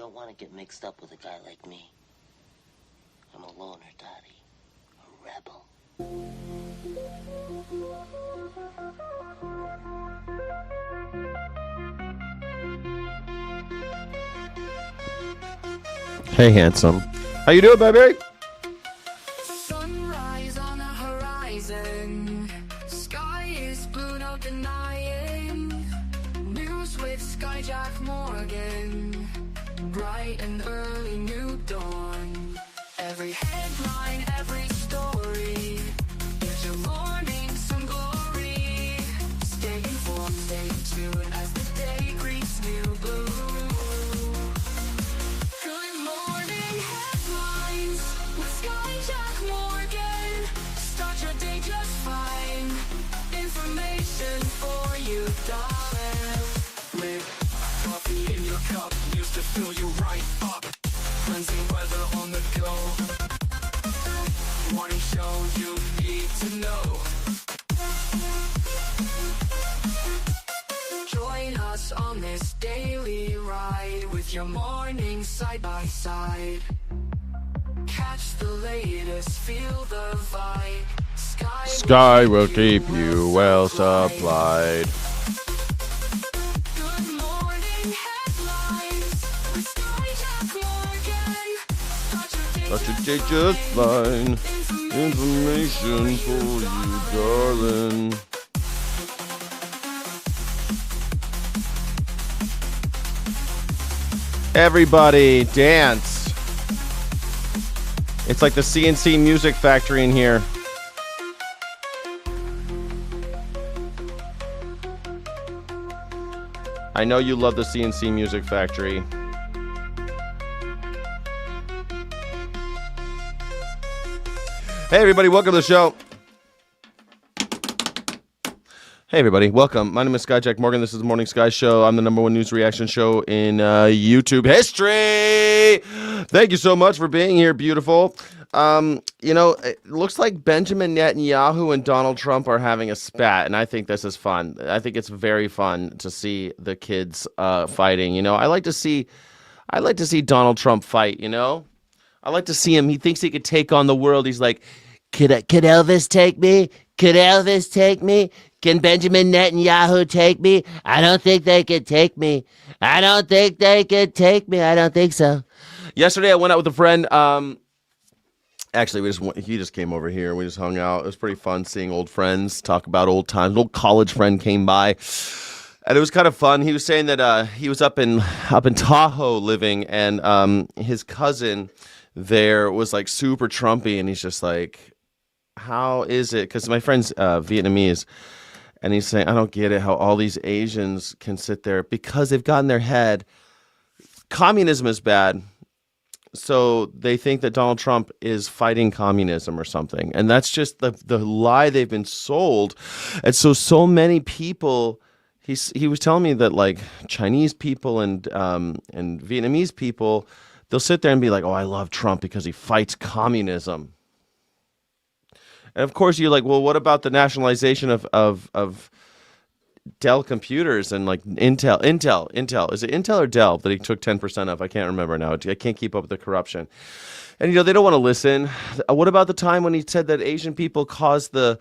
don't want to get mixed up with a guy like me. I'm a loner, Daddy. A rebel. Hey, handsome. How you doing, baby? Sunrise on the horizon. Sky is blue, no denying. News with Skyjack Morgan. Bright and early new dawn. Every headline, every story. Gives your morning some glory. Stay informed, stay tuned as the day greets new blue. Good morning headlines with Skyjack Morgan. Start your day just fine. Information for you, darling. With coffee in your cup, used to fill you right up. Cleansing weather on the go. Morning show you need to know. Join us on this daily ride with your morning side by side. Catch the latest, feel the vibe. Sky will keep you well supplied. Good morning headlines with Skyjack Morgan. Let your day just fine. Information for you, darling. Everybody dance. It's like the CNC Music Factory in here. I know you love the CNC Music Factory. Hey everybody, welcome to the show. Hey everybody, welcome. My name is Skyjack Morgan. This is the Morning Sky Show. I'm the #1 news reaction show in YouTube history. Thank you so much for being here, beautiful. It looks like Benjamin Netanyahu and Donald Trump are having a spat, and I think this is fun. I think it's very fun to see the kids fighting. I like to see Donald Trump fight. I like to see him. He thinks he could take on the world. He's like, could Elvis take me? Could Elvis take me? Can Benjamin Netanyahu take me? I don't think they could take me. I don't think they could take me. I don't think so. Yesterday, I went out with a friend. Actually, he just came over here. We just hung out. It was pretty fun seeing old friends, talk about old times. An old college friend came by, and it was kind of fun. He was saying that he was up in Tahoe living, and his cousin there was like super Trumpy, and he's just like, how is it? Because my friend's Vietnamese. And he's saying, I don't get it, how all these Asians can sit there because they've got in their head, communism is bad. So they think that Donald Trump is fighting communism or something. And that's just the lie they've been sold. And so many people, he was telling me that like Chinese people and Vietnamese people, they'll sit there and be like, oh, I love Trump because he fights communism. And of course, you're like, well, what about the nationalization of Dell computers and like Intel? Is it Intel or Dell that he took 10% of? I can't remember now. I can't keep up with the corruption. And, they don't want to listen. What about the time when he said that Asian people caused the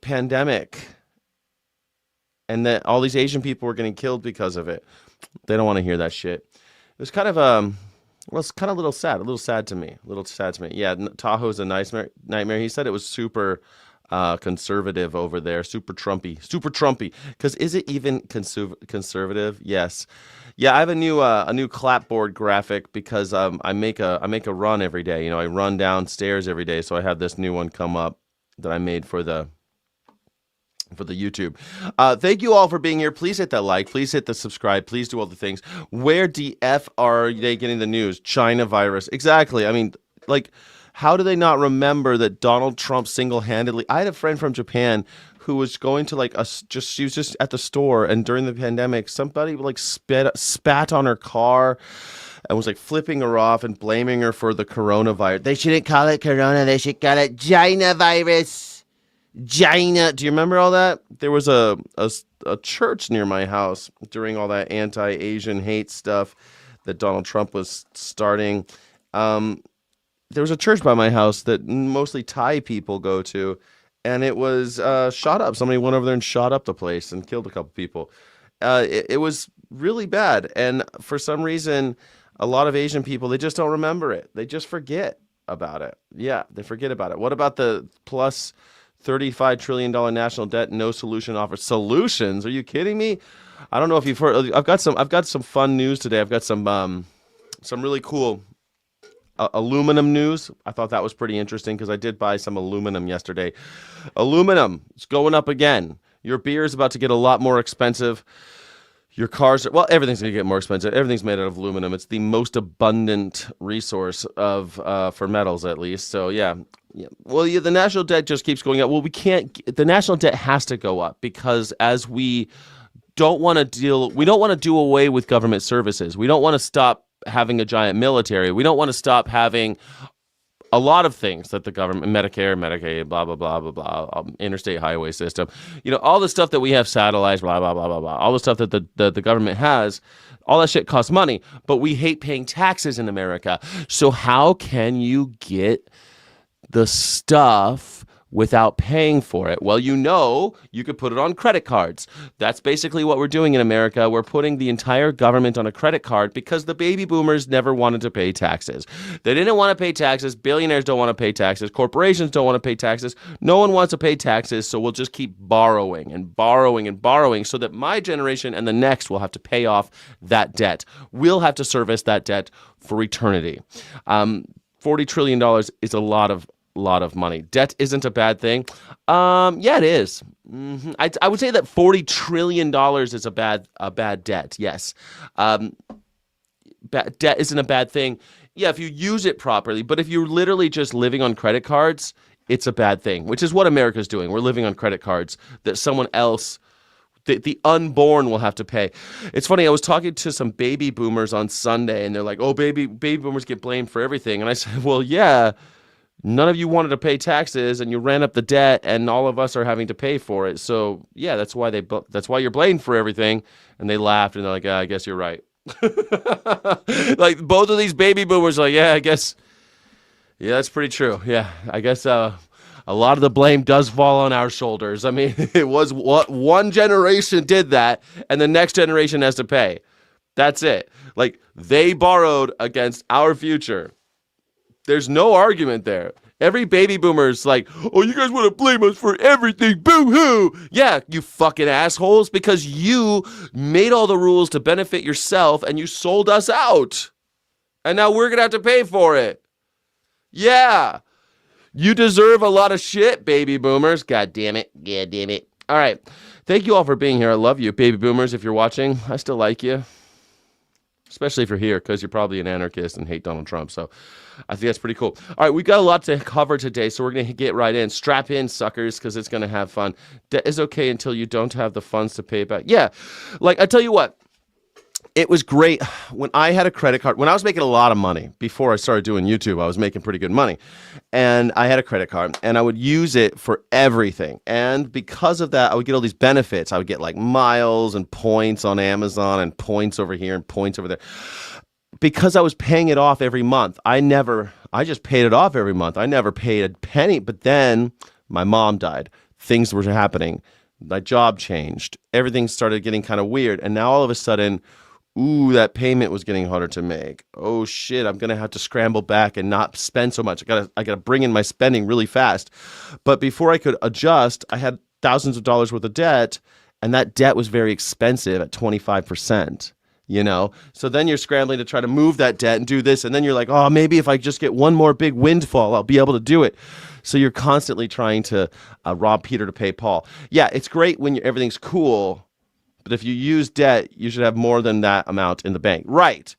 pandemic and that all these Asian people were getting killed because of it? They don't want to hear that shit. It was kind of it's kind of a little sad to me. Yeah, Tahoe's a nightmare. He said it was super conservative over there, super Trumpy. Because is it even conservative? Yes. Yeah, I have a new clapboard graphic because I make a run every day. I run downstairs every day, so I have this new one come up that I made for the YouTube. Thank you all for being here. Please hit that like. Please hit the subscribe. Please do all the things. Where DF are they getting the news? China virus. Exactly. I mean, like, how do they not remember that Donald Trump single-handedly... I had a friend from Japan who was going to she was just at the store, and during the pandemic, somebody like spat on her car and was like flipping her off and blaming her for the coronavirus. They shouldn't call it corona. They should call it China virus. China. Do you remember all that? There was a church near my house during all that anti-Asian hate stuff that Donald Trump was starting. There was a church by my house that mostly Thai people go to, and it was shot up. Somebody went over there and shot up the place and killed a couple people. It was really bad, and for some reason, a lot of Asian people, they just don't remember it. They just forget about it. Yeah, they forget about it. What about the plus $35 trillion national debt, no solution offered? Solutions? Are you kidding me? I don't know if you've heard. I've got some fun news today. I've got some really cool aluminum news. I thought that was pretty interesting because I did buy some aluminum yesterday. Aluminum, it's going up again. Your beer is about to get a lot more expensive. Your cars, everything's going to get more expensive. Everything's made out of aluminum. It's the most abundant resource for metals, at least. So, yeah. Well, the national debt just keeps going up. Well, the national debt has to go up because as we don't want to do away with government services. We don't want to stop having a giant military. We don't want to stop having a lot of things that the government, Medicare, Medicaid, blah, blah, blah, blah, blah, interstate highway system, all the stuff that we have, satellites, blah, blah, blah, blah, blah, all the stuff that the government has, all that shit costs money, but we hate paying taxes in America. So how can you get the stuff without paying for it? Well, you could put it on credit cards. That's basically what we're doing in America. We're putting the entire government on a credit card because the baby boomers never wanted to pay taxes. They didn't want to pay taxes. Billionaires don't want to pay taxes. Corporations don't want to pay taxes. No one wants to pay taxes, so we'll just keep borrowing and borrowing and borrowing so that my generation and the next will have to pay off that debt. We'll have to service that debt for eternity. $40 trillion is a lot of money. Debt isn't a bad thing. Yeah, it is. Mm-hmm. I would say that $40 trillion is a bad debt. Yes. Debt isn't a bad thing. Yeah, if you use it properly. But if you're literally just living on credit cards, it's a bad thing, which is what America's doing. We're living on credit cards that someone else, the unborn, will have to pay. It's funny, I was talking to some baby boomers on Sunday, and they're like, oh, baby boomers get blamed for everything. And I said, well, yeah, none of you wanted to pay taxes, and you ran up the debt, and all of us are having to pay for it. So, yeah, that's why you're blamed for everything. And they laughed, and they're like, yeah, I guess you're right. Like, both of these baby boomers are like, yeah, I guess, yeah, that's pretty true. Yeah, I guess a lot of the blame does fall on our shoulders. I mean, it was what one generation did that, and the next generation has to pay. That's it. Like, they borrowed against our future. There's no argument there. Every baby boomer's like, oh, you guys want to blame us for everything, boo-hoo. Yeah, you fucking assholes, because you made all the rules to benefit yourself and you sold us out. And now we're going to have to pay for it. Yeah. You deserve a lot of shit, baby boomers. God damn it. God damn it. All right. Thank you all for being here. I love you, baby boomers. If you're watching, I still like you. Especially if you're here, because you're probably an anarchist and hate Donald Trump. So I think that's pretty cool. All right, we've got a lot to cover today, so we're going to get right in. Strap in, suckers, because it's going to have fun. Debt is okay until you don't have the funds to pay it back. Yeah, like, I tell you what. It was great when I had a credit card. When I was making a lot of money, before I started doing YouTube, I was making pretty good money. And I had a credit card, and I would use it for everything. And because of that, I would get all these benefits. I would get like miles and points on Amazon and points over here and points over there. Because I was paying it off every month, I just paid it off every month. I never paid a penny. But then my mom died. Things were happening. My job changed. Everything started getting kind of weird. And now all of a sudden, ooh, that payment was getting harder to make. Oh shit, I'm gonna have to scramble back and not spend so much. I gotta bring in my spending really fast. But before I could adjust, I had thousands of dollars worth of debt, and that debt was very expensive at 25%. So then you're scrambling to try to move that debt and do this, and then you're like, oh, maybe if I just get one more big windfall, I'll be able to do it. So you're constantly trying to rob Peter to pay Paul. Yeah, it's great when everything's cool. But if you use debt, you should have more than that amount in the bank. Right.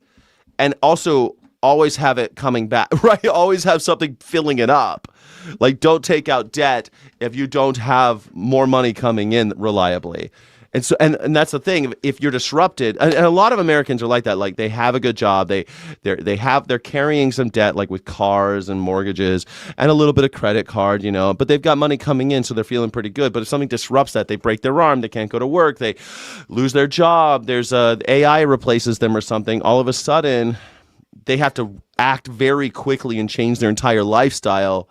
And also always have it coming back. Right. Always have something filling it up. Like, don't take out debt if you don't have more money coming in reliably. And so, and that's the thing. If you're disrupted, and a lot of Americans are like that. Like they have a good job, they're carrying some debt, like with cars and mortgages, and a little bit of credit card, But they've got money coming in, so they're feeling pretty good. But if something disrupts that, they break their arm, they can't go to work, they lose their job. There's AI replaces them or something. All of a sudden, they have to act very quickly and change their entire lifestyle,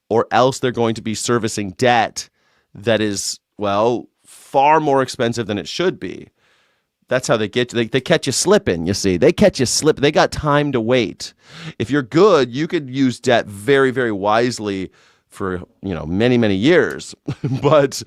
or else they're going to be servicing debt that is, well, far more expensive than it should be. That's how they get you. They catch you slipping, you see. They catch you slipping. They got time to wait. If you're good, you could use debt very, very wisely for, many, many years. But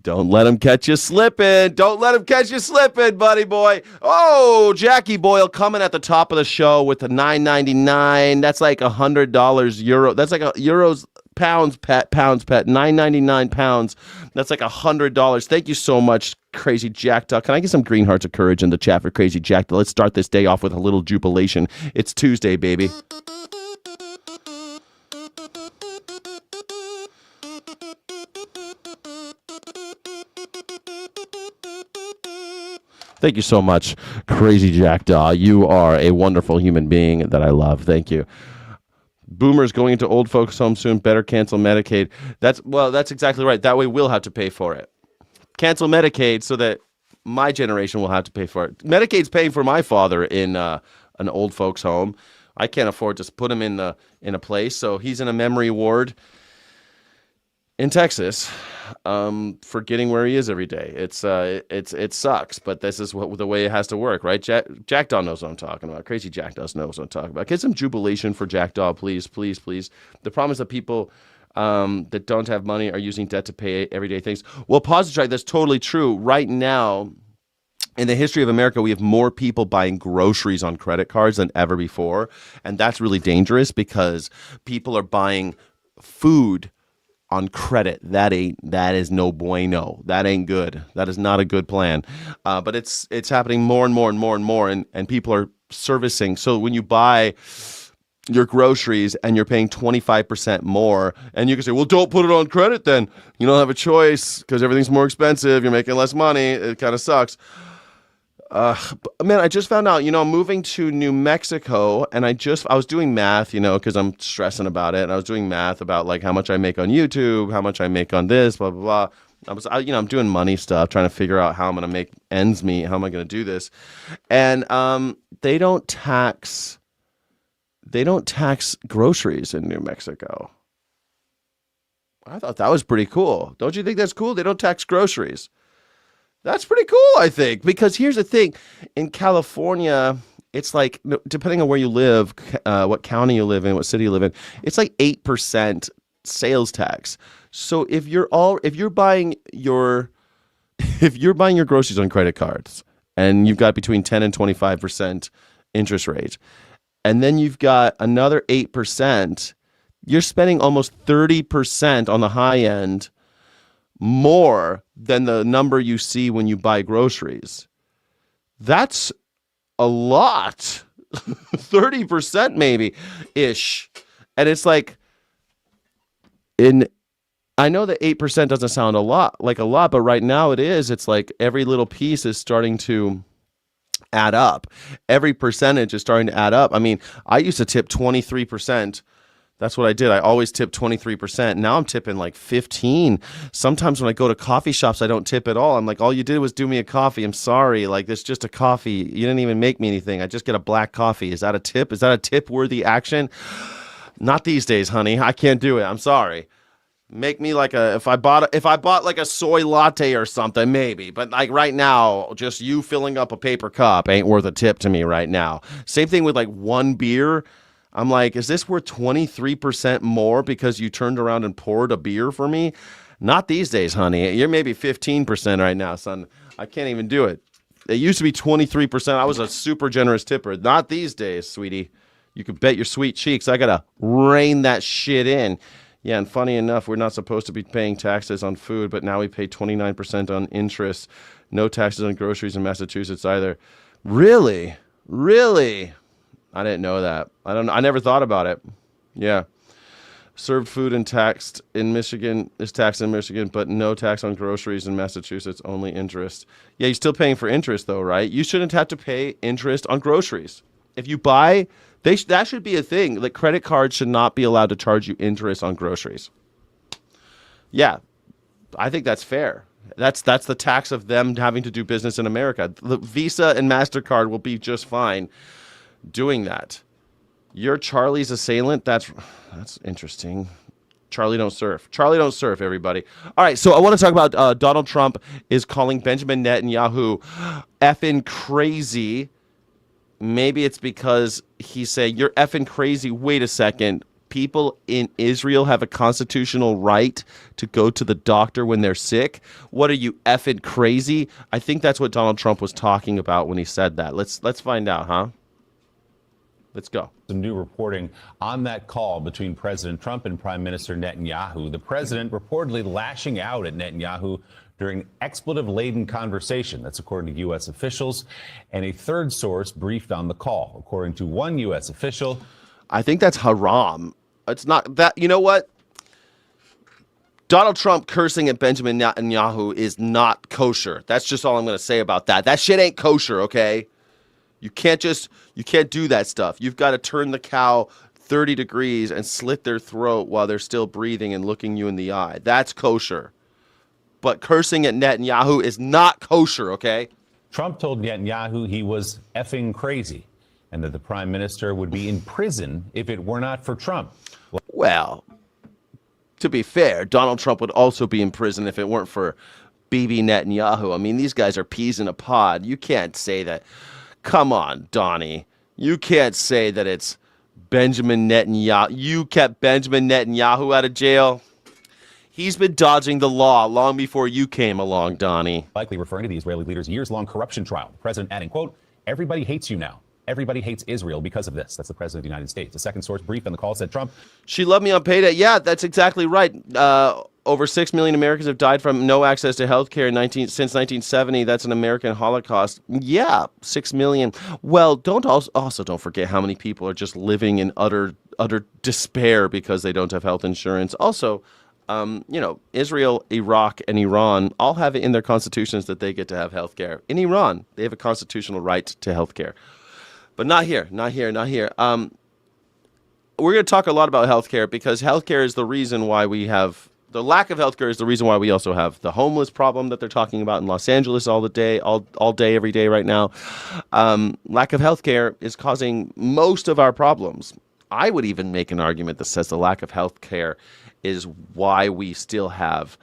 don't let them catch you slipping. Don't let them catch you slipping, buddy boy. Oh, Jackie Boyle coming at the top of the show with the $9.99. That's like $100 euro. That's like euros. Pounds pet, £9.99. That's like $100. Thank you so much, Crazy Jack Duck. Can I get some green hearts of courage in the chat for Crazy Jack Duck? Let's start this day off with a little jubilation. It's Tuesday, baby. Thank you so much, Crazy Jackdaw. You are a wonderful human being that I love. Thank you. Boomers going into old folks' home soon. Better cancel Medicaid. That's exactly right. That way we'll have to pay for it. Cancel Medicaid so that my generation will have to pay for it. Medicaid's paying for my father in an old folks' home. I can't afford to put him in a place, so he's in a memory ward in Texas, forgetting where he is every day. It sucks, but this is the way it has to work, right? Jackdaw knows what I'm talking about. Crazy Jackdaw knows what I'm talking about. Get some jubilation for Jackdaw, please, please, please. The problem is that people that don't have money are using debt to pay everyday things. Well, Positron, that's totally true. Right now, in the history of America, we have more people buying groceries on credit cards than ever before, and that's really dangerous because people are buying food on credit. That is no bueno. That ain't good. That is not a good plan. But it's happening more and more and more and more, and people are servicing. So when you buy your groceries and you're paying 25% more, and you can say, well, don't put it on credit then. You don't have a choice because everything's more expensive. You're making less money. It kind of sucks. Man, I just found out, I'm moving to New Mexico, and I was doing math, because I'm stressing about it, and I was doing math about like how much I make on YouTube, how much I make on this, blah, blah, blah. I'm doing money stuff, trying to figure out how I'm going to make ends meet, how am I going to do this? And they don't tax groceries in New Mexico. I thought that was pretty cool. Don't you think that's cool? They don't tax groceries. That's pretty cool, I think, because here's the thing. In California, it's like, depending on where you live, what county you live in, what city you live in, it's like 8% sales tax. So if you're buying your groceries on credit cards, and you've got between 10 and 25% interest rate, and then you've got another 8%, you're spending almost 30% on the high end more than the number you see when you buy groceries. That's a lot. 30% maybe ish. And it's like, I know that 8% doesn't sound a lot, but right now it is. It's like every little piece is starting to add up. Every percentage is starting to add up. I mean, I used to tip 23%. That's what I did. I always tip 23%. Now I'm tipping like 15. Sometimes when I go to coffee shops, I don't tip at all. I'm like, all you did was do me a coffee. I'm sorry. Like, it's just a coffee. You didn't even make me anything. I just get a black coffee. Is that a tip? Is that a tip-worthy action? Not these days, honey. I can't do it. I'm sorry. Make me like if I bought like a soy latte or something, maybe. But like right now, just you filling up a paper cup ain't worth a tip to me right now. Same thing with like one beer. I'm like, is this worth 23% more because you turned around and poured a beer for me? Not these days, honey. You're maybe 15% right now, son. I can't even do it. It used to be 23%. I was a super generous tipper. Not these days, sweetie. You could bet your sweet cheeks. I got to rein that shit in. Yeah, and funny enough, we're not supposed to be paying taxes on food, but now we pay 29% on interest. No taxes on groceries in Massachusetts either. Really? Really? I didn't know that. I never thought about it. Yeah. Served food and taxed in Michigan is taxed in Michigan, but no tax on groceries in Massachusetts, only interest. Yeah, you're still paying for interest though, right? You shouldn't have to pay interest on groceries. If you buy, that should be a thing. Like credit cards should not be allowed to charge you interest on groceries. Yeah, I think that's fair. That's the tax of them having to do business in America. The Visa and MasterCard will be just fine doing that. You're Charlie's assailant? That's interesting. Charlie don't surf. Charlie don't surf, everybody. All right, so I want to talk about Donald Trump is calling Benjamin Netanyahu effing crazy. Maybe it's because he's saying, you're effing crazy. Wait a second. People in Israel have a constitutional right to go to the doctor when they're sick. What are you, effing crazy? I think that's what Donald Trump was talking about when he said that. Let's find out, huh? Let's go. Some new reporting on that call between President Trump and Prime Minister Netanyahu. The president reportedly lashing out at Netanyahu during an expletive-laden conversation. That's according to U.S. officials. And a third source briefed on the call. According to one U.S. official, I think that's haram. It's not that. You know what? Donald Trump cursing at Benjamin Netanyahu is not kosher. That's just all I'm going to say about that. That shit ain't kosher, okay? You can't do that stuff. You've got to turn the cow 30 degrees and slit their throat while they're still breathing and looking you in the eye. That's kosher. But cursing at Netanyahu is not kosher, okay? Trump told Netanyahu he was effing crazy and that the prime minister would be in prison if it were not for Trump. Well, to be fair, Donald Trump would also be in prison if it weren't for Bibi Netanyahu. I mean, these guys are peas in a pod. You can't say that. Come on, Donnie. You can't say that it's Benjamin Netanyahu. You kept Benjamin Netanyahu out of jail. He's been dodging the law long before you came along, Donnie. Likely referring to the Israeli leader's years-long corruption trial. The president adding, quote, everybody hates you now. Everybody hates Israel because of this. That's the president of the United States. A second source briefed on the call said Trump. She loved me on payday. Yeah, that's exactly right. Over 6 million Americans have died from no access to health care since 1970. That's an American Holocaust. Yeah, 6 million. Well, don't forget how many people are just living in utter despair because they don't have health insurance. Also, Israel, Iraq, and Iran all have it in their constitutions that they get to have health care. In Iran, they have a constitutional right to health care. But not here. We're going to talk a lot about healthcare because healthcare is the reason why we have the lack of healthcare is the reason why we also have the homeless problem that they're talking about in Los Angeles all day, every day right now. Lack of healthcare is causing most of our problems. I would even make an argument that says the lack of healthcare is why we still have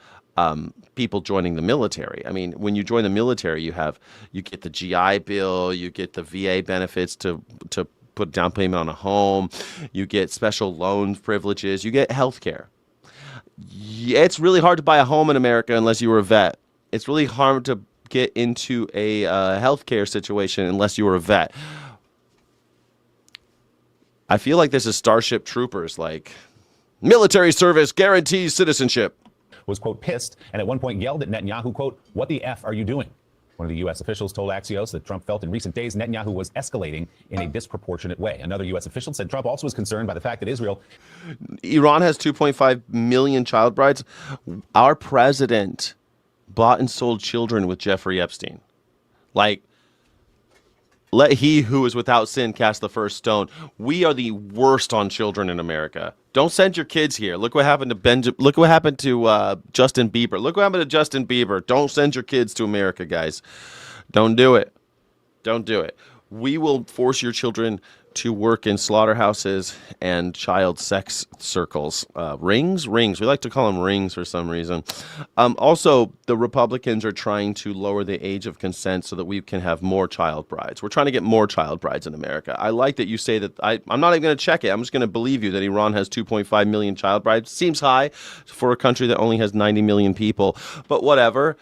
people joining the military. I mean, when you join the military, you get the GI Bill, you get the VA benefits to put down payment on a home, you get special loan privileges, you get health care. Yeah, it's really hard to buy a home in America unless you were a vet. It's really hard to get into a healthcare situation unless you were a vet. I feel like this is Starship Troopers, like military service guarantees citizenship. Was, quote, pissed and at one point yelled at Netanyahu, quote, what the F are you doing? One of the U.S. officials told Axios that Trump felt in recent days Netanyahu was escalating in a disproportionate way. Another U.S. official said Trump also was concerned by the fact that Iran has 2.5 million child brides. Our president bought and sold children with Jeffrey Epstein. Like, let he who is without sin cast the first stone. We are the worst on children in America. Don't send your kids here. Look what happened to Look what happened to Justin Bieber. Look what happened to Justin Bieber. Don't send your kids to America, guys. Don't do it. Don't do it. We will force your children to work in slaughterhouses and child sex circles. Rings. We like to call them rings for some reason. Also, the Republicans are trying to lower the age of consent so that we can have more child brides. We're trying to get more child brides in America. I like that you say that. I'm not even going to check it. I'm just going to believe you that Iran has 2.5 million child brides. Seems high for a country that only has 90 million people, but whatever.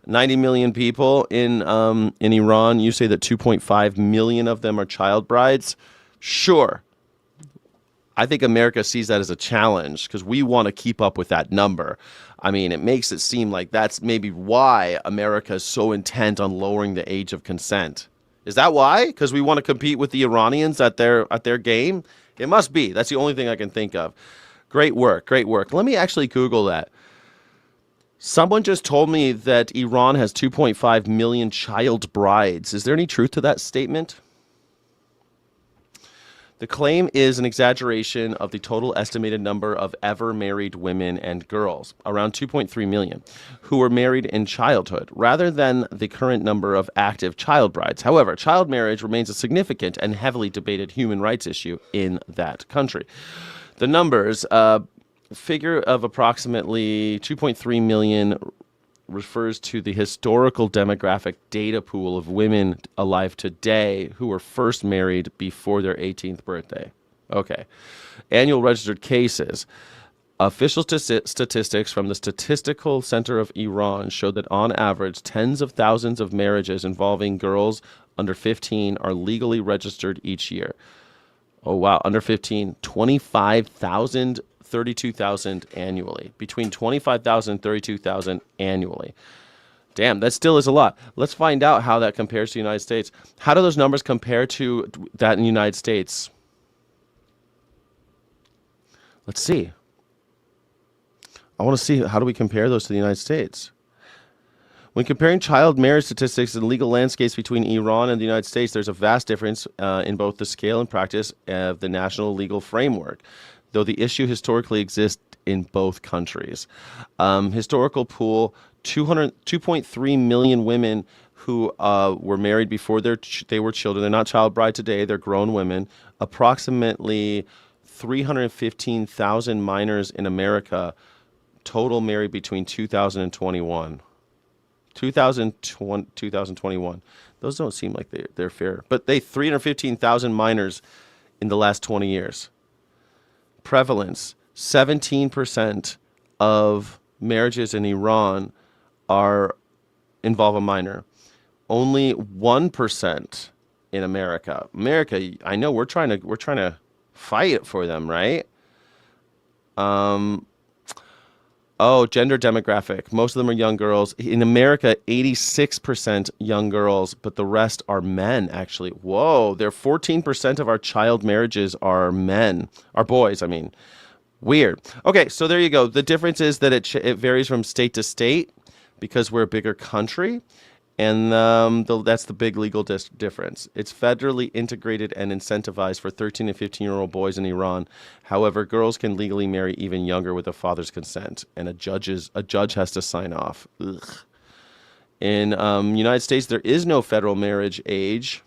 90 million people in Iran. You say that 2.5 million of them are child brides. Sure. I think America sees that as a challenge because we want to keep up with that number. I mean, it makes it seem like that's maybe why America is so intent on lowering the age of consent. Is that why? Because we want to compete with the Iranians at their game? It must be. That's the only thing I can think of. Great work. Great work. Let me actually Google that. Someone just told me that Iran has 2.5 million child brides. Is there any truth to that statement? The claim is an exaggeration of the total estimated number of ever married women and girls, around 2.3 million, who were married in childhood, rather than the current number of active child brides. However, child marriage remains a significant and heavily debated human rights issue in that country. The numbers, figure of approximately 2.3 million refers to the historical demographic data pool of women alive today who were first married before their 18th birthday. Okay. Annual registered cases. Official statistics from the Statistical Center of Iran show that on average, tens of thousands of marriages involving girls under 15 are legally registered each year. Oh, wow. Under 15, 25,000, 32,000 annually. Between 25,000 and 32,000 annually. Damn, that still is a lot. Let's find out how that compares to the United States. How do those numbers compare to that in the United States? Let's see. I want to see, how do we compare those to the United States? When comparing child marriage statistics and legal landscapes between Iran and the United States, there's a vast difference in both the scale and practice of the national legal framework, though the issue historically exists in both countries. Historical pool, 2.3 million women who were married before they were children. They're not child bride today. They're grown women. Approximately 315,000 minors in America total married between 2000 and 2021. 2021. Those don't seem like they're fair. But 315,000 minors in the last 20 years. Prevalence, 17% of marriages in Iran involve a minor. Only 1% in America. America, I know we're trying to fight it for them, right? Gender demographic. Most of them are young girls. In America, 86% young girls, but the rest are men, actually. Whoa, 14% of our child marriages are men. Are boys, I mean. Weird. Okay, so there you go. The difference is that it varies from state to state because we're a bigger country. And that's the big legal difference. It's federally integrated and incentivized for 13 and 15-year-old boys in Iran. However, girls can legally marry even younger with a father's consent, and a judge has to sign off. Ugh. In United States, there is no federal marriage age.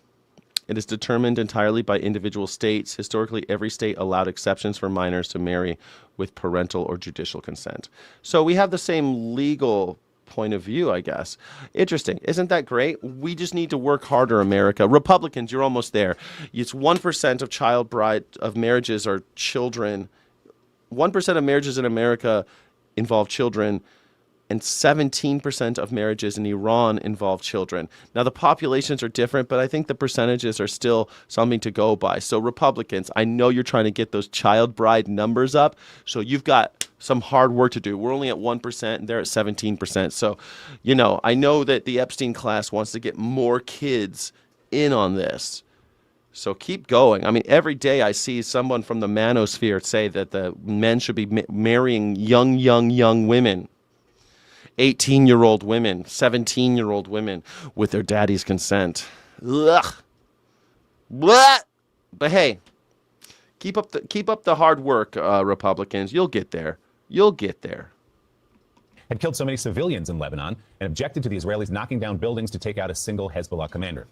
It is determined entirely by individual states. Historically, every state allowed exceptions for minors to marry with parental or judicial consent. So we have the same legal point of view, I guess. Interesting. Isn't that great? We just need to work harder, America. Republicans, you're almost there. It's 1% of marriages are children. 1% of marriages in America involve children, and 17% of marriages in Iran involve children. Now, the populations are different, but I think the percentages are still something to go by. So Republicans, I know you're trying to get those child bride numbers up, so you've got some hard work to do. We're only at 1%, and they're at 17%. So, I know that the Epstein class wants to get more kids in on this. So keep going. I mean, every day I see someone from the manosphere say that the men should be marrying young women. 18-year-old women, 17-year-old women with their daddy's consent. Ugh. Blah. But hey, keep up the hard work, Republicans. You'll get there. You'll get there. Had killed so many civilians in Lebanon and objected to the Israelis knocking down buildings to take out a single Hezbollah commander.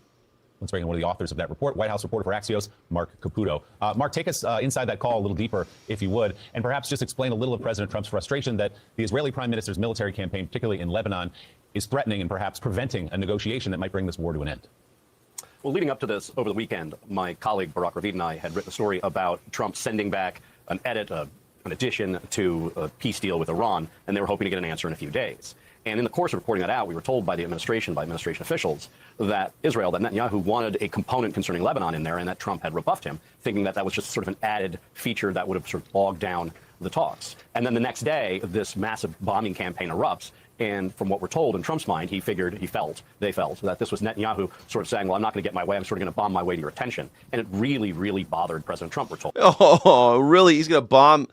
Let's bring in one of the authors of that report, White House reporter for Axios, Mark Caputo. Mark, take us inside that call a little deeper, if you would, and perhaps just explain a little of President Trump's frustration that the Israeli prime minister's military campaign, particularly in Lebanon, is threatening and perhaps preventing a negotiation that might bring this war to an end. Well, leading up to this over the weekend, my colleague Barak Ravid and I had written a story about Trump sending back an addition to a peace deal with Iran, and they were hoping to get an answer in a few days. And in the course of reporting that out, we were told by administration officials, that Netanyahu wanted a component concerning Lebanon in there, and that Trump had rebuffed him, thinking that that was just sort of an added feature that would have sort of bogged down the talks. And then the next day, this massive bombing campaign erupts. And from what we're told, in Trump's mind, they felt that this was Netanyahu sort of saying, well, I'm not going to get my way. I'm sort of going to bomb my way to your attention. And it really, really bothered President Trump, we're told. Oh, really? He's going to bomb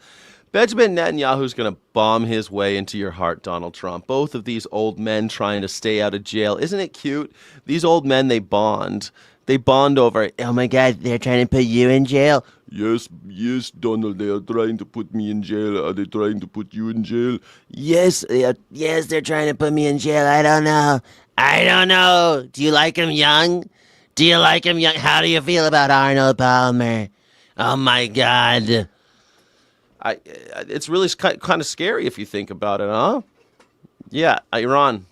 Benjamin Netanyahu's going to bomb his way into your heart, Donald Trump. Both of these old men trying to stay out of jail. Isn't it cute? These old men, they bond. They bond over, oh my God, they're trying to put you in jail. Yes, Donald, they are trying to put me in jail. Are they trying to put you in jail? Yes, they're trying to put me in jail. I don't know. Do you like him young? How do you feel about Arnold Palmer? Oh my God. It's really kind of scary if you think about it, huh? Yeah, Iran.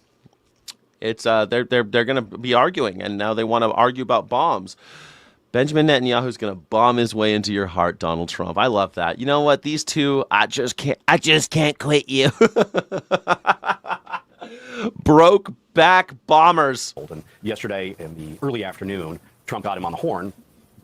It's they're going to be arguing, and now they want to argue about bombs. Benjamin Netanyahu's going to bomb his way into your heart, Donald Trump. I love that. You know what? These two, I just can't quit you. Broke back bombers. Yesterday in the early afternoon, Trump got him on the horn,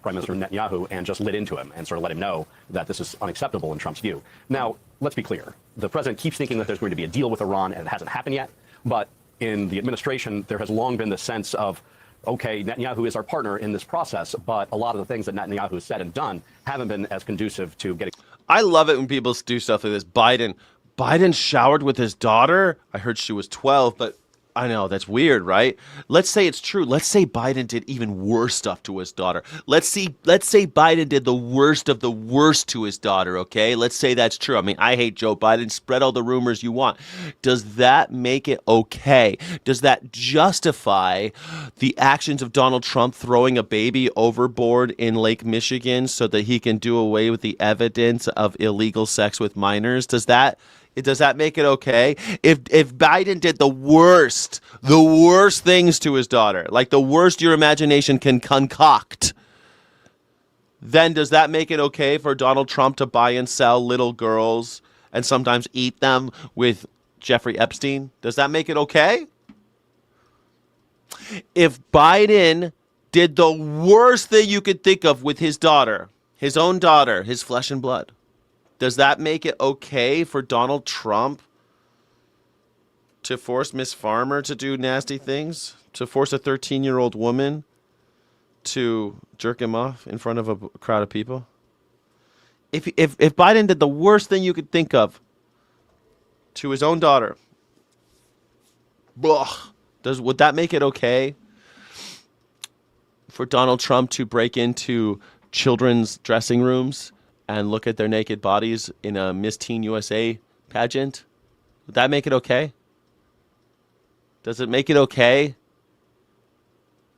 Prime Minister Netanyahu, and just lit into him and sort of let him know that this is unacceptable in Trump's view. Now, let's be clear. The president keeps thinking that there's going to be a deal with Iran, and it hasn't happened yet. But in the administration, there has long been the sense of, okay, Netanyahu is our partner in this process, but a lot of the things that Netanyahu has said and done haven't been as conducive to getting... I love it when people do stuff like this. Biden showered with his daughter. I heard she was 12, but I know, that's weird, right? Let's say it's true. Let's say Biden did even worse stuff to his daughter. Let's say Biden did the worst of the worst to his daughter, okay? Let's say that's true. I mean, I hate Joe Biden. Spread all the rumors you want. Does that make it okay? Does that justify the actions of Donald Trump throwing a baby overboard in Lake Michigan so that he can do away with the evidence of illegal sex with minors? Does that make it okay? If Biden did the worst things to his daughter, like the worst your imagination can concoct, then does that make it okay for Donald Trump to buy and sell little girls and sometimes eat them with Jeffrey Epstein? Does that make it okay? If Biden did the worst thing you could think of with his daughter, his own daughter, his flesh and blood, does that make it okay for Donald Trump to force Miss Farmer to do nasty things? To force a 13-year-old woman to jerk him off in front of a crowd of people? If Biden did the worst thing you could think of to his own daughter, would that make it okay for Donald Trump to break into children's dressing rooms and look at their naked bodies in a Miss Teen USA pageant? Would that make it okay? Does it make it okay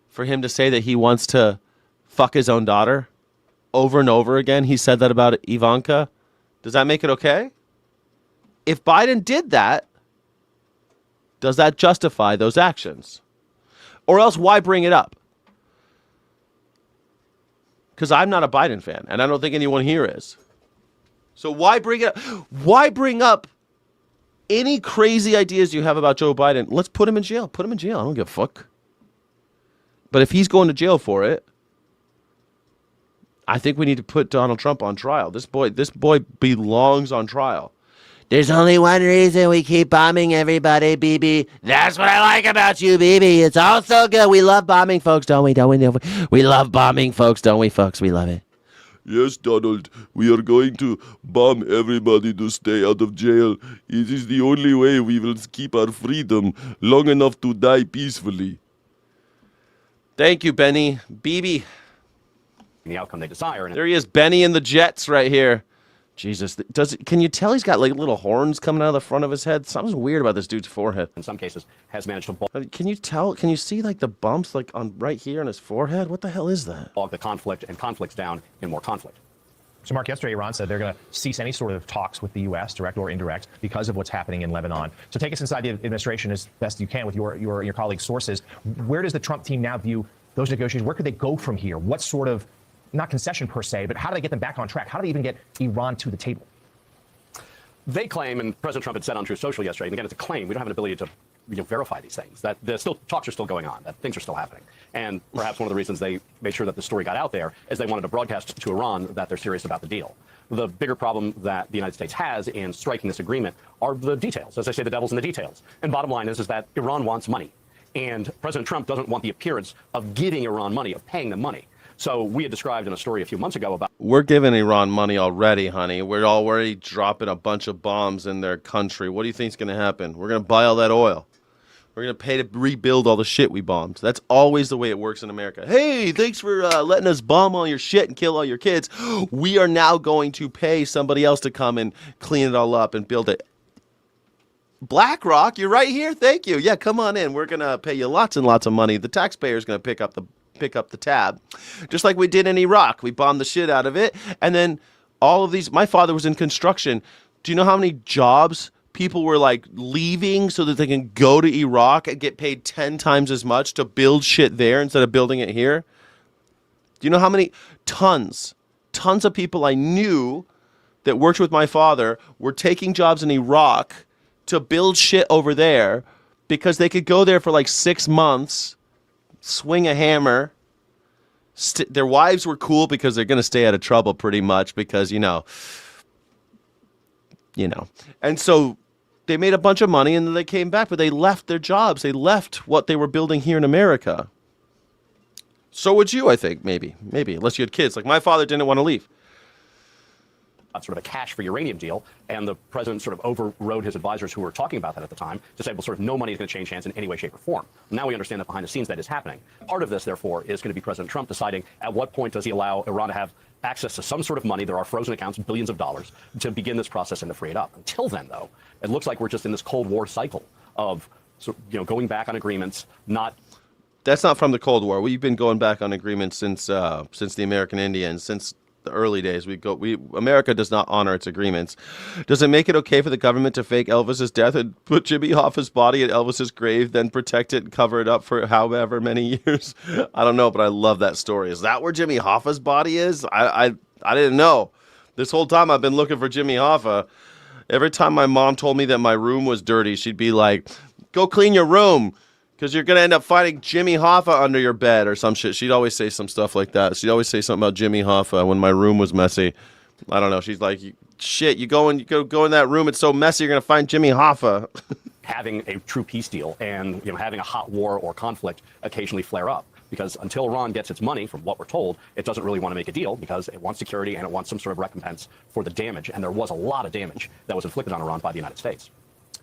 for him to say that he wants to fuck his own daughter over and over again? He said that about Ivanka. Does that make it okay? If Biden did that, does that justify those actions? Or else why bring it up? Because I'm not a Biden fan, and I don't think anyone here is. So why bring it up? Why bring up any crazy ideas you have about Joe Biden? Let's put him in jail. Put him in jail. I don't give a fuck. But if he's going to jail for it, I think we need to put Donald Trump on trial. This boy belongs on trial. There's only one reason we keep bombing everybody, BB. That's what I like about you, BB. It's all so good. We love bombing folks, don't we? We love bombing folks, don't we, folks? We love it. Yes, Donald. We are going to bomb everybody to stay out of jail. It is the only way we will keep our freedom long enough to die peacefully. Thank you, Benny. BB. The outcome they desire. There he is, Benny and the Jets right here. Jesus, can you tell he's got like little horns coming out of the front of his head? Something's weird about this dude's forehead. In some cases, has managed to Can you tell? Can you see like the bumps like on right here on his forehead? What the hell is that? bog the conflict and conflicts down in more conflict. So, Mark, yesterday Iran said they're going to cease any sort of talks with the U.S., direct or indirect, because of what's happening in Lebanon. So take us inside the administration as best you can with your colleagues' sources. Where does the Trump team now view those negotiations? Where could they go from here? What sort of, not concession per se, but how do they get them back on track? How do they even get Iran to the table? They claim, and President Trump had said on Truth Social yesterday, and again, it's a claim, we don't have an ability to verify these things, that talks are still going on, that things are still happening. And perhaps one of the reasons they made sure that the story got out there is they wanted to broadcast to Iran that they're serious about the deal. The bigger problem that the United States has in striking this agreement are the details. As I say, the devil's in the details. And bottom line is that Iran wants money. And President Trump doesn't want the appearance of giving Iran money, of paying them money. So we had described in a story a few months ago about We're giving Iran money already, honey. We're already dropping a bunch of bombs in their country. What do you think's going to happen? We're going to buy all that oil. We're going to pay to rebuild all the shit we bombed. That's always the way it works in America. Hey, thanks for letting us bomb all your shit and kill all your kids. We are now going to pay somebody else to come and clean it all up and build it. BlackRock, you're right here. Thank you. Yeah, come on in. We're going to pay you lots and lots of money. The taxpayer's going to pick up the tab. Just like we did in Iraq. We bombed the shit out of it. And then all of these, my father was in construction. Do you know how many jobs people were like leaving so that they can go to Iraq and get paid 10 times as much to build shit there instead of building it here? Do you know how many tons of people I knew that worked with my father were taking jobs in Iraq to build shit over there because they could go there for like 6 months, swing a hammer. Their wives were cool because they're going to stay out of trouble pretty much because, you know. And so they made a bunch of money and then they came back, but they left their jobs. They left what they were building here in America. So would you, I think, maybe, unless you had kids. Like my father didn't want to leave. sort of a cash for uranium deal, and the president sort of overrode his advisors who were talking about that at the time to say, well, sort of no money is going to change hands in any way, shape, or form. Now we understand that behind the scenes that is happening. Part of this, therefore, is going to be President Trump deciding at what point does he allow Iran to have access to some sort of money. There are frozen accounts, billions of dollars, to begin this process and to free it up. Until then, though, it looks like we're just in this Cold War cycle of going back on agreements, not. That's not from the Cold War. We've been going back on agreements since the American Indians, since the early days. America does not honor its agreements. Does it make it okay for the government to fake Elvis's death and put Jimmy Hoffa's body at Elvis's grave, then protect it and cover it up for however many years? I don't know, but I love that story. Is that where Jimmy Hoffa's body is? I didn't know. This whole time I've been looking for Jimmy Hoffa. Every time my mom told me that my room was dirty, she'd be like, "Go clean your room, because you're going to end up finding Jimmy Hoffa under your bed," or some shit. She'd always say some stuff like that. She'd always say something about Jimmy Hoffa when my room was messy. I don't know. She's like, shit, you go in that room, it's so messy, you're going to find Jimmy Hoffa. Having a true peace deal and having a hot war or conflict occasionally flare up. Because until Iran gets its money, from what we're told, it doesn't really want to make a deal because it wants security and it wants some sort of recompense for the damage. And there was a lot of damage that was inflicted on Iran by the United States.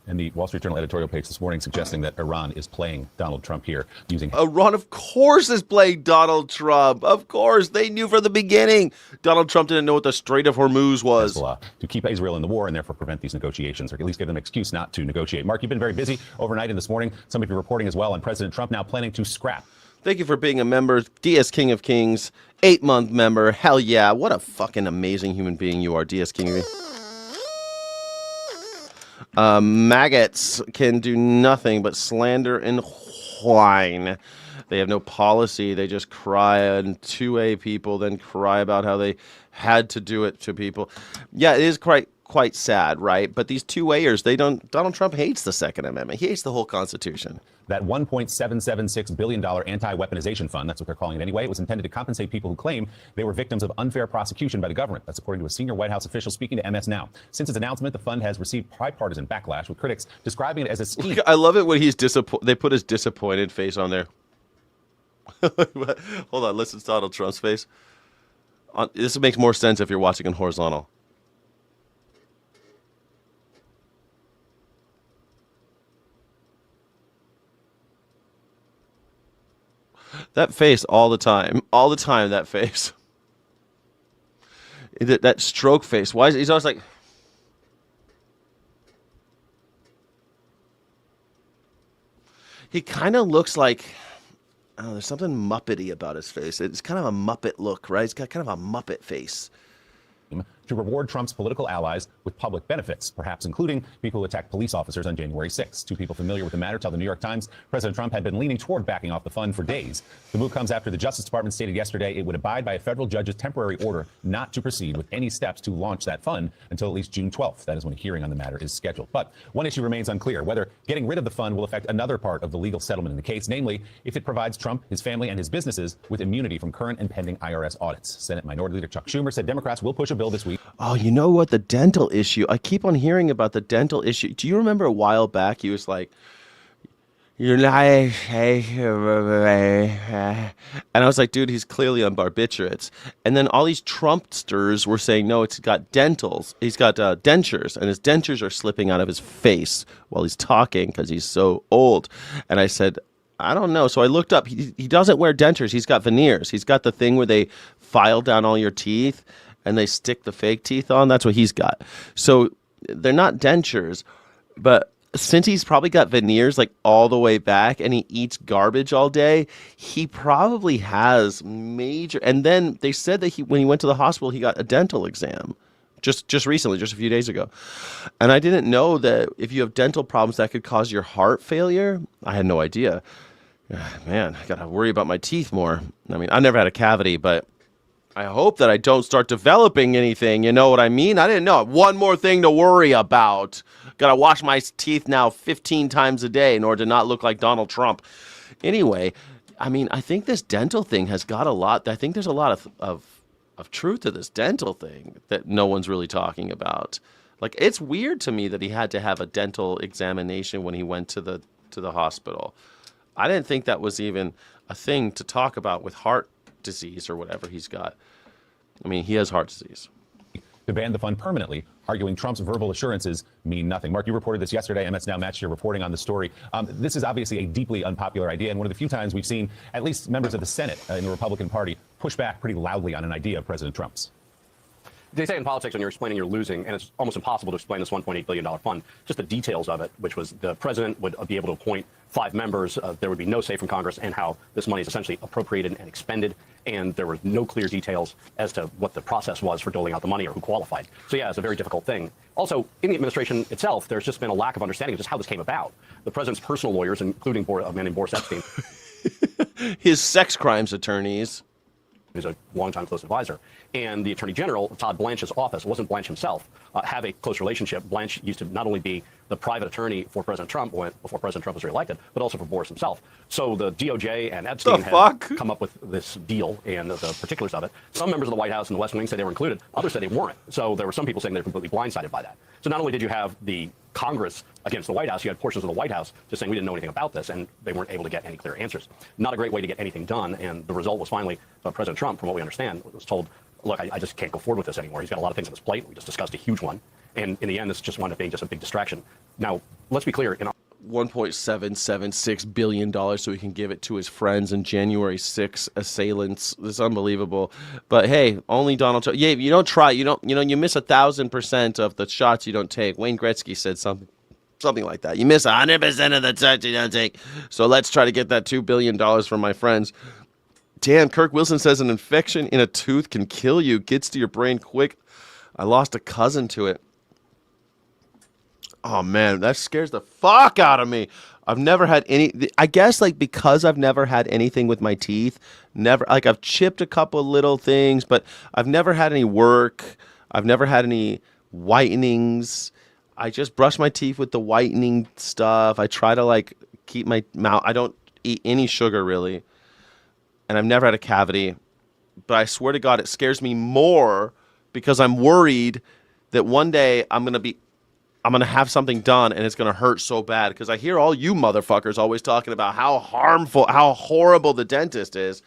And the Wall Street Journal editorial page this morning suggesting that Iran is playing Donald Trump here using... Iran, of course, is playing Donald Trump. Of course. They knew from the beginning Donald Trump didn't know what the Strait of Hormuz was. To keep Israel in the war and therefore prevent these negotiations, or at least give them an excuse not to negotiate. Mark, you've been very busy overnight and this morning. Some of you reporting as well on President Trump now planning to scrap. Thank you for being a member. DS King of Kings, 8-month member. Hell yeah. What a fucking amazing human being you are, DS King of Kings. Maggots can do nothing but slander and whine. They have no policy. They just cry on 2A people, then cry about how they had to do it to people. Yeah, it is quite sad, right? But these 2A'ers, Donald Trump hates the Second Amendment. He hates the whole Constitution. That $1.776 billion anti-weaponization fund, that's what they're calling it anyway, it was intended to compensate people who claim they were victims of unfair prosecution by the government. That's according to a senior White House official speaking to MS Now. Since its announcement, the fund has received bipartisan backlash, with critics describing it as a scheme. I love it when he's disappointed. They put his disappointed face on there. Hold on, listen to Donald Trump's face. This makes more sense if you're watching in horizontal. That face all the time, that face. That stroke face. Why is he's always like... He kind of looks like... I don't know, there's something Muppety about his face. It's kind of a Muppet look, right? He's got kind of a Muppet face. To reward Trump's political allies with public benefits, perhaps including people who attacked police officers on January 6. Two people familiar with the matter tell the New York Times President Trump had been leaning toward backing off the fund for days. The move comes after the Justice Department stated yesterday it would abide by a federal judge's temporary order not to proceed with any steps to launch that fund until at least June 12th. That is when a hearing on the matter is scheduled. But one issue remains unclear, whether getting rid of the fund will affect another part of the legal settlement in the case, namely if it provides Trump, his family, and his businesses with immunity from current and pending IRS audits. Senate Minority Leader Chuck Schumer said Democrats will push a bill this week. Oh, you know what? The dental issue. I keep on hearing about the dental issue. Do you remember a while back he was like, you're not. And I was like, dude, he's clearly on barbiturates. And then all these Trumpsters were saying, no, it's got dentals. He's got dentures, and his dentures are slipping out of his face while he's talking because he's so old. And I said, I don't know. So I looked up. He doesn't wear dentures. He's got veneers. He's got the thing where they file down all your teeth and they stick the fake teeth on. That's what he's got. So they're not dentures, but since he's probably got veneers like all the way back and he eats garbage all day, he probably has major. And then they said that when he went to the hospital, he got a dental exam just recently, just a few days ago. And I didn't know that if you have dental problems, that could cause your heart failure. I had no idea. Man, I got to worry about my teeth more. I mean, I never had a cavity, but I hope that I don't start developing anything. You know what I mean? I didn't know. One more thing to worry about. Got to wash my teeth now 15 times a day in order to not look like Donald Trump. Anyway, I mean, I think this dental thing has got a lot. I think there's a lot of truth to this dental thing that no one's really talking about. Like, it's weird to me that he had to have a dental examination when he went to the hospital. I didn't think that was even a thing to talk about with heart disease or whatever he's got. I mean, he has heart disease. To ban the fund permanently, arguing Trump's verbal assurances mean nothing. Mark, you reported this yesterday. MS Now matched your reporting on the story. This is obviously a deeply unpopular idea, and one of the few times we've seen at least members of the Senate in the Republican Party push back pretty loudly on an idea of President Trump's. They say in politics when you're explaining, you're losing, and it's almost impossible to explain this $1.8 billion fund. Just the details of it, which was the president would be able to appoint 5 members. There would be no say from Congress, and how this money is essentially appropriated and expended. And there were no clear details as to what the process was for doling out the money or who qualified. So, yeah, it's a very difficult thing. Also, in the administration itself, there's just been a lack of understanding of just how this came about. The president's personal lawyers, including a man named Boris Epstein, his sex crimes attorneys, who's a longtime close advisor, and the Attorney General, Todd Blanche's office, wasn't Blanche himself, have a close relationship. Blanche used to not only be the private attorney for President Trump before President Trump was reelected, but also for Boris himself. So the DOJ and Epstein have come up with this deal and the particulars of it. Some members of the White House and the West Wing say they were included. Others say they weren't. So there were some people saying they're completely blindsided by that. So not only did you have the Congress against the White House, you had portions of the White House just saying we didn't know anything about this, and they weren't able to get any clear answers. Not a great way to get anything done, and the result was finally President Trump, from what we understand, was told, look, I just can't go forward with this anymore. He's got a lot of things on his plate. We just discussed a huge one. And in the end, this just wound up being just a big distraction. Now, let's be clear. $1.776 billion so he can give it to his friends and January 6 assailants. This is unbelievable. But hey, only Donald Trump. Yeah, you don't try. You miss 1,000% of the shots you don't take. Wayne Gretzky said something like that. You miss 100% of the shots you don't take. So let's try to get that $2 billion from my friends. Damn, Kirk Wilson says an infection in a tooth can kill you. Gets to your brain quick. I lost a cousin to it. Oh, man, that scares the fuck out of me. I've never had I guess, because I've never had anything with my teeth, I've chipped a couple little things, but I've never had any work. I've never had any whitenings. I just brush my teeth with the whitening stuff. I try to, keep my mouth. I don't eat any sugar, really. And I've never had a cavity. But I swear to God, it scares me more because I'm worried that one day I'm going to have something done and it's going to hurt so bad, because I hear all you motherfuckers always talking about how horrible the dentist is.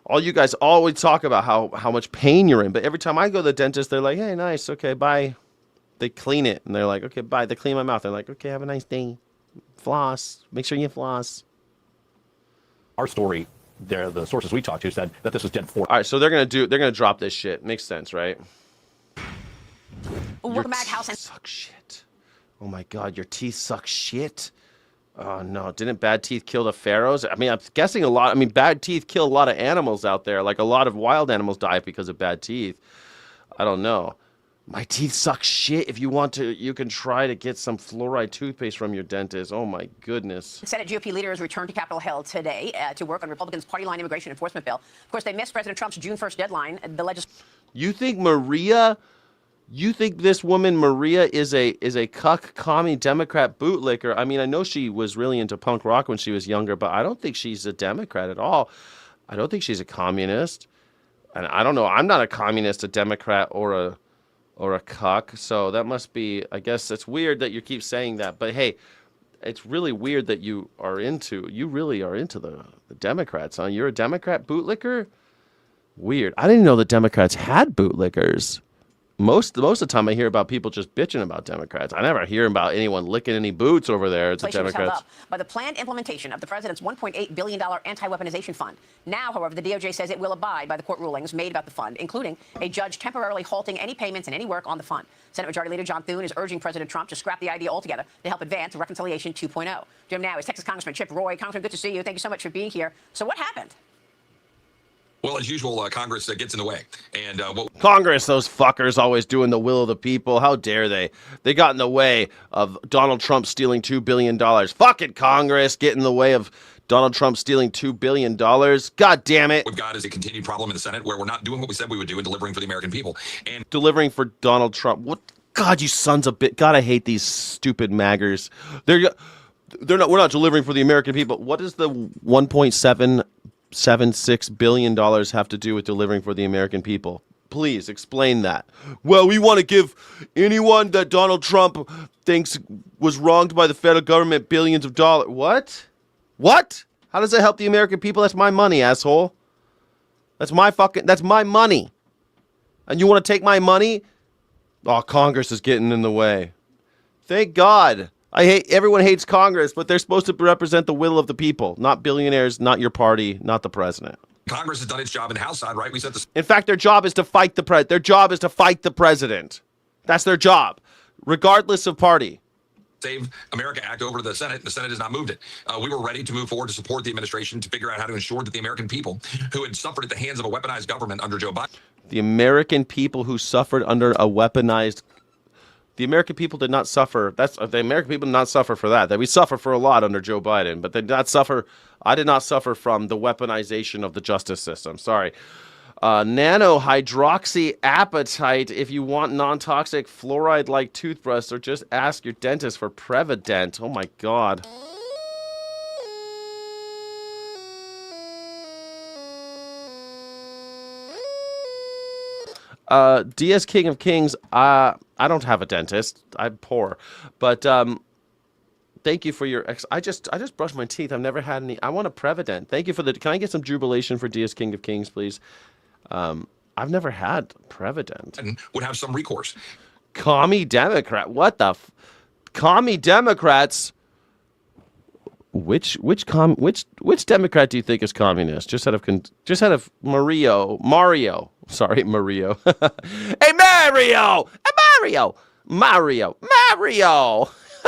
All you guys always talk about how much pain you're in. But every time I go to the dentist, they're like, hey, nice, okay, bye. They clean it, and they're like, okay, bye. They clean my mouth. They're like, okay, have a nice day. Floss. Make sure you floss. Our story, the sources we talked to said that this was dead for. All right, so they're gonna drop this shit. Makes sense, right? Welcome back, House. Suck shit. Oh my God, your teeth suck shit. Oh no, didn't bad teeth kill the pharaohs? I mean, I'm guessing a lot. I mean, bad teeth kill a lot of animals out there. Like a lot of wild animals die because of bad teeth. I don't know. My teeth suck shit. If you want to, you can try to get some fluoride toothpaste from your dentist. Oh my goodness. Senate GOP leaders returned to Capitol Hill today to work on Republicans' party line immigration enforcement bill. Of course, they missed President Trump's June 1st deadline. You think this woman Maria is a cuck commie Democrat bootlicker? I mean, I know she was really into punk rock when she was younger, but I don't think she's a Democrat at all. I don't think she's a communist. And I don't know. I'm not a communist, a Democrat, or a cuck. So that must be, I guess it's weird that you keep saying that. But hey, It's really weird that you really are into the Democrats, huh? You're a Democrat bootlicker? Weird. I didn't know the Democrats had bootlickers. Most of the time I hear about people just bitching about Democrats. I never hear about anyone licking any boots over there. It's the Democrats. Held up by the planned implementation of the president's $1.8 billion anti-weaponization fund. Now, however, the DOJ says it will abide by the court rulings made about the fund, including a judge temporarily halting any payments and any work on the fund. Senate Majority Leader John Thune is urging President Trump to scrap the idea altogether to help advance Reconciliation 2.0. Jim now is Texas Congressman Chip Roy. Congressman, good to see you. Thank you so much for being here. So what happened? Well, as usual, Congress gets in the way. And Congress, those fuckers always doing the will of the people. How dare they? They got in the way of Donald Trump stealing $2 billion. Fucking Congress, get in the way of Donald Trump stealing $2 billion. God damn it. We've got is a continued problem in the Senate where we're not doing what we said we would do in delivering for the American people. And delivering for Donald Trump. What? God, you sons of bitch. God, I hate these stupid maggers. We're not delivering for the American people. What does the $1.776 billion have to do with delivering for the American people? Please explain that. Well, we want to give anyone that Donald Trump thinks was wronged by the federal government billions of dollars. What? What? How does that help the American people? That's my money, asshole. That's my money. And you want to take my money? Oh, Congress is getting in the way. Thank God. Everyone hates Congress, but they're supposed to represent the will of the people, not billionaires, not your party, not the president. Congress has done its job in the House side, right? We set this. In fact, their job is to fight the president. Their job is to fight the president. That's their job, regardless of party. Save America Act over to the Senate, and the Senate has not moved it. We were ready to move forward to support the administration to figure out how to ensure that the American people who had suffered at the hands of a weaponized government under Joe Biden. The American people who suffered under a weaponized. The American people did not suffer. The American people did not suffer for that. That we suffer for a lot under Joe Biden, but they did not suffer. I did not suffer from the weaponization of the justice system. Sorry. Nanohydroxyapatite. If you want non-toxic fluoride-like toothbrush, or just ask your dentist for Prevident. Oh my God. DS King of Kings. I don't have a dentist. I'm poor, but thank you for your. I just brushed my teeth. I've never had any. I want a Prevident. Thank you for the. Can I get some jubilation for DS King of Kings, please? I've never had Prevident. And would have some recourse. Commie Democrat. What the? Commie Democrats. Which Democrat do you think is communist? Just out of Mario. Sorry, Mario. Hey, Mario! Mario!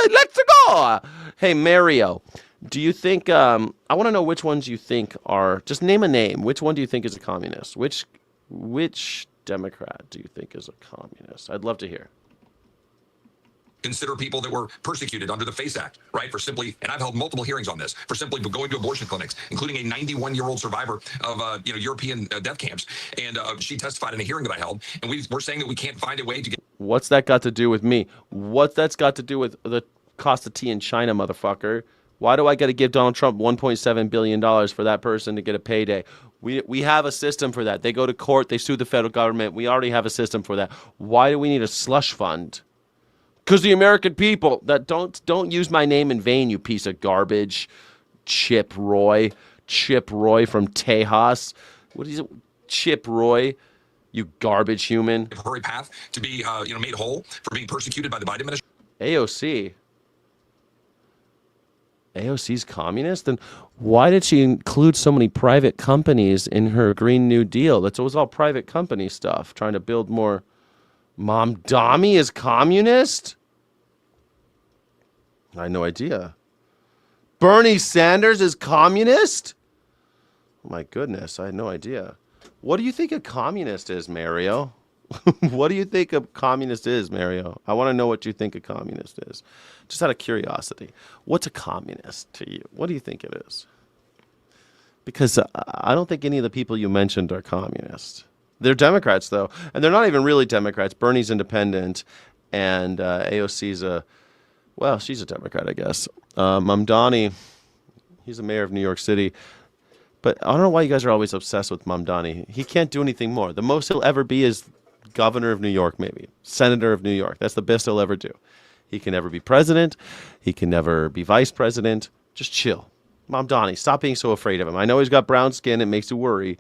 Let's go! Hey, Mario, do you think, I want to know which ones you think are, just name a name. Which one do you think is a communist? Which Democrat do you think is a communist? I'd love to hear. Consider people that were persecuted under the FACE Act, right? For simply, and I've held multiple hearings on this, for simply going to abortion clinics, including a 91-year-old survivor of, European death camps. And she testified in a hearing that I held. And we're saying that we can't find a way to get. What's that got to do with me? What's that's got to do with the cost of tea in China, motherfucker? Why do I got to give Donald Trump $1.7 billion for that person to get a payday? We have a system for that. They go to court. They sue the federal government. We already have a system for that. Why do we need a slush fund? Because the American people that don't use my name in vain, you piece of garbage. Chip Roy from Tejas. What is it? Chip Roy, you garbage human. Hurry path to be made whole for being persecuted by the Biden administration. AOC's communist? Then why did she include so many private companies in her Green New Deal? It was all private company stuff, trying to build more. Mamdani is communist? I had no idea. Bernie Sanders is communist? Oh my goodness, I had no idea. What do you think a communist is, Mario? What do you think a communist is, Mario? I want to know what you think a communist is. Just out of curiosity. What's a communist to you? What do you think it is? Because I don't think any of the people you mentioned are communists. They're Democrats, though. And they're not even really Democrats. Bernie's independent, and AOC's she's a Democrat, I guess. Mamdani, he's the mayor of New York City. But I don't know why you guys are always obsessed with Mamdani. He can't do anything more. The most he'll ever be is governor of New York, maybe. Senator of New York. That's the best he'll ever do. He can never be president. He can never be vice president. Just chill. Mom Donnie, stop being so afraid of him. I know he's got brown skin. It makes you worry.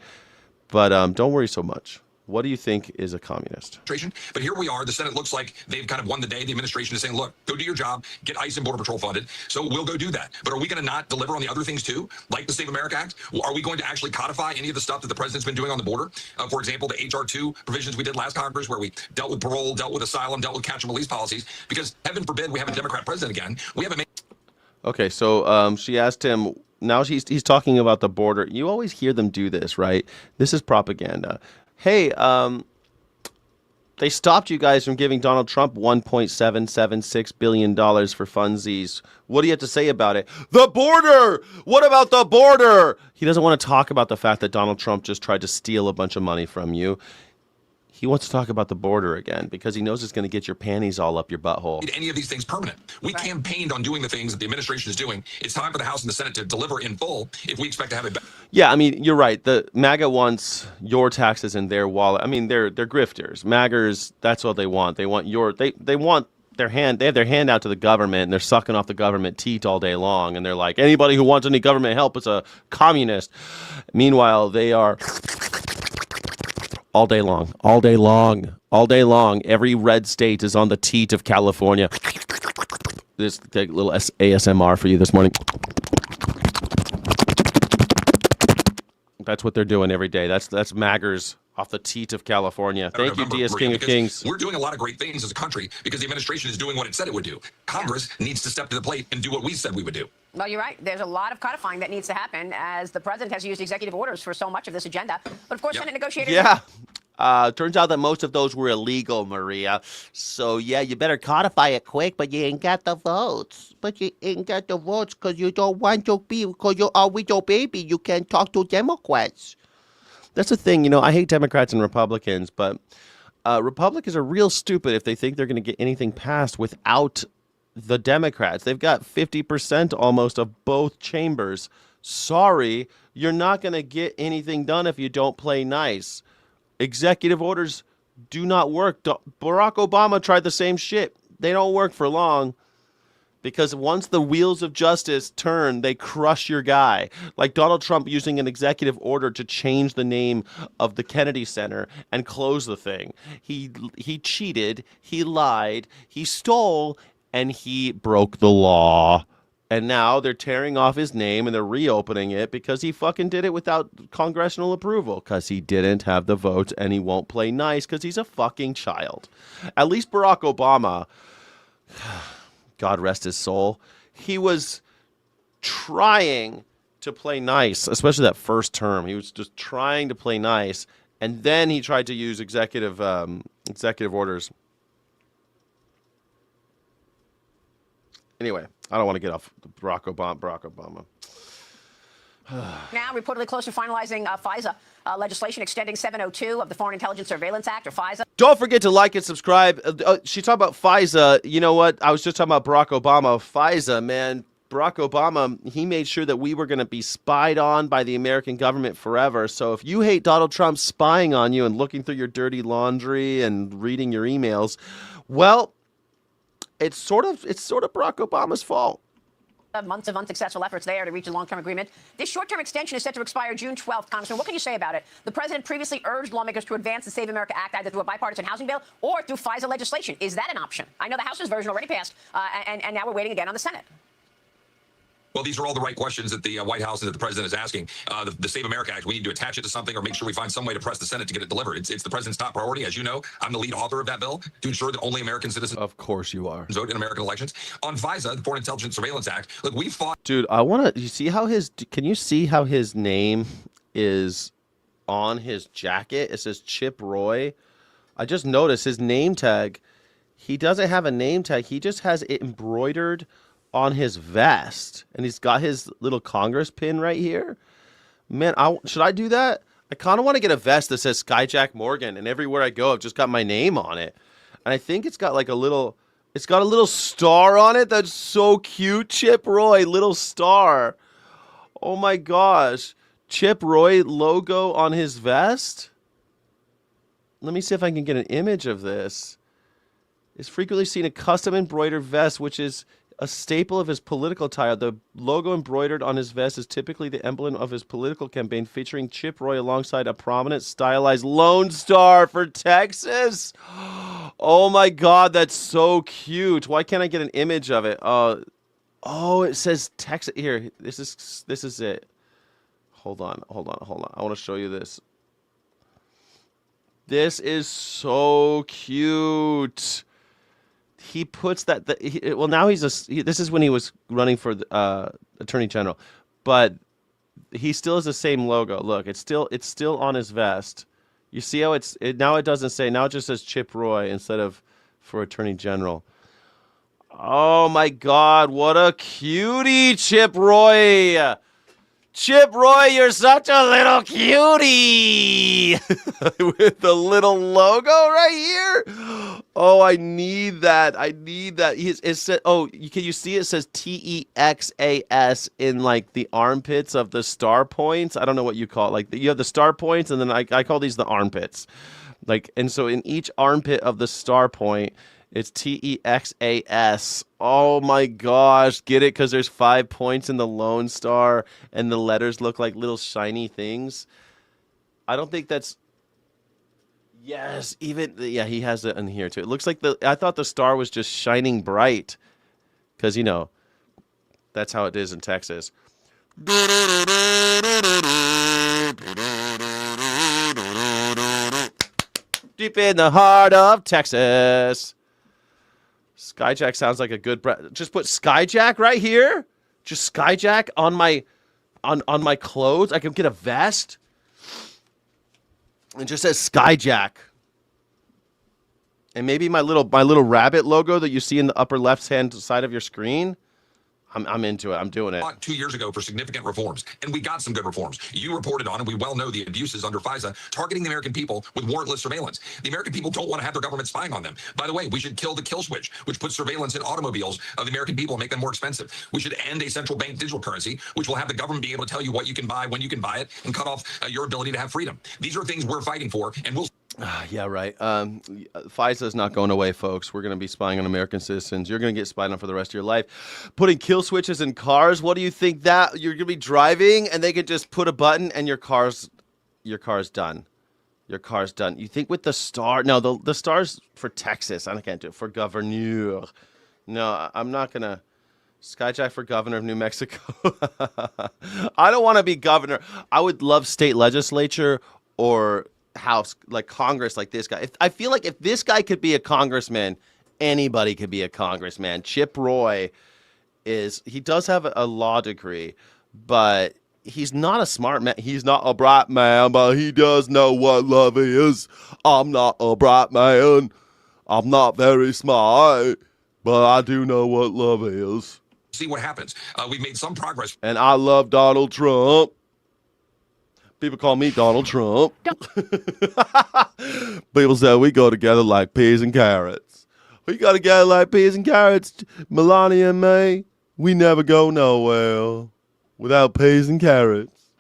But don't worry so much. What do you think is a communist? But here we are. The Senate looks like they've kind of won the day. The administration is saying, look, go do your job, get ICE and Border Patrol funded. So we'll go do that. But are we going to not deliver on the other things too, like the Save America Act? Are we going to actually codify any of the stuff that the president's been doing on the border? For example, the H.R. 2 provisions we did last Congress where we dealt with parole, dealt with asylum, dealt with catch and release policies. Because heaven forbid we have a Democrat president again. We haven't made... Okay, so she asked him, now he's talking about the border. You always hear them do this, right? This is propaganda. Hey, they stopped you guys from giving Donald Trump $1.776 billion for funsies. What do you have to say about it? The border! What about the border? He doesn't want to talk about the fact that Donald Trump just tried to steal a bunch of money from you. He wants to talk about the border again because he knows it's going to get your panties all up your butthole. Any of these things permanent. We campaigned on doing the things that the administration is doing. It's time for the House and the Senate to deliver in full if we expect to have it back. Yeah, I mean, you're right. The MAGA wants your taxes in their wallet. I mean, they're grifters. MAGAs, that's what they want. They want they want their hand. They have their hand out to the government, and they're sucking off the government teat all day long. And they're like, anybody who wants any government help is a communist. Meanwhile, they are all day long, all day long, all day long. Every red state is on the teat of California. This take a little ASMR for you this morning. That's what they're doing every day. That's MAGAs off the teat of California. Thank you, DS King of Kings. We're doing a lot of great things as a country because the administration is doing what it said it would do. Congress needs to step to the plate and do what we said we would do. Well, you're right. There's a lot of codifying that needs to happen as the president has used executive orders for so much of this agenda. But of course, Senate negotiators... Yeah. Turns out that most of those were illegal, Maria. So, yeah, you better codify it quick, but you ain't got the votes. But you ain't got the votes because you don't want to be, because you are with your baby. You can't talk to Democrats. That's the thing, you know, I hate Democrats and Republicans, but Republicans are real stupid if they think they're going to get anything passed without the Democrats. They've got 50% almost of both chambers. Sorry, you're not going to get anything done if you don't play nice. Executive orders do not work. Barack Obama tried the same shit. They don't work for long because once the wheels of justice turn, they crush your guy. Like Donald Trump using an executive order to change the name of the Kennedy Center and close the thing. He cheated, he lied, he stole, and he broke the law. And now they're tearing off his name and they're reopening it because he fucking did it without congressional approval because he didn't have the votes and he won't play nice because he's a fucking child. At least Barack Obama, God rest his soul, he was trying to play nice, especially that first term. He was just trying to play nice. And then he tried to use executive orders. Anyway, I don't want to get off Barack Obama. Now, reportedly close to finalizing FISA legislation extending 702 of the Foreign Intelligence Surveillance Act, or FISA. Don't forget to like and subscribe. She talked about FISA. You know what? I was just talking about Barack Obama. FISA, man. Barack Obama, he made sure that we were going to be spied on by the American government forever. So if you hate Donald Trump spying on you and looking through your dirty laundry and reading your emails, well, it's sort of Barack Obama's fault. Months of unsuccessful efforts there to reach a long-term agreement. This short-term extension is set to expire June 12th. Congressman, what can you say about it? The president previously urged lawmakers to advance the Save America Act either through a bipartisan housing bill or through FISA legislation. Is that an option? I know the House's version already passed, and now we're waiting again on the Senate. Well, these are all the right questions that the White House and that the president is asking. The Save America Act, we need to attach it to something or make sure we find some way to press the Senate to get it delivered. It's the president's top priority. As you know, I'm the lead author of that bill to ensure that only American citizens, of course you are, vote in American elections. On FISA, the Foreign Intelligence Surveillance Act, look, we fought. Dude, can you see how his name is on his jacket? It says Chip Roy. I just noticed his name tag. He doesn't have a name tag. He just has it embroidered on his vest, and he's got his little Congress pin right here. Man, should I do that? I kind of want to get a vest that says Skyjack Morgan, and everywhere I go, I've just got my name on it. And I think it's got like a little star on it. That's so cute. Chip Roy, little star. Oh my gosh. Chip Roy logo on his vest. Let me see if I can get an image of this. is frequently seen a custom embroidered vest, which is a staple of his political attire. The logo embroidered on his vest is typically the emblem of his political campaign, featuring Chip Roy alongside a prominent stylized Lone Star for Texas. Oh my God, that's so cute. Why can't I get an image of it? Oh, it says Texas here. This is it. Hold on. I want to show you this. This is so cute. He puts that. Now this is when he was running for attorney general, but he still has the same logo. Look, it's still on his vest. You see how now it doesn't say. Now it just says Chip Roy instead of for attorney general. Oh my God, what a cutie, Chip Roy. Chip Roy, you're such a little cutie with the little logo right here. Oh, I need that. It said, can you see it says TEXAS in like the armpits of the star points? I don't know what you call it. Like you have the star points, and then I call these the armpits. Like, and so in each armpit of the star point, it's TEXAS. Oh my gosh. Get it? Because there's 5 points in the Lone Star and the letters look like little shiny things. I don't think that's... Yes, he has it in here too. It looks like I thought the star was just shining bright. Because, that's how it is in Texas. Deep in the heart of Texas. Skyjack sounds like a good just put Skyjack right here. Just Skyjack on my clothes. I can get a vest. It just says Skyjack. And maybe my little rabbit logo that you see in the upper left-hand side of your screen. I'm into it. I'm doing it. 2 years ago for significant reforms, and we got some good reforms. You reported on, and we well know the abuses under FISA, targeting the American people with warrantless surveillance. The American people don't want to have their government spying on them. By the way, we should kill the kill switch, which puts surveillance in automobiles of the American people and make them more expensive. We should end a central bank digital currency, which will have the government be able to tell you what you can buy, when you can buy it, and cut off your ability to have freedom. These are things we're fighting for, and we'll... Yeah, right. FISA is not going away, folks. We're going to be spying on American citizens. You're going to get spied on for the rest of your life. Putting kill switches in cars. What do you think that you're going to be driving and they could just put a button and your car's done. Your car's done. You think with the star? No, the star's for Texas. I can't do it for governor. No, I'm not going to. Skyjack for governor of New Mexico. I don't want to be governor. I would love state legislature or House, like Congress, like this guy. I feel like if this guy could be a congressman, anybody could be a congressman. Chip Roy he does have a law degree, but he's not a smart man. He's not a bright man, but he does know what love is. I'm not a bright man. I'm not very smart, but I do know what love is. See what happens. We've made some progress. And I love Donald Trump. People call me Donald Trump. People say we go together like peas and carrots. We go together like peas and carrots, Melania and me. We never go nowhere without peas and carrots.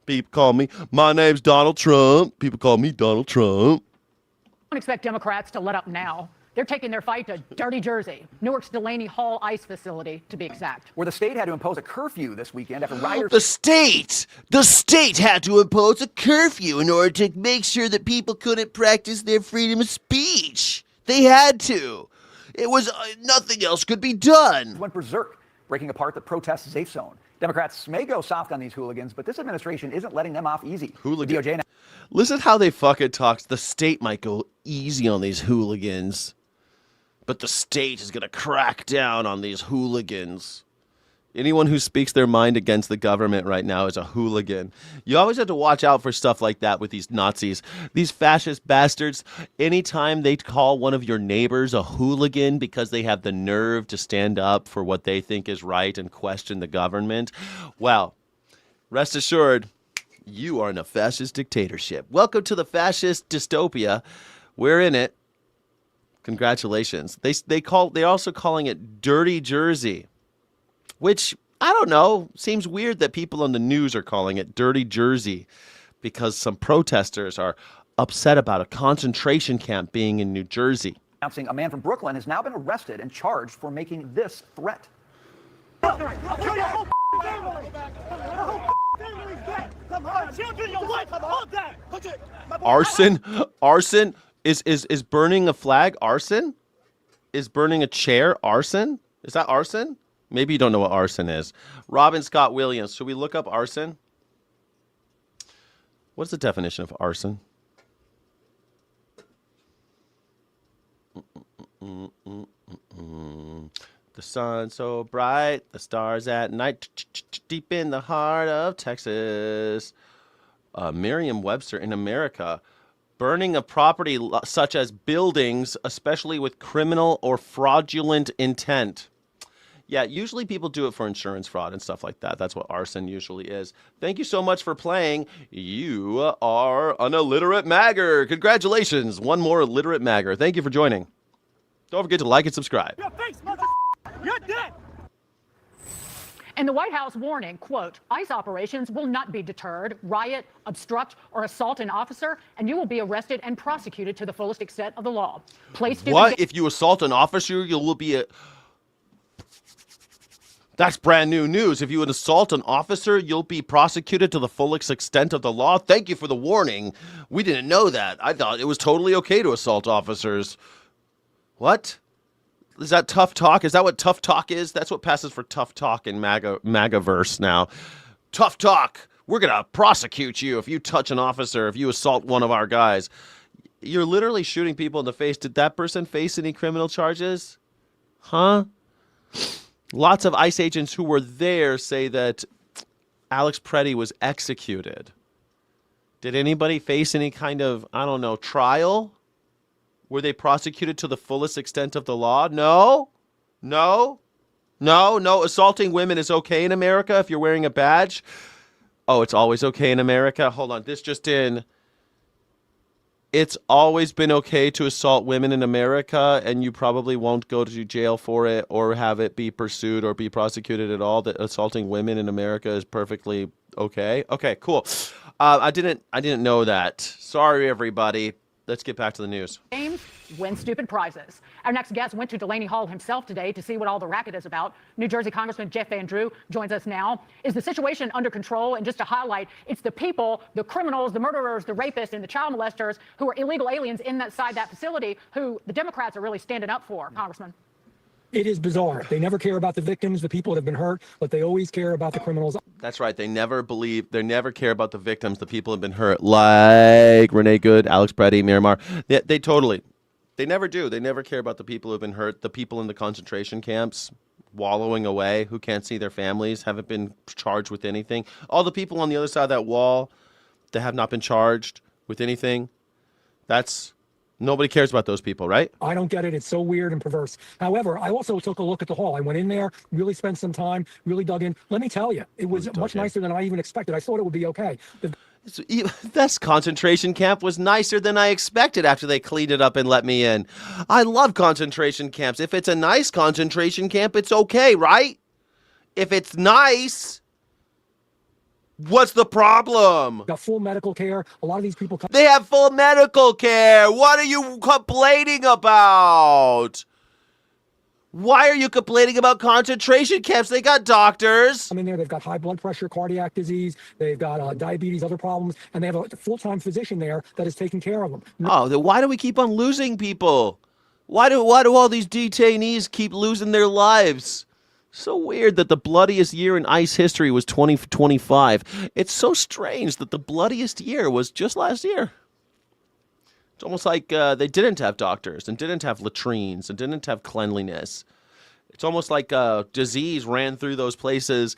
People call me, my name's Donald Trump. People call me Donald Trump. Don't expect Democrats to let up now. They're taking their fight to Dirty Jersey, Newark's Delaney Hall ICE facility, to be exact. Where the state had to impose a curfew this weekend after rioters... The state had to impose a curfew in order to make sure that people couldn't practice their freedom of speech. They had to. It was, nothing else could be done. ...went berserk, breaking apart the protest safe zone. Democrats may go soft on these hooligans, but this administration isn't letting them off easy. Hooligan. DOJ now... Listen how they fucking talk. The state might go easy on these hooligans, but the state is going to crack down on these hooligans. Anyone who speaks their mind against the government right now is a hooligan. You always have to watch out for stuff like that with these Nazis. These fascist bastards, anytime they call one of your neighbors a hooligan because they have the nerve to stand up for what they think is right and question the government, well, rest assured, you are in a fascist dictatorship. Welcome to the fascist dystopia. We're in it. Congratulations. They're also calling it Dirty Jersey, which, I don't know, seems weird that people on the news are calling it Dirty Jersey because some protesters are upset about a concentration camp being in New Jersey. announcing a man from Brooklyn has now been arrested and charged for making this threat. Arson is burning a flag arson? Is burning a chair arson? Is that arson? Maybe you don't know what arson is. Robin Scott Williams, should we look up arson? What's the definition of arson? The sun so bright, the stars at night, deep in the heart of Texas. Merriam-Webster in America. Burning of property such as buildings, especially with criminal or fraudulent intent. Yeah, usually people do it for insurance fraud and stuff like that. That's what arson usually is. Thank you so much for playing. You are an illiterate magger. Congratulations. One more illiterate magger. Thank you for joining. Don't forget to like and subscribe. Your face, you're dead. And the White House warning, quote, ICE operations will not be deterred, riot, obstruct, or assault an officer, and you will be arrested and prosecuted to the fullest extent of the law. What? If you assault an officer, you will be That's brand new news. If you would assault an officer, you'll be prosecuted to the fullest extent of the law. Thank you for the warning. We didn't know that. I thought it was totally okay to assault officers. What? Is that tough talk? Is that what tough talk is? That's what passes for tough talk in MAGAverse now. Tough talk. We're going to prosecute you if you touch an officer, if you assault one of our guys. You're literally shooting people in the face. Did that person face any criminal charges? Huh? Lots of ICE agents who were there say that Alex Preddy was executed. Did anybody face any kind of, I don't know, trial? Were they prosecuted to the fullest extent of the law? No. Assaulting women is okay in America if you're wearing a badge. Oh, it's always okay in America? Hold on. This just in. It's always been okay to assault women in America, and you probably won't go to jail for it or have it be pursued or be prosecuted at all. That assaulting women in America is perfectly okay. Okay, cool. I didn't know that. Sorry, everybody. Let's get back to the news. Games, win stupid prizes. Our next guest went to Delaney Hall himself today to see what all the racket is about. New Jersey Congressman Jeff Van Drew joins us now. Is the situation under control? And just to highlight, it's the people, the criminals, the murderers, the rapists, and the child molesters who are illegal aliens inside that facility who the Democrats are really standing up for, Congressman. It is bizarre. They never care about the victims, the people that have been hurt, but they always care about the criminals. That's right. They never care about the victims, the people who have been hurt, like Renee Good, Alex Preddy, Miramar. They never do. They never care about the people who have been hurt, the people in the concentration camps wallowing away who can't see their families, haven't been charged with anything. All the people on the other side of that wall that have not been charged with anything, nobody cares about those people, right? I don't get it. It's so weird and perverse. However, I also took a look at the hall. I went in there, really spent some time, really dug in. Let me tell you, it was much nicer than I even expected. I thought it would be okay. This concentration camp was nicer than I expected after they cleaned it up and let me in. I love concentration camps. If it's a nice concentration camp, it's okay, right? If it's nice, what's the problem? Got full medical care. A lot of these people They have full medical care. What are you complaining about? Why are you complaining about concentration camps? They got doctors. come in there. They've got high blood pressure, cardiac disease. They've got diabetes, other problems, and they have a full-time physician there that is taking care of them. Oh, then why do we keep on losing people? Why do all these detainees keep losing their lives? So weird that the bloodiest year in ICE history was 2025. It's so strange that the bloodiest year was just last year. It's almost like they didn't have doctors and didn't have latrines and didn't have cleanliness. It's almost like disease ran through those places.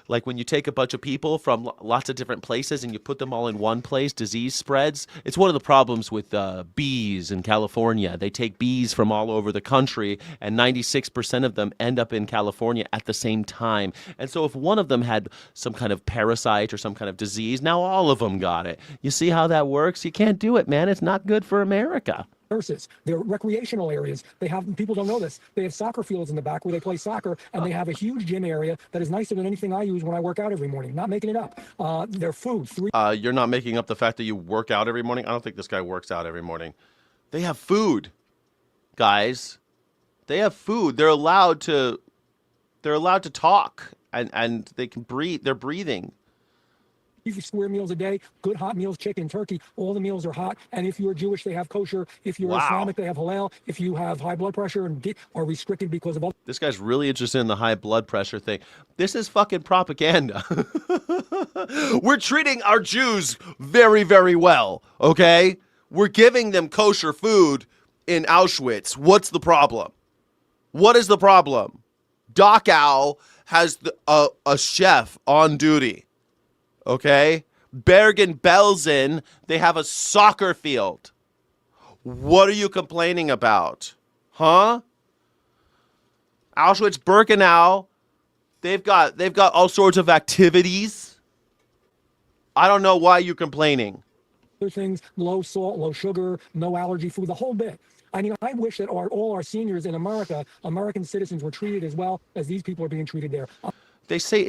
Like when you take a bunch of people from lots of different places and you put them all in one place, disease spreads. It's one of the problems with bees in California. They take bees from all over the country, and 96% of them end up in California at the same time. And so if one of them had some kind of parasite or some kind of disease, now all of them got it. You see how that works? You can't do it, man. It's not good for America. Nurses, they're recreational areas. They have, people don't know this, they have soccer fields in the back where they play soccer, and they have a huge gym area that is nicer than anything I use when I work out every morning. Not making it up. Their food. You're not making up the fact that you work out every morning? I don't think this guy works out every morning. They have food. guys. They have food. They're allowed to talk and they can breathe. They're breathing. Square meals a day, good hot meals, chicken, turkey, all the meals are hot. And if you're Jewish, they have kosher. If you're Islamic, they have halal. If you have high blood pressure and are restricted because of all. This guy's really interested in the high blood pressure thing. This is fucking propaganda. We're treating our Jews very, very well, okay? We're giving them kosher food in Auschwitz. What's the problem? What is the problem? Dachau has a chef on duty. Okay? Bergen-Belsen, they have a soccer field. What are you complaining about? Huh? Auschwitz-Birkenau, they've got all sorts of activities. I don't know why you're complaining. Things, low salt, low sugar, no allergy food, the whole bit. I mean, I wish that all our seniors in America, American citizens, were treated as well as these people are being treated there. They say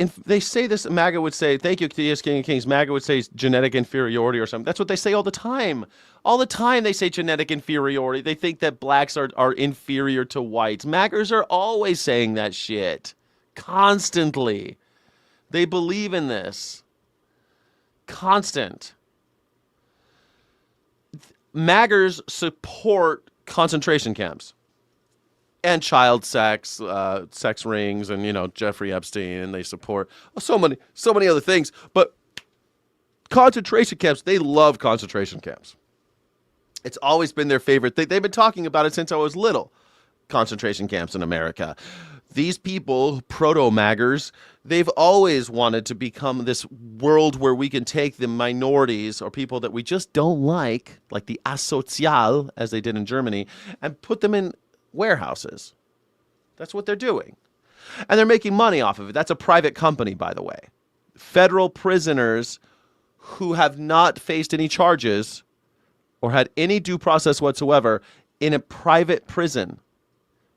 this. MAGA would say, "Thank you, T.S. King of Kings." MAGA would say genetic inferiority or something. That's what they say all the time. All the time they say genetic inferiority. They think that blacks are inferior to whites. MAGAs are always saying that shit, constantly. They believe in this. Constant. MAGAs support concentration camps. And child sex, sex rings, and Jeffrey Epstein, and they support so many other things. But concentration camps, they love concentration camps. It's always been their favorite thing. They've been talking about it since I was little. Concentration camps in America. These people, proto-maggers, they've always wanted to become this world where we can take the minorities or people that we just don't like the asozial, as they did in Germany, and put them in warehouses. That's what they're doing. And they're making money off of it. That's a private company, by the way. Federal prisoners who have not faced any charges or had any due process whatsoever in a private prison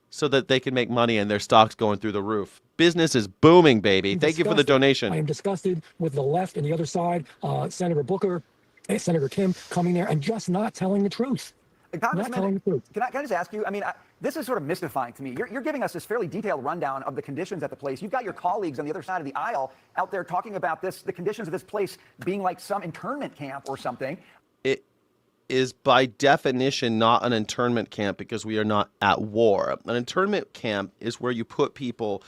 so that they can make money and their stocks going through the roof. Business is booming, baby. Thank you for the donation. I am disgusted with the left and the other side, Senator Booker, Senator Kim coming there and just not telling the truth. Not telling the truth. Can I just ask you, this is sort of mystifying to me. You're giving us this fairly detailed rundown of the conditions at the place. You've got your colleagues on the other side of the aisle out there talking about the conditions of this place being like some internment camp or something. It is by definition not an internment camp because we are not at war. An internment camp is where you put people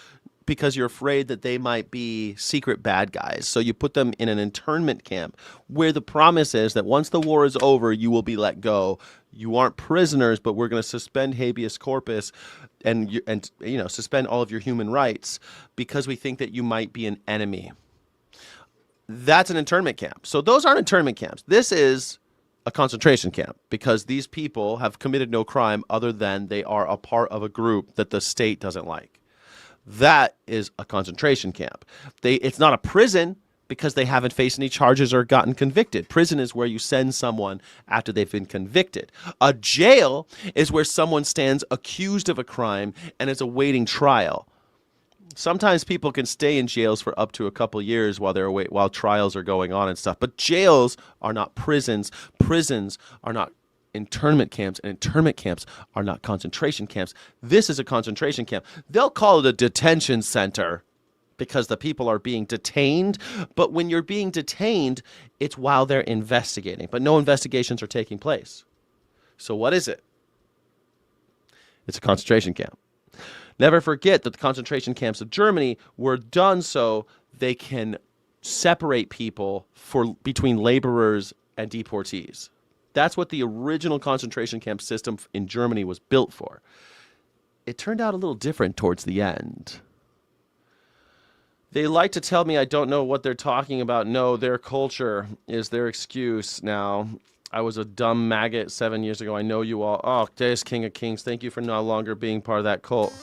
because you're afraid that they might be secret bad guys. So you put them in an internment camp where the promise is that once the war is over, you will be let go. You aren't prisoners, but we're going to suspend habeas corpus and suspend all of your human rights because we think that you might be an enemy. That's an internment camp. So those aren't internment camps. This is a concentration camp because these people have committed no crime other than they are a part of a group that the state doesn't like. That is a concentration camp. It's not a prison because they haven't faced any charges or gotten convicted. Prison is where you send someone after they've been convicted. A jail is where someone stands accused of a crime and is awaiting trial. Sometimes people can stay in jails for up to a couple years while trials are going on and stuff. But jails are not prisons. Prisons are not internment camps, and internment camps are not concentration camps. This is a concentration camp. They'll call it a detention center because the people are being detained. But when you're being detained, it's while they're investigating. But no investigations are taking place. So what is it? It's a concentration camp. Never forget that the concentration camps of Germany were done so they can separate people between laborers and deportees. That's what the original concentration camp system in Germany was built for. It turned out a little different towards the end. They like to tell me I don't know what they're talking about. No, their culture is their excuse now. I was a dumb maggot 7 years ago. I know you all. Oh, Deus King of Kings, thank you for no longer being part of that cult.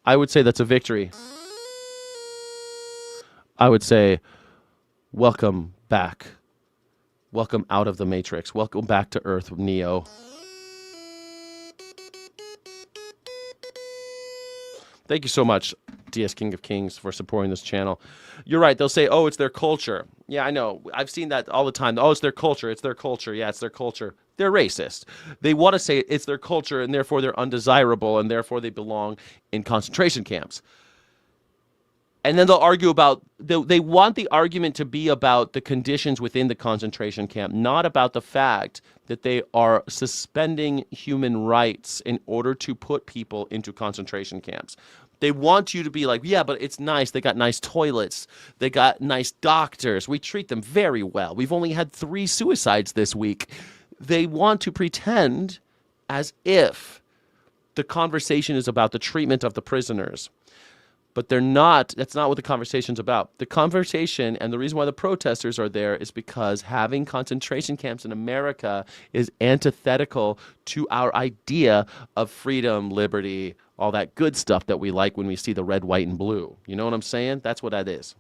I would say that's a victory. I would say, welcome back. Welcome out of the Matrix. Welcome back to Earth, Neo. Thank you so much, DS King of Kings, for supporting this channel. You're right. They'll say, oh, it's their culture. Yeah, I know. I've seen that all the time. Oh, it's their culture. It's their culture. Yeah, it's their culture. They're racist. They want to say it's their culture, and therefore they're undesirable, and therefore they belong in concentration camps. And then they'll argue about, they want the argument to be about the conditions within the concentration camp, not about the fact that they are suspending human rights in order to put people into concentration camps. They want you to be like, yeah, but it's nice. They got nice toilets. They got nice doctors. We treat them very well. We've only had 3 suicides this week. They want to pretend as if the conversation is about the treatment of the prisoners. But they're not. That's not what the conversation's about. The conversation, and the reason why the protesters are there, is because having concentration camps in America is antithetical to our idea of freedom, liberty, all that good stuff that we like when we see the red, white, and blue. You know what I'm saying? That's what that is.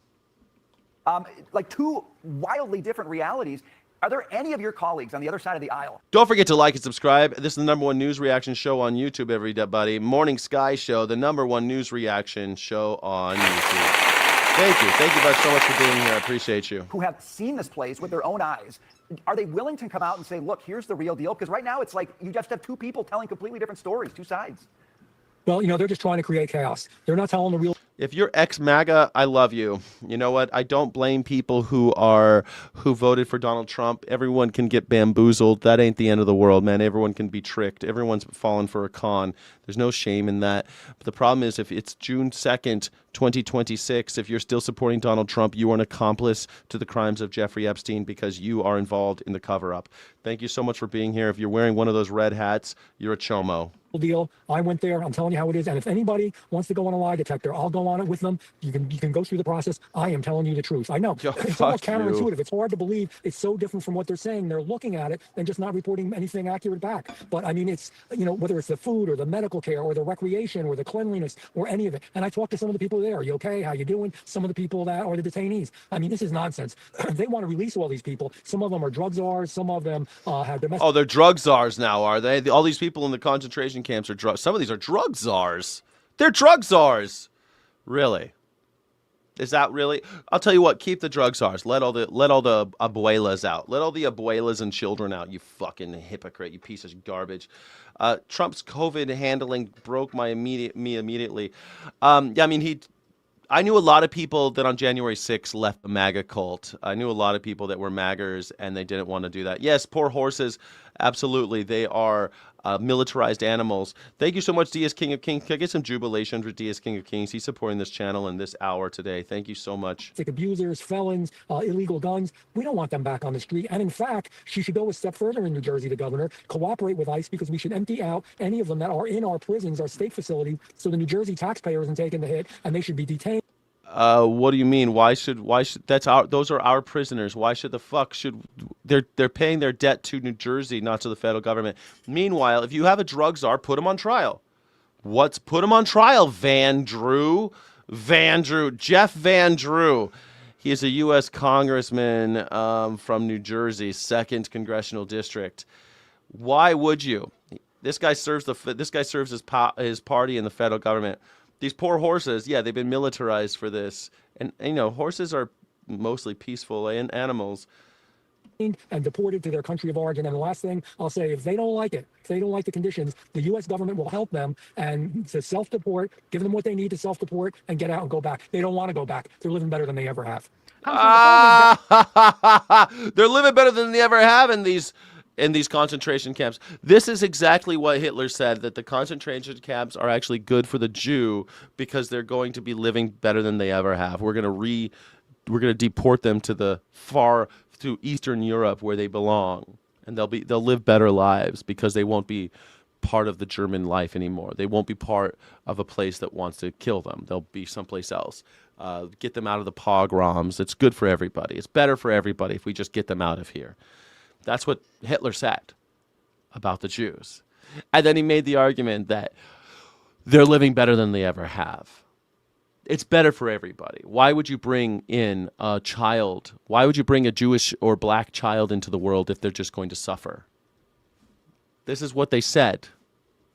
Like 2 wildly different realities. Are there any of your colleagues on the other side of the aisle? Don't forget to like and subscribe. This is the #1 news reaction show on YouTube, everybody. Morning Sky Show, the #1 news reaction show on YouTube. Thank you. Thank you guys so much for being here. I appreciate you. Who have seen this place with their own eyes. Are they willing to come out and say, look, here's the real deal? Because right now it's like you just have 2 people telling completely different stories, 2 sides. Well, they're just trying to create chaos. They're not telling the real. If you're ex-MAGA, I love you. You know what? I don't blame people who voted for Donald Trump. Everyone can get bamboozled. That ain't the end of the world, man. Everyone can be tricked. Everyone's fallen for a con. There's no shame in that. But the problem is, if it's June 2nd, 2026, if you're still supporting Donald Trump, you are an accomplice to the crimes of Jeffrey Epstein because you are involved in the cover-up. Thank you so much for being here. If you're wearing one of those red hats, you're a chomo. Deal. I went there. I'm telling you how it is. And if anybody wants to go on a lie detector, I'll go on it with them. You can go through the process. I am telling you the truth. I know it's almost counterintuitive. It's hard to believe. It's so different from what they're saying. They're looking at it and just not reporting anything accurate back. But I mean, it's whether it's the food or the medical care or the recreation or the cleanliness or any of it. And I talked to some of the people there. Are you okay? How you doing? Some of the people that are the detainees. I mean, this is nonsense. They want to release all these people. Some of them are drug czars. Some of them have domestic. Oh, they're drug czars now, are they? All these people in the concentration camps are drugs. Some of these are drug czars. They're drug czars. Really? Is that really? I'll tell you what. Keep the drug czars. Let all the abuelas out. Let all the abuelas and children out. You fucking hypocrite. You piece of garbage. Trump's COVID handling broke me immediately. I mean, I knew a lot of people that on January 6th left the MAGA cult. I knew a lot of people that were MAGAs and they didn't want to do that. Yes, poor horses. Absolutely. They are militarized animals. Thank you so much, DS King of Kings. Can I get some jubilation for DS King of Kings? He's supporting this channel in this hour today. Thank you so much. Abusers, felons, illegal guns. We don't want them back on the street. And in fact, she should go a step further in New Jersey, the governor, cooperate with ICE because we should empty out any of them that are in our prisons, our state facilities, so the New Jersey taxpayer isn't taking the hit and they should be detained. What do you mean? Why should those are our prisoners. Why should they're paying their debt to New Jersey, not to the federal government. Meanwhile, if you have a drug czar, put him on trial. Put him on trial, Van Drew, Jeff Van Drew. He is a U.S. congressman from New Jersey, 2nd congressional district. Why would you? This guy serves his party in the federal government. These poor horses, yeah, they've been militarized for this. And horses are mostly peaceful animals. And deported to their country of origin. And the last thing I'll say, if they don't like it, if they don't like the conditions, the U.S. government will help them and to self-deport, give them what they need to self-deport and get out and go back. They don't want to go back. They're living better than they ever have. They're living better than they ever have in these concentration camps. This is exactly what Hitler said, that the concentration camps are actually good for the Jew because they're going to be living better than they ever have. We're going to deport them to Eastern Europe where they belong, and they'll live better lives because they won't be part of the German life anymore. They won't be part of a place that wants to kill them. They'll be someplace else. Get them out of the pogroms. It's good for everybody. It's better for everybody if we just get them out of here. That's what Hitler said about the Jews. And then he made the argument that they're living better than they ever have. It's better for everybody. Why would you bring in a child? Why would you bring a Jewish or black child into the world if they're just going to suffer? This is what they said.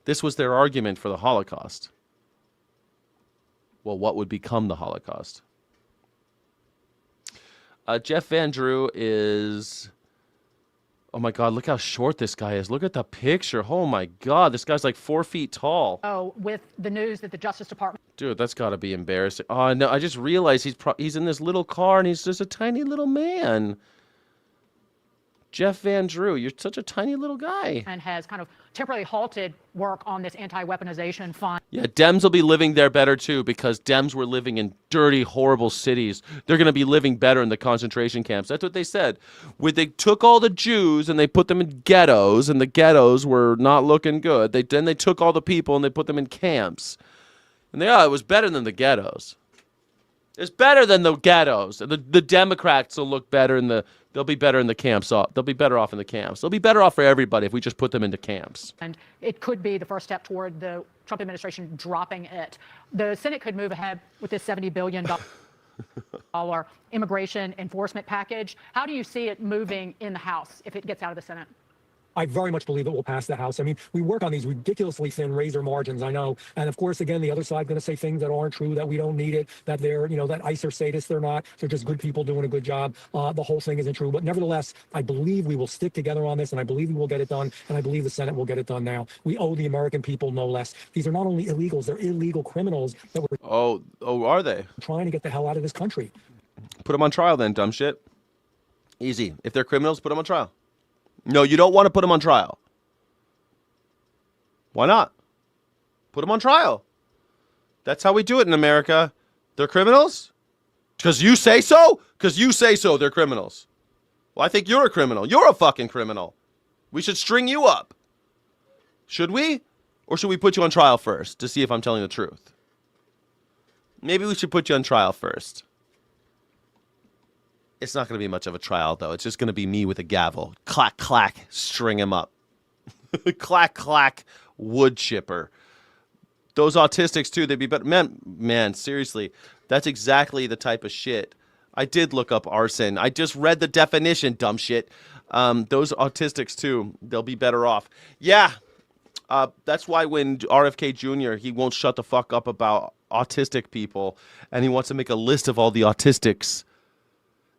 This was their argument for the Holocaust. Well, what would become the Holocaust? Jeff Van Drew is... Oh, my God, look how short this guy is. Look at the picture. Oh, my God, this guy's like 4 feet tall. Oh, with the news that the Justice Department... Dude, that's got to be embarrassing. Oh, no, I just realized he's in this little car, and he's just a tiny little man. Jeff Van Drew, you're such a tiny little guy. And has kind of temporarily halted work on this anti-weaponization fund. Yeah, Dems will be living there better, too, because Dems were living in dirty, horrible cities. They're going to be living better in the concentration camps. That's what they said. They took all the Jews and they put them in ghettos, and the ghettos were not looking good. Then they took all the people and they put them in camps. And it was better than the ghettos. It's better than the ghettos. The Democrats will look better they'll be better in the camps. They'll be better off in the camps. They'll be better off for everybody if we just put them into camps. And it could be the first step toward the Trump administration dropping it. The Senate could move ahead with this $70 billion immigration enforcement package. How do you see it moving in the House if it gets out of the Senate? I very much believe it will pass the House. I mean, we work on these ridiculously thin razor margins, I know. And of course, again, the other side going to say things that aren't true, that we don't need it, that they're, that ICE are sadists. They're not. They're just good people doing a good job. The whole thing isn't true. But nevertheless, I believe we will stick together on this, and I believe we will get it done. And I believe the Senate will get it done now. We owe the American people no less. These are not only illegals, they're illegal criminals that we're are they? Trying to get the hell out of this country. Put them on trial then, dumb shit. Easy. If they're criminals, put them on trial. No, you don't want to put them on trial. Why not? Put them on trial. That's how we do it in America. They're criminals? Because you say so? Because you say so, they're criminals. Well, I think you're a criminal. You're a fucking criminal. We should string you up. Should we? Or should we put you on trial first to see if I'm telling the truth? Maybe we should put you on trial first. It's not going to be much of a trial, though. It's just going to be me with a gavel. Clack, clack, string him up. Clack, clack, wood chipper. Those autistics, too, they'd be better. Man, seriously, that's exactly the type of shit. I did look up arson. I just read the definition, dumb shit. Those autistics, too, they'll be better off. Yeah, that's why when RFK Jr., he won't shut the fuck up about autistic people, and he wants to make a list of all the autistics.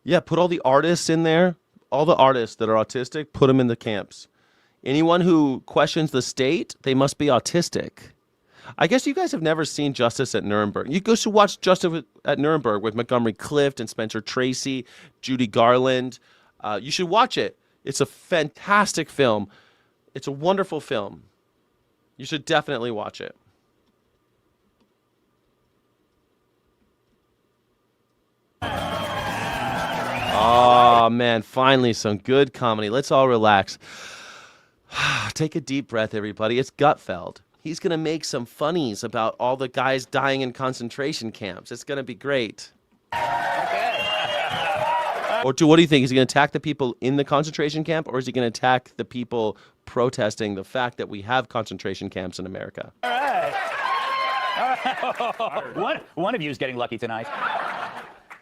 Yeah, put all the artists in there. All the artists that are autistic, put them in the camps. Anyone who questions the state, they must be autistic. I guess you guys have never seen Justice at Nuremberg. You go to watch Justice at Nuremberg with Montgomery Clift and Spencer Tracy, Judy Garland. You should watch it. It's a fantastic film. It's a wonderful film. You should definitely watch it. Oh, man, finally some good comedy. Let's all relax. Take a deep breath, everybody. It's Gutfeld. He's going to make some funnies about all the guys dying in concentration camps. It's going to be great. Or what do you think? Is he going to attack the people in the concentration camp, or is he going to attack the people protesting the fact that we have concentration camps in America? All right. One of you is getting lucky tonight.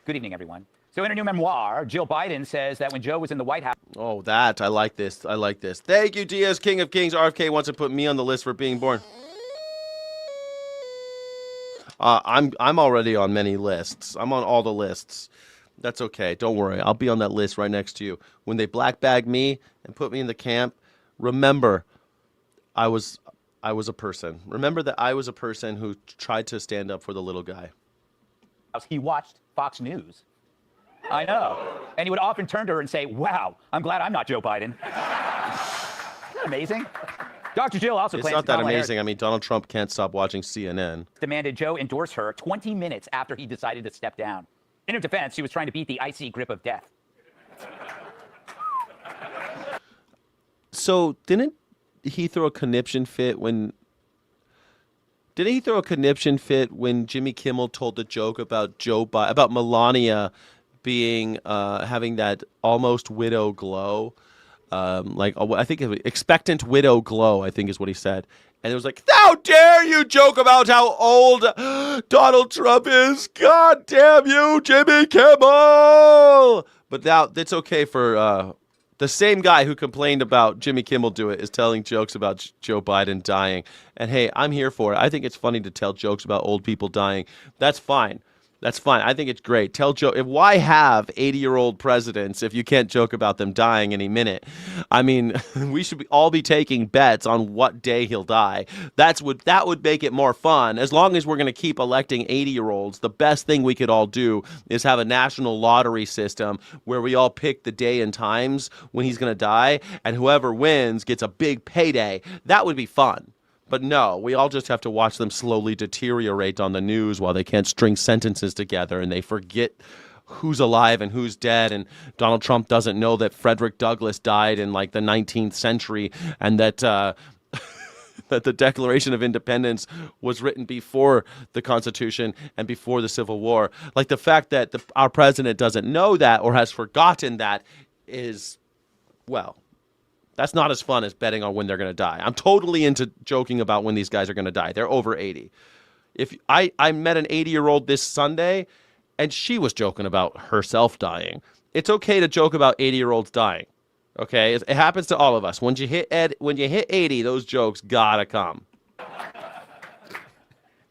Good evening, everyone. So in her new memoir, Jill Biden says that when Joe was in the White House... Oh, I like this. I like this. Thank you, Diaz, King of Kings. RFK wants to put me on the list for being born. I'm already on many lists. I'm on all the lists. That's okay. Don't worry. I'll be on that list right next to you. When they black bag me and put me in the camp, remember, I was a person. Remember that I was a person who tried to stand up for the little guy. He watched Fox News. I know. And he would often turn to her and say, wow, I'm glad I'm not Joe Biden. Isn't that amazing? Dr. Jill also claims... It's not that amazing. I mean, Donald Trump can't stop watching CNN. ...demanded Joe endorse her 20 minutes after he decided to step down. In her defense, she was trying to beat the icy grip of death. So, didn't he throw a conniption fit when... Didn't he throw a conniption fit when Jimmy Kimmel told the joke about about Melania being having that almost widow glow, I think it was expectant widow glow, I think is what he said, and it was like, how dare you joke about how old Donald Trump is? God damn you, Jimmy Kimmel! But now it's okay for the same guy who complained about Jimmy Kimmel do it is telling jokes about Joe Biden dying, and hey, I'm here for it. I think it's funny to tell jokes about old people dying. That's fine. That's fine. I think it's great. Tell Joe, why have 80-year-old presidents if you can't joke about them dying any minute? I mean, we should all be taking bets on what day he'll die. That would make it more fun. As long as we're going to keep electing 80-year-olds, the best thing we could all do is have a national lottery system where we all pick the day and times when he's going to die, and whoever wins gets a big payday. That would be fun. But no, we all just have to watch them slowly deteriorate on the news while they can't string sentences together and they forget who's alive and who's dead. And Donald Trump doesn't know that Frederick Douglass died in like the 19th century and that that the Declaration of Independence was written before the Constitution and before the Civil War. Like the fact that our president doesn't know that or has forgotten that is, well, that's not as fun as betting on when they're going to die. I'm totally into joking about when these guys are going to die. They're over 80. If I met an 80-year-old this Sunday, and she was joking about herself dying. It's okay to joke about 80-year-olds dying. Okay, it happens to all of us. When you hit 80, those jokes gotta come.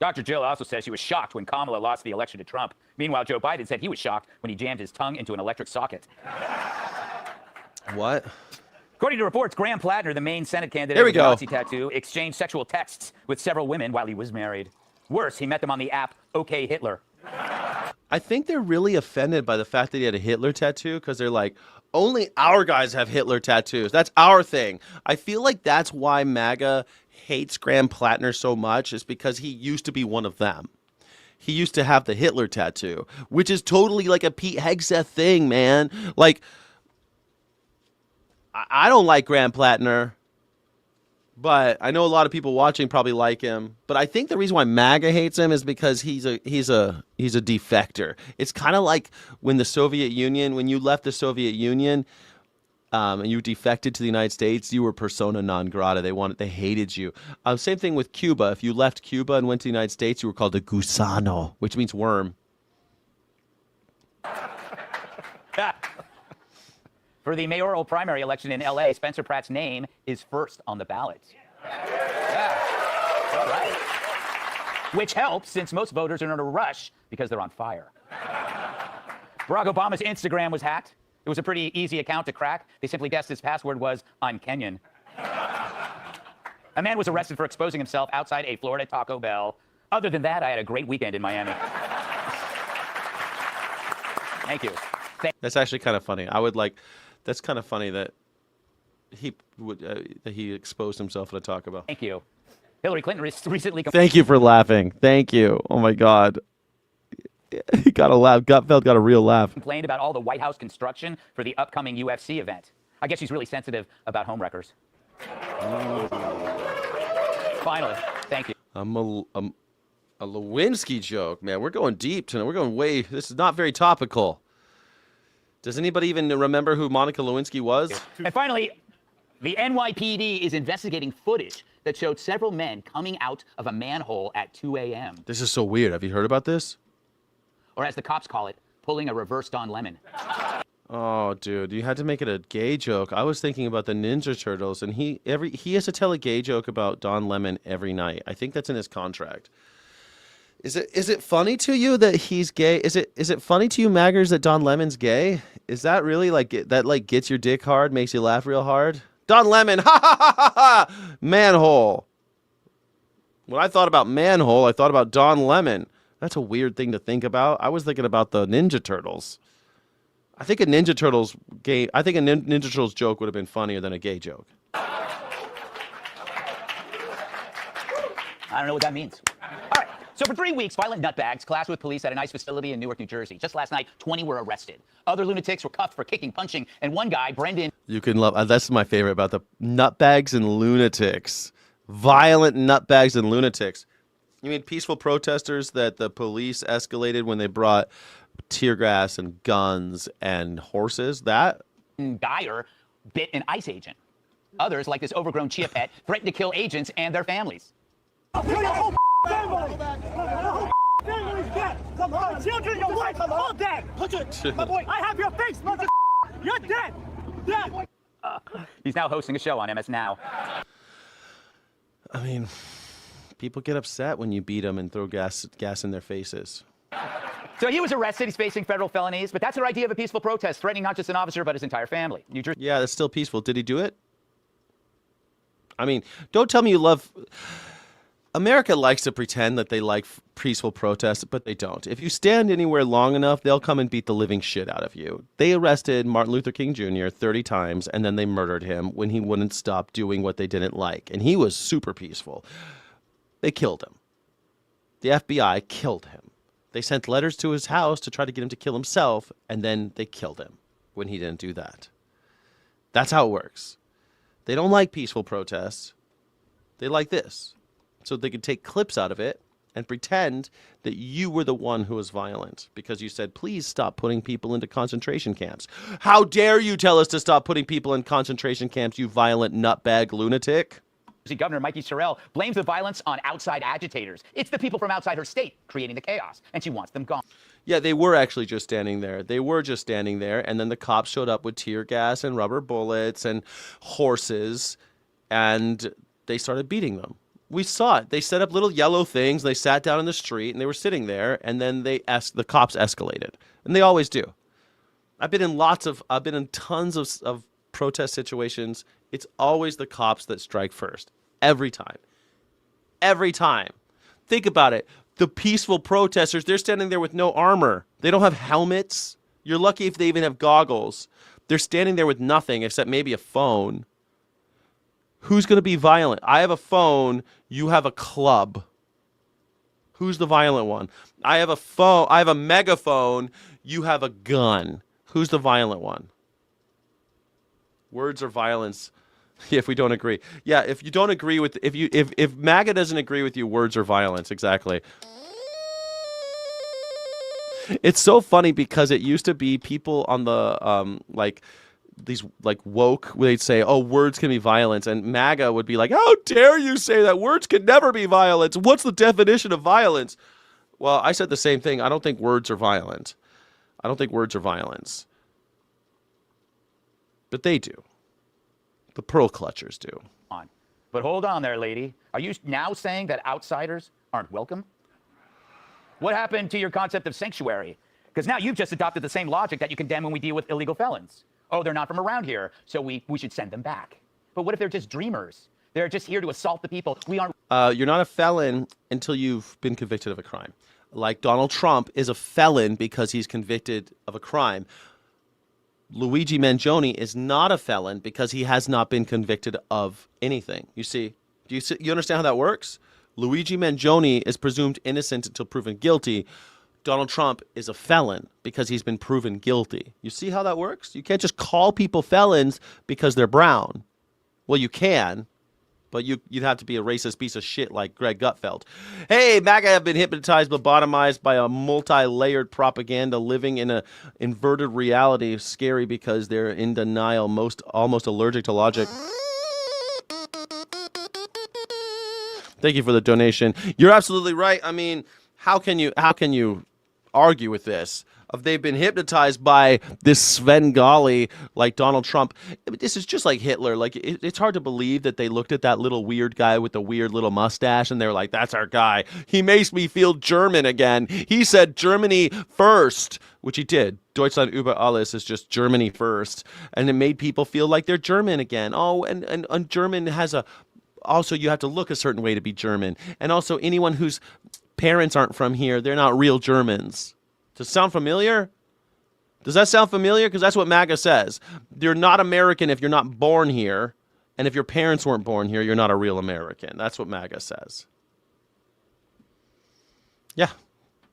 Dr. Jill also says she was shocked when Kamala lost the election to Trump. Meanwhile, Joe Biden said he was shocked when he jammed his tongue into an electric socket. What? According to reports, Graham Plattner, the main Senate candidate There we with the go. Nazi tattoo, exchanged sexual texts with several women while he was married. Worse, he met them on the app OK Hitler. I think they're really offended by the fact that he had a Hitler tattoo because they're like, only our guys have Hitler tattoos. That's our thing. I feel like that's why MAGA hates Graham Plattner so much, is because he used to be one of them. He used to have the Hitler tattoo, which is totally like a Pete Hegseth thing, man. Like, I don't like Graham Plattner, but I know a lot of people watching probably like him. But I think the reason why MAGA hates him is because he's a defector. It's kind of like when the Soviet Union, when you left the Soviet Union, and you defected to the United States, you were persona non grata. They hated you. Same thing with Cuba. If you left Cuba and went to the United States, you were called a gusano, which means worm. For the mayoral primary election in L.A., Spencer Pratt's name is first on the ballot. Yeah. All right. Which helps, since most voters are in a rush because they're on fire. Barack Obama's Instagram was hacked. It was a pretty easy account to crack. They simply guessed his password was, "I'm Kenyan." A man was arrested for exposing himself outside a Florida Taco Bell. Other than that, I had a great weekend in Miami. Thank you. That's actually kind of funny. That's kind of funny that he exposed himself at a Taco Bell. Thank you. Hillary Clinton recently... Thank you for laughing. Thank you. Oh, my God. He got a laugh. Gutfeld got a real laugh. ...complained about all the White House construction for the upcoming UFC event. I guess she's really sensitive about homewreckers. Finally. Thank you. A Lewinsky joke, man. We're going deep tonight. We're going way... This is not very topical. Does anybody even remember who Monica Lewinsky was? And finally, the NYPD is investigating footage that showed several men coming out of a manhole at 2 a.m. This is so weird. Have you heard about this? Or as the cops call it, pulling a reverse Don Lemon. Oh, dude, you had to make it a gay joke. I was thinking about the Ninja Turtles, and he has to tell a gay joke about Don Lemon every night. I think that's in his contract. Is it funny to you that he's gay? Is it funny to you, Maggers, that Don Lemon's gay? Is that really that gets your dick hard, makes you laugh real hard? Don Lemon, ha ha ha ha ha, manhole. When I thought about manhole, I thought about Don Lemon. That's a weird thing to think about. I was thinking about the Ninja Turtles. I think a Ninja Turtles joke would have been funnier than a gay joke. I don't know what that means. All right. So for 3 weeks, violent nutbags clashed with police at an ICE facility in Newark, New Jersey. Just last night, 20 were arrested. Other lunatics were cuffed for kicking, punching, and one guy, Brendan... You can love... that's my favorite about the nutbags and lunatics. Violent nutbags and lunatics. You mean peaceful protesters that the police escalated when they brought tear gas and guns and horses? That? Dyer bit an ICE agent. Others, like this overgrown chia pet, threatened to kill agents and their families. Family's dead. Come on, children, your wife, all dead. My boy, I have your face, mother. You're dead. Dead. He's now hosting a show on MS Now. I mean, people get upset when you beat them and throw gas in their faces. So he was arrested. He's facing federal felonies. But that's their idea of a peaceful protest, threatening not just an officer, but his entire family. New Jersey. Yeah, that's still peaceful. Did he do it? I mean, don't tell me you love... America likes to pretend that they like peaceful protests, but they don't. If you stand anywhere long enough, they'll come and beat the living shit out of you. They arrested Martin Luther King Jr. 30 times, and then they murdered him when he wouldn't stop doing what they didn't like. And he was super peaceful. They killed him. The FBI killed him. They sent letters to his house to try to get him to kill himself, and then they killed him when he didn't do that. That's how it works. They don't like peaceful protests. They like this. So they could take clips out of it and pretend that you were the one who was violent because you said, please stop putting people into concentration camps. How dare you tell us to stop putting people in concentration camps, you violent nutbag lunatic? Governor Mikey Sorrell blames the violence on outside agitators. It's the people from outside her state creating the chaos, and she wants them gone. Yeah, they were actually just standing there. They were just standing there, and then the cops showed up with tear gas and rubber bullets and horses, and they started beating them. We saw it. They set up little yellow things. They sat down in the street, and they were sitting there, and then the cops escalated, and they always do. I've been in tons of protest situations. It's always the cops that strike first. Every time. Every time. Think about it. The peaceful protesters, they're standing there with no armor. They don't have helmets. You're lucky if they even have goggles. They're standing there with nothing except maybe a phone. Who's going to be violent? I have a phone. You have a club. Who's the violent one? I have a phone. I have a megaphone. You have a gun. Who's the violent one? Words or violence? If we don't agree. Yeah, if you don't agree with if MAGA doesn't agree with you, words or violence, exactly. It's so funny because it used to be people on the these woke, they'd say, oh, words can be violence, and MAGA would be like, how dare you say that words can never be violence? What's the definition of violence? Well, I said the same thing. I don't think words are violent. I don't think words are violence. But they do. The pearl clutchers do. But hold on there, lady. Are you now saying that outsiders aren't welcome? What happened to your concept of sanctuary? Because now you've just adopted the same logic that you condemn when we deal with illegal felons. Oh, they're not from around here, so we should send them back. But what if they're just dreamers? They're just here to assault the people. We aren't. You're not a felon until you've been convicted of a crime. Like Donald Trump is a felon because he's convicted of a crime. Luigi Mangione is not a felon because he has not been convicted of anything. You see? You understand how that works? Luigi Mangione is presumed innocent until proven guilty. Donald Trump is a felon because he's been proven guilty. You see how that works? You can't just call people felons because they're brown. Well, you can, but you'd have to be a racist piece of shit like Greg Gutfeld. Hey, MAGA have been hypnotized, lobotomized by a multi-layered propaganda, living in an inverted reality. Scary because they're in denial, almost allergic to logic. Thank you for the donation. You're absolutely right. I mean, how can you argue with this? They've been hypnotized by this Svengali like Donald Trump. This is just like Hitler. Like it's hard to believe that they looked at that little weird guy with the weird little mustache and they're like, that's our guy. He makes me feel German again. He said Germany first, which he did. Deutschland über alles is just Germany first. And it made people feel like they're German again. Oh, and German has also you have to look a certain way to be German. And also anyone whose parents aren't from here, they're not real Germans. Does it sound familiar? Does that sound familiar? Because that's what MAGA says. You're not American if you're not born here. And if your parents weren't born here, you're not a real American. That's what MAGA says. Yeah.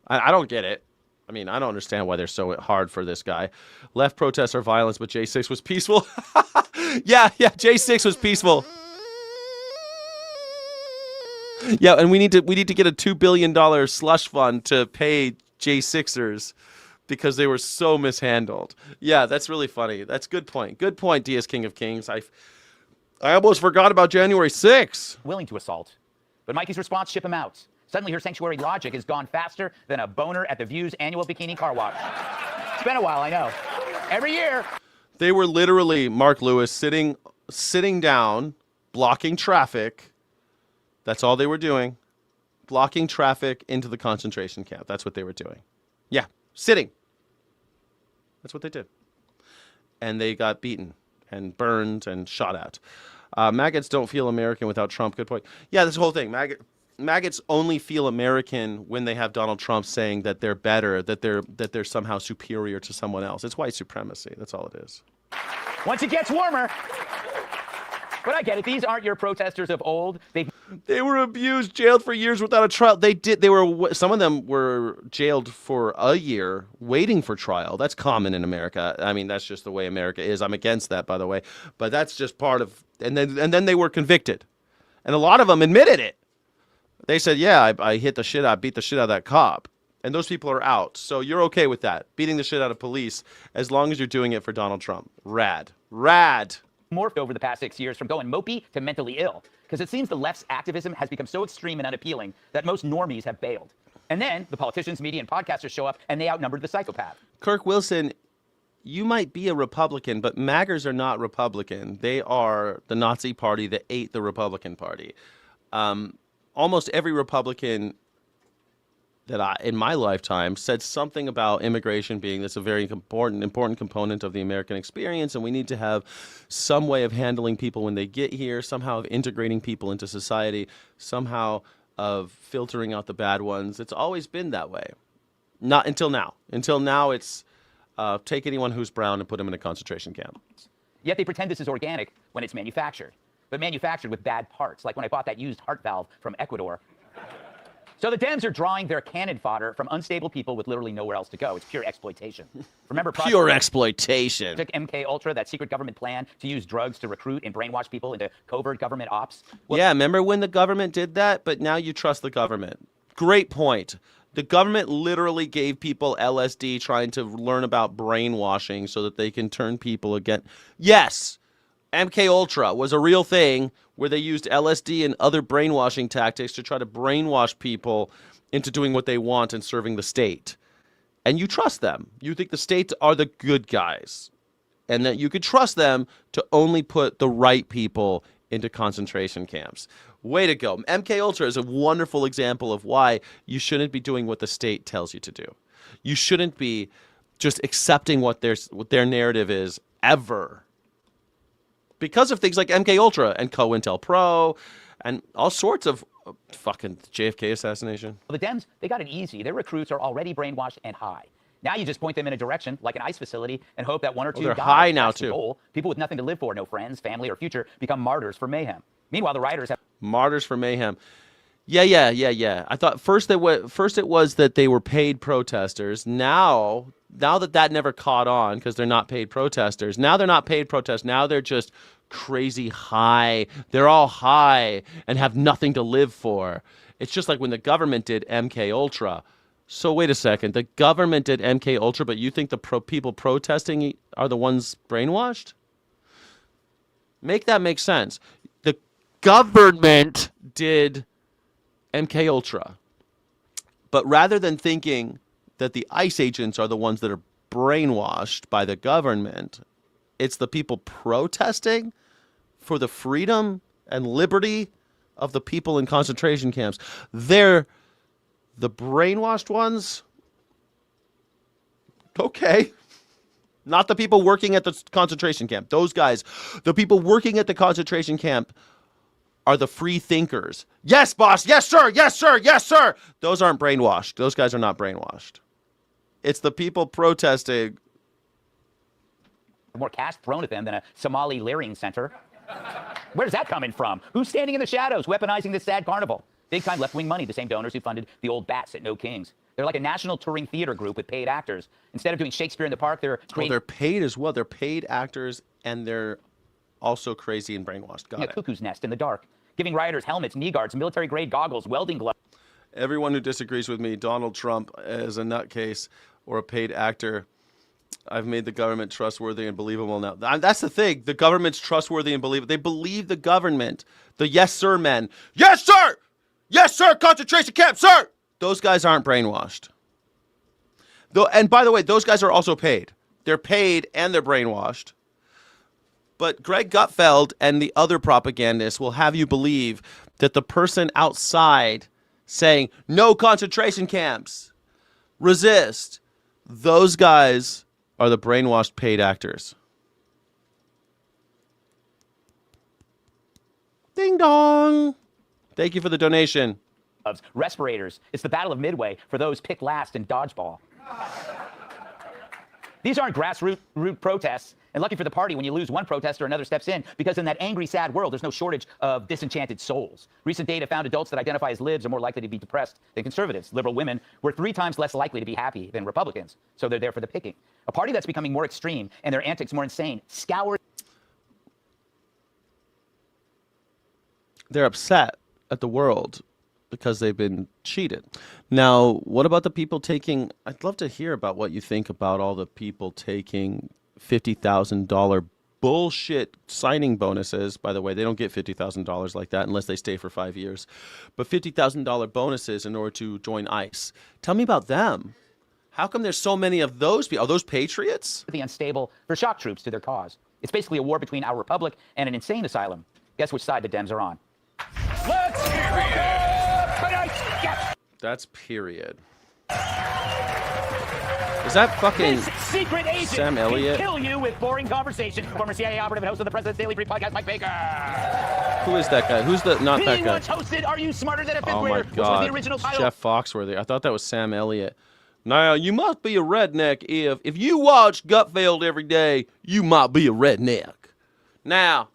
I don't get it. I mean, I don't understand why they're so hard for this guy. Left protests are violence, but J6 was peaceful. Yeah, J6 was peaceful. Yeah, and we need to get a $2 billion slush fund to pay J6ers because they were so mishandled. Yeah, that's really funny. That's a good point. Good point, DS King of Kings. I almost forgot about January 6th. Willing to assault. But Mikey's response, ship him out. Suddenly her sanctuary logic has gone faster than a boner at the View's annual bikini car wash. It's been a while, I know. Every year. They were literally, Mark Lewis, sitting down, blocking traffic. That's all they were doing. Blocking traffic into the concentration camp. That's what they were doing. Yeah, sitting. That's what they did. And they got beaten and burned and shot at. Maggots don't feel American without Trump. Good point. Yeah, this whole thing. Maggots only feel American when they have Donald Trump saying that they're better, that they're somehow superior to someone else. It's white supremacy. That's all it is. Once it gets warmer. But I get it. These aren't your protesters of old. They were abused, jailed for years without a trial. Some of them were jailed for a year waiting for trial. That's common in America. I mean, that's just the way America is. I'm against that, by the way. But that's just part of, and then they were convicted. And a lot of them admitted it. They said, yeah, I beat the shit out of that cop. And those people are out. So you're okay with that, beating the shit out of police, as long as you're doing it for Donald Trump. Rad. Morphed over the past 6 years from going mopey to mentally ill, because it seems the left's activism has become so extreme and unappealing that most normies have bailed. And then the politicians, media, and podcasters show up, and they outnumbered the psychopath. Kirk Wilson, you might be a Republican, but MAGAs are not Republican. They are the Nazi party that ate the Republican Party. Almost every Republican that in my lifetime said something about immigration being that's a very important component of the American experience, and we need to have some way of handling people when they get here, somehow of integrating people into society, somehow of filtering out the bad ones. It's always been that way. Not until now. Until now, it's take anyone who's brown and put them in a concentration camp. Yet they pretend this is organic when it's manufactured, but manufactured with bad parts, like when I bought that used heart valve from Ecuador. So the Dems are drawing their cannon fodder from unstable people with literally nowhere else to go. It's pure exploitation. Remember pure exploitation. Took MK Ultra, that secret government plan to use drugs to recruit and brainwash people into covert government ops? Well, yeah, remember when the government did that? But now you trust the government. Great point. The government literally gave people LSD trying to learn about brainwashing so that they can turn people against. Yes, MK Ultra was a real thing where they used LSD and other brainwashing tactics to try to brainwash people into doing what they want and serving the state. And you trust them. You think the state are the good guys and that you could trust them to only put the right people into concentration camps. Way to go. MK Ultra is a wonderful example of why you shouldn't be doing what the state tells you to do. You shouldn't be just accepting what their narrative is ever. Because of things like MK Ultra and COINTELPRO and all sorts of fucking JFK assassination. The Dems, they got it easy. Their recruits are already brainwashed and high. Now you just point them in a direction, like an ICE facility, and hope that one or two they're guys, high now, too. Goal, people with nothing to live for, no friends, family, or future, become martyrs for mayhem. Meanwhile, the rioters have... Martyrs for mayhem. Yeah. I thought first it was that they were paid protesters. Now that never caught on because they're not paid protesters. Now they're not paid protesters. Now they're just crazy high. They're all high and have nothing to live for. It's just like when the government did MK Ultra. So wait a second. The government did MK Ultra, but you think the people protesting are the ones brainwashed? Make that make sense. The government did MK Ultra. But rather than thinking that the ICE agents are the ones that are brainwashed by the government, it's the people protesting for the freedom and liberty of the people in concentration camps. They're the brainwashed ones. Okay. Not the people working at the concentration camp. Those guys, the people working at the concentration camp are the free thinkers. Yes, boss. Yes, sir. Yes, sir. Yes, sir. Those aren't brainwashed. Those guys are not brainwashed. It's the people protesting. More cash thrown at them than a Somali leering center. Where's that coming from? Who's standing in the shadows weaponizing this sad carnival? Big-time left-wing money, the same donors who funded the old bats at No Kings. They're like a national touring theater group with paid actors. Instead of doing Shakespeare in the Park, they're creating... Well, they're paid as well. They're paid actors, and they're also crazy and brainwashed. Got it. A cuckoo's nest in the dark, giving rioters helmets, knee guards, military-grade goggles, welding gloves. Everyone who disagrees with me, Donald Trump as a nutcase or a paid actor, I've made the government trustworthy and believable now. That's the thing. The government's trustworthy and believable. They believe the government. The yes, sir men. Yes, sir! Yes, sir! Concentration camp, sir! Those guys aren't brainwashed. And by the way, those guys are also paid. They're paid and they're brainwashed. But Greg Gutfeld and the other propagandists will have you believe that the person outside saying, no concentration camps, resist, Those guys are the brainwashed paid actors. Ding dong. Thank you for the donation. Respirators. It's the Battle of Midway for those picked last in dodgeball. These aren't grassroots protests. And lucky for the party, when you lose one protester, another steps in, because in that angry, sad world, there's no shortage of disenchanted souls. Recent data found adults that identify as libs are more likely to be depressed than conservatives. Liberal women were 3 times less likely to be happy than Republicans. So they're there for the picking. A party that's becoming more extreme and their antics more insane scours. They're upset at the world because they've been cheated. Now, what about the people taking... I'd love to hear about what you think about all the people taking $50,000 bullshit signing bonuses. By the way, they don't get $50,000 like that unless they stay for 5 years. But $50,000 bonuses in order to join ICE. Tell me about them. How come there's so many of those people? Are those patriots? The unstable for shock troops to their cause. It's basically a war between our republic and an insane asylum. Guess which side the Dems are on. Let's hear it! That's period. Is that fucking This secret agent Sam Elliott? can kill you with boring conversation. Former CIA operative and host of the President's Daily Brief podcast, Mike Baker. Who is that guy? Who's the not that Being guy? once hosted, Are You Smarter Than a Fifth Oh my Grader? Which was God, the original it's title. Jeff Foxworthy. I thought that was Sam Elliott. Now you must be a redneck if you watch Gutfeld every day. You might be a redneck. Now,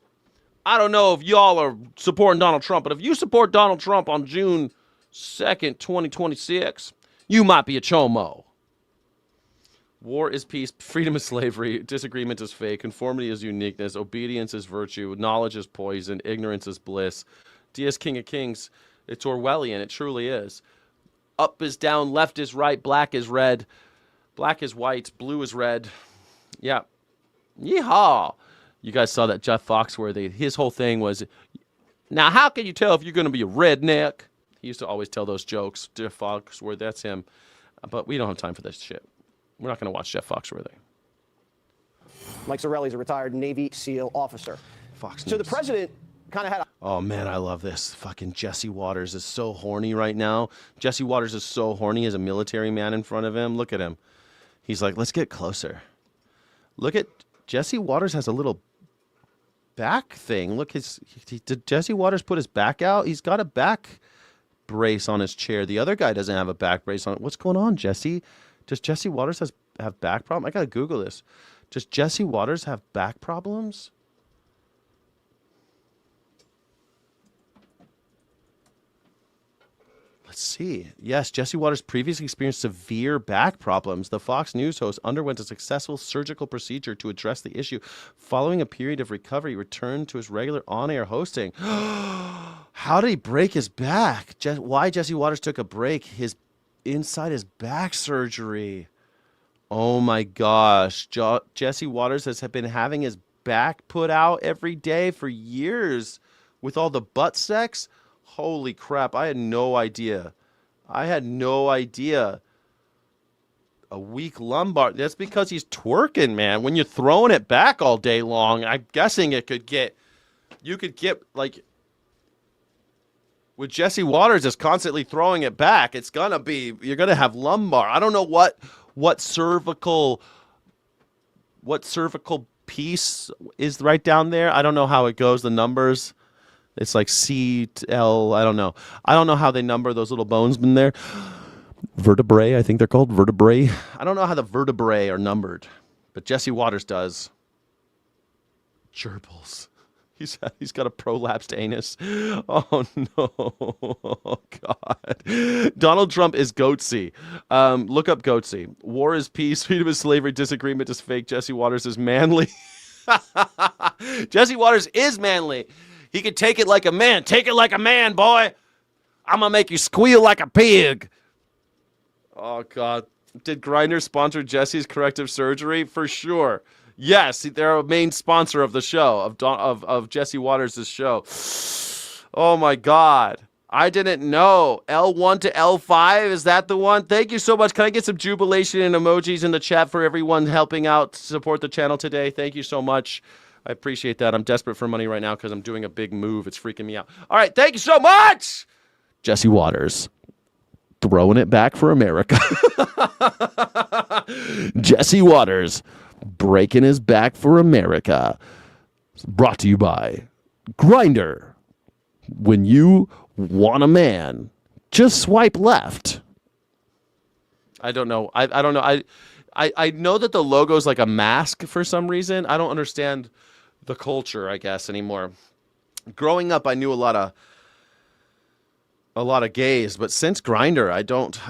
I don't know if y'all are supporting Donald Trump, but if you support Donald Trump on June 2nd, 2026, you might be a chomo. War is peace, freedom is slavery, disagreement is fake, conformity is uniqueness, obedience is virtue, knowledge is poison, ignorance is bliss. D.S. King of Kings, it's Orwellian, it truly is. Up is down, left is right, black is red, black is white, blue is red. Yeah. Yeehaw. You guys saw that Jeff Foxworthy, his whole thing was, now how can you tell if you're going to be a redneck? He used to always tell those jokes. Jeff Foxworthy, that's him. But we don't have time for this shit. We're not going to watch Jeff Foxworthy. Mike Zarelli's a retired Navy SEAL officer. Fox News. So the president kind of had a... Oh, man, I love this. Fucking Jesse Waters is so horny right now. Jesse Waters is so horny. He has a military man in front of him. Look at him. He's like, let's get closer. Look at... Jesse Waters has a little back thing. Look, did Jesse Waters put his back out? He's got a back brace on his chair. The other guy doesn't have a back brace on. What's going on, Jesse? Does Jesse Waters have back problems? I gotta Google this. Does Jesse Waters have back problems? Let's see. Yes, Jesse Waters previously experienced severe back problems. The Fox News host underwent a successful surgical procedure to address the issue. Following a period of recovery, he returned to his regular on-air hosting. How did he break his back? Why Jesse Waters took a break? Inside his back surgery. Oh my gosh. Jesse Waters has been having his back put out every day for years with all the butt sex. Holy crap, I had no idea. A weak lumbar. That's because he's twerking, man. When you're throwing it back all day long, I'm guessing you could get like, with Jesse Waters is constantly throwing it back, you're going to have lumbar. I don't know what cervical piece is right down there. I don't know how it goes, the numbers. It's like C, L, I don't know. I don't know how they number those little bones in there. Vertebrae, I think they're called vertebrae. I don't know how the vertebrae are numbered, but Jesse Waters does. Gerbils. He's got a prolapsed anus. Oh, no. Oh, God. Donald Trump is goatsy. Look up goatsy. War is peace. Freedom is slavery. Disagreement is fake. Jesse Waters is manly. Jesse Waters is manly. He can take it like a man. Take it like a man, boy. I'm going to make you squeal like a pig. Oh, God. Did Grindr sponsor Jesse's corrective surgery? For sure. Yes, they're a main sponsor of the show, of Jesse Waters' show. Oh, my God. I didn't know. L1 to L5, is that the one? Thank you so much. Can I get some jubilation and emojis in the chat for everyone helping out to support the channel today? Thank you so much. I appreciate that. I'm desperate for money right now because I'm doing a big move. It's freaking me out. All right, thank you so much, Jesse Waters. throwing it back for America. Jesse Waters breaking his back for America. Brought to you by Grindr. When you want a man, just swipe left. I don't know. I don't know. I know that the logo is like a mask for some reason. I don't understand the culture, I guess, anymore. Growing up, I knew a lot of gays, but since Grindr, I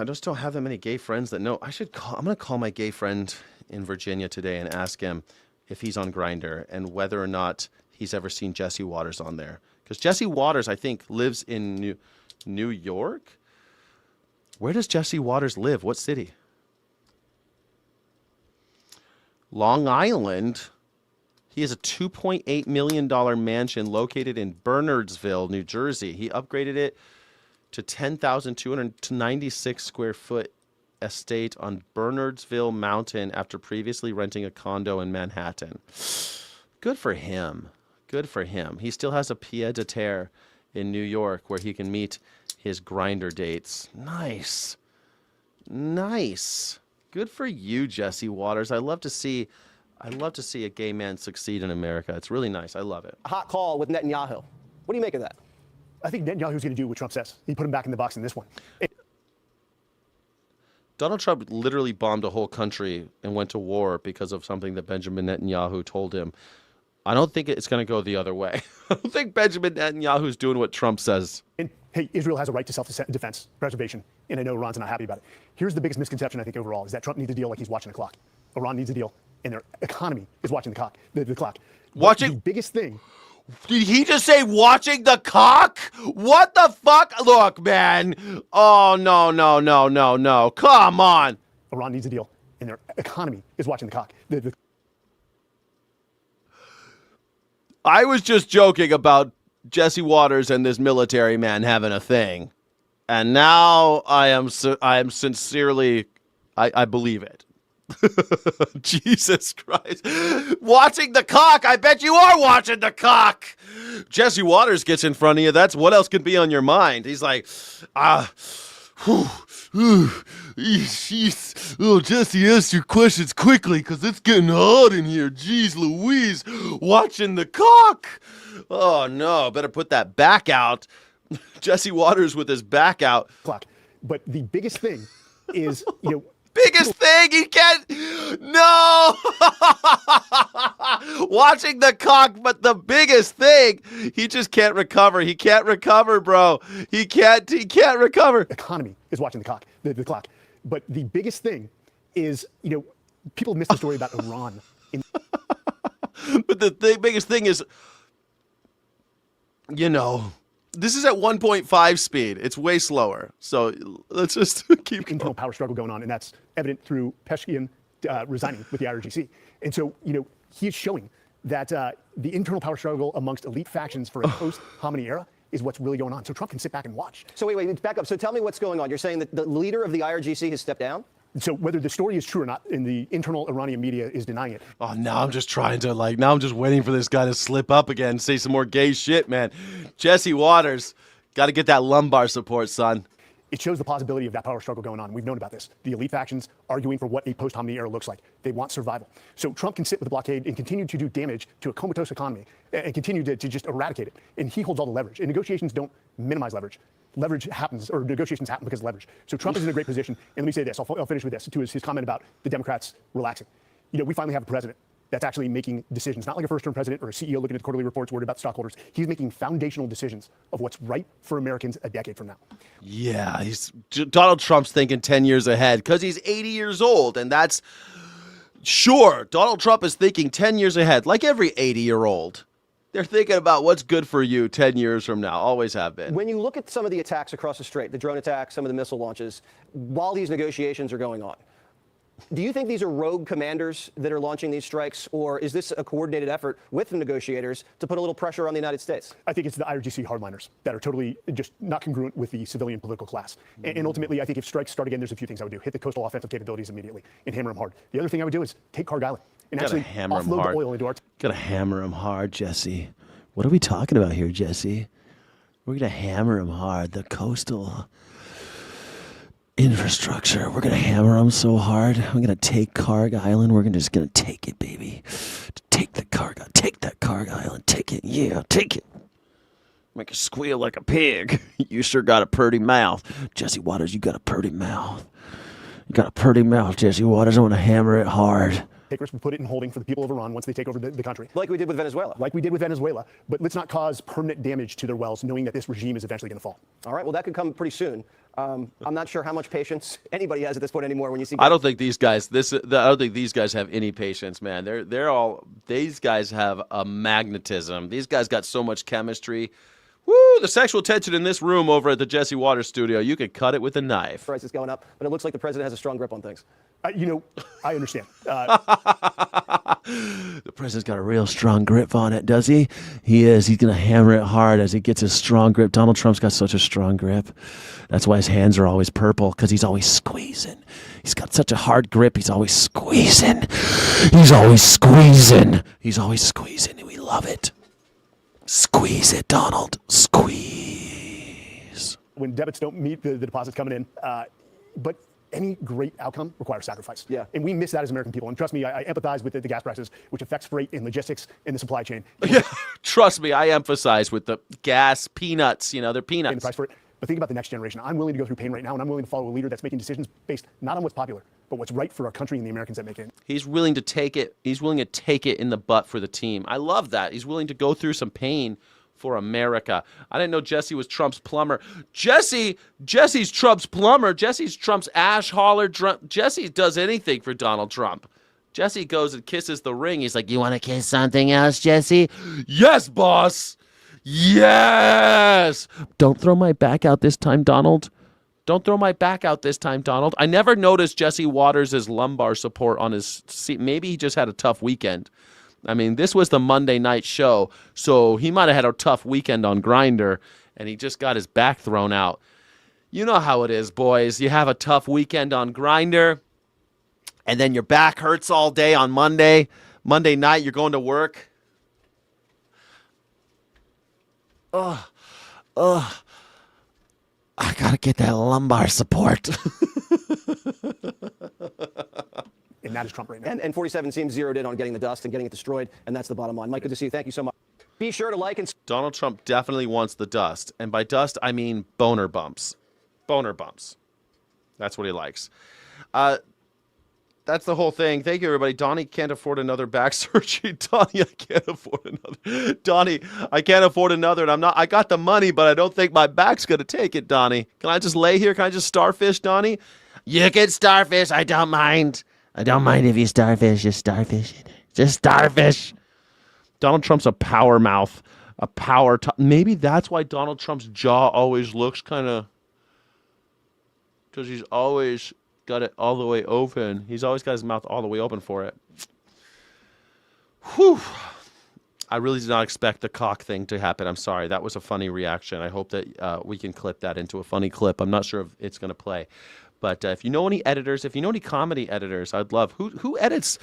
just don't have that many gay friends that know. I'm gonna call my gay friend in Virginia today and ask him if he's on Grindr and whether or not he's ever seen Jesse Waters on there. Because Jesse Waters, I think, lives in New York. Where does Jesse Waters live? What city? Long Island. He has a $2.8 million mansion located in Bernardsville, New Jersey. He upgraded it to 10,296 square foot estate on Bernardsville Mountain after previously renting a condo in Manhattan. Good for him. Good for him. He still has a pied-à-terre in New York where he can meet his Grindr dates. Nice. Nice. Good for you, Jesse Waters. I love to see a gay man succeed in America. It's really nice. I love it. A hot call with Netanyahu. What do you make of that? I think Netanyahu's going to do what Trump says. He put him back in the box in this one. Donald Trump literally bombed a whole country and went to war because of something that Benjamin Netanyahu told him. I don't think it's going to go the other way. I don't think Benjamin Netanyahu's doing what Trump says. And, hey, Israel has a right to self-defense, preservation, and I know Iran's not happy about it. Here's the biggest misconception, I think, overall, is that Trump needs a deal like he's watching the clock. Iran needs a deal, and their economy is watching the clock. The clock. Watching the biggest thing. Did he just say watching the cock? What the fuck? Look, man. Oh, no. Come on. Iran needs a deal, and their economy is watching the cock. I was just joking about Jesse Waters and this military man having a thing. And now I am sincerely, I believe it. Jesus Christ. Watching the cock. I bet you are watching the cock. Jesse Waters gets in front of you. That's what else could be on your mind. He's like, Jesse, ask your questions quickly because it's getting hot in here. Jeez Louise. Watching the cock. Oh, no. Better put that back out. Jesse Waters with his back out. Clock. But the biggest thing is, biggest thing he can't. No. Watching the cock, but the biggest thing, he just can't recover. He can't recover, bro. He can't recover. Economy is watching the cock, the clock. But the biggest thing is, people miss the story about Iran. But the biggest thing is, this is at 1.5 speed. It's way slower. So let's just keep going. Internal power struggle going on, and that's evident through Peshkian resigning with the IRGC. And so, he is showing that the internal power struggle amongst elite factions for a post-Khamenei era is what's really going on. So Trump can sit back and watch. So wait, back up. So tell me what's going on. You're saying that the leader of the IRGC has stepped down? So whether the story is true or not, and the internal Iranian media is denying it. Oh, now I'm just now I'm just waiting for this guy to slip up again and say some more gay shit, man. Jesse Waters, got to get that lumbar support, son. It shows the plausibility of that power struggle going on. We've known about this. The elite factions arguing for what a post-Khamenei era looks like. They want survival. So Trump can sit with the blockade and continue to do damage to a comatose economy and continue to just eradicate it. And he holds all the leverage. And negotiations don't minimize leverage. Leverage happens, or negotiations happen because of leverage. So Trump is in a great position. And let me say this, I'll finish with this, to his comment about the Democrats relaxing. We finally have a president that's actually making decisions, not like a first-term president or a CEO looking at the quarterly reports worried about stockholders. He's making foundational decisions of what's right for Americans a decade from now. Yeah, Donald Trump's thinking 10 years ahead because he's 80 years old, and that's sure. Donald Trump is thinking 10 years ahead, like every 80-year-old. They're thinking about what's good for you 10 years from now. Always have been. When you look at some of the attacks across the strait, the drone attacks, some of the missile launches, while these negotiations are going on, do you think these are rogue commanders that are launching these strikes, or is this a coordinated effort with the negotiators to put a little pressure on the United States? I think it's the IRGC hardliners that are totally just not congruent with the civilian political class. And ultimately, I think if strikes start again, there's a few things I would do. Hit the coastal offensive capabilities immediately and hammer them hard. The other thing I would do is take Carg Island and actually offload the oil into our... Gotta hammer them hard, Jesse. What are we talking about here, Jesse? We're gonna hammer them hard. The coastal... infrastructure. We're going to hammer them so hard. We're going to take Carg Island. We're just going to take it, baby. Take the Carg. Take that Carg Island. Take it. Yeah, take it. Make it squeal like a pig. You sure got a purty mouth. Jesse Waters, you got a purty mouth. You got a purty mouth, Jesse Waters. I want to hammer it hard. Take risks, put it in holding for the people of Iran once they take over the country. Like we did with Venezuela. Like we did with Venezuela. But let's not cause permanent damage to their wells, knowing that this regime is eventually going to fall. All right, well, that could come pretty soon. I'm not sure how much patience anybody has at this point anymore when you see... I don't think these guys, I don't think these guys have any patience, man. These guys have a magnetism. These guys got so much chemistry. Woo, the sexual tension in this room over at the Jesse Waters studio, you could cut it with a knife. Price is going up, but it looks like the president has a strong grip on things. I understand. The president's got a real strong grip on it, does he? He is. He's going to hammer it hard as he gets a strong grip. Donald Trump's got such a strong grip. That's why his hands are always purple, because he's always squeezing. He's got such a hard grip. He's always squeezing. He's always squeezing. He's always squeezing, and we love it. Squeeze it, Donald. Squeeze. When debits don't meet the deposits coming in, but any great outcome requires sacrifice. Yeah. And we miss that as American people. And trust me, I empathize with the gas prices, which affects freight and logistics in the supply chain. Yeah, trust me, I emphasize with the gas, peanuts, they're peanuts. And the price for it. But think about the next generation. I'm willing to go through pain right now, and I'm willing to follow a leader that's making decisions based not on what's popular, but what's right for our country and the Americans that make it. He's willing to take it. He's willing to take it in the butt for the team. I love that. He's willing to go through some pain for America. I didn't know Jesse was Trump's plumber. Jesse's Trump's plumber. Jesse's Trump's ash hauler. Jesse does anything for Donald Trump. Jesse goes and kisses the ring. He's like, "You want to kiss something else, Jesse?" "Yes, boss. Yes." "Don't throw my back out this time, Donald. Don't throw my back out this time, Donald." I never noticed Jesse Waters' lumbar support on his seat. Maybe he just had a tough weekend. I mean, this was the Monday night show, so he might have had a tough weekend on Grindr, and he just got his back thrown out. You know how it is, boys. You have a tough weekend on Grindr, and then your back hurts all day on Monday. Monday night, you're going to work. I gotta get that lumbar support. And that is Trump right now. And 47 seems zeroed in on getting the dust and getting it destroyed, and that's the bottom line. Mike, good to see you. Thank you so much. Be sure to like and... Donald Trump definitely wants the dust. And by dust, I mean boner bumps. Boner bumps. That's what he likes. That's the whole thing. Thank you, everybody. Donnie can't afford another back surgery. Donnie, I can't afford another. Donnie, I can't afford another. And I got the money, but I don't think my back's going to take it, Donnie. Can I just lay here? Can I just starfish, Donnie? You can starfish. I don't mind. I don't mind if you starfish. Just starfish. Just starfish. Donald Trump's a power mouth. A power. Maybe that's why Donald Trump's jaw always looks kind of... Because he's always got it all the way open. He's always got his mouth all the way open for it. Whew. I really did not expect the cock thing to happen. I'm sorry. That was a funny reaction. I hope that we can clip that into a funny clip. I'm not sure if it's going to play. But if you know any editors, if you know any comedy editors, I'd love. Who edits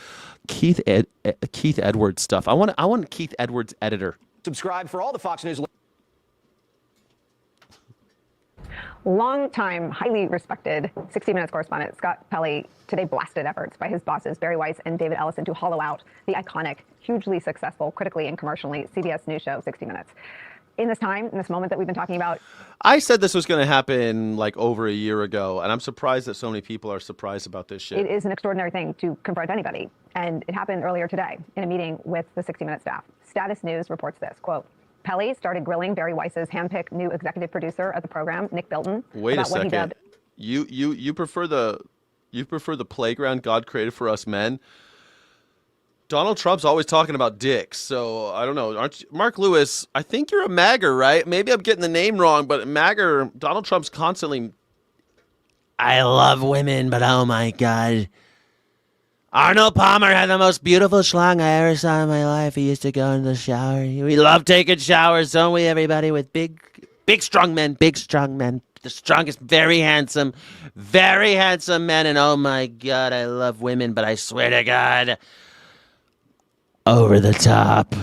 Keith Edwards stuff? I want Keith Edwards editor. Subscribe for all the Fox News. Longtime, highly respected 60 Minutes correspondent Scott Pelley today blasted efforts by his bosses Barry Weiss and David Ellison to hollow out the iconic, hugely successful, critically and commercially CBS News show 60 Minutes. In this time, in this moment that we've been talking about, I said this was going to happen like over a year ago, and I'm surprised that so many people are surprised about this shit. it is an extraordinary thing to confront anybody. And it happened earlier today in a meeting with the 60 Minutes staff. Status News reports this, quote, Pelley started grilling Barry Weiss's handpicked new executive producer of the program, Nick Bilton. Wait a second. What he dubbed... You prefer the playground God created for us men? Donald Trump's always talking about dicks, so I don't know. Aren't you, Mark Lewis? I think you're a MAGger, right? Maybe I'm getting the name wrong, but MAGger, Donald Trump's constantly. I love women, but oh my God. Arnold Palmer had the most beautiful schlong I ever saw in my life. He used to go in the shower. We love taking showers, don't we, everybody? With big strong men, the strongest, very handsome men. And oh my God, I love women, but I swear to God, over the top.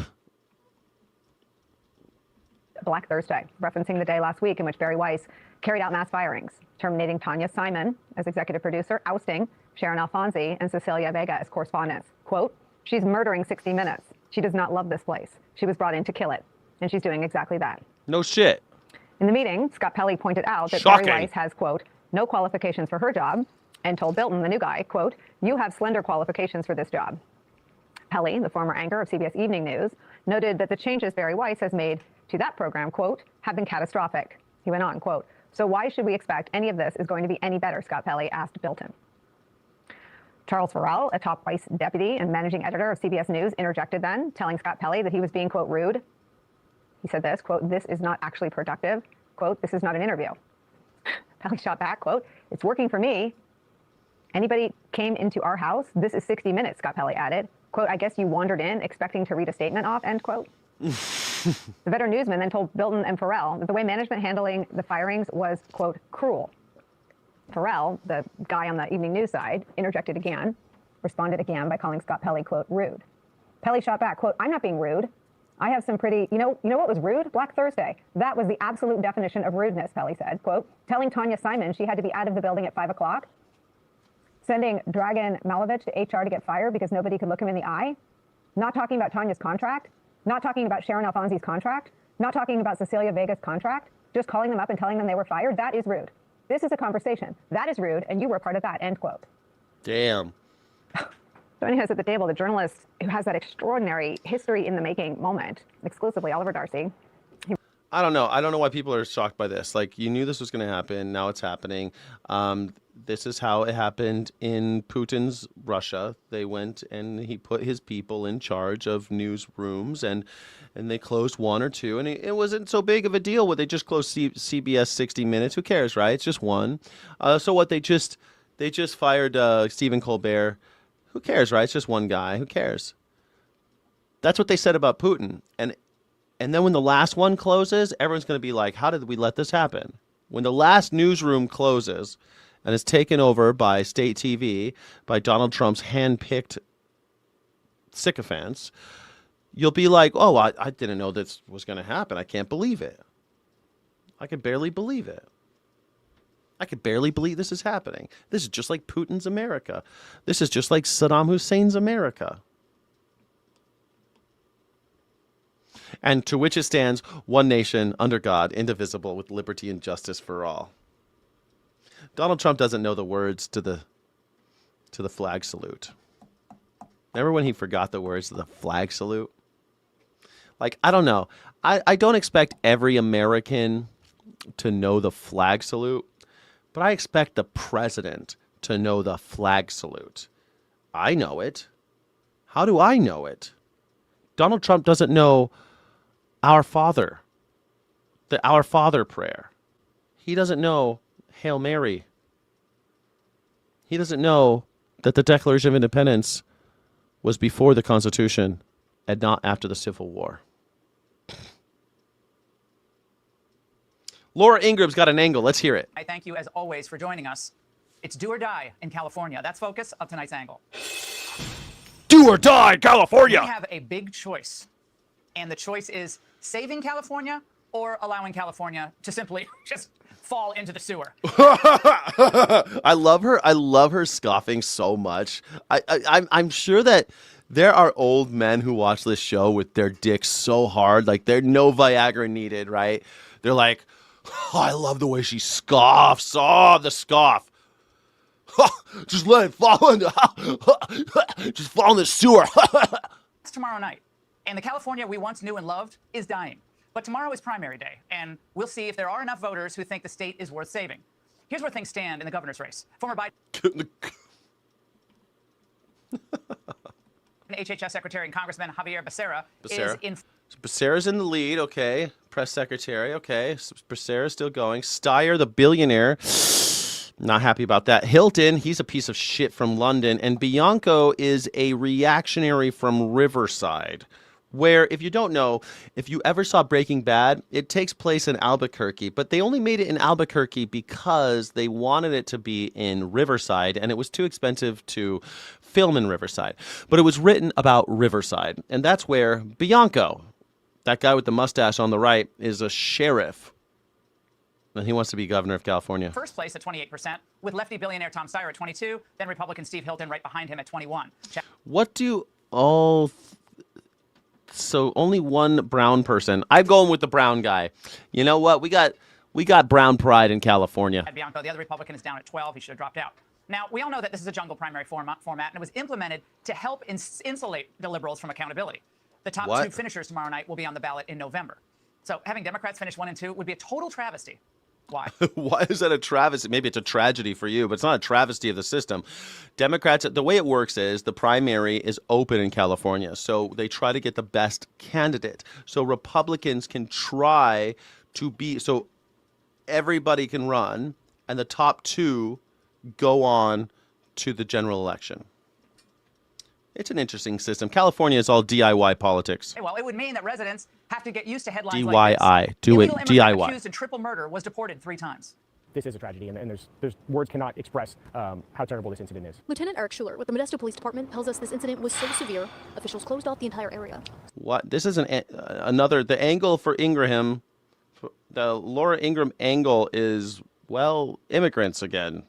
Black Thursday, referencing the day last week in which Barry Weiss carried out mass firings, terminating Tanya Simon as executive producer, ousting Sharon Alfonsi and Cecilia Vega as correspondents. Quote, she's murdering 60 Minutes. She does not love this place. She was brought in to kill it. And she's doing exactly that. No shit. In the meeting, Scott Pelley pointed out that Shocking. Barry Weiss has, quote, no qualifications for her job, and told Bilton, the new guy, quote, you have slender qualifications for this job. Pelley, the former anchor of CBS Evening News, noted that the changes Barry Weiss has made to that program, quote, have been catastrophic. He went on, quote, so why should we expect any of this is going to be any better, Scott Pelley asked Bilton. Charles Farrell, a top Weiss deputy and managing editor of CBS News, interjected then, telling Scott Pelley that he was being, quote, rude. He said this, quote, this is not actually productive. Quote, this is not an interview. Pelley shot back, quote, it's working for me. Anybody came into our house? This is 60 Minutes, Scott Pelley added. Quote, I guess you wandered in expecting to read a statement off, end quote. The veteran newsman then told Bilton and Farrell that the way management handling the firings was, quote, cruel. Farrell, the guy on the evening news side, interjected again, responded again by calling Scott Pelley, quote, rude. Pelley shot back, quote, I'm not being rude. I have some pretty, you know what was rude? Black Thursday. That was the absolute definition of rudeness, Pelley said, quote, telling Tanya Simon she had to be out of the building at 5 o'clock, sending Dragan Malovich to HR to get fired because nobody could look him in the eye, not talking about Tanya's contract, not talking about Sharon Alfonsi's contract, not talking about Cecilia Vega's contract, just calling them up and telling them they were fired. That is rude. This is a conversation. That is rude, and you were a part of that, end quote. Damn. Joining us at the table, the journalist who has that extraordinary history in the making moment, exclusively Oliver Darcy. I don't know. I don't know why people are shocked by this. Like, you knew this was going to happen. Now it's happening. This is how it happened in Putin's Russia. They went and he put his people in charge of newsrooms, and they closed one or two. And it wasn't so big of a deal. What they just closed CBS 60 Minutes. Who cares, right? It's just one. So what they just fired Stephen Colbert. Who cares, right? It's just one guy. Who cares? That's what they said about Putin. And then when the last one closes, everyone's going to be like, how did we let this happen? When the last newsroom closes and is taken over by state TV, by Donald Trump's hand-picked sycophants, you'll be like, oh, I didn't know this was going to happen. I can't believe it. I can barely believe it. I could barely believe this is happening. This is just like Putin's America. This is just like Saddam Hussein's America. And to which it stands, one nation, under God, indivisible, with liberty and justice for all. Donald Trump doesn't know the words to the flag salute. Remember when he forgot the words to the flag salute? Like, I don't know. I don't expect every American to know the flag salute, but I expect the president to know the flag salute. I know it. How do I know it? Donald Trump doesn't know Our Father, the Our Father prayer. He doesn't know Hail Mary. He doesn't know that the Declaration of Independence was before the Constitution and not after the Civil War. Laura Ingram's got an angle. Let's hear it. I thank you, as always, for joining us. It's do or die in California. That's focus of tonight's angle. Do or die, California! We have a big choice. And the choice is saving California or allowing California to simply just fall into the sewer. I love her. I love her scoffing so much. I'm sure that there are old men who watch this show with their dicks so hard, like there's no Viagra needed, right? They're like, oh, I love the way she scoffs. Oh, the scoff. Just let it fall in just fall in the sewer. It's tomorrow night. And the California we once knew and loved is dying. But tomorrow is primary day, and we'll see if there are enough voters who think the state is worth saving. Here's where things stand in the governor's race. Former Biden HHS Secretary and Congressman Javier Becerra is in. Becerra's in the lead, okay. Press secretary, okay. Becerra's still going. Steyer, the billionaire, not happy about that. Hilton, he's a piece of shit from London. And Bianco is a reactionary from Riverside, where, if you don't know, if you ever saw Breaking Bad, it takes place in Albuquerque. But they only made it in Albuquerque because they wanted it to be in Riverside, and it was too expensive to film in Riverside. But it was written about Riverside, and that's where Bianco, that guy with the mustache on the right, is a sheriff. And he wants to be governor of California. First place at 28%, with lefty billionaire Tom Steyer at 22, then Republican Steve Hilton right behind him at 21. What do all... So only one brown person. I'm going with the brown guy. You know what? We got brown pride in California. Bianco, the other Republican, is down at 12. He should have dropped out. Now, we all know that this is a jungle primary format, and it was implemented to help insulate the liberals from accountability. The top two finishers tomorrow night will be on the ballot in November. So having Democrats finish 1 and 2 would be a total travesty. Why? Why is that a travesty? Maybe it's a tragedy for you, but it's not a travesty of the system. Democrats, the way it works is the primary is open in California. So they try to get the best candidate. So Republicans can try to be, so everybody can run, and the top 2 go on to the general election. It's an interesting system. California is all DIY politics. Well, it would mean that residents have to get used to headlines DIY. like this. Do it. Illegal immigrant DIY. accused in triple murder was deported 3 times. This is a tragedy, and there's words cannot express how terrible this incident is. Lieutenant Eric Schuler with the Modesto Police Department tells us this incident was so severe, officials closed off the entire area. What? This is the angle for Ingraham, the Laura Ingraham angle is, well, immigrants again.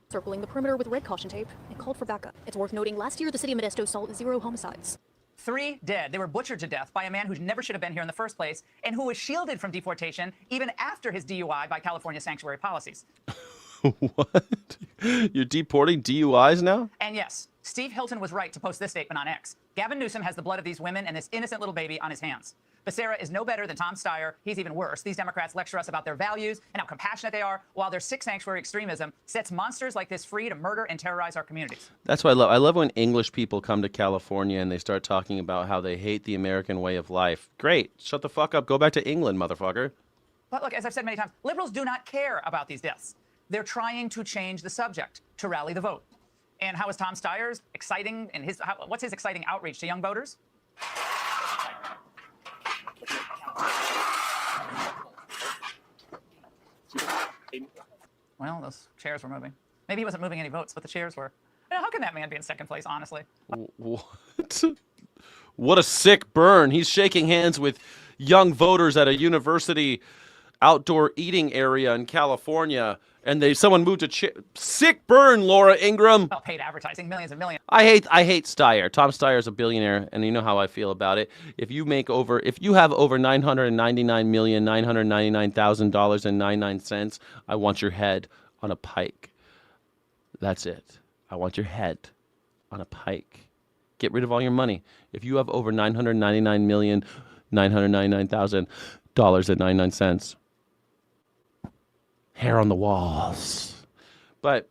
Circling the perimeter with red caution tape and called for backup. It's worth noting last year the city of Modesto saw 0 homicides. 3 dead. They were butchered to death by a man who never should have been here in the first place and who was shielded from deportation even after his DUI by California sanctuary policies. What? You're deporting DUIs now? And yes, Steve Hilton was right to post this statement on X. Gavin Newsom has the blood of these women and this innocent little baby on his hands. Becerra is no better than Tom Steyer. He's even worse. These Democrats lecture us about their values and how compassionate they are, while their sick sanctuary extremism sets monsters like this free to murder and terrorize our communities. That's what I love. I love when English people come to California and they start talking about how they hate the American way of life. Great. Shut the fuck up. Go back to England, motherfucker. But look, as I've said many times, liberals do not care about these deaths. They're trying to change the subject to rally the vote. And how is Tom Steyer's exciting, and what's his exciting outreach to young voters? Well, those chairs were moving. Maybe he wasn't moving any votes, but the chairs were. How can that man be in second place, honestly? What? What a sick burn. He's shaking hands with young voters at a university outdoor eating area in California, and someone moved a chair. Sick burn, Laura Ingraham. Well, paid advertising, millions and millions. I hate Steyer. Tom Steyer is a billionaire, and you know how I feel about it. If you have over $999,999,000.99, I want your head on a pike. That's it. I want your head on a pike. Get rid of all your money. If you have over $999,999,000.99, hair on the walls. But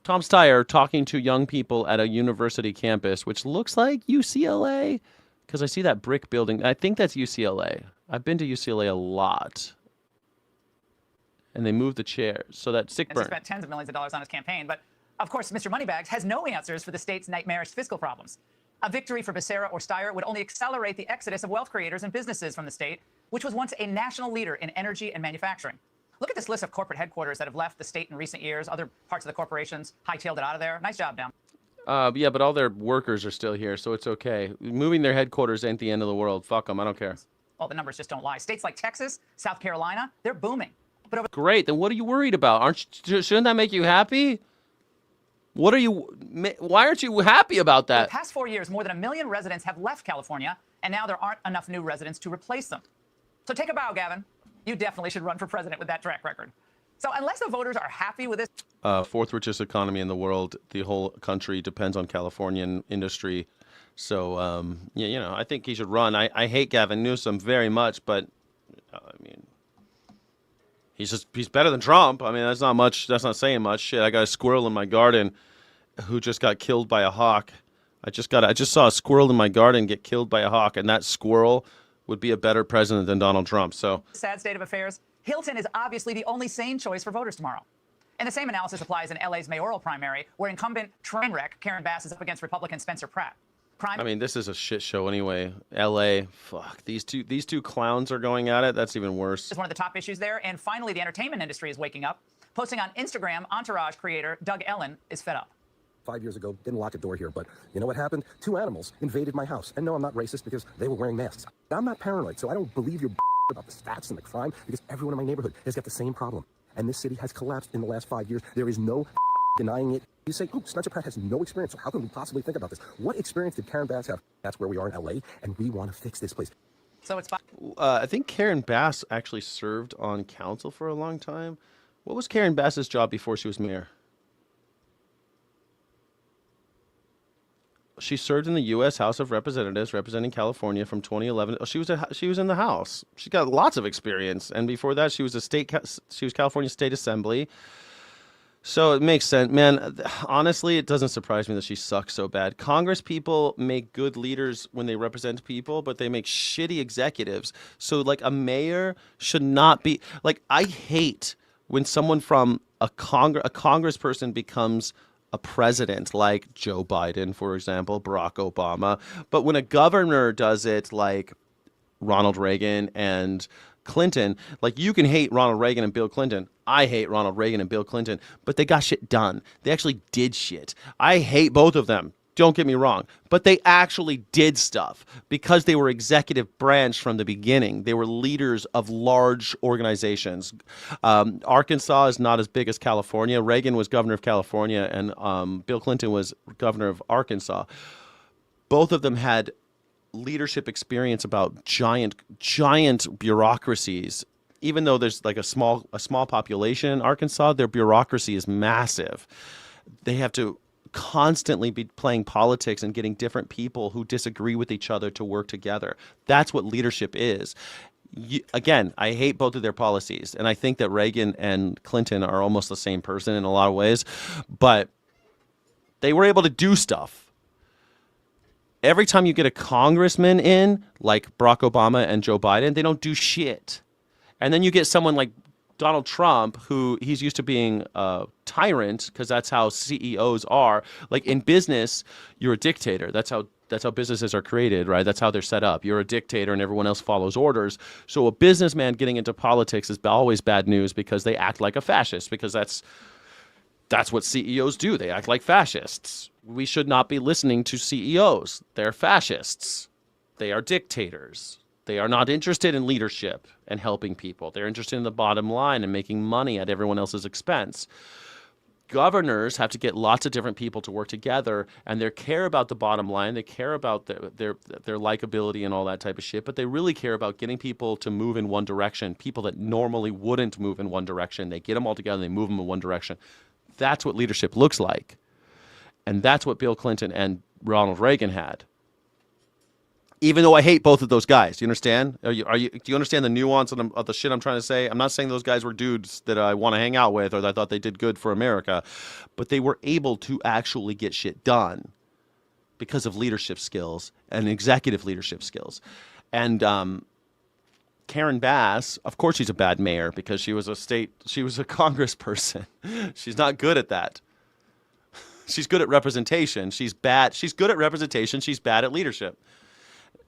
Tom Steyer talking to young people at a university campus, which looks like UCLA, because I see that brick building. I think that's UCLA. I've been to UCLA a lot. And they moved the chairs. So that sick burn. He spent tens of millions of dollars on his campaign. But, of course, Mr. Moneybags has no answers for the state's nightmarish fiscal problems. A victory for Becerra or Steyer would only accelerate the exodus of wealth creators and businesses from the state, which was once a national leader in energy and manufacturing. Look at this list of corporate headquarters that have left the state in recent years. Other parts of the corporations hightailed it out of there. Nice job, Dan. Yeah, but all their workers are still here, so it's okay. Moving their headquarters ain't the end of the world. Fuck them. I don't care. Well, the numbers just don't lie. States like Texas, South Carolina, they're booming. But Great. Then what are you worried about? Shouldn't that make you happy? Why aren't you happy about that? For the past 4 years, more than 1 million residents have left California, and now there aren't enough new residents to replace them. So take a bow, Gavin. You definitely should run for president with that track record. So unless the voters are happy with this... Fourth richest economy in the world. The whole country depends on Californian industry. So, I think he should run. I hate Gavin Newsom very much, but, he's better than Trump. I mean, that's not saying much. Shit, I got a squirrel in my garden who just got killed by a hawk. I just saw a squirrel in my garden get killed by a hawk, and that squirrel would be a better president than Donald Trump. So, sad state of affairs. Hilton is obviously the only sane choice for voters tomorrow. And the same analysis applies in LA's mayoral primary, where incumbent train wreck Karen Bass is up against Republican Spencer Pratt. This is a shit show anyway. LA, fuck. These two clowns are going at it. That's even worse. It's one of the top issues there. And finally, the entertainment industry is waking up. Posting on Instagram, Entourage creator Doug Ellen is fed up. 5 years ago, didn't lock a door here, but you know what happened? 2 animals invaded my house. And no, I'm not racist because they were wearing masks. I'm not paranoid, so I don't believe your about the stats and the crime because everyone in my neighborhood has got the same problem. And this city has collapsed in the last 5 years. There is no denying it. You say, oh, Spencer Pratt has no experience, so how can we possibly think about this? What experience did Karen Bass have? That's where we are in LA, and we want to fix this place. So it's I think Karen Bass actually served on council for a long time. What was Karen Bass's job before she was mayor? She served in the U.S. House of Representatives, representing California from 2011. Oh, she was in the House. She got lots of experience, and before that, she was California State Assembly. So it makes sense, man. Honestly, it doesn't surprise me that she sucks so bad. Congress people make good leaders when they represent people, but they make shitty executives. So like a mayor should not be like. I hate when someone from a congressperson becomes a president, like Joe Biden, for example, Barack Obama. But when a governor does it, like Ronald Reagan and Clinton, like you can hate Ronald Reagan and Bill Clinton. I hate Ronald Reagan and Bill Clinton, but they got shit done. They actually did shit. I hate both of them. Don't get me wrong, but they actually did stuff because they were executive branch from the beginning. They were leaders of large organizations. Arkansas is not as big as California. Reagan was governor of California, and Bill Clinton was governor of Arkansas. Both of them had leadership experience about giant bureaucracies. Even though there's like a small population in Arkansas, their bureaucracy is massive. They have to constantly be playing politics and getting different people who disagree with each other to work together. That's what leadership is. Again, I hate both of their policies, and I think that Reagan and Clinton are almost the same person in a lot of ways, but they were able to do stuff. Every time you get a congressman in, like Barack Obama and Joe Biden, they don't do shit. And then you get someone like Donald Trump, who he's used to being a tyrant because that's how CEOs are. Like in business, you're a dictator. That's how businesses are created, right? That's how they're set up. You're a dictator and everyone else follows orders. So a businessman getting into politics is always bad news because they act like a fascist, because that's what CEOs do. They act like fascists. We should not be listening to CEOs. They're fascists. They are dictators. They are not interested in leadership and helping people. They're interested in the bottom line and making money at everyone else's expense. Governors have to get lots of different people to work together, and they care about the bottom line. They care about their likability and all that type of shit, but they really care about getting people to move in one direction, people that normally wouldn't move in one direction. They get them all together and they move them in one direction. That's what leadership looks like. And that's what Bill Clinton and Ronald Reagan had. Even though I hate both of those guys, do you understand? Do you understand the nuance of the shit I'm trying to say? I'm not saying those guys were dudes that I want to hang out with or that I thought they did good for America, but they were able to actually get shit done because of leadership skills and executive leadership skills. And Karen Bass, of course she's a bad mayor because she was a congressperson. She's not good at that. She's good at representation. She's bad. She's good at representation. She's bad at leadership.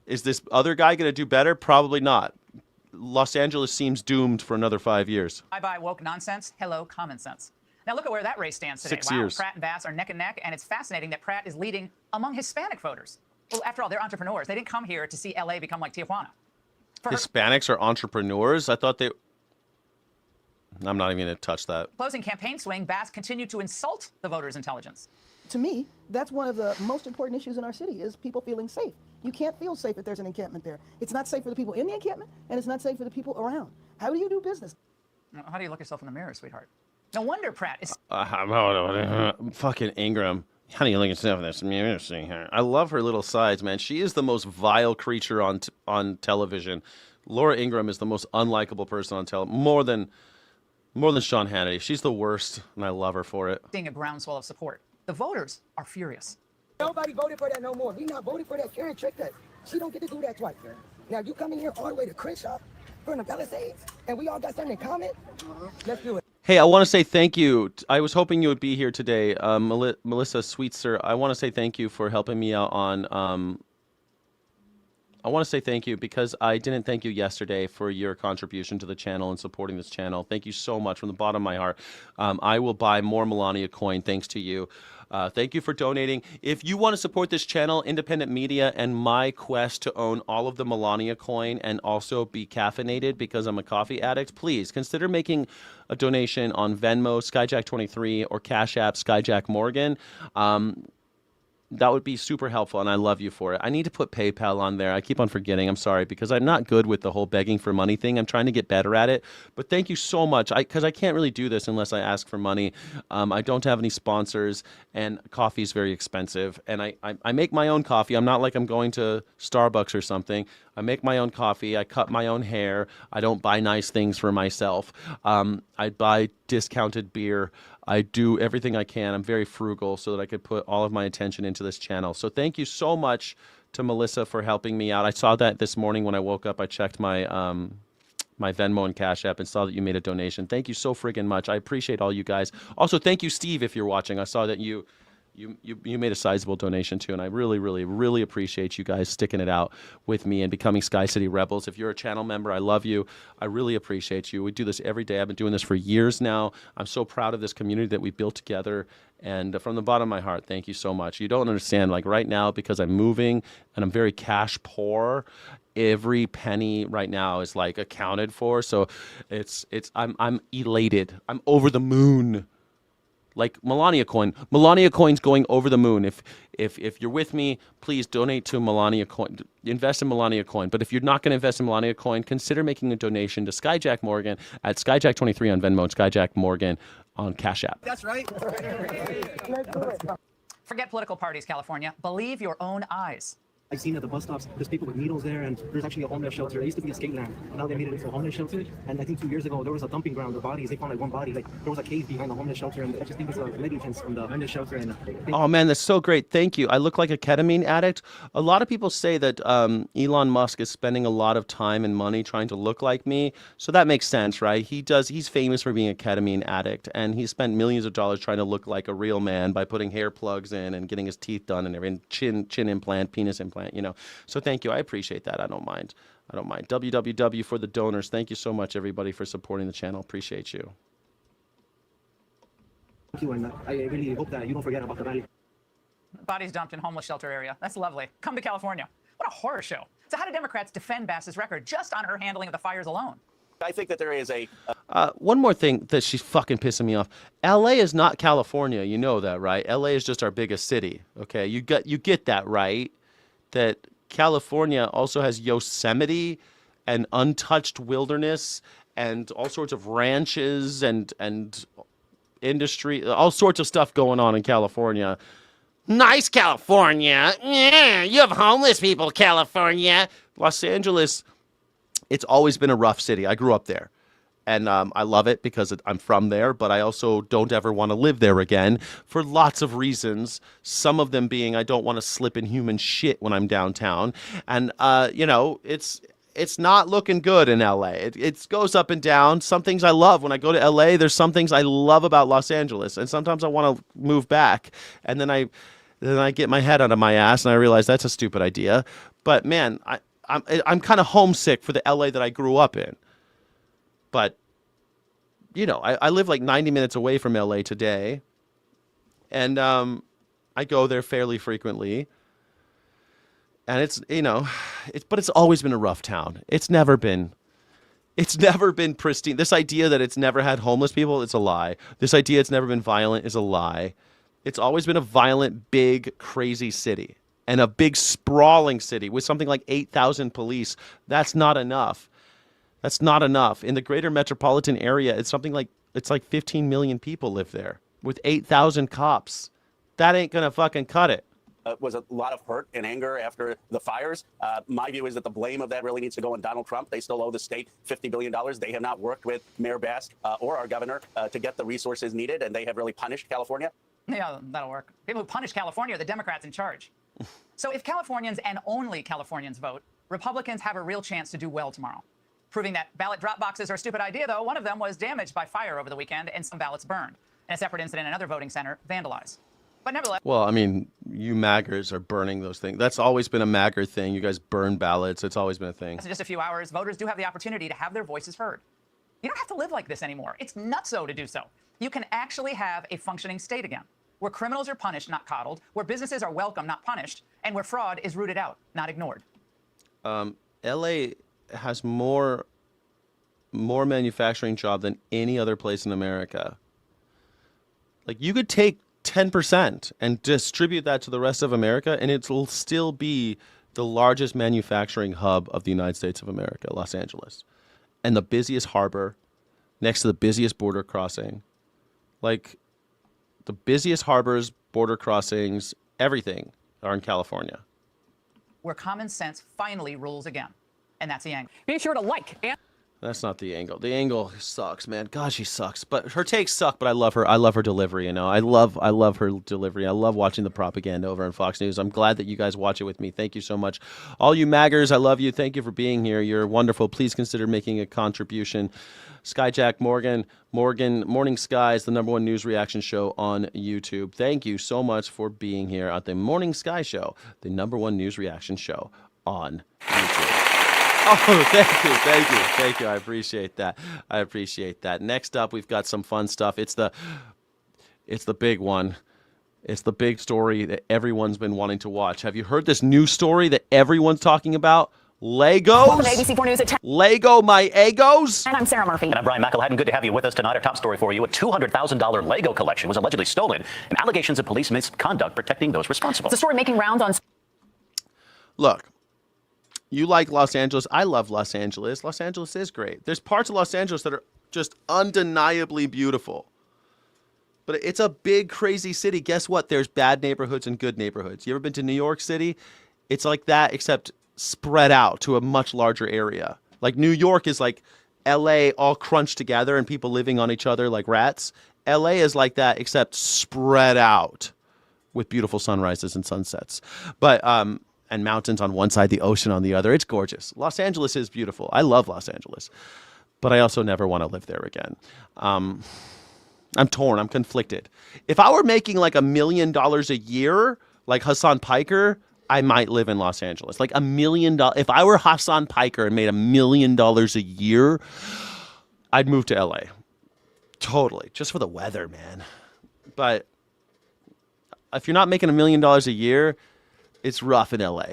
Is this other guy going to do better? Probably not. Los Angeles seems doomed for another 5 years. Bye-bye woke nonsense. Hello common sense. Now look at where that race stands today. 6 years. Pratt and Bass are neck and neck, and it's fascinating that Pratt is leading among Hispanic voters. Well, after all, they're entrepreneurs. They didn't come here to see LA become like Tijuana. Hispanics are entrepreneurs? I thought they... I'm not even going to touch that. Closing campaign swing, Bass continued to insult the voters' intelligence. To me, that's one of the most important issues in our city is people feeling safe. You can't feel safe if there's an encampment there. It's not safe for the people in the encampment, and it's not safe for the people around. How do you do business? How do you look yourself in the mirror, sweetheart? No wonder Pratt is... Fucking Ingram. How do you look at yourself in this mirror? I love her little sides, man. She is the most vile creature on television. Laura Ingraham is the most unlikable person on television. More than Sean Hannity. She's the worst, and I love her for it. Seeing a groundswell of support. The voters are furious. Nobody voted for that no more. We not voting for that. Karen tricked us. She don't get to do that twice. Now you come in here all the way to Crenshaw from the Palisades, and we all got something in common. Let's do it. Hey, I want to say thank you. I was hoping you would be here today. Melissa Sweetser, I want to say thank you for helping me out on I want to say thank you because I didn't thank you yesterday for your contribution to the channel and supporting this channel. Thank you so much from the bottom of my heart. I will buy more Melania coin thanks to you. Thank you for donating. If you want to support this channel, independent media, and my quest to own all of the Melania coin and also be caffeinated because I'm a coffee addict, please consider making a donation on Venmo, Skyjack23, or Cash App, Skyjack Morgan. That would be super helpful, and I love you for it. I need to put PayPal on there. I keep on forgetting. I'm sorry, because I'm not good with the whole begging for money thing. I'm trying to get better at it. But thank you so much, because I can't really do this unless I ask for money. I don't have any sponsors, and coffee is very expensive. And I make my own coffee. I'm not like I'm going to Starbucks or something. I make my own coffee. I cut my own hair. I don't buy nice things for myself. I buy discounted beer. I do everything I can. I'm very frugal so that I could put all of my attention into this channel. So thank you so much to Melissa for helping me out. I saw that this morning when I woke up. I checked my my Venmo and Cash App and saw that you made a donation. Thank you so friggin' much. I appreciate all you guys. Also, thank you, Steve, if you're watching. I saw that you made a sizable donation too, and I really, really, really appreciate you guys sticking it out with me and becoming Sky City Rebels. If you're a channel member, I love you. I really appreciate you. We do this every day. I've been doing this for years now. I'm so proud of this community that we built together, and from the bottom of my heart, thank you so much. You don't understand, like right now, because I'm moving and I'm very cash poor, every penny right now is like accounted for. So I'm elated. I'm over the moon. Like Melania coin. Melania coin's going over the moon. If you're with me, please donate to Melania coin. Invest in Melania coin. But if you're not going to invest in Melania coin, consider making a donation to Skyjack Morgan at Skyjack23 on Venmo and Skyjack Morgan on Cash App. That's right. Forget political parties, California. Believe your own eyes. I've seen at the bus stops, there's people with needles there, and there's actually a homeless shelter. It used to be a skate land. Now they made it into a homeless shelter. And I think 2 years ago, there was a dumping ground of bodies. They found like one body. Like there was a cave behind the homeless shelter, and I just think it's a negligence from the homeless shelter. And oh man, that's so great. Thank you. I look like a ketamine addict. A lot of people say that Elon Musk is spending a lot of time and money trying to look like me. So that makes sense, right? He's famous for being a ketamine addict, and he spent millions of dollars trying to look like a real man by putting hair plugs in and getting his teeth done and everything, chin implant, penis implant, you know. So thank you. I appreciate that. I don't mind. WWW for the donors. Thank you so much, everybody, for supporting the channel. Appreciate you. thank you, and I really hope that you don't forget about the valley. Bodies dumped in homeless shelter area. That's lovely. Come to California. What a horror show. So how do Democrats defend Bass's record just on her handling of the fires alone? I think that there is a... one more thing that she's fucking pissing me off. LA is not California. You know that, right? LA is just our biggest city. Okay, you get that, right? That California also has Yosemite and untouched wilderness and all sorts of ranches and industry, all sorts of stuff going on in California. Nice California. Yeah, you have homeless people, California. Los Angeles, it's always been a rough city. I grew up there. And I love it because I'm from there, but I also don't ever want to live there again for lots of reasons. Some of them being I don't want to slip in human shit when I'm downtown. And, you know, it's not looking good in L.A. It goes up and down. Some things I love. When I go to L.A., there's some things I love about Los Angeles. And sometimes I want to move back. And then I get my head out of my ass and I realize that's a stupid idea. But, man, I'm kind of homesick for the L.A. that I grew up in. But, you know, I live like 90 minutes away from LA today. And I go there fairly frequently. And it's, you know, but it's always been a rough town. It's never been pristine. This idea that it's never had homeless people, it's a lie. This idea it's never been violent is a lie. It's always been a violent, big, crazy city. And a big, sprawling city with something like 8,000 police. That's not enough. That's not enough. In the greater metropolitan area, it's like 15 million people live there with 8,000 cops. That ain't gonna fucking cut it. Was a lot of hurt and anger after the fires. My view is that the blame of that really needs to go on Donald Trump. They still owe the state $50 billion. They have not worked with Mayor Bass or our governor to get the resources needed, and they have really punished California. Yeah, that'll work. People who punish California are the Democrats in charge. So if Californians and only Californians vote, Republicans have a real chance to do well tomorrow. Proving that ballot drop boxes are a stupid idea, though, one of them was damaged by fire over the weekend and some ballots burned. In a separate incident, another voting center vandalized. But nevertheless. Well, I mean, you maggers are burning those things. That's always been a magger thing. You guys burn ballots. It's always been a thing. In just a few hours, voters do have the opportunity to have their voices heard. You don't have to live like this anymore. It's nutso to do so. You can actually have a functioning state again, where criminals are punished, not coddled, where businesses are welcome, not punished, and where fraud is rooted out, not ignored. LA has more manufacturing job than any other place in America. Like, you could take 10% and distribute that to the rest of America, and it will still be the largest manufacturing hub of the United States of America, Los Angeles, and the busiest harbor next to the busiest border crossing. Like, the busiest harbors, border crossings, everything are in California. Where common sense finally rules again. And that's the angle. Be sure to like and That's not the angle. The angle sucks, man. God, she sucks. But her takes suck, but I love her. I love her delivery, you know. I love her delivery. I love watching the propaganda over on Fox News. I'm glad that you guys watch it with me. Thank you so much. All you maggers, I love you. Thank you for being here. You're wonderful. Please consider making a contribution. Skyjack Morgan, Morning Sky is the #1 news reaction show on YouTube. Thank you so much for being here at the Morning Sky Show, the #1 news reaction show on YouTube. Oh, thank you. I appreciate that. Next up, we've got some fun stuff. It's the big one. It's the big story that everyone's been wanting to watch. Have you heard this new story that everyone's talking about? Legos? Welcome to ABC4 News at 10. Lego my Egos? And I'm Sarah Murphy. And I'm Brian McElhatton. Good to have you with us tonight. Our top story for you, a $200,000 Lego collection was allegedly stolen and allegations of police misconduct protecting those responsible. It's a story making rounds on... Look, you like Los Angeles. I love Los Angeles. Los Angeles is great. There's parts of Los Angeles that are just undeniably beautiful. But it's a big, crazy city. Guess what? There's bad neighborhoods and good neighborhoods. You ever been to New York City? It's like that, except spread out to a much larger area. Like, New York is like LA all crunched together and people living on each other like rats. LA is like that, except spread out with beautiful sunrises and sunsets. But, and mountains on one side, the ocean on the other. It's gorgeous. Los Angeles is beautiful. I love Los Angeles. But I also never want to live there again. I'm torn. I'm conflicted. If I were making like $1 million a year, like Hassan Piker, I might live in Los Angeles. Like $1 million. If I were Hassan Piker and made $1 million a year, I'd move to LA. Totally. Just for the weather, man. But if you're not making $1 million a year, it's rough in LA.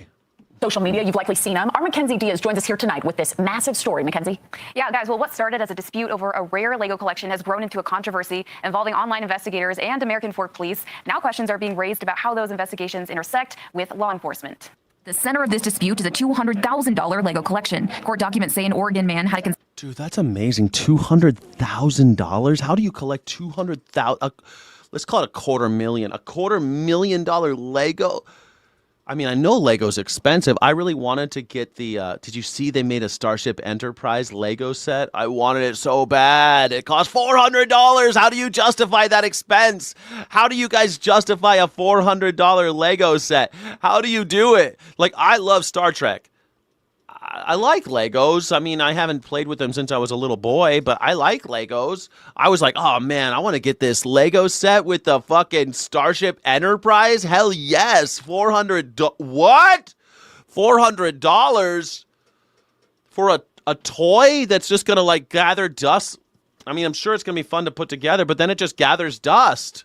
Social media, you've likely seen them. Our Mackenzie Diaz joins us here tonight with this massive story. Mackenzie? Yeah, guys, well, what started as a dispute over a rare Lego collection has grown into a controversy involving online investigators and American Fork Police. Now questions are being raised about how those investigations intersect with law enforcement. The center of this dispute is a $200,000 Lego collection. Court documents say an Oregon man had a... Dude, that's amazing. $200,000? How do you collect $200,000? Let's call it $250,000. $250,000 Lego? I mean, I know Lego's expensive. I really wanted to get the, did you see they made a Starship Enterprise Lego set? I wanted it so bad. It cost $400. How do you justify that expense? How do you guys justify a $400 Lego set? How do you do it? Like, I love Star Trek. I like Legos. I mean, I haven't played with them since I was a little boy, but I like Legos. I was like, oh man, I want to get this Lego set with the fucking Starship Enterprise. Hell yes. What? $400 for a toy that's just going to like gather dust? I mean, I'm sure it's going to be fun to put together, but then it just gathers dust.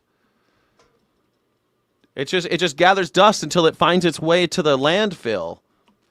It just gathers dust until it finds its way to the landfill.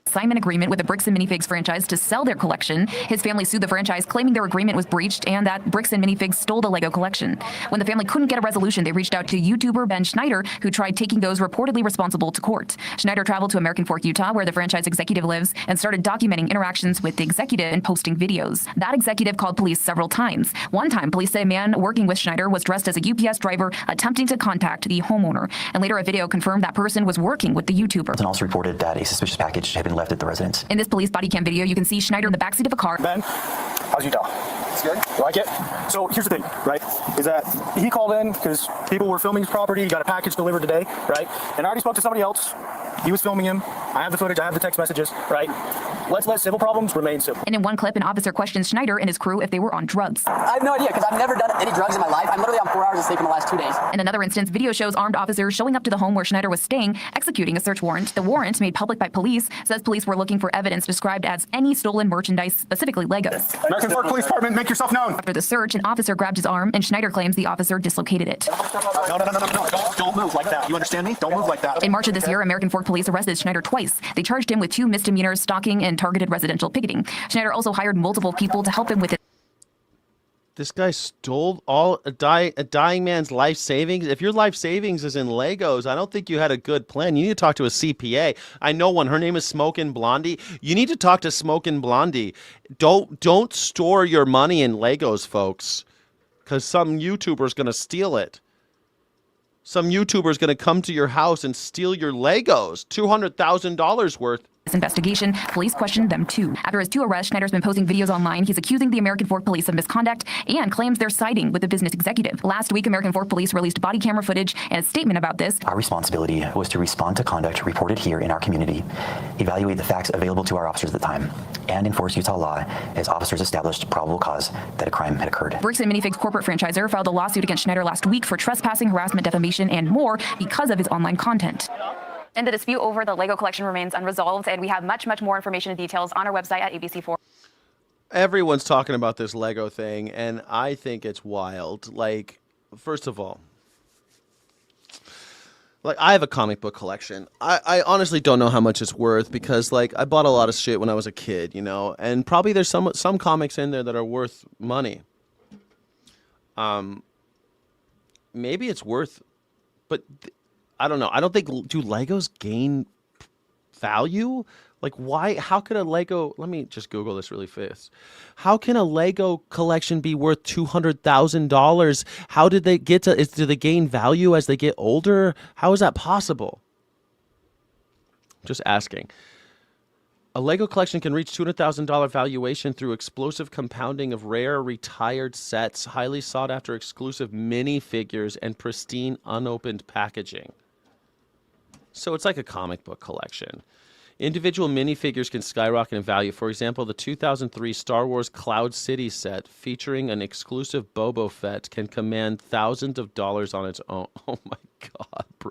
Sign an agreement with the Bricks and Minifigs franchise to sell their collection. His family sued the franchise, claiming their agreement was breached and that Bricks and Minifigs stole the Lego collection. When the family couldn't get a resolution, they reached out to YouTuber Ben Schneider, who tried taking those reportedly responsible to court. Schneider traveled to American Fork, Utah, where the franchise executive lives, and started documenting interactions with the executive and posting videos. That executive called police several times. One time, police say a man working with Schneider was dressed as a UPS driver attempting to contact the homeowner. And later, a video confirmed that person was working with the YouTuber. And also reported that a suspicious package had been left at the residence. In this police body cam video, you can see Schneider in the backseat of a car. Ben, how's Utah? It's good. You like it? So here's the thing, right? Is that he called in because people were filming his property. He got a package delivered today, right? And I already spoke to somebody else. He was filming him. I have the footage. I have the text messages, right? Let's let civil problems remain civil. And in one clip, an officer questioned Schneider and his crew if they were on drugs. I have no idea because I've never done any drugs in my life. I'm literally on 4 hours of sleep in the last 2 days. In another instance, video shows armed officers showing up to the home where Schneider was staying, executing a search warrant. The warrant, made public by police, says police were looking for evidence described as any stolen merchandise, specifically Legos. American Fork Police Department, make yourself known. After the search, an officer grabbed his arm, and Schneider claims the officer dislocated it. No. Don't move like that. You understand me? Don't move like that. In March of this year, American Fork Police arrested Schneider twice. They charged him with 2 misdemeanors, stalking and targeted residential picketing. Schneider also hired multiple people to help him with it. This guy stole a dying man's life savings. If your life savings is in Legos, I don't think you had a good plan. You need to talk to a CPA. I know one. Her name is Smokin' Blondie. You need to talk to Smokin' Blondie. Don't store your money in Legos, folks, because some YouTuber's going to steal it. Some YouTuber's going to come to your house and steal your Legos. $200,000 worth. This investigation, police questioned them too. After his 2 arrests, Schneider's been posting videos online. He's accusing the American Fork Police of misconduct and claims they're siding with the business executive. Last week, American Fork Police released body camera footage and a statement about this. Our responsibility was to respond to conduct reported here in our community, evaluate the facts available to our officers at the time, and enforce Utah law as officers established probable cause that a crime had occurred. Bricks and Minifigs corporate franchisor filed a lawsuit against Schneider last week for trespassing, harassment, defamation, and more because of his online content. And the dispute over the Lego collection remains unresolved, and we have much more information and details on our website at ABC4. Everyone's talking about this Lego thing, and I think it's wild. Like, first of all, like, I have a comic book collection. I honestly don't know how much it's worth because, like, I bought a lot of shit when I was a kid, you know, and probably there's some comics in there that are worth money. Maybe it's worth, but I don't know. I don't think, do Legos gain value? Like, why? How could a Lego, let me just Google this really fast. How can a Lego collection be worth $200,000? How did they get to, do they gain value as they get older? How is that possible? Just asking. A Lego collection can reach $200,000 valuation through explosive compounding of rare retired sets, highly sought after exclusive minifigures, and pristine unopened packaging. So it's like a comic book collection. Individual minifigures can skyrocket in value. For example, the 2003 Star Wars Cloud City set featuring an exclusive Boba Fett can command thousands of dollars on its own. Oh my God, bro.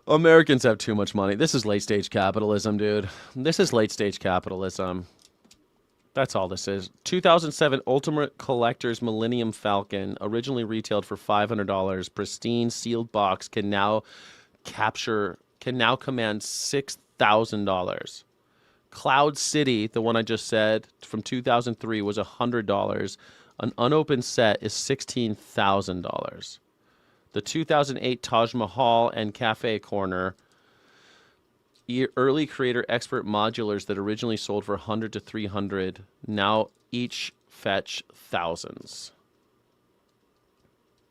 Americans have too much money. This is late stage capitalism, dude. This is late stage capitalism. That's all this is. 2007 Ultimate Collector's Millennium Falcon, originally retailed for $500. Pristine sealed box can now command $6,000. Cloud City, the one I just said, from 2003 was $100. An unopened set is $16,000. The 2008 Taj Mahal and Cafe Corner, early creator expert modulars that originally sold for $100 to $300, now each fetch thousands.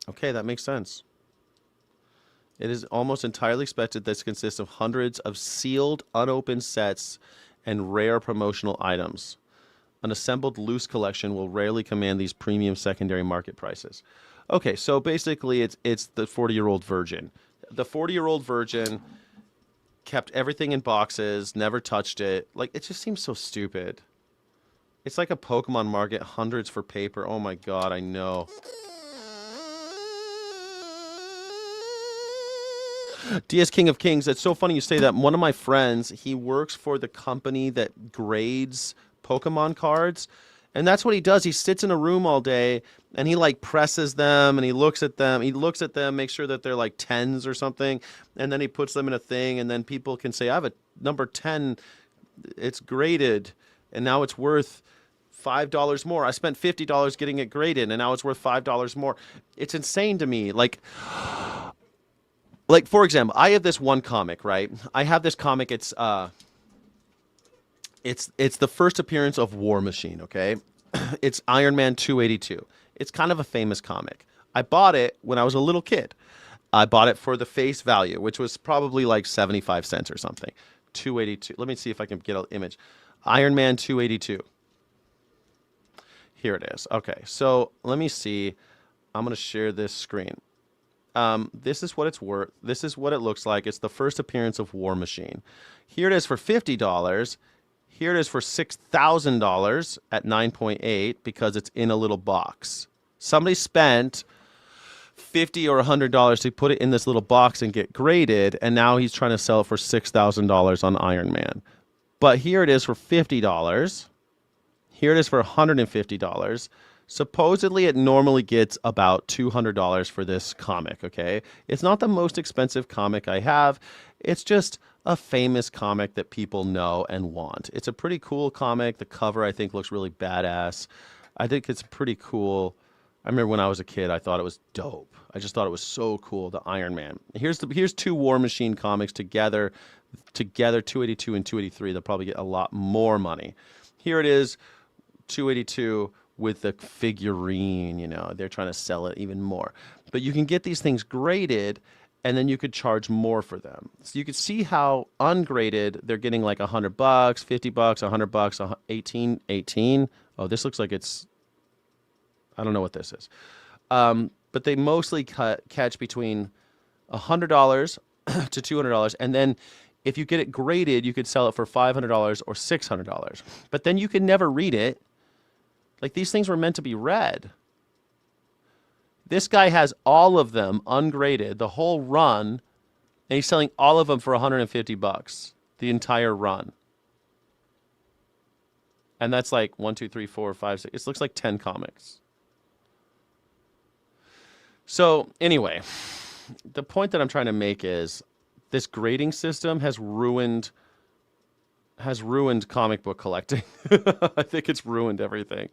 Okay, that makes sense. It is almost entirely expected this consists of hundreds of sealed, unopened sets and rare promotional items. An assembled loose collection will rarely command these premium secondary market prices. Okay, so basically it's the 40-year-old virgin. The 40-year-old virgin kept everything in boxes, never touched it. Like, it just seems so stupid. It's like a Pokemon market, hundreds for paper. Oh my God, I know. DS King of Kings, it's so funny you say that. One of my friends, he works for the company that grades Pokemon cards, and that's what he does. He sits in a room all day, and he, like, presses them, and he looks at them. He looks at them, makes sure that they're, like, 10s or something, and then he puts them in a thing, and then people can say, I have a number 10, it's graded, and now it's worth $5 more. I spent $50 getting it graded, and now it's worth $5 more. It's insane to me. Like, for example, I have this one comic, right? I have this comic. It's the first appearance of War Machine, okay? It's Iron Man 282. It's kind of a famous comic. I bought it when I was a little kid. I bought it for the face value, which was probably like 75 cents or something. 282. Let me see if I can get an image. Iron Man 282. Here it is. Okay, so let me see. I'm going to share this screen. This is what it's worth. This is what it looks like. It's the first appearance of War Machine. Here it is for $50. Here it is for $6,000 at 9.8 because it's in a little box. Somebody spent $50 or $100 to put it in this little box and get graded, and now he's trying to sell it for $6,000 on Iron Man. But here it is for $50. Here it is for $150. Supposedly, it normally gets about $200 for this comic, okay? It's not the most expensive comic I have. It's just a famous comic that people know and want. It's a pretty cool comic. The cover, I think, looks really badass. I think it's pretty cool. I remember when I was a kid, I thought it was dope. I just thought it was so cool, the Iron Man. Here's two War Machine comics together, 282 and 283. They'll probably get a lot more money. Here it is, 282 with the figurine, you know. They're trying to sell it even more. But you can get these things graded, and then you could charge more for them. So you could see how ungraded they're getting like $100, $50, $100, 18. Oh, this looks like it's, I don't know what this is. But they mostly catch between $100 to $200. And then if you get it graded, you could sell it for $500 or $600. But then you can never read it. Like, these things were meant to be read. This guy has all of them ungraded, the whole run, and he's selling all of them for $150, the entire run. And that's like 1, 2, 3, 4, 5, 6. It looks like 10 comics. So anyway, the point that I'm trying to make is this grading system has ruined comic book collecting. I think it's ruined everything.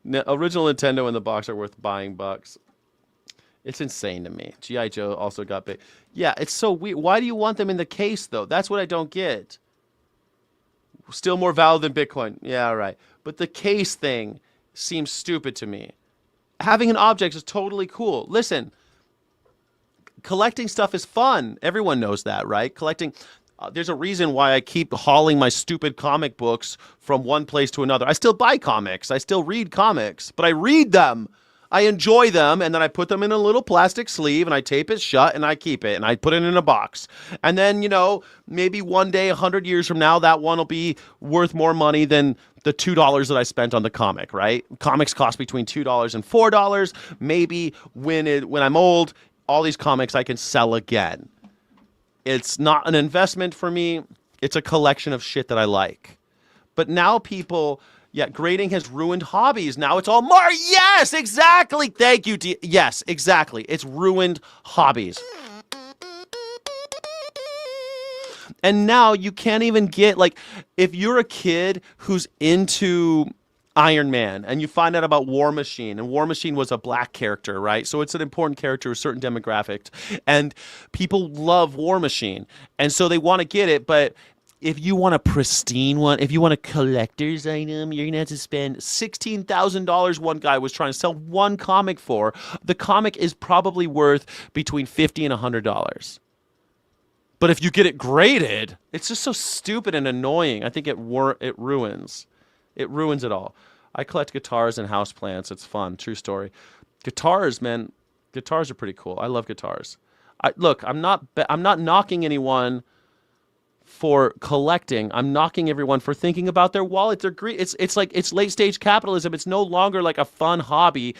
Original Nintendo in the box are worth buying bucks. It's insane to me. G.I. Joe also got big. Yeah, it's so weird. Why do you want them in the case, though? That's what I don't get. Still more valid than Bitcoin. Yeah, right. But the case thing seems stupid to me. Having an object is totally cool. Listen, collecting stuff is fun. Everyone knows that, right? Collecting... there's a reason why I keep hauling my stupid comic books from one place to another. I still buy comics. I still read comics. But I read them. I enjoy them, and then I put them in a little plastic sleeve, and I tape it shut, and I keep it, and I put it in a box. And then, you know, maybe one day, 100 years from now, that one will be worth more money than the $2 that I spent on the comic, right? Comics cost between $2 and $4. Maybe when I'm old, all these comics I can sell again. It's not an investment for me. It's a collection of shit that I like. But now people... Yeah, grading has ruined hobbies. Now it's all more. Yes, exactly. Thank you. Yes, exactly. It's ruined hobbies. And now you can't even get, like, if you're a kid who's into Iron Man and you find out about War Machine, and War Machine was a black character, right? So it's an important character, a certain demographic. And people love War Machine. And so they want to get it, but... if you want a pristine one, if you want a collector's item, you're going to have to spend $16,000 one guy was trying to sell one comic for. The comic is probably worth between $50 and $100. But if you get it graded, it's just so stupid and annoying. I think it ruins. It ruins it all. I collect guitars and houseplants. It's fun. True story. Guitars, man. Guitars are pretty cool. I love guitars. Look, I'm not knocking anyone for collecting. I'm knocking everyone for thinking about their wallet. They're greed. It's like it's late stage capitalism. It's no longer like a fun hobby.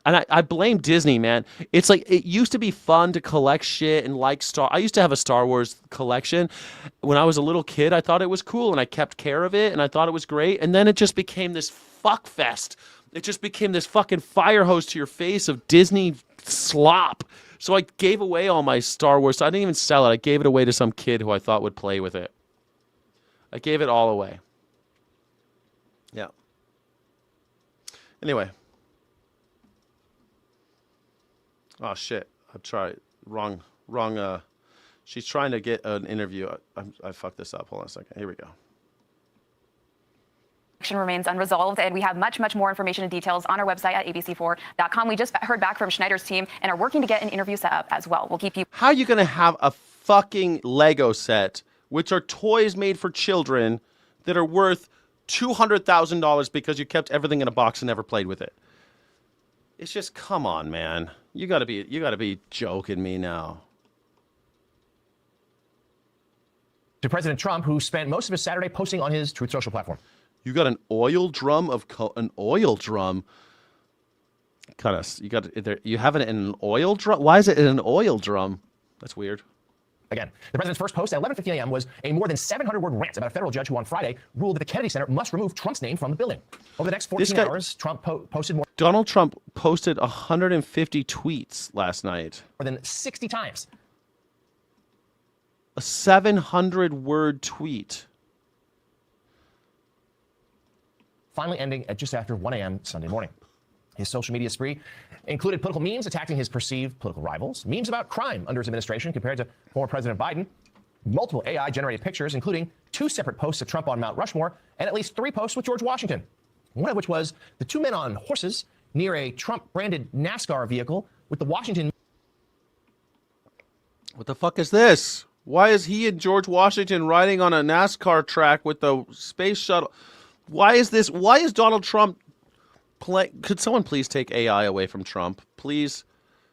And I blame Disney, man. It's like it used to be fun to collect shit and like I used to have a Star Wars collection. When I was a little kid, I thought it was cool and I kept care of it and I thought it was great. And then it just became this fuck fest. It just became this fucking fire hose to your face of Disney slop. So I gave away all my Star Wars. I didn't even sell it. I gave it away to some kid who I thought would play with it. I gave it all away. Yeah. Anyway. Oh, shit. I'm trying. Wrong. She's trying to get an interview. I fucked this up. Hold on a second. Here we go. Remains unresolved, and we have much more information and details on our website at abc4.com. We just heard back from Schneider's team and are working to get an interview set up as well. We'll keep you. How are you going to have a fucking Lego set, which are toys made for children, that are worth $200,000 because you kept everything in a box and never played with it? It's just, come on, man. You gotta be joking me now. to President Trump, who spent most of his Saturday posting on his Truth Social platform. You got an oil drum an oil drum. You have it in an oil drum? Why is it in an oil drum? That's weird. Again, the president's first post at 11:50 a.m. was a more than 700-word rant about a federal judge who on Friday ruled that the Kennedy Center must remove Trump's name from the building. Over the next 14 hours, Trump posted more. Donald Trump posted 150 tweets last night. More than 60 times. A 700-word tweet. Finally ending at just after 1 a.m. Sunday morning. His social media spree included political memes attacking his perceived political rivals, memes about crime under his administration compared to former President Biden, multiple AI-generated pictures, including 2 separate posts of Trump on Mount Rushmore, and at least 3 posts with George Washington, one of which was the 2 men on horses near a Trump-branded NASCAR vehicle with the Washington. What the fuck is this? Why is he and George Washington riding on a NASCAR track with the space shuttle? Why is this? Why is Donald Trump Could someone please take AI away from Trump? Please.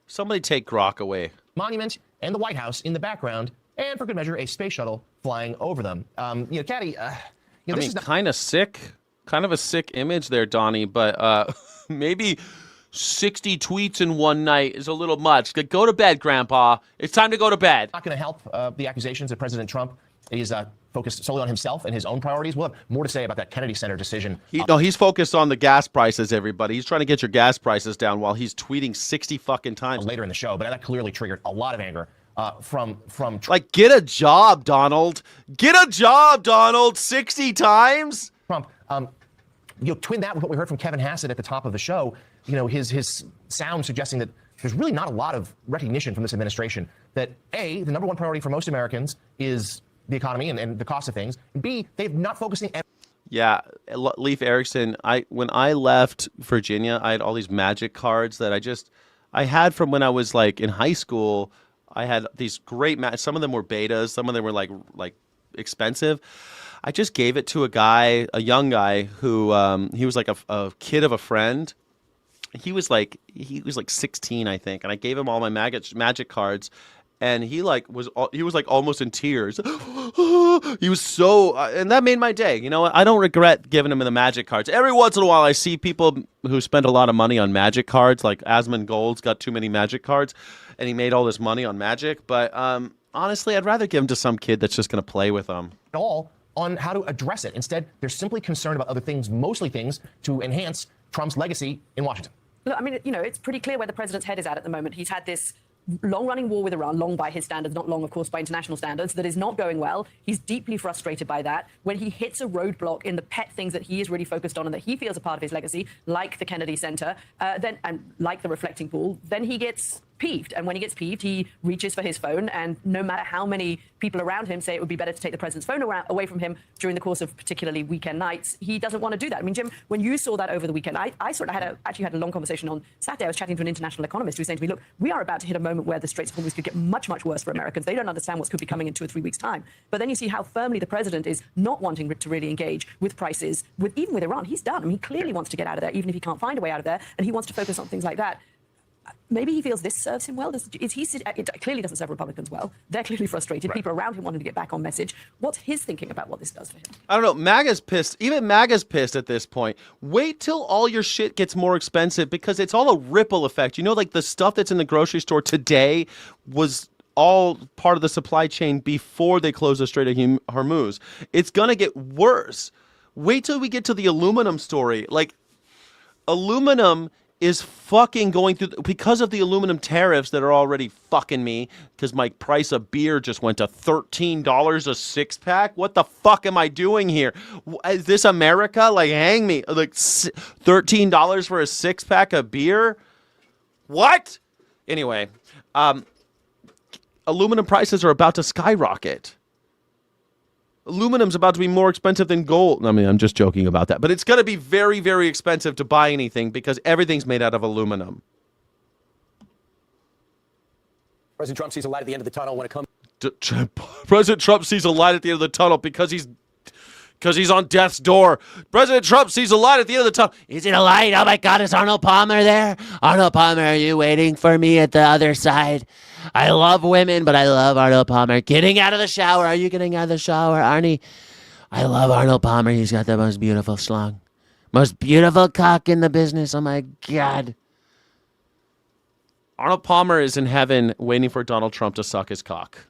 Somebody take Grok away. Monument and the White House in the background, and for good measure, a space shuttle flying over them. Caddy, this is kind of sick. Kind of a sick image there, Donnie, but maybe 60 tweets in one night is a little much. Go to bed, Grandpa. It's time to go to bed. Not going to help the accusations that President Trump is focused solely on himself and his own priorities. We'll have more to say about that Kennedy Center decision. He's focused on the gas prices, everybody. He's trying to get your gas prices down while he's tweeting 60 fucking times. Later in the show, but that clearly triggered a lot of anger from Like, get a job, Donald. Get a job, Donald. 60 times? Trump. Twin that with what we heard from Kevin Hassett at the top of the show, his sound suggesting that there's really not a lot of recognition from this administration that A, the number one priority for most Americans is the economy and the cost of things. And B, they've not focusing. Yeah, Leif Erikson, when I left Virginia, I had all these magic cards that I had from when I was like in high school. I had these great some of them were betas, some of them were like expensive. I just gave it to a young guy who he was like a kid of a friend. He was like 16, I think, and I gave him all my magic cards. And he was almost in tears. He was so, and that made my day. You know what? I don't regret giving him the magic cards. Every once in a while, I see people who spend a lot of money on magic cards, like Asmongold's got too many magic cards, and he made all this money on magic. But honestly, I'd rather give them to some kid that's just going to play with them. All on how to address it. Instead, they're simply concerned about other things, mostly things to enhance Trump's legacy in Washington. Look, I mean, it's pretty clear where the president's head is at the moment. He's had this long-running war with Iran, long by his standards, not long, of course, by international standards, that is not going well. He's deeply frustrated by that. When he hits a roadblock in the pet things that he is really focused on and that he feels a part of his legacy, like the Kennedy Center, and like the reflecting pool, then he gets peeved. And when he gets peeved, he reaches for his phone. And no matter how many people around him say it would be better to take the president's phone away from him during the course of particularly weekend nights, he doesn't want to do that. I mean, Jim, when you saw that over the weekend, I actually had a long conversation on Saturday. I was chatting to an international economist who was saying to me, look, we are about to hit a moment where the Straits of Hormuz could get much, much worse for Americans. They don't understand what could be coming in 2 or 3 weeks' time. But then you see how firmly the president is not wanting to really engage with prices, even with Iran. He's done. I mean, he clearly wants to get out of there, even if he can't find a way out of there, and he wants to focus on things like that. Maybe he feels this serves him well. It clearly doesn't serve Republicans well. They're clearly frustrated. Right. People around him wanting to get back on message. What's his thinking about what this does for him? I don't know. MAGA's pissed. Even MAGA's pissed at this point. Wait till all your shit gets more expensive because it's all a ripple effect. You know, like the stuff that's in the grocery store today was all part of the supply chain before they closed the Strait of Hormuz. It's going to get worse. Wait till we get to the aluminum story. Like, aluminum is fucking going through because of the aluminum tariffs that are already fucking me because my price of beer just went to $13 a six-pack. What the fuck am I doing here? Is this America? Like, hang me. Like, $13 for a six-pack of beer? What? Anyway, aluminum prices are about to skyrocket. Aluminum's about to be more expensive than gold. I mean, I'm just joking about that. But it's going to be very, very expensive to buy anything because everything's made out of aluminum. President Trump sees a light at the end of the tunnel when it comes. President Trump sees a light at the end of the tunnel because he's on death's door. President Trump sees a light at the end of the tunnel. Is it a light? Oh my God, is Arnold Palmer there? Arnold Palmer, are you waiting for me at the other side? I love women, but I love Arnold Palmer. Getting out of the shower. Are you getting out of the shower, Arnie? I love Arnold Palmer. He's got the most beautiful schlong. Most beautiful cock in the business. Oh, my God. Arnold Palmer is in heaven waiting for Donald Trump to suck his cock.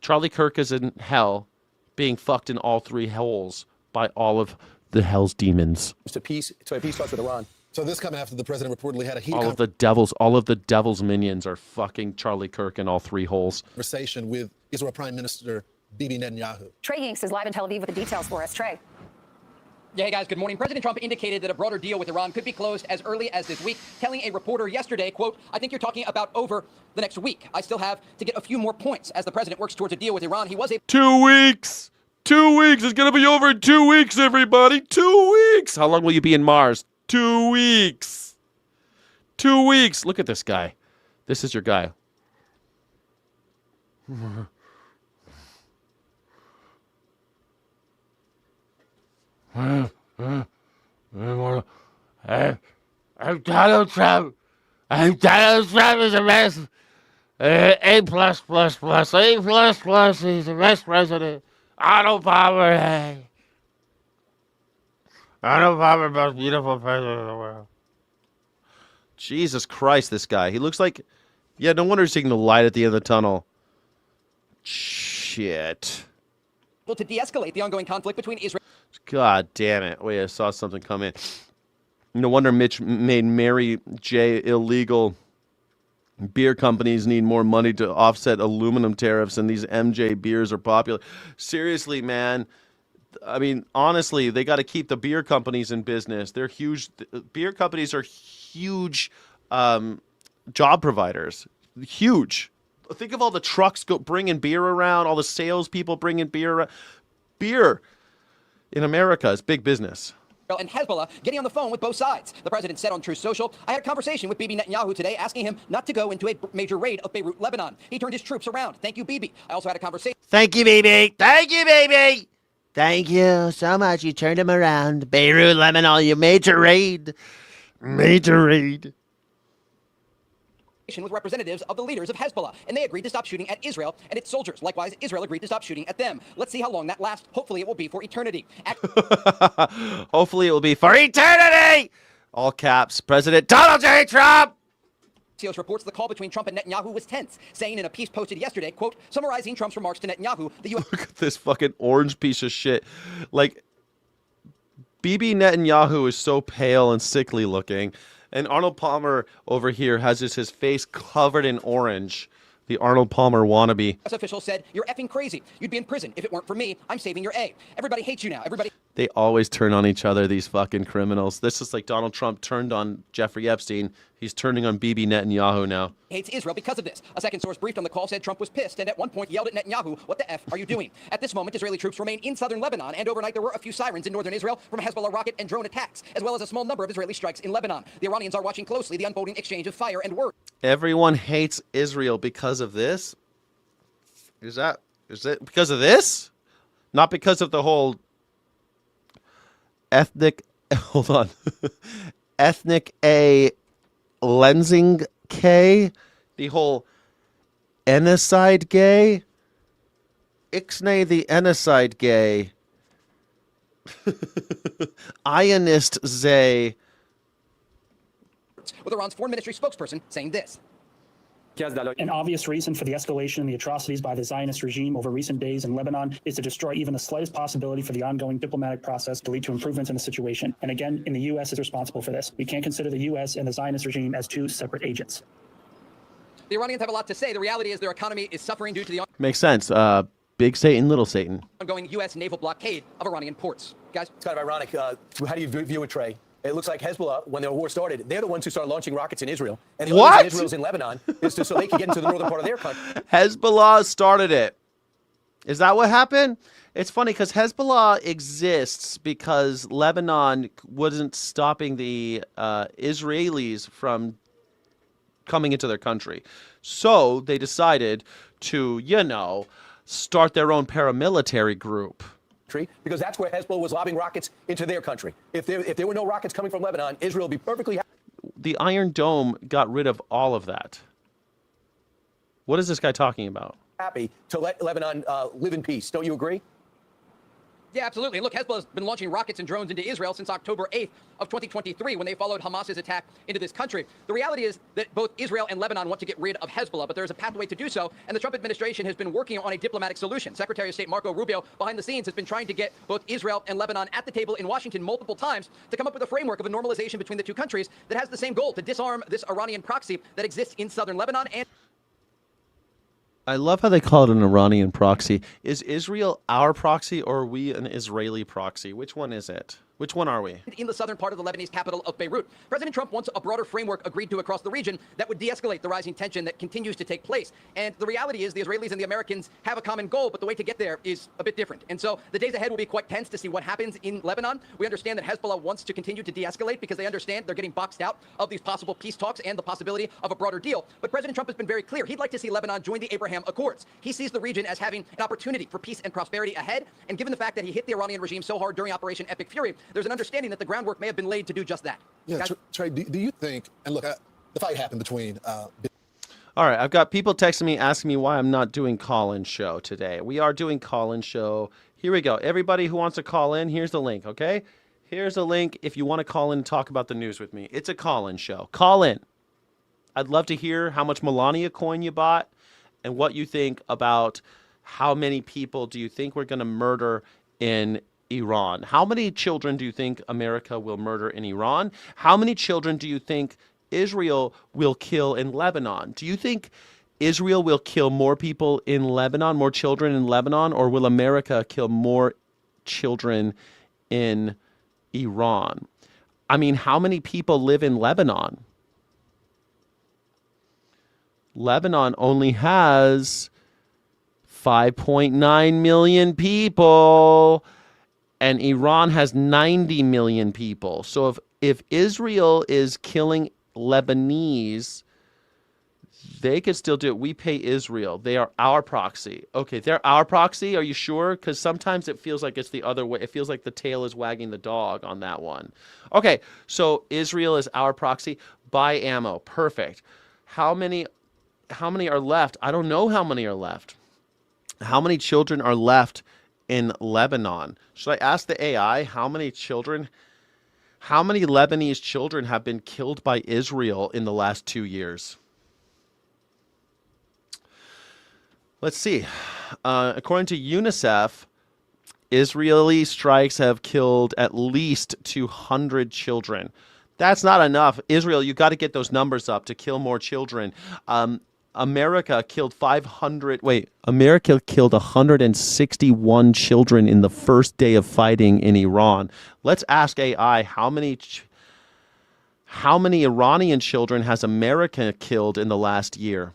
Charlie Kirk is in hell being fucked in all three holes by all of the hell's demons. To peace talks with Iran. So this coming after the president reportedly had a heated All of the devil's minions are fucking Charlie Kirk in all three holes. conversation with Israel Prime Minister Bibi Netanyahu. Trey Yinks is live in Tel Aviv with the details for us. Trey. Yeah, hey guys, good morning. President Trump indicated that a broader deal with Iran could be closed as early as this week, telling a reporter yesterday, quote, I think you're talking about over the next week. I still have to get a few more points as the president works towards a deal with Iran. He was able 2 weeks. 2 weeks. It's going to be over in 2 weeks, everybody. 2 weeks. How long will you be in Mars? 2 weeks. 2 weeks. Look at this guy. This is your guy. I'm Donald Trump. Donald Trump is a mess. A plus plus plus. A plus plus. He's the best president. Arnold Palmer. Hey. Arnold Palmer, most beautiful president in the world. Jesus Christ, this guy. He looks like... Yeah, no wonder he's seeing the light at the end of the tunnel. Shit. to de-escalate the ongoing conflict between Israel. God damn it. Wait, I saw something come in. No wonder Mitch made Mary J illegal. Beer companies need more money to offset aluminum tariffs, and these MJ beers are popular. Seriously, man. I mean, honestly, they got to keep the beer companies in business. They're huge. Beer companies are huge job providers. Huge. Think of all the trucks bringing beer around, all the salespeople bringing beer around. Beer in America is big business. And Hezbollah getting on the phone with both sides. The president said on Truth Social, I had a conversation with Bibi Netanyahu today asking him not to go into a major raid of Beirut, Lebanon. He turned his troops around. Thank you, Bibi. I also had a conversation. Thank you, Bibi. Thank you, Bibi. Thank you so much. You turned him around. Beirut, Lebanon, you major raid. Major raid. With representatives of the leaders of Hezbollah, and they agreed to stop shooting at Israel and its soldiers. Likewise, Israel agreed to stop shooting at them. Let's see how long that lasts. Hopefully, it will be for eternity. Hopefully, it will be for eternity. All caps. President Donald J. Trump. Axios reports the call between Trump and Netanyahu was tense, saying in a piece posted yesterday, quote, summarizing Trump's remarks to Netanyahu, the U.S. Look at this fucking orange piece of shit. Like, Bibi Netanyahu is so pale and sickly looking. And Arnold Palmer over here has his face covered in orange. The Arnold Palmer wannabe. Official said, you're effing crazy. You'd be in prison. If it weren't for me, I'm saving your A. Everybody hates you now. Everybody. They always turn on each other, these fucking criminals. This is like Donald Trump turned on Jeffrey Epstein. He's turning on Bibi Netanyahu now. Hates Israel because of this. A second source briefed on the call said Trump was pissed and at one point yelled at Netanyahu, what the F are you doing? At this moment, Israeli troops remain in southern Lebanon, and overnight there were a few sirens in northern Israel from Hezbollah rocket and drone attacks, as well as a small number of Israeli strikes in Lebanon. The Iranians are watching closely the unfolding exchange of fire and word. Everyone hates Israel because of this? Is it because of this? Not because of the whole ethnic, hold on, ethnic A lensing K, the whole genocide gay, Ixnay the genocide gay, Ionist Zay. With Iran's foreign ministry spokesperson saying this. An obvious reason for the escalation and the atrocities by the Zionist regime over recent days in Lebanon is to destroy even the slightest possibility for the ongoing diplomatic process to lead to improvements in the situation. And again, the U.S. is responsible for this. We can't consider the U.S. and the Zionist regime as two separate agents. The Iranians have a lot to say. The reality is their economy is suffering due to the Makes sense. Big Satan, little Satan. ongoing U.S. naval blockade of Iranian ports. Guys? It's kind of ironic. How do you view it, Trey? It looks like Hezbollah, when the war started, they're the ones who started launching rockets in Israel. And the only reason Israel's in Lebanon is so they can get into the northern part of their country. Hezbollah started it. Is that what happened? It's funny because Hezbollah exists because Lebanon wasn't stopping the Israelis from coming into their country. So they decided to, start their own paramilitary group. Because that's where Hezbollah was lobbing rockets into their country. If there were no rockets coming from Lebanon, Israel would be perfectly happy. The Iron Dome got rid of all of that. What is this guy talking about? Happy to let Lebanon live in peace. Don't you agree? Yeah, absolutely. And look, Hezbollah's been launching rockets and drones into Israel since October 8th of 2023 when they followed Hamas's attack into this country. The reality is that both Israel and Lebanon want to get rid of Hezbollah, but there's a pathway to do so, and the Trump administration has been working on a diplomatic solution. Secretary of State Marco Rubio, behind the scenes, has been trying to get both Israel and Lebanon at the table in Washington multiple times to come up with a framework of a normalization between the two countries that has the same goal, to disarm this Iranian proxy that exists in southern Lebanon. And I love how they call it an Iranian proxy. Is Israel our proxy or are we an Israeli proxy? Which one is it? Which one are we? in the southern part of the Lebanese capital of Beirut. President Trump wants a broader framework agreed to across the region that would de-escalate the rising tension that continues to take place. And the reality is the Israelis and the Americans have a common goal, but the way to get there is a bit different. And so the days ahead will be quite tense to see what happens in Lebanon. We understand that Hezbollah wants to continue to de-escalate because they understand they're getting boxed out of these possible peace talks and the possibility of a broader deal. But President Trump has been very clear. He'd like to see Lebanon join the Abraham Accords. He sees the region as having an opportunity for peace and prosperity ahead. And given the fact that he hit the Iranian regime so hard during Operation Epic Fury, there's an understanding that the groundwork may have been laid to do just that. Yeah, Guys? Trey, do you think, and look, the fight happened between... All right, I've got people texting me, asking me why I'm not doing call-in show today. We are doing call-in show. Here we go. Everybody who wants to call in, here's the link, okay? Here's the link if you want to call in and talk about the news with me. It's a call-in show. Call in. I'd love to hear how much Melania coin you bought and what you think about how many people do you think we're going to murder in Iran. How many children do you think America will murder in Iran? How many children do you think Israel will kill in Lebanon? Do you think Israel will kill more people in Lebanon, more children in Lebanon, or will America kill more children in Iran? I mean, how many people live in Lebanon? Lebanon only has 5.9 million people. And Iran has 90 million people. So if Israel is killing Lebanese, they could still do it. We pay Israel. They are our proxy. Okay, they're our proxy. Are you sure? Because sometimes it feels like it's the other way. It feels like the tail is wagging the dog on that one. Okay, so Israel is our proxy. Buy ammo. Perfect. How many are left? I don't know how many are left. How many children are left in Lebanon? Should I ask the AI how many Lebanese children have been killed by Israel in the last 2 years? Let's see. According to UNICEF, Israeli strikes have killed at least 200 children. That's not enough. Israel, you got to get those numbers up to kill more children. America killed 161 children in the first day of fighting in Iran. Let's ask AI how many Iranian children has America killed in the last year?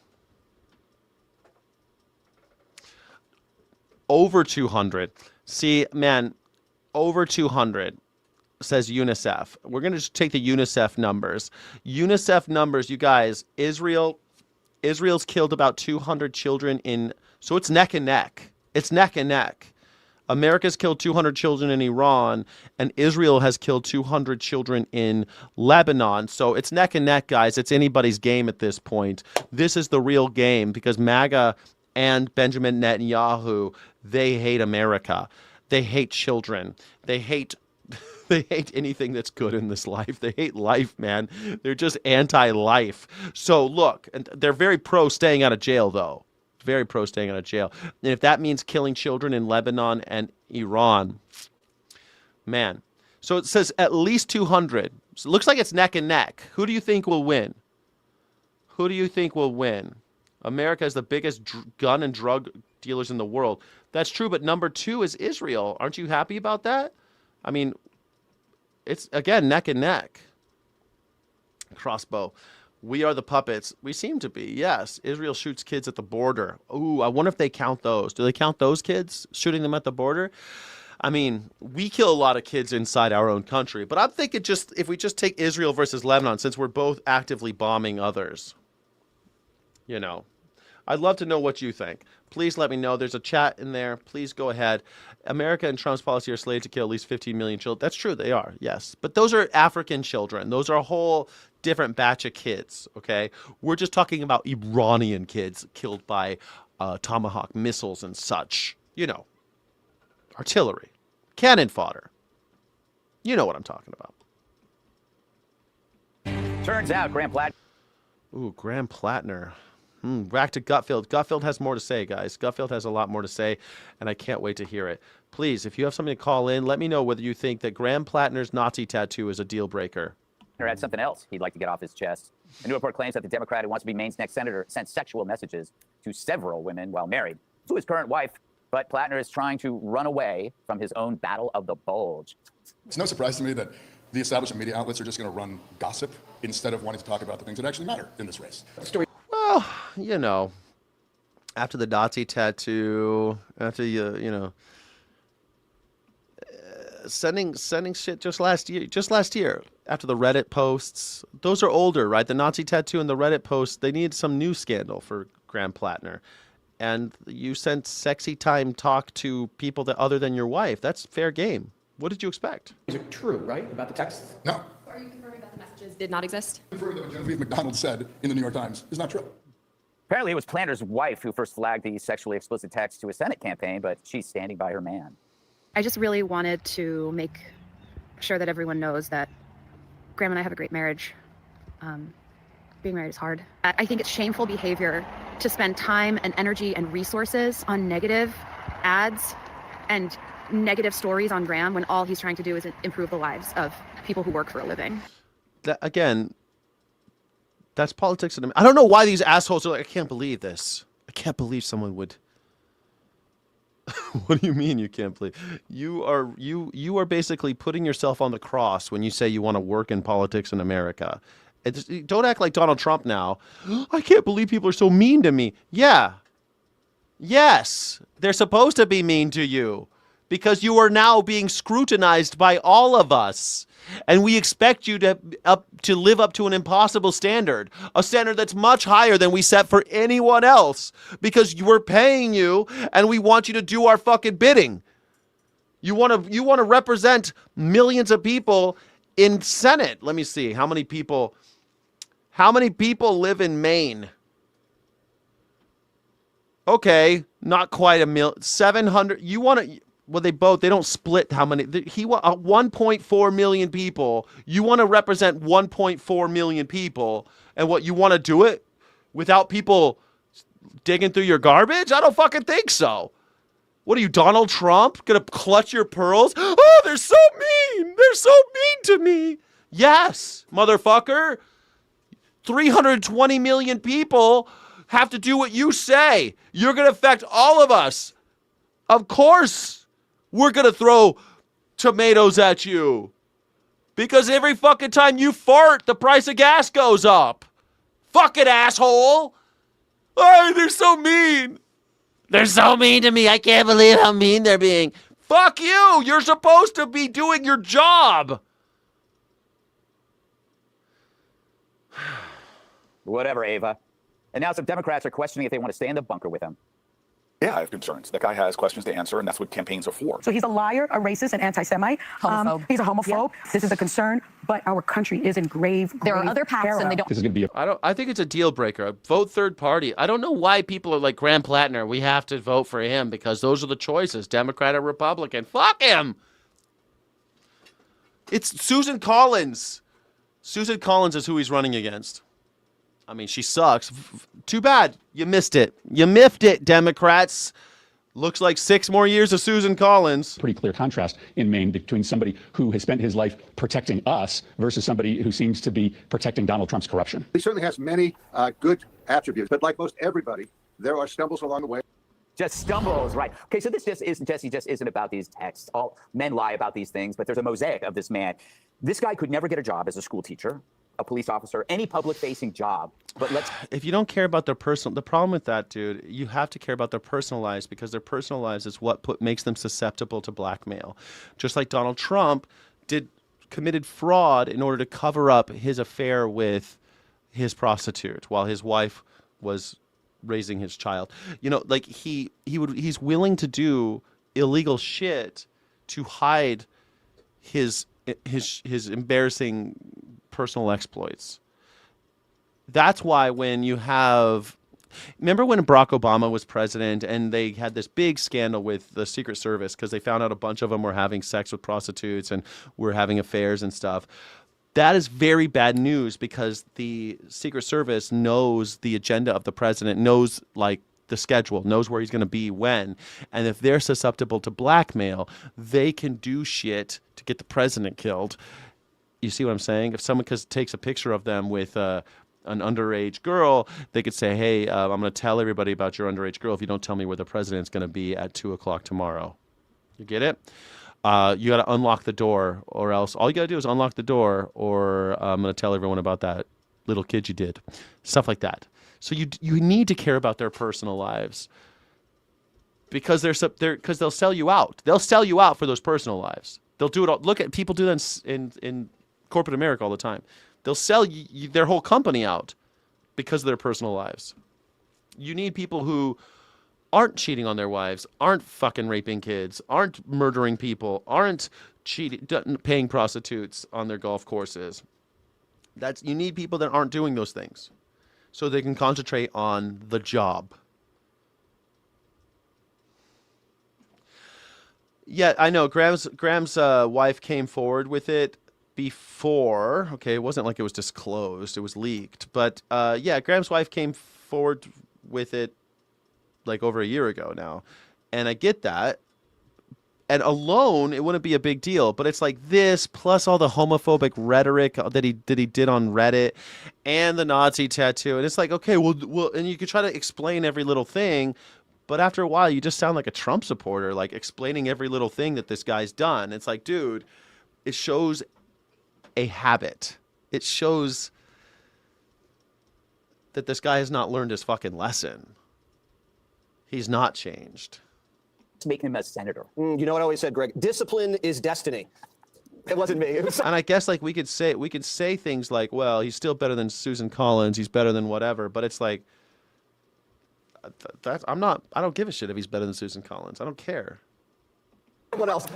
Over 200. See, man, over 200. Says UNICEF. We're going to just take the UNICEF numbers. UNICEF numbers, you guys, Israel's killed about 200 children so it's neck and neck. It's neck and neck. America's killed 200 children in Iran, and Israel has killed 200 children in Lebanon. So it's neck and neck, guys. It's anybody's game at this point. This is the real game because MAGA and Benjamin Netanyahu, they hate America. They hate children. They hate anything that's good in this life. They hate life, man. They're just anti-life. So look, and they're very pro staying out of jail, though. Very pro staying out of jail. And if that means killing children in Lebanon and Iran, man. So it says at least 200. So it looks like it's neck and neck. Who do you think will win? Who do you think will win? America is the biggest gun and drug dealers in the world. That's true, but number 2 is Israel. Aren't you happy about that? I mean, it's, again, neck and neck. Crossbow. We are the puppets. We seem to be, yes. Israel shoots kids at the border. Ooh, I wonder if they count those. Do they count those kids, shooting them at the border? I mean, we kill a lot of kids inside our own country, but I'm thinking just if we just take Israel versus Lebanon, since we're both actively bombing others, you know. I'd love to know what you think. Please let me know. There's a chat in there. Please go ahead. America and Trump's policy are slated to kill at least 15 million children. That's true. They are, yes. But those are African children. Those are a whole different batch of kids, okay? We're just talking about Iranian kids killed by Tomahawk missiles and such. You know, artillery, cannon fodder. You know what I'm talking about. Turns out Graham Platt. Ooh, Graham Plattner. Back to Gutfeld. Gutfeld has more to say, guys. Gutfeld has a lot more to say, and I can't wait to hear it. Please, if you have something to call in, let me know whether you think that Graham Plattner's Nazi tattoo is a deal breaker. Or had something else he'd like to get off his chest. A new report claims that the Democrat who wants to be Maine's next senator sent sexual messages to several women while married to his current wife. But Plattner is trying to run away from his own battle of the bulge. It's no surprise to me that the establishment media outlets are just going to run gossip instead of wanting to talk about the things that actually matter in this race. Well, you know, after the Nazi tattoo, after sending shit just last year, after the Reddit posts, those are older, right? The Nazi tattoo and the Reddit posts, they need some new scandal for Graham Plattner. And you sent sexy time talk to people that other than your wife. That's fair game. What did you expect? Is it true, right, about the texts? No. Are you confirming that the messages did not exist? Confirming that what Genevieve McDonald said in the New York Times is not true. Apparently, it was Plattner's wife who first flagged the sexually explicit text to a Senate campaign, but she's standing by her man. I just really wanted to make sure that everyone knows that Graham and I have a great marriage. Being married is hard. I think it's shameful behavior to spend time and energy and resources on negative ads and negative stories on Graham when all he's trying to do is improve the lives of people who work for a living. Again, that's politics. I don't know why these assholes are like, I can't believe this. I can't believe someone would. What do you mean you can't believe? You are basically putting yourself on the cross when you say you want to work in politics in America. Don't act like Donald Trump now. I can't believe people are so mean to me. Yeah. Yes, they're supposed to be mean to you because you are now being scrutinized by all of us. And we expect you to live up to an impossible standard, a standard that's much higher than we set for anyone else because we're paying you and we want you to do our fucking bidding. You want to represent millions of people in Senate. Let me see how many people live in Maine. Okay, not quite a million. 700. You want to? Well, they don't split how many. He want 1.4 million people. You want to represent 1.4 million people, and what you want to do it without people digging through your garbage? I don't fucking think so. What are you, Donald Trump? Gonna clutch your pearls? Oh, they're so mean. They're so mean to me. Yes, motherfucker. 320 million people have to do what you say. You're going to affect all of us. Of course, we're going to throw tomatoes at you. Because every fucking time you fart, the price of gas goes up. Fuck it, asshole. Oh, they're so mean. They're so mean to me. I can't believe how mean they're being. Fuck you. You're supposed to be doing your job. Whatever, Ava. And now some Democrats are questioning if they want to stay in the bunker with him. Yeah, I have concerns. That guy has questions to answer, and that's what campaigns are for. So he's a liar, a racist, an anti-Semite. He's a homophobe. Yeah. This is a concern, but our country is in grave. There are other paths, and they don't. This is going to be. I think it's a deal breaker. Vote third party. I don't know why people are like Graham Plattner. We have to vote for him because those are the choices: Democrat or Republican. Fuck him. It's Susan Collins. Susan Collins is who he's running against. I mean, she sucks. Too bad. You missed it. You miffed it, Democrats. Looks like 6 more years of Susan Collins. Pretty clear contrast in Maine between somebody who has spent his life protecting us versus somebody who seems to be protecting Donald Trump's corruption. He certainly has many good attributes, but like most everybody, there are stumbles along the way. Just stumbles, right? Okay, so this just isn't about these texts. All men lie about these things, but there's a mosaic of this man. This guy could never get a job as a school teacher, a police officer, any public-facing job. But if you don't care about their personal, the problem with that, dude, you have to care about their personal lives because their personal lives is what makes them susceptible to blackmail. Just like Donald Trump committed fraud in order to cover up his affair with his prostitute while his wife was raising his child. You know, like he's willing to do illegal shit to hide his embarrassing personal exploits. That's why when you have, remember when Barack Obama was president and they had this big scandal with the Secret Service because they found out a bunch of them were having sex with prostitutes and were having affairs and stuff. That is very bad news because the Secret Service knows the agenda of the president, knows like the schedule, knows where he's going to be when. And if they're susceptible to blackmail, they can do shit to get the president killed. You see what I'm saying? If someone takes a picture of them with an underage girl, they could say, hey, I'm going to tell everybody about your underage girl if you don't tell me where the president's going to be at 2 o'clock tomorrow. You get it? You got to unlock the door, or else all you got to do is unlock the door, or I'm going to tell everyone about that little kid you did. Stuff like that. So you need to care about their personal lives because they'll sell you out. They'll sell you out for those personal lives. They'll do it all. Look at people do that in corporate America all the time. They'll sell their whole company out because of their personal lives. You need people who aren't cheating on their wives, aren't fucking raping kids, aren't murdering people, aren't paying prostitutes on their golf courses. You need people that aren't doing those things so they can concentrate on the job. Yeah, I know. Graham's wife came forward with it before. Okay, it wasn't like it was disclosed. It was leaked. But yeah, Graham's wife came forward with it like over a year ago now. And I get that. And alone, it wouldn't be a big deal. But it's like this, plus all the homophobic rhetoric that he did on Reddit, and the Nazi tattoo. And it's like, okay, well, and you could try to explain every little thing, but after a while, you just sound like a Trump supporter, like explaining every little thing that this guy's done. It's like, dude, it shows a habit. It shows that this guy has not learned his fucking lesson. He's not changed. To make him a senator. You know what I always said, Greg? Discipline is destiny. It wasn't me. It was... And I guess like we could say things like, well, he's still better than Susan Collins. He's better than whatever. But it's like, I don't give a shit if he's better than Susan Collins. I don't care. What else?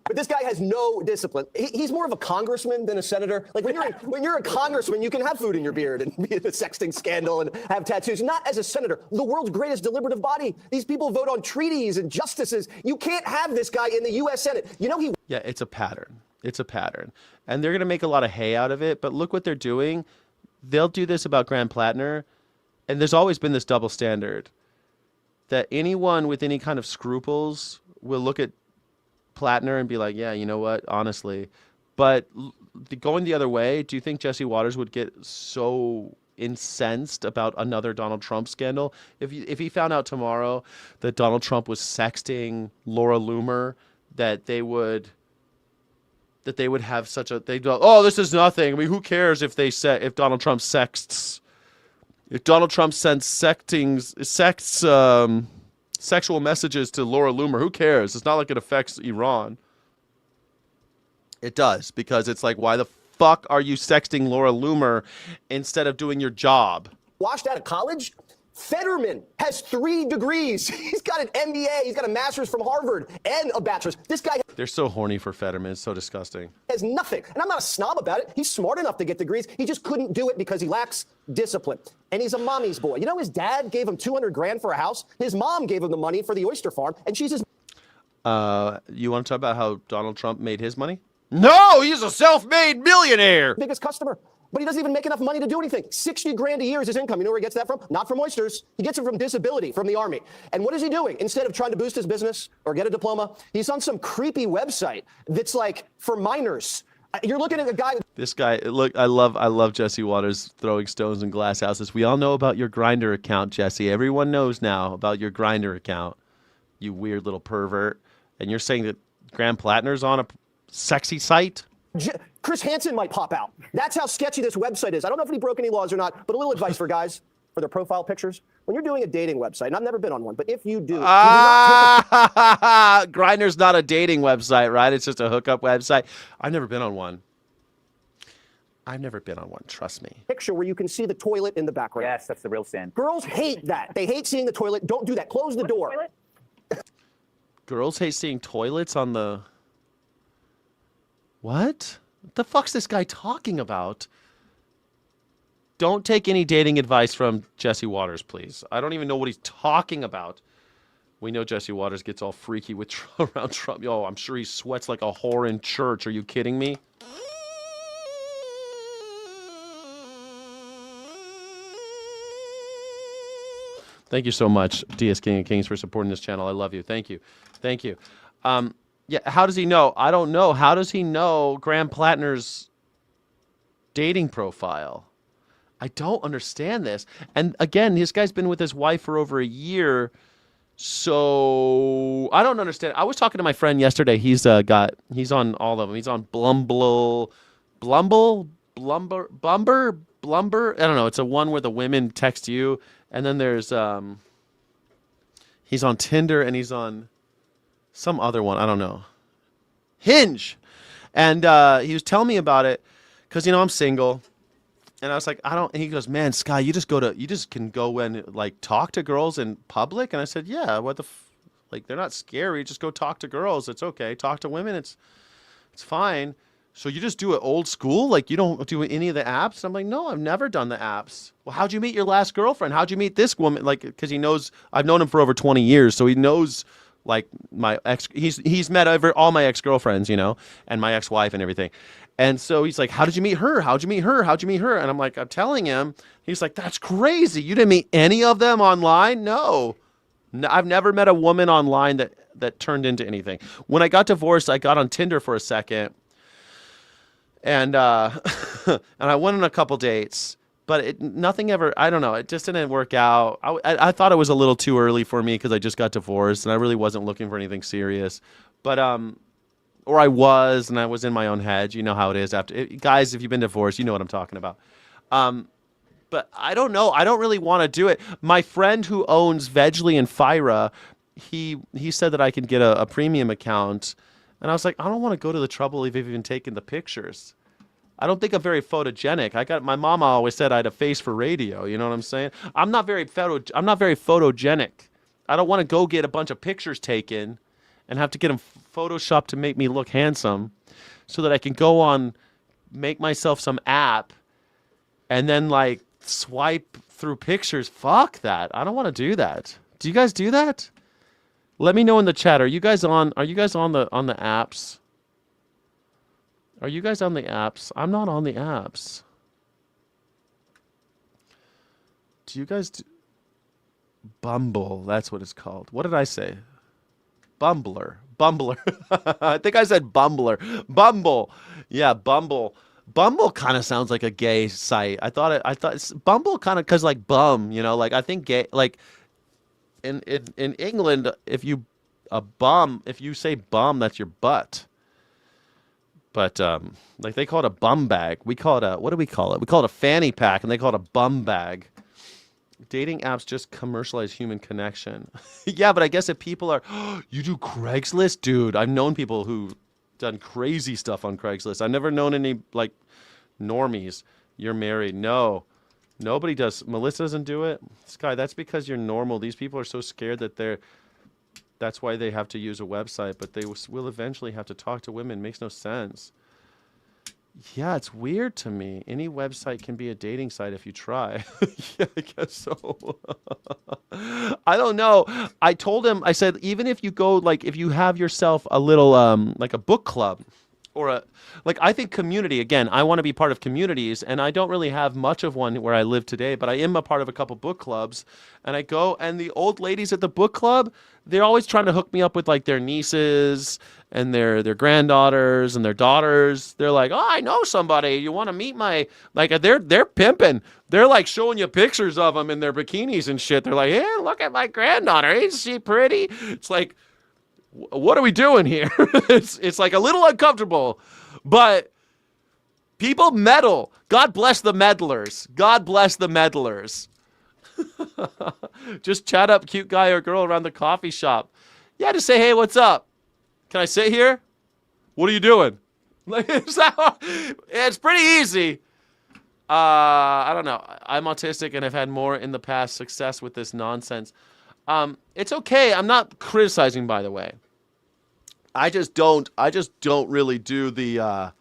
But this guy has no discipline. He's more of a congressman than a senator. Like when you're a congressman, you can have food in your beard and be in a sexting scandal and have tattoos. Not as a senator, the world's greatest deliberative body. These people vote on treaties and justices. You can't have this guy in the U.S. Senate. You know Yeah, it's a pattern. It's a pattern, and they're gonna make a lot of hay out of it. But look what they're doing. They'll do this about Graham Plattner, and there's always been this double standard that anyone with any kind of scruples will look at Plattner and be like, yeah, you know what, honestly. But going the other way, do you think Jesse Waters would get so incensed about another Donald Trump scandal if he found out tomorrow that Donald Trump was sexting Laura Loomer, that they would have such a, they'd go, oh, this is nothing. I mean, who cares if Donald Trump sexts, if Donald Trump sends sexual messages to Laura Loomer, who cares? It's not like it affects Iran. It does, because it's like, why the fuck are you sexting Laura Loomer instead of doing your job? Washed out of college? Fetterman has 3 degrees. He's got an MBA. He's got a master's from Harvard and a bachelor's. This guy They're so horny for Fetterman. It's so disgusting. has nothing. And I'm not a snob about it. He's smart enough to get degrees. He just couldn't do it because he lacks discipline. And he's a mommy's boy. You know, his dad gave him $200,000 for a house. His mom gave him the money for the oyster farm, and she's his. You want to talk about how Donald Trump made his money? No, he's a self-made millionaire. Biggest customer. But he doesn't even make enough money to do anything. $60,000 a year is his income. You know where he gets that from? Not from oysters. He gets it from disability, from the Army. And what is he doing? Instead of trying to boost his business or get a diploma, he's on some creepy website that's like for minors. You're looking at a guy. This guy, look, I love Jesse Waters throwing stones in glass houses. We all know about your Grindr account, Jesse. Everyone knows now about your Grindr account, you weird little pervert. And you're saying that Graham Plattner's on a sexy site? Chris Hansen might pop out. That's how sketchy this website is. I don't know if he broke any laws or not, but a little advice for guys for their profile pictures. When you're doing a dating website, and I've never been on one, but if you do, Grindr's not a dating website, right? It's just a hookup website. I've never been on one. Trust me. Picture where you can see the toilet in the background. Yes, that's the real sin. Girls hate that. They hate seeing the toilet. Don't do that. Close the door. Girls hate seeing toilets on the... What? What the fuck's this guy talking about? don't take any dating advice from Jesse Waters, please. I don't even know what he's talking about. We know Jesse Waters gets all freaky with around Trump. Yo, I'm sure he sweats like a whore in church. Are you kidding me? Thank you so much, DS King and Kings, for supporting this channel. I love you. Thank you. Thank you. Yeah, how does he know? I don't know. How does he know Graham Plattner's dating profile? I don't understand this. And again, this guy's been with his wife for over a year. So I don't understand. I was talking to my friend yesterday. He's on all of them. He's on Blumber. I don't know. It's a one where the women text you. And then there's he's on Tinder and he's on some other one. I don't know. Hinge. And he was telling me about it because, I'm single. And I was like, and he goes, man, Sky, you just can go and like talk to girls in public. And I said, yeah, they're not scary. Just go talk to girls. It's okay. Talk to women. It's fine. So you just do it old school? Like you don't do any of the apps? I'm like, no, I've never done the apps. Well, how'd you meet your last girlfriend? How'd you meet this woman? Like, because he knows, I've known him for over 20 years. So he knows like my ex, he's met all my ex-girlfriends, and my ex-wife and everything. And so he's like, how did you meet her? How'd you meet her? How'd you meet her? And I'm like, I'm telling him. He's like, that's crazy. You didn't meet any of them online? No, I've never met a woman online that turned into anything. When I got divorced, I got on Tinder for a second. And and I went on a couple dates, but nothing ever, I don't know, it just didn't work out. I thought it was a little too early for me because I just got divorced and I really wasn't looking for anything serious. But or I was, and I was in my own head. You know how it is guys, if you've been divorced, you know what I'm talking about. But I don't know. I don't really want to do it. My friend who owns Vegly and Fira, he said that I can get a premium account. And I was like, I don't want to go to the trouble of even taking the pictures. I don't think I'm very photogenic. My mama always said I had a face for radio. You know what I'm saying? I'm not very photogenic. I don't want to go get a bunch of pictures taken and have to get them photoshopped to make me look handsome so that I can go on, make myself some app and then like swipe through pictures. Fuck that. I don't want to do that. Do you guys do that? Let me know in the chat. Are you guys on the apps? Are you guys on the apps? I'm not on the apps. Do you guys Bumble, that's what it's called. What did I say? Bumbler. I think I said Bumbler. Bumble. Yeah, Bumble. Bumble kind of sounds like a gay site. I thought Bumble kind of, cause like bum, like I think gay, like in England, if you say bum, that's your butt. But like they call it a bum bag. We call it what do we call it? We call it a fanny pack, and they call it a bum bag. Dating apps just commercialize human connection. Yeah, but I guess if people are, you do Craigslist? Dude, I've known people who've done crazy stuff on Craigslist. I've never known any, like, normies. You're married. No. Nobody does. Melissa doesn't do it. Sky, that's because you're normal. These people are so scared that that's why they have to use a website, but they will eventually have to talk to women. It makes no sense. Yeah, it's weird to me. Any website can be a dating site if you try. Yeah, I guess so. I don't know. I told him, I said, even if you go, like, if you have yourself a little, like a book club or I think community, again, I want to be part of communities, and I don't really have much of one where I live today, but I am a part of a couple book clubs, and I go, and the old ladies at the book club, they're always trying to hook me up with, like, their nieces and their granddaughters and their daughters. They're like, oh, I know somebody. You want to meet my, like, they're pimping. They're, like, showing you pictures of them in their bikinis and shit. They're like, hey, look at my granddaughter. Isn't she pretty? It's like, what are we doing here? It's like a little uncomfortable, but people meddle. God bless the meddlers. God bless the meddlers. Just chat up cute guy or girl around the coffee shop. Yeah, just say, hey, what's up? Can I sit here? What are you doing? It's pretty easy. I don't know. I'm autistic and have had more in the past success with this nonsense. It's okay. I'm not criticizing, by the way. I just don't really do the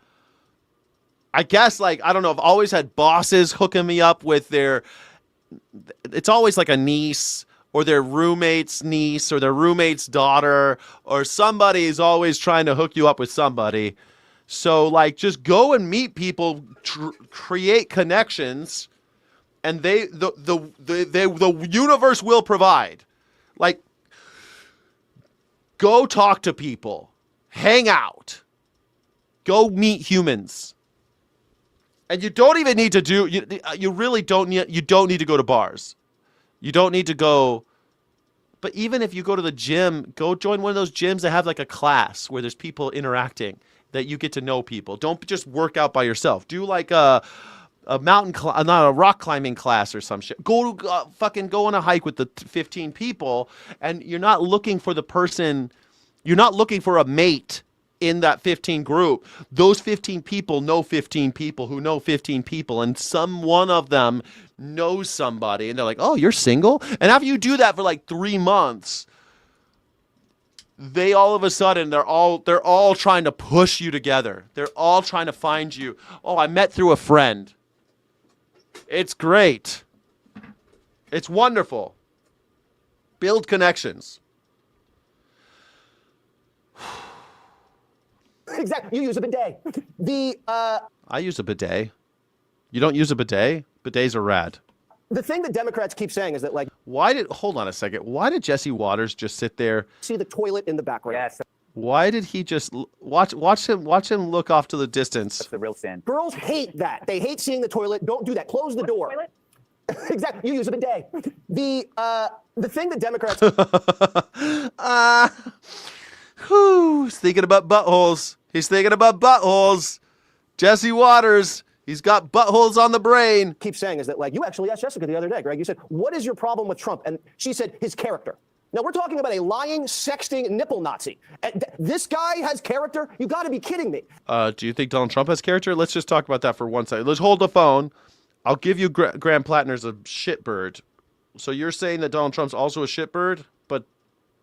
I guess, like, I don't know, I've always had bosses hooking me up with it's always like a niece or their roommate's niece or their roommate's daughter, or somebody is always trying to hook you up with somebody. So, like, just go and meet people, create connections, and the universe will provide. Like, go talk to people, hang out, go meet humans. And you don't even need to you really don't need, you don't need to go to bars. You don't need to go, but even if you go to the gym, go join one of those gyms that have like a class where there's people interacting, that you get to know people. Don't just work out by yourself. Do like a not a rock climbing class or some shit. Go on a hike with the 15 people, and you're not looking for the person, you're not looking for a mate in that 15 group. Those 15 people know 15 people who know 15 people, and one of them knows somebody, and they're like, "Oh, you're single?" And after you do that for like 3 months, they all of a sudden they're all trying to push you together. They're all trying to find you. "Oh, I met through a friend." It's great. It's wonderful. Build connections. Exactly. You use a bidet. I use a bidet. You don't use a bidet? Bidets are rad. The thing that Democrats keep saying is that, like, hold on a second. Why did Jesse Waters just sit there? See the toilet in the background. Yes. Why did he just watch him look off to the distance? That's the real sin. Girls hate that. They hate seeing the toilet. Don't do that. Close the door. Exactly. You use a bidet. The thing that Democrats He's thinking about buttholes. He's thinking about buttholes. Jesse Waters, he's got buttholes on the brain. Keep saying is that, like, you actually asked Jessica the other day, Greg. You said, "What is your problem with Trump?" And she said, "His character." Now, we're talking about a lying, sexting nipple Nazi. And this guy has character? You got to be kidding me. Do you think Donald Trump has character? Let's just talk about that for 1 second. Let's hold the phone. I'll give you Graham Plattner's a shitbird. So you're saying that Donald Trump's also a shitbird, but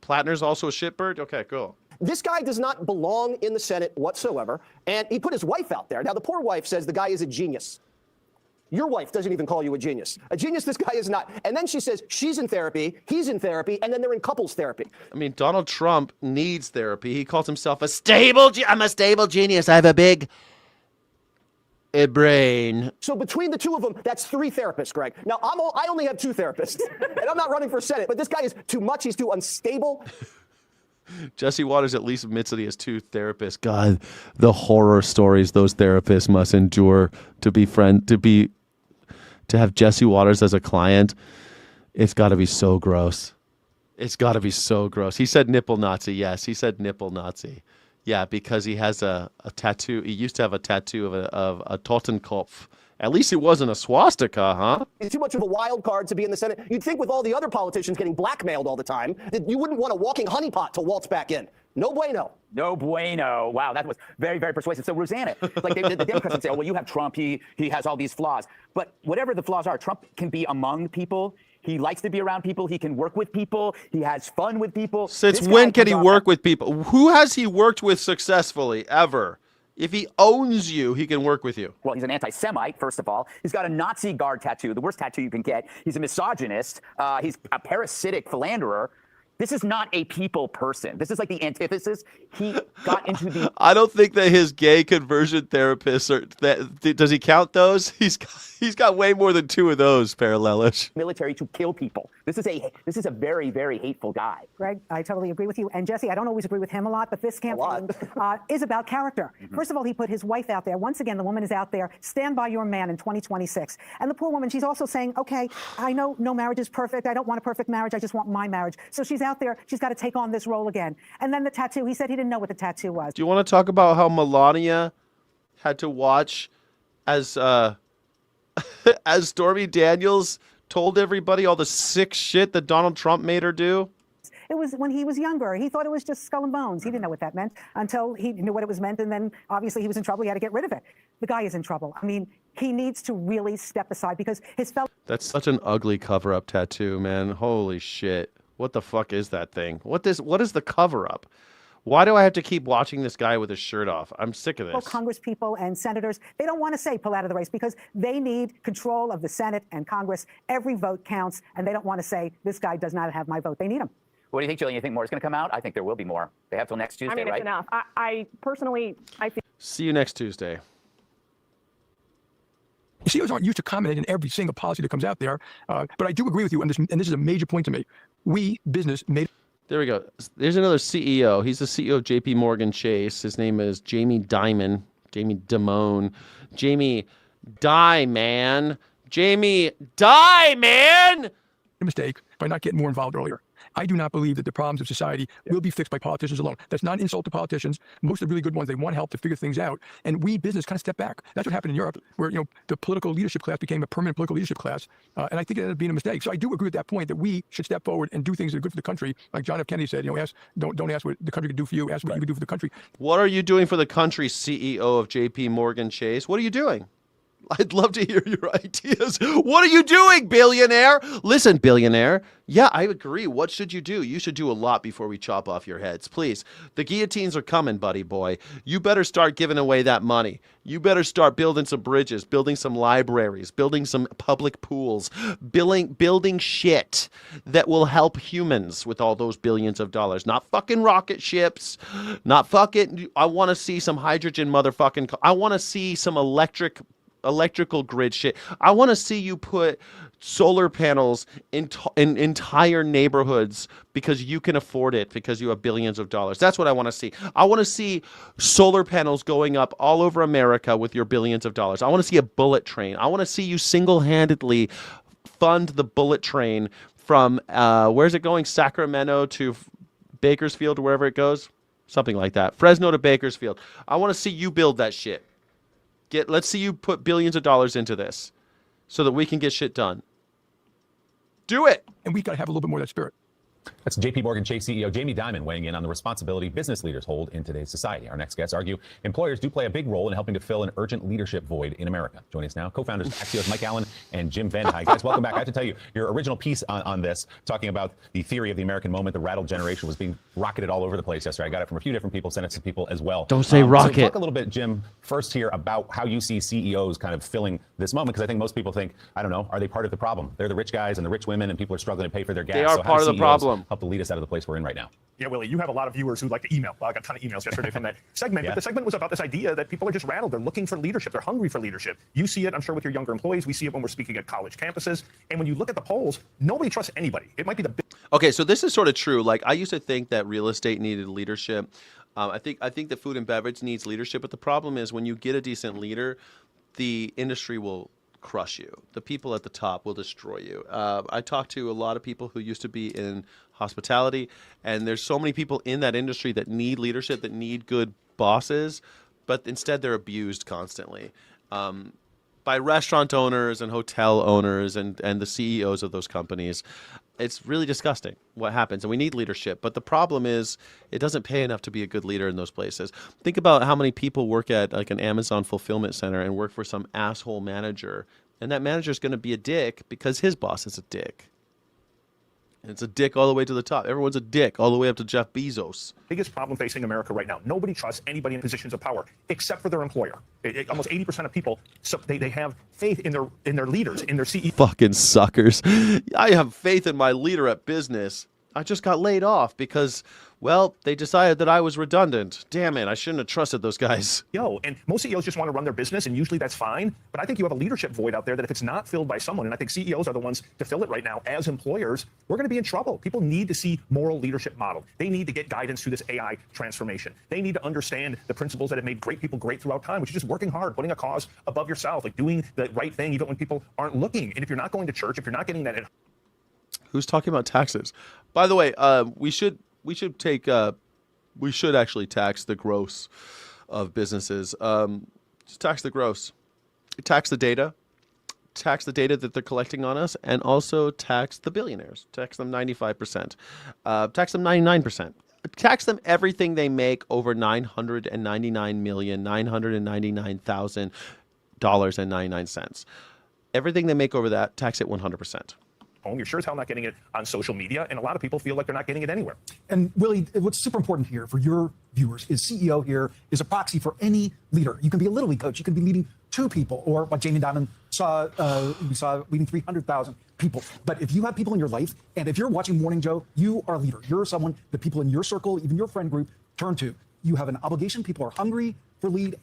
Plattner's also a shitbird? Okay, cool. This guy does not belong in the Senate whatsoever, and he put his wife out there. Now, the poor wife says the guy is a genius. Your wife doesn't even call you a genius. A genius this guy is not. And then she says she's in therapy, he's in therapy, and then they're in couples therapy. I mean, Donald Trump needs therapy. He calls himself I'm a stable genius. I have a big brain. So between the two of them, that's 3 therapists, Greg. Now, I only have 2 therapists, and I'm not running for Senate, but this guy is too much. He's too unstable. Jesse Waters at least admits that he has 2 therapists. God, the horror stories those therapists must endure to have Jesse Waters as a client. It's got to be so gross. It's got to be so gross. He said nipple Nazi. Yes, he said nipple Nazi. Yeah, because he has a tattoo. He used to have a tattoo of a Totenkopf. At least it wasn't a swastika, huh? It's too much of a wild card to be in the Senate. You'd think with all the other politicians getting blackmailed all the time that you wouldn't want a walking honeypot to waltz back in. No bueno. No bueno. Wow, that was very, very persuasive. So, Rosanna, like the Democrats would say, "Oh, well, you have Trump. He has all these flaws." But whatever the flaws are, Trump can be among people. He likes to be around people. He can work with people. He has fun with people. Since when can he work with people? Who has he worked with successfully ever? If he owns you, he can work with you. Well, he's an anti-Semite, first of all. He's got a Nazi guard tattoo, the worst tattoo you can get. He's a misogynist. He's a parasitic philanderer. This is not a people person. This is like the antithesis. He got into the... I don't think that his gay conversion therapists does he count those? He's got way more than 2 of those, Parallelish. Military to kill people. This is a very, very hateful guy. Greg, I totally agree with you. And Jesse, I don't always agree with him a lot, but this campaign is about character. First of all, he put his wife out there. Once again, the woman is out there. Stand by your man in 2026. And the poor woman, she's also saying, okay, I know no marriage is perfect. I don't want a perfect marriage. I just want my marriage. So she's out there. She's got to take on this role again. And then the tattoo, he said he didn't know what the tattoo was. Do you want to talk about how Melania had to watch as as Stormy Daniels told everybody all the sick shit that Donald Trump made her do? It was when he was younger. He thought it was just skull and bones. He didn't know what that meant until he knew what it was meant. And then obviously he was in trouble. He had to get rid of it. The guy is in trouble. I mean, he needs to really step aside because his fellow... That's such an ugly cover-up tattoo, man. Holy shit. What the fuck is that thing? What is the cover-up? Why do I have to keep watching this guy with his shirt off? I'm sick of this. Congress people and senators, they don't want to say pull out of the race because they need control of the Senate and Congress. Every vote counts, and they don't want to say this guy does not have my vote. They need him. What do you think, Jillian? You think more is going to come out? I think there will be more. They have till next Tuesday, I mean, right? it's enough. I personally, I think. See you next Tuesday. CEOs aren't used to commenting in every single policy that comes out there, but I do agree with you, and this is a major point to me. We, business, made... There we go. There's another CEO. He's the CEO of JP Morgan Chase. His name is Jamie Dimon. Jamie Dimon. Jamie Dimon. Jamie Dimon! A mistake by not getting more involved earlier. I do not believe that the problems of society will be fixed by politicians alone. That's not an insult to politicians. Most of the really good ones, they want help to figure things out. And we, business, kind of step back. That's what happened in Europe, where the political leadership class became a permanent political leadership class. And I think it ended up being a mistake. So I do agree with that point that we should step forward and do things that are good for the country. Like John F. Kennedy said, don't ask what the country can do for you, ask what you can do for the country. What are you doing for the country, CEO of JP Morgan Chase? What are you doing? I'd love to hear your ideas. What are you doing, billionaire? Listen, billionaire. Yeah, I agree. What should you do? You should do a lot before we chop off your heads. Please. The guillotines are coming, buddy boy. You better start giving away that money. You better start building some bridges, building some libraries, building some public pools, building shit that will help humans with all those billions of dollars. Not fucking rocket ships. Not fucking... I want to see some hydrogen motherfucking... I want to see some electrical grid shit. I want to see you put solar panels in entire neighborhoods because you can afford it, because you have billions of dollars. That's what I want to see. I want to see solar panels going up all over America with your billions of dollars. I want to see a bullet train. I want to see you single-handedly fund the bullet train from, where's it going? Sacramento to Bakersfield, or wherever it goes? Something like that. Fresno to Bakersfield. I want to see you build that shit. Let's see you put billions of dollars into this so that we can get shit done. Do it. And we got to have a little bit more of that spirit. That's JP Morgan Chase CEO Jamie Dimon weighing in on the responsibility business leaders hold in today's society. Our next guests argue employers do play a big role in helping to fill an urgent leadership void in America. Joining us now, co-founders of Axios, Mike Allen and Jim Van High. Guys, welcome back. I have to tell you, your original piece on this, talking about the theory of the American moment, the rattled generation, was being rocketed all over the place yesterday. I got it from a few different people, sent it to people as well. Don't say rocket. So talk a little bit, Jim, first here about how you see CEOs kind of filling this moment, because I think most people think, I don't know, are they part of the problem? They're the rich guys and the rich women, and people are struggling to pay for their gas. They are so part of the CEOs problem. help to lead us out of the place we're in right now? Yeah, Willie, you have a lot of viewers who like to email. Well, I got a ton of emails yesterday from that segment. Yeah. But the segment was about this idea that people are just rattled. They're looking for leadership. They're hungry for leadership. You see it, I'm sure, with your younger employees. We see it when we're speaking at college campuses. And when you look at the polls, nobody trusts anybody. It might be the... Okay, so this is sort of true. Like, I used to think that real estate needed leadership. I think that food and beverage needs leadership. But the problem is when you get a decent leader, the industry will crush you. The people at the top will destroy you. I talked to a lot of people who used to be in hospitality, and there's so many people in that industry that need leadership, that need good bosses, but instead they're abused constantly by restaurant owners and hotel owners and the CEOs of those companies. It's really disgusting what happens, and we need leadership. But the problem is it doesn't pay enough to be a good leader in those places. Think about how many people work at like an Amazon fulfillment center and work for some asshole manager, and that manager is going to be a dick because his boss is a dick. And it's a dick all the way to the top. Everyone's a dick all the way up to Jeff Bezos. biggest problem facing America right now. Nobody trusts anybody in positions of power except for their employer. Almost 80% of people, so they have faith in their leaders, in their CEO. Fucking suckers. I have faith in my leader at business. I just got laid off because, well, they decided that I was redundant. Damn it, I shouldn't have trusted those guys. And most CEOs just want to run their business, and usually that's fine. But I think you have a leadership void out there that if it's not filled by someone, and I think CEOs are the ones to fill it right now as employers, we're going to be in trouble. People need to see moral leadership modeled. They need to get guidance through this AI transformation. They need to understand the principles that have made great people great throughout time, which is just working hard, putting a cause above yourself, like doing the right thing even when people aren't looking. And if you're not going to church, if you're not getting that... Who's talking about taxes? By the way, we should actually tax the gross of businesses. Just tax the gross. Tax the data. Tax the data that they're collecting on us, and also tax the billionaires. Tax them 95%. Tax them 99%. Tax them everything they make over $999,999,000.99. Everything they make over that, tax it 100%. home. You're sure as hell not getting it on social media, and a lot of people feel like they're not getting it anywhere. And Willie, what's super important here for your viewers is CEO here is a proxy for any leader. You can be a Little League coach. You can be leading 2 people, or what Jamie Dimon saw, we saw leading 300,000 people. But if you have people in your life, and if you're watching Morning Joe, you are a leader. You're someone that people in your circle, even your friend group, turn to. You have an obligation. People are hungry to lead.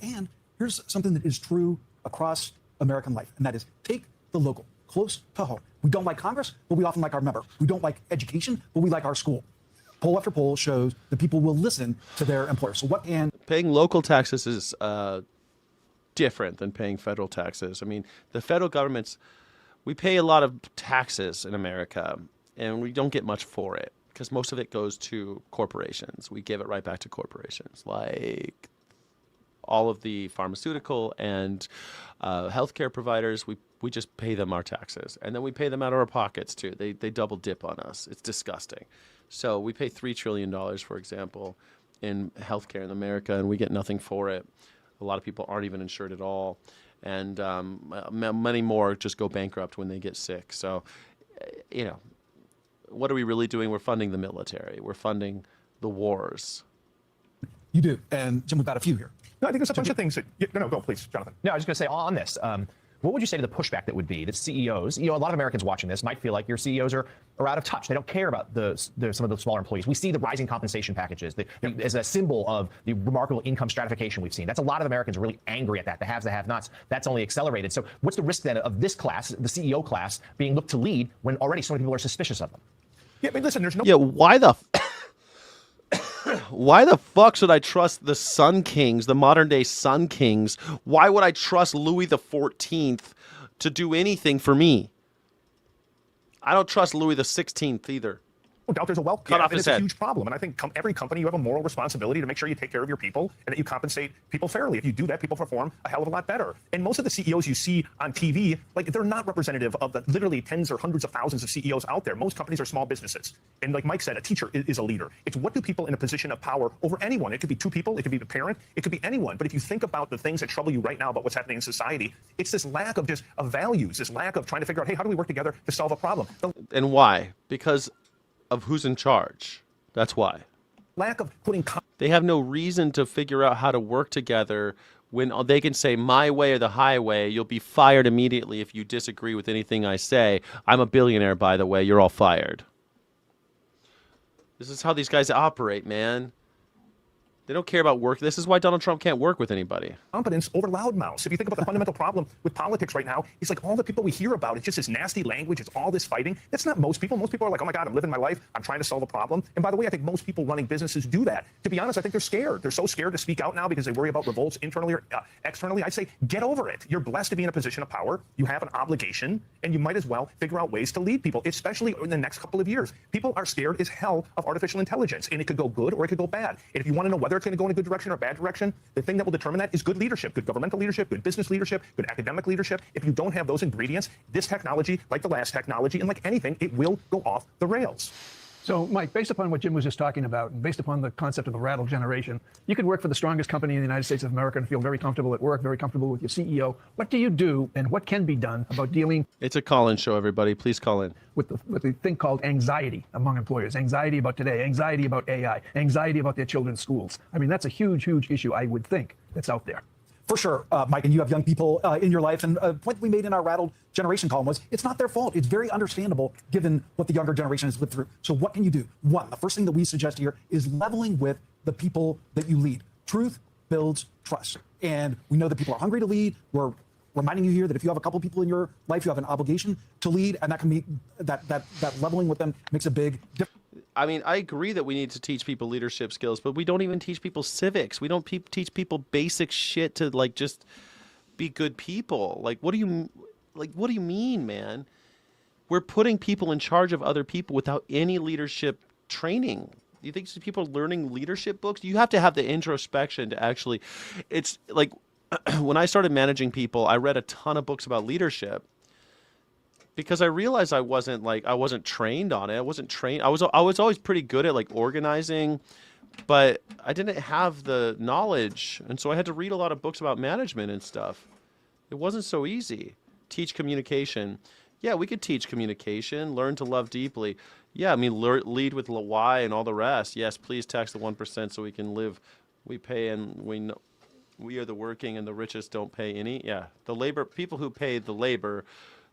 And here's something that is true across American life, and that is take the local, close to home. We don't like Congress, but we often like our member. We don't like education, but we like our school. Poll after poll shows that people will listen to their employer. So what can... Paying local taxes is different than paying federal taxes. I mean, the federal government's... We pay a lot of taxes in America, and we don't get much for it because most of it goes to corporations. We give it right back to corporations, like all of the pharmaceutical and healthcare providers. We just pay them our taxes, and then we pay them out of our pockets too. They double dip on us. It's disgusting. So we pay $3 trillion, for example, in healthcare in America, and we get nothing for it. A lot of people aren't even insured at all. And many more just go bankrupt when they get sick. So, what are we really doing? We're funding the military. We're funding the wars. You do. And Jim, we've got a few here. No, I think there's a bunch of things that... No, go, please, Jonathan. No, I was just going to say on this, what would you say to the pushback that would be that CEOs, a lot of Americans watching this might feel like your CEOs are out of touch. They don't care about some of the smaller employees. We see the rising compensation packages as a symbol of the remarkable income stratification we've seen. That's a lot of Americans are really angry at that. The haves, the have-nots. That's only accelerated. So what's the risk then of this class, the CEO class, being looked to lead when already so many people are suspicious of them? Yeah, I mean, listen, there's no... Yeah, why the fuck should I trust the Sun Kings, the modern day Sun Kings? Why would I trust Louis XIV to do anything for me? I don't trust Louis XVI either. No doubt there's a wealth Cut gap, off and his it's a head. huge problem. And I think every company, you have a moral responsibility to make sure you take care of your people and that you compensate people fairly. If you do that, people perform a hell of a lot better. And most of the CEOs you see on TV, like, they're not representative of the literally tens or hundreds of thousands of CEOs out there. Most companies are small businesses. And like Mike said, a teacher is a leader. It's what do people in a position of power over anyone? It could be 2 people, it could be the parent, it could be anyone. But if you think about the things that trouble you right now about what's happening in society, it's this lack of of values, this lack of trying to figure out, hey, how do we work together to solve a problem? And why? Because of who's in charge. That's why. Lack of putting... They have no reason to figure out how to work together when they can say my way or the highway. You'll be fired immediately if you disagree with anything I say. I'm a billionaire, by the way. You're all fired. This is how these guys operate, man. They don't care about work. This is why Donald Trump can't work with anybody. Competence over loudmouths. If you think about the fundamental problem with politics right now, it's like all the people we hear about, it's just this nasty language, it's all this fighting. That's not most people. Most people are like, oh my God, I'm living my life, I'm trying to solve a problem. And by the way, I think most people running businesses do that. To be honest, I think they're scared. They're so scared to speak out now because they worry about revolts internally or externally. I say, get over it. You're blessed to be in a position of power. You have an obligation, and you might as well figure out ways to lead people, especially in the next couple of years. People are scared as hell of artificial intelligence, and it could go good or it could go bad. And if you want to know whether it's going to go in a good direction or a bad direction, the thing that will determine that is good leadership, good governmental leadership, good business leadership, good academic leadership. If you don't have those ingredients, this technology, like the last technology, and like anything, it will go off the rails. So, Mike, based upon what Jim was just talking about, and based upon the concept of the rattle generation, you could work for the strongest company in the United States of America and feel very comfortable at work, very comfortable with your CEO. What do you do, and what can be done about dealing? It's a call-in show, everybody. Please call in. With the thing called anxiety among employers, anxiety about today, anxiety about AI, anxiety about their children's schools. I mean, that's a huge, huge issue, I would think, that's out there. For sure, Mike, and you have young people in your life. And a point we made in our rattled generation column was it's not their fault. It's very understandable given what the younger generation has lived through. So what can you do? One, the first thing that we suggest here is leveling with the people that you lead. Truth builds trust. And we know that people are hungry to lead. We're reminding you here that if you have a couple people in your life, you have an obligation to lead, and that can be that leveling with them makes a big difference. I mean, I agree that we need to teach people leadership skills, but we don't even teach people civics. We don't teach people basic shit to like just be good people. Like, what do you mean, man? We're putting people in charge of other people without any leadership training. Do you think people are learning leadership books? You have to have the introspection to actually. It's like when I started managing people, I read a ton of books about leadership. Because I realized I wasn't trained on it. I wasn't trained. I was always pretty good at like organizing, but I didn't have the knowledge, and so I had to read a lot of books about management and stuff. It wasn't so easy. Teach communication. Yeah, we could teach communication, learn to love deeply. Yeah, I mean, lead with why and all the rest. Yes, please tax the 1% so we can live. We pay and we know. We are the working and the richest don't pay any. Yeah, the labor, people who pay the labor,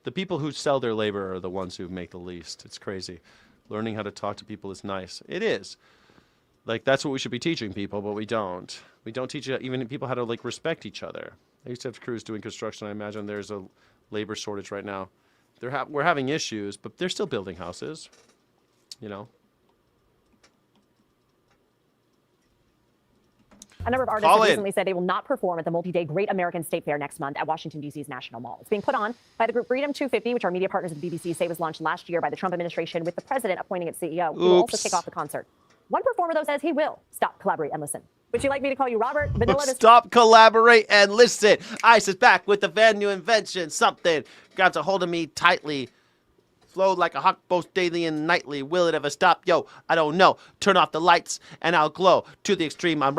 the people who sell their labor are the ones who make the least. It's crazy. Learning how to talk to people is nice. It is. Like, that's what we should be teaching people, but we don't. We don't teach even people how to, like, respect each other. I used to have crews doing construction. I imagine there's a labor shortage right now. We're having issues, but they're still building houses, you know. A number of artists have recently said they will not perform at the multi-day Great American State Fair next month at Washington, D.C.'s National Mall. It's being put on by the group Freedom 250, which our media partners at the BBC say was launched last year by the Trump administration with the president appointing its CEO. He will also kick off the concert. One performer, though, says he will stop, collaborate, and listen. Would you like me to call you Robert? Vanilla? Stop, collaborate, and listen. Ice is back with the brand new invention. Something grabs a hold of me tightly. Flowed like a hawk both daily and nightly. Will it ever stop? Yo, I don't know. Turn off the lights and I'll glow. To the extreme, I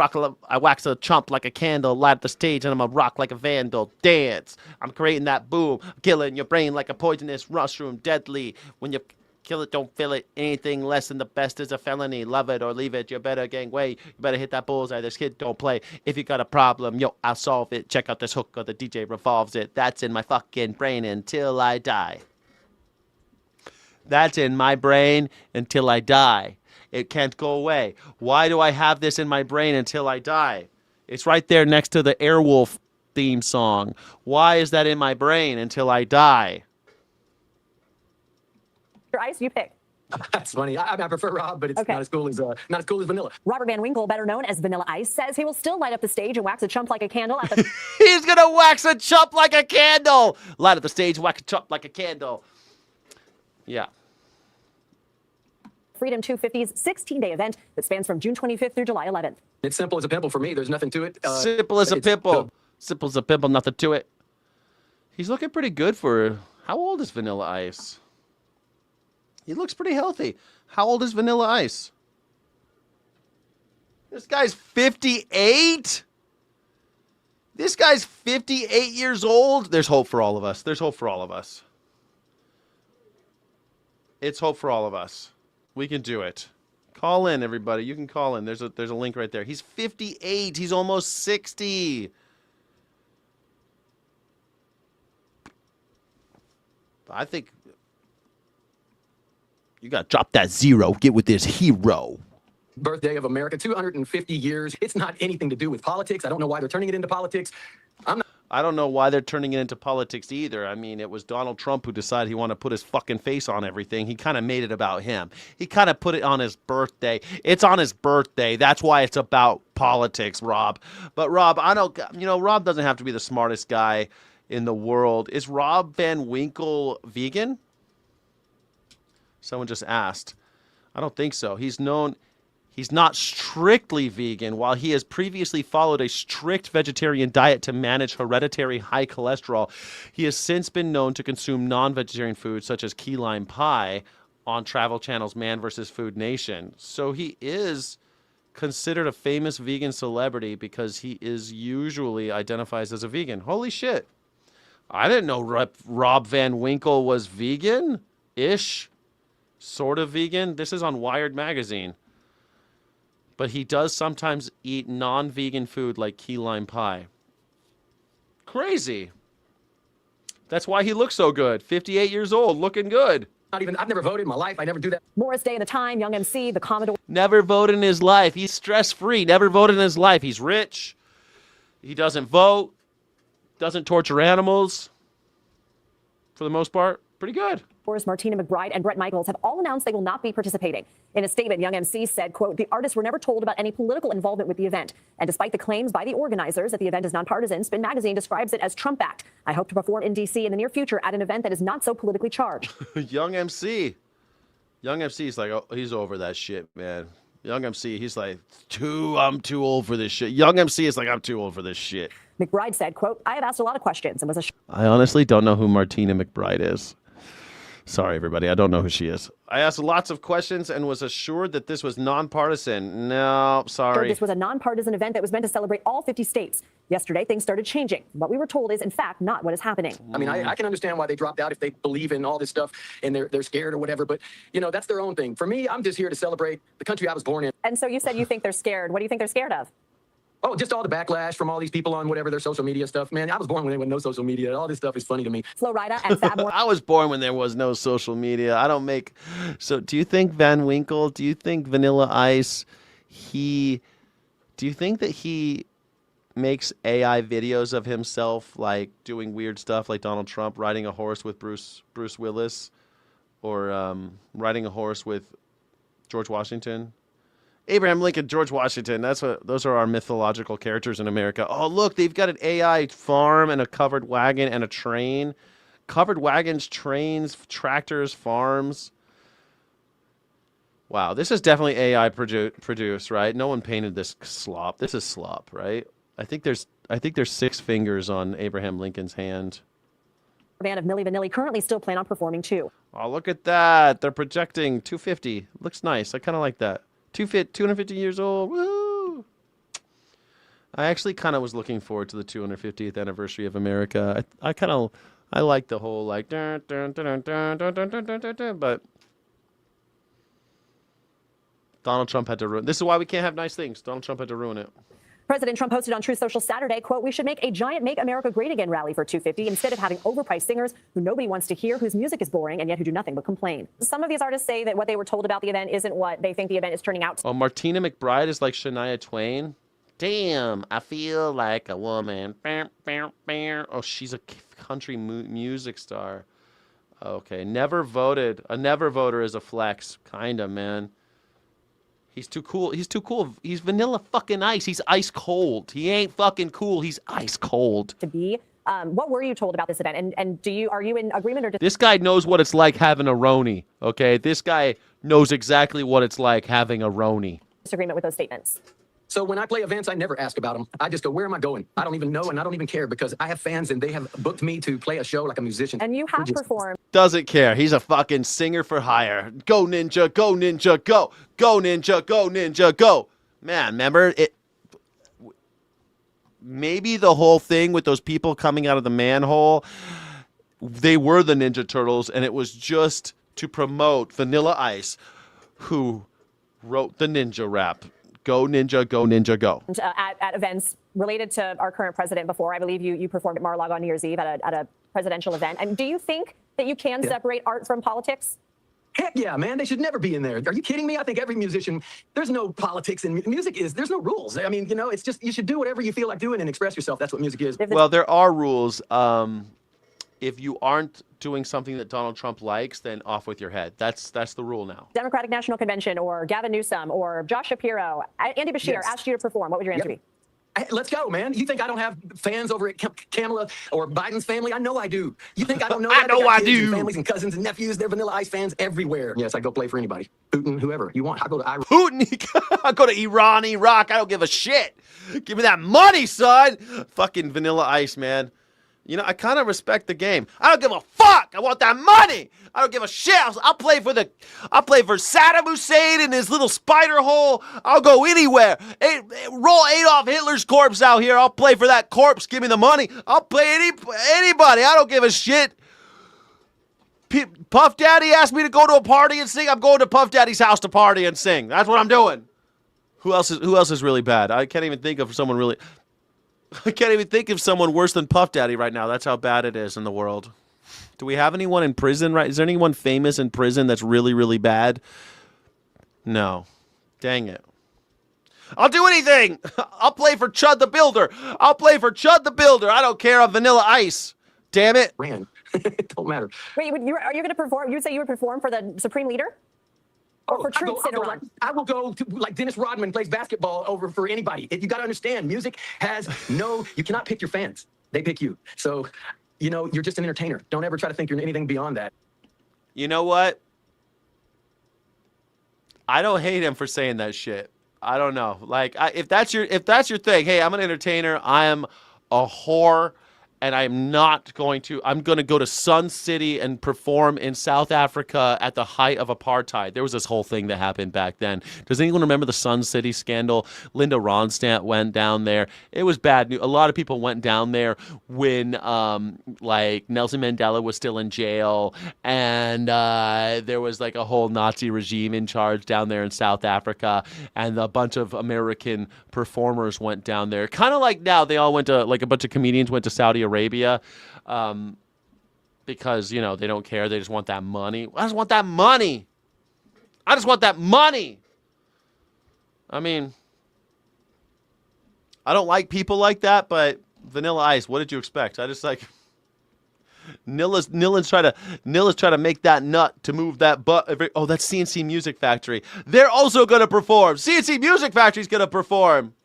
wax a chump like a candle. Light the stage and I'm a rock like a vandal. Dance. I'm creating that boom. Killing your brain like a poisonous mushroom. Deadly. When you kill it, don't feel it. Anything less than the best is a felony. Love it or leave it. You better gang way. You better hit that bullseye. This kid don't play. If you got a problem, yo, I'll solve it. Check out this hook or the DJ revolves it. That's in my fucking brain until I die. That's in my brain until I die. It can't go away. Why do I have this in my brain until I die? It's right there next to the Airwolf theme song. Why is that in my brain until I die? Your Ice, you pick. That's funny. I prefer Rob, but it's not as cool as Vanilla. Robert Van Winkle, better known as Vanilla Ice, says he will still light up the stage and wax a chump like a candle at the He's gonna wax a chump like a candle. Light up the stage, wax a chump like a candle. Yeah. Freedom 250's 16-day event that spans from June 25th through July 11th. It's simple as a pimple for me. There's nothing to it. Simple as a pimple. Simple as a pimple, nothing to it. He's looking pretty good for... How old is Vanilla Ice? He looks pretty healthy. How old is Vanilla Ice? This guy's 58? This guy's 58 years old? There's hope for all of us. There's hope for all of us. It's hope for all of us. We can do it. Call in, everybody. You can call in. There's a link right there. He's 58. He's almost 60. I think you got to drop that zero. Get with this hero. Birthday of America, 250 years. It's not anything to do with politics. I don't know why they're turning it into politics. I don't know why they're turning it into politics either. I mean, it was Donald Trump who decided he wanted to put his fucking face on everything. He kind of made it about him. He kind of put it on his birthday. It's on his birthday. That's why it's about politics, Rob. But Rob, Rob doesn't have to be the smartest guy in the world. Is Rob Van Winkle vegan? Someone just asked. I don't think so. He's not strictly vegan. While he has previously followed a strict vegetarian diet to manage hereditary high cholesterol, he has since been known to consume non-vegetarian foods such as key lime pie on Travel Channel's Man vs. Food Nation. So he is considered a famous vegan celebrity because he is usually identifies as a vegan. Holy shit. I didn't know Rob Van Winkle was vegan-ish. Sort of vegan. This is on Wired Magazine. But he does sometimes eat non-vegan food like key lime pie. Crazy. That's why he looks so good. 58 years old, looking good. I've never voted in my life. I never do that. Morris Day in the Time, Young MC, the Commodore. Never voted in his life. He's stress-free. Never voted in his life. He's rich. He doesn't vote. Doesn't torture animals. For the most part, pretty good. Martina McBride and Bret Michaels have all announced they will not be participating. In a statement, Young MC said, quote, the artists were never told about any political involvement with the event. And despite the claims by the organizers that the event is nonpartisan, Spin Magazine describes it as Trump-backed. I hope to perform in D.C. in the near future at an event that is not so politically charged. Young MC. Young MC's like, oh, he's over that shit, man. Young MC, he's like, I'm too old for this shit. Young MC is like, I'm too old for this shit. McBride said, quote, I have asked a lot of questions and was I honestly don't know who Martina McBride is. Sorry, everybody. I don't know who she is. I asked lots of questions and was assured that this was nonpartisan. No, sorry. This was a nonpartisan event that was meant to celebrate all 50 states. Yesterday, things started changing. What we were told is, in fact, not what is happening. I mean, I can understand why they dropped out if they believe in all this stuff and they're scared or whatever. But, you know, that's their own thing. For me, I'm just here to celebrate the country I was born in. And so you said you think they're scared. What do you think they're scared of? Oh, just all the backlash from all these people on whatever their social media stuff. Man, I was born when there was no social media. All this stuff is funny to me. Flo Rida and Fab More. I was born when there was no social media. I don't make... So do you think Van Winkle, do you think Vanilla Ice, do you think that he makes AI videos of himself, like doing weird stuff like Donald Trump, riding a horse with Bruce Willis, or riding a horse with George Washington? Abraham Lincoln, George Washington. Those are our mythological characters in America. Oh, look, they've got an AI farm and a covered wagon and a train. Covered wagons, trains, tractors, farms. Wow, this is definitely AI produced, right? No one painted this slop. This is slop, right? I think there's 6 fingers on Abraham Lincoln's hand. Band of Milli Vanilli currently still plan on performing too. Oh, look at that. They're projecting 250. Looks nice. I kind of like that. 250 years old. Woo! I actually kind of was looking forward to the 250th anniversary of America. I like the whole like dun, dun, dun, dun, dun, dun, dun, dun, dun, dun, but Donald Trump had to ruin. This is why we can't have nice things. Donald Trump had to ruin it. President Trump posted on Truth Social Saturday, quote, "We should make a giant Make America Great Again rally for 250 instead of having overpriced singers who nobody wants to hear, whose music is boring, and yet who do nothing but complain." Some of these artists say that what they were told about the event isn't what they think the event is turning out to. Oh, Martina McBride is like Shania Twain. Damn, I feel like a woman. Oh, she's a country music star. Okay, never voted. A never voter is a flex. Kinda, man. He's too cool. He's too cool. He's vanilla fucking ice. He's ice cold. He ain't fucking cool. He's ice cold. To be. What were you told about this event? And are you in agreement or This guy knows what it's like having a Roni, okay? This guy knows exactly what it's like having a Roni. disagreement with those statements? So when I play events, I never ask about them. I just go, where am I going? I don't even know, and I don't even care because I have fans and they have booked me to play a show like a musician. And you have performed. Doesn't care. He's a fucking singer for hire. Go Ninja, go Ninja, go. Go Ninja, go Ninja, go. Man, remember it? Maybe the whole thing with those people coming out of the manhole, they were the Ninja Turtles, and it was just to promote Vanilla Ice, who wrote the ninja rap. Go Ninja, go Ninja, go. At events related to our current president before, I believe you performed at Mar-a-Lago on New Year's Eve at a presidential event. And do you think that you can separate art from politics? Heck yeah, man. They should never be in there. Are you kidding me? I think every musician, there's no politics in music. There's no rules. I mean, you know, it's just, you should do whatever you feel like doing and express yourself. That's what music is. Well, there are rules. If you aren't doing something that Donald Trump likes, then off with your head. That's the rule now. Democratic National Convention or Gavin Newsom or Josh Shapiro, Andy Bashir asked you to perform. What would your answer be? Let's go, man. You think I don't have fans over at Kamala or Biden's family? I know I do. You think I don't know that? I know I do. And families and cousins and nephews, they're Vanilla Ice fans everywhere. Yes, I go play for anybody. Putin, whoever you want. I go to Iraq. Putin, I go to Iran, Iraq. I don't give a shit. Give me that money, son. Fucking Vanilla Ice, man. You know, I kind of respect the game. I don't give a fuck. I want that money. I don't give a shit. I'll play for Saddam Hussein in his little spider hole. I'll go anywhere. Roll Adolf Hitler's corpse out here. I'll play for that corpse. Give me the money. I'll play anybody. I don't give a shit. Puff Daddy asked me to go to a party and sing. I'm going to Puff Daddy's house to party and sing. That's what I'm doing. Who else is really bad? I can't even think of someone really. I can't even think of someone worse than Puff Daddy right now. That's how bad it is in the world. Do we have anyone in prison? Right? Is there anyone famous in prison that's really, really bad? No. Dang it. I'll do anything. I'll play for Chud the Builder. I'll play for Chud the Builder. I don't care. I'm Vanilla Ice. Damn it. It don't matter. Wait, are you going to perform? You would say you would perform for the Supreme Leader? Or for troops in Iran? I will go to, like Dennis Rodman plays basketball over for anybody. You got to understand, music has you cannot pick your fans. They pick you. So, you know, you're just an entertainer. Don't ever try to think you're anything beyond that. You know what? I don't hate him for saying that shit. I don't know. Like, if that's your thing, hey, I'm an entertainer. I am a whore, and I'm not going to. I'm going to go to Sun City and perform in South Africa at the height of apartheid. There was this whole thing that happened back then. Does anyone remember the Sun City scandal? Linda Ronstadt went down there. It was bad news. A lot of people went down there when like Nelson Mandela was still in jail, and there was like a whole Nazi regime in charge down there in South Africa, and a bunch of American performers went down there. Kind of like now they all went to, like a bunch of comedians went to Saudi Arabia because, you know, they don't care. They just want that money. I just want that money. I just want that money. I mean, I don't like people like that, but Vanilla Ice, what did you expect? I just like Nilla's trying to make that nut to move that butt. Oh, that's CNC Music Factory. They're also going to perform. CNC Music Factory's going to perform.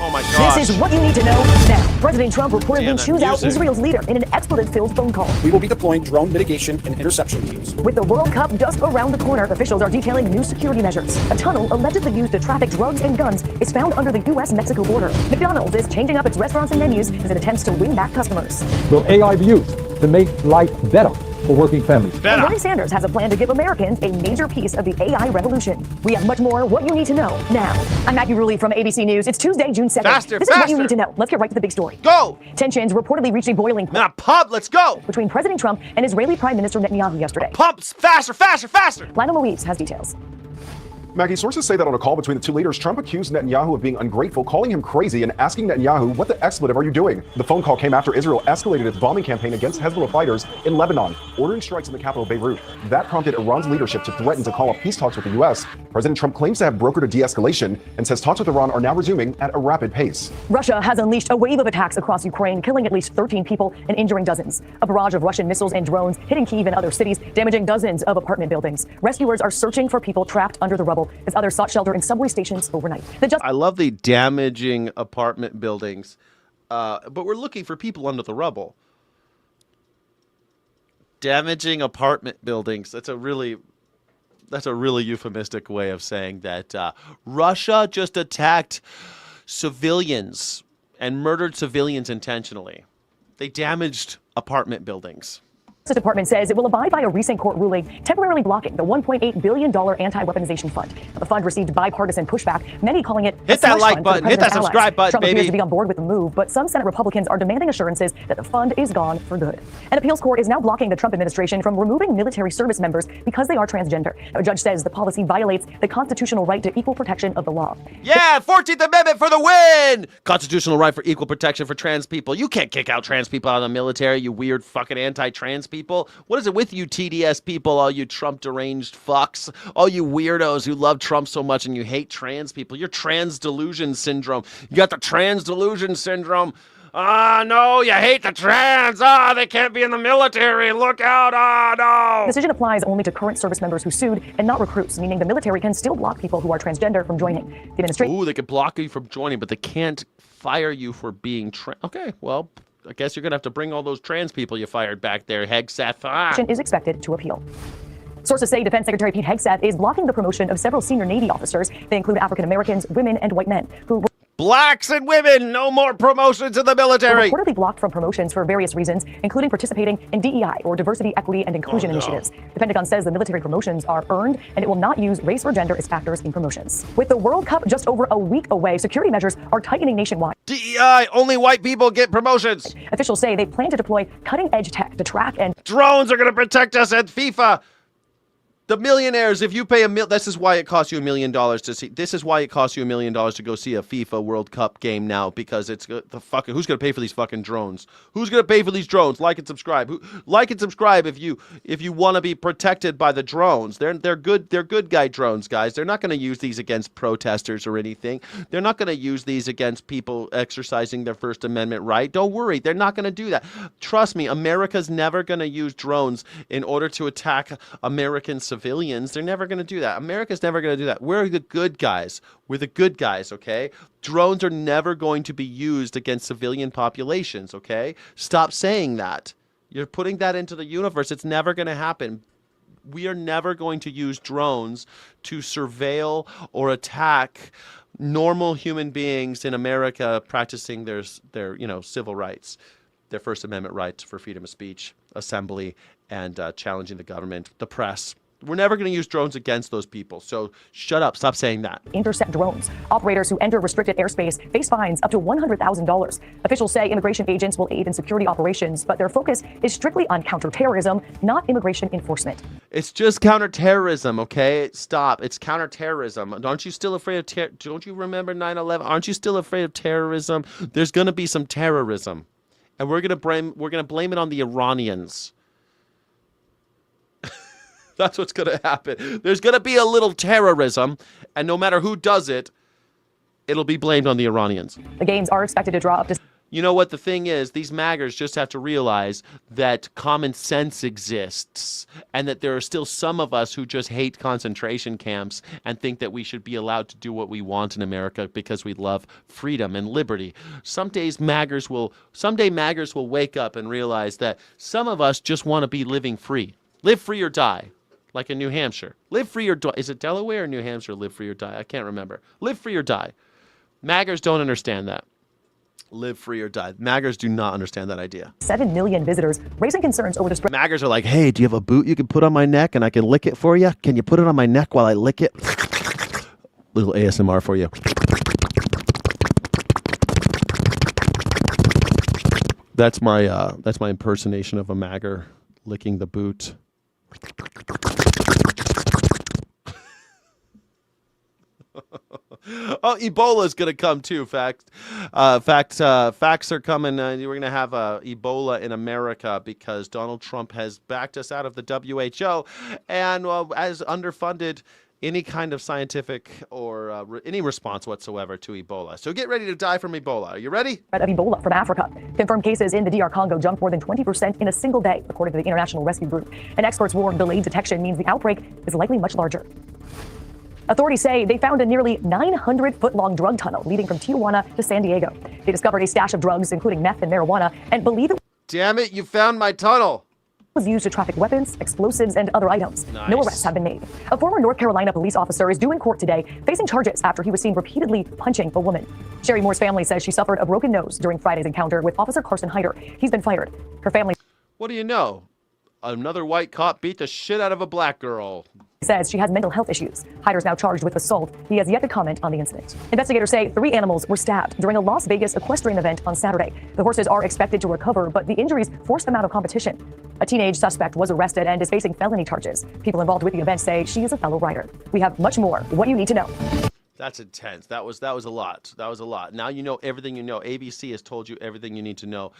Oh my gosh. This is what you need to know now. President Trump reportedly chews out Israel's leader in an expletive-filled phone call. We will be deploying drone mitigation and interception teams. With the World Cup just around the corner, officials are detailing new security measures. A tunnel allegedly used to traffic drugs and guns is found under the U.S.-Mexico border. McDonald's is changing up its restaurants and menus as it attempts to win back customers. Will AI be used to make life better for working families? And Bernie Sanders has a plan to give Americans a major piece of the AI revolution. We have much more what you need to know now. I'm Maggie Rulli from ABC News. It's Tuesday, June 2nd. Faster, this is what you need to know. Let's get right to the big story. Go! Tensions reportedly reached a boiling point. Pump, let's go! Between President Trump and Israeli Prime Minister Netanyahu yesterday. Pumps, faster, faster, faster! Lionel Louise has details. Maggie, sources say that on a call between the two leaders, Trump accused Netanyahu of being ungrateful, calling him crazy, and asking Netanyahu, what the expletive are you doing? The phone call came after Israel escalated its bombing campaign against Hezbollah fighters in Lebanon, ordering strikes in the capital Beirut. That prompted Iran's leadership to threaten to call up peace talks with the U.S. President Trump claims to have brokered a de-escalation and says talks with Iran are now resuming at a rapid pace. Russia has unleashed a wave of attacks across Ukraine, killing at least 13 people and injuring dozens. A barrage of Russian missiles and drones hitting Kyiv and other cities, damaging dozens of apartment buildings. Rescuers are searching for people trapped under the rubble as others sought shelter in subway stations overnight. I love the damaging apartment buildings, but we're looking for people under the rubble. Damaging apartment buildings. That's a really euphemistic way of saying that Russia just attacked civilians and murdered civilians intentionally. They damaged apartment buildings. The Department says it will abide by a recent court ruling temporarily blocking the $1.8 billion anti-weaponization fund. The fund received bipartisan pushback, many calling it hit that like button, hit that subscribe button, Trump baby. appears to be on board with the move, but some Senate Republicans are demanding assurances that the fund is gone for good. An appeals court is now blocking the Trump administration from removing military service members because they are transgender. A judge says the policy violates the constitutional right to equal protection of the law. Yeah, 14th Amendment for the win! Constitutional right for equal protection for trans people. You can't kick out trans people out of the military, you weird fucking anti-trans people. What is it with you TDS people, all you Trump deranged fucks, all you weirdos who love Trump so much and you hate trans people? You're trans delusion syndrome. You got the trans delusion syndrome. No, you hate the trans. They can't be in the military. Look out. No. The decision applies only to current service members who sued and not recruits, meaning the military can still block people who are transgender from joining. The administration. Ooh, they could block you from joining, but they can't fire you for being trans. Okay, well, I guess you're going to have to bring all those trans people you fired back there, Hegseth. Is expected to appeal. Sources say Defense Secretary Pete Hegseth is blocking the promotion of several senior Navy officers. They include African Americans, women, and white men who blacks and women, no more promotions in the military. Reportedly blocked from promotions for various reasons, including participating in DEI or diversity, equity, and inclusion initiatives. The Pentagon says the military promotions are earned and it will not use race or gender as factors in promotions. With the World Cup just over a week away, security measures are tightening nationwide. DEI, only white people get promotions. Officials say they plan to deploy cutting-edge tech to track and drones are going to protect us at FIFA. The millionaires, if you pay this is why it costs you $1 million to see. This is why it costs you $1 million to go see a FIFA World Cup game now, because it's the fucking. Who's gonna pay for these fucking drones? Who's gonna pay for these drones? Like and subscribe. Like and subscribe if you want to be protected by the drones. They're good guy drones, guys. They're not gonna use these against protesters or anything. They're not gonna use these against people exercising their First Amendment right. Don't worry, they're not gonna do that. Trust me, America's never gonna use drones in order to attack American civilians. They're never going to do that. America's never going to do that. We're the good guys. We're the good guys, okay? Drones are never going to be used against civilian populations, okay? Stop saying that. You're putting that into the universe. It's never going to happen. We are never going to use drones to surveil or attack normal human beings in America practicing their civil rights, their First Amendment rights for freedom of speech, assembly, and challenging the government, the press. We're never going to use drones against those people. So shut up. Stop saying that. Intercept drones. Operators who enter restricted airspace face fines up to $100,000. Officials say immigration agents will aid in security operations, but their focus is strictly on counterterrorism, not immigration enforcement. It's just counterterrorism, okay? Stop. It's counterterrorism. Aren't you still afraid of don't you remember 9/11? Aren't you still afraid of terrorism? There's going to be some terrorism. And we're going to blame it on the Iranians. That's what's going to happen. There's going to be a little terrorism, and no matter who does it, it'll be blamed on the Iranians. The games are expected to draw up to... You know what the thing is? These maggers just have to realize that common sense exists and that there are still some of us who just hate concentration camps and think that we should be allowed to do what we want in America because we love freedom and liberty. Someday maggers will wake up and realize that some of us just want to be living free. Live free or die. Like in New Hampshire. Live free or die. Is it Delaware or New Hampshire, live free or die? I can't remember. Live free or die. Maggers don't understand that. Live free or die. Maggers do not understand that idea. 7 million visitors, raising concerns over the spread. Maggers are like, hey, do you have a boot you can put on my neck and I can lick it for you? Can you put it on my neck while I lick it? Little ASMR for you. That's my impersonation of a magger licking the boot. Oh, Ebola's gonna come too. Facts are coming. We're gonna have Ebola in America because Donald Trump has backed us out of the WHO and has underfunded any kind of scientific or any response whatsoever to Ebola. So get ready to die from Ebola. Are you ready? Of Ebola from Africa. Confirmed cases in the DR Congo jumped more than 20% in a single day, according to the International Rescue Group. And experts warn delayed detection means the outbreak is likely much larger. Authorities say they found a nearly 900-foot-long drug tunnel leading from Tijuana to San Diego. They discovered a stash of drugs, including meth and marijuana, and believe it... Damn it, you found my tunnel. ...was used to traffic weapons, explosives, and other items. Nice. No arrests have been made. A former North Carolina police officer is due in court today, facing charges after he was seen repeatedly punching a woman. Sherry Moore's family says she suffered a broken nose during Friday's encounter with Officer Carson Hyder. He's been fired. Her family... What do you know? Another white cop beat the shit out of a black girl. Says she has mental health issues. Hyder's now charged with assault. He has yet to comment on the incident. Investigators say 3 animals were stabbed during a Las Vegas equestrian event on Saturday. The horses are expected to recover, but the injuries forced them out of competition. A teenage suspect was arrested and is facing felony charges. People involved with the event say she is a fellow rider. We have much more. What you need to know. That's intense. That was a lot. That was a lot. Now you know everything you know. ABC has told you everything you need to know.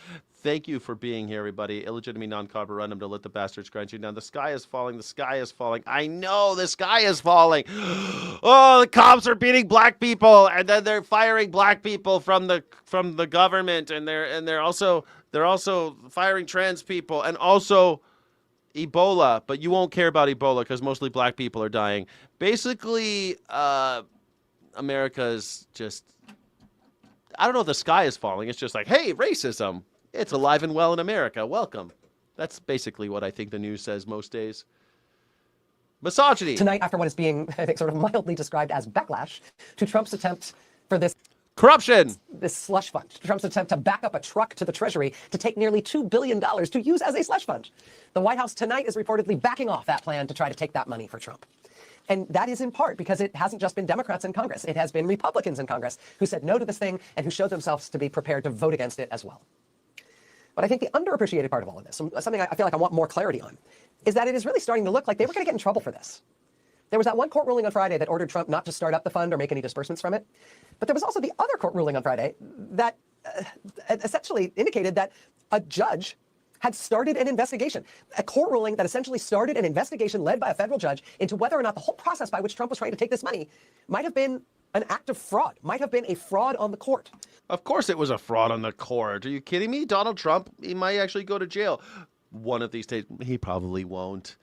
Thank you for being here, everybody. Illegitimate non-carborundum to let the bastards grind you down. The sky is falling. The sky is falling. I know the sky is falling. Oh, the cops are beating black people, and then they're firing black people from the government, and they're also firing trans people, and also Ebola. But you won't care about Ebola because mostly black people are dying. Basically, America's just, I don't know if the sky is falling. It's just like, hey, racism. It's alive and well in America. Welcome. That's basically what I think the news says most days. Misogyny. Tonight, after what is being, I think, sort of mildly described as backlash to Trump's attempt for this corruption, this slush fund, Trump's attempt to back up a truck to the Treasury to take nearly $2 billion to use as a slush fund. The White House tonight is reportedly backing off that plan to try to take that money for Trump. And that is in part because it hasn't just been Democrats in Congress. It has been Republicans in Congress who said no to this thing and who showed themselves to be prepared to vote against it as well. But I think the underappreciated part of all of this, something I feel like I want more clarity on, is that it is really starting to look like they were going to get in trouble for this. There was that one court ruling on Friday that ordered Trump not to start up the fund or make any disbursements from it. But there was also the other court ruling on Friday that essentially indicated that a judge had started an investigation, a court ruling that essentially started an investigation led by a federal judge into whether or not the whole process by which Trump was trying to take this money might have been an act of fraud, might have been a fraud on the court. Of course it was a fraud on the court. Are you kidding me? Donald Trump, he might actually go to jail. One of these days, he probably won't.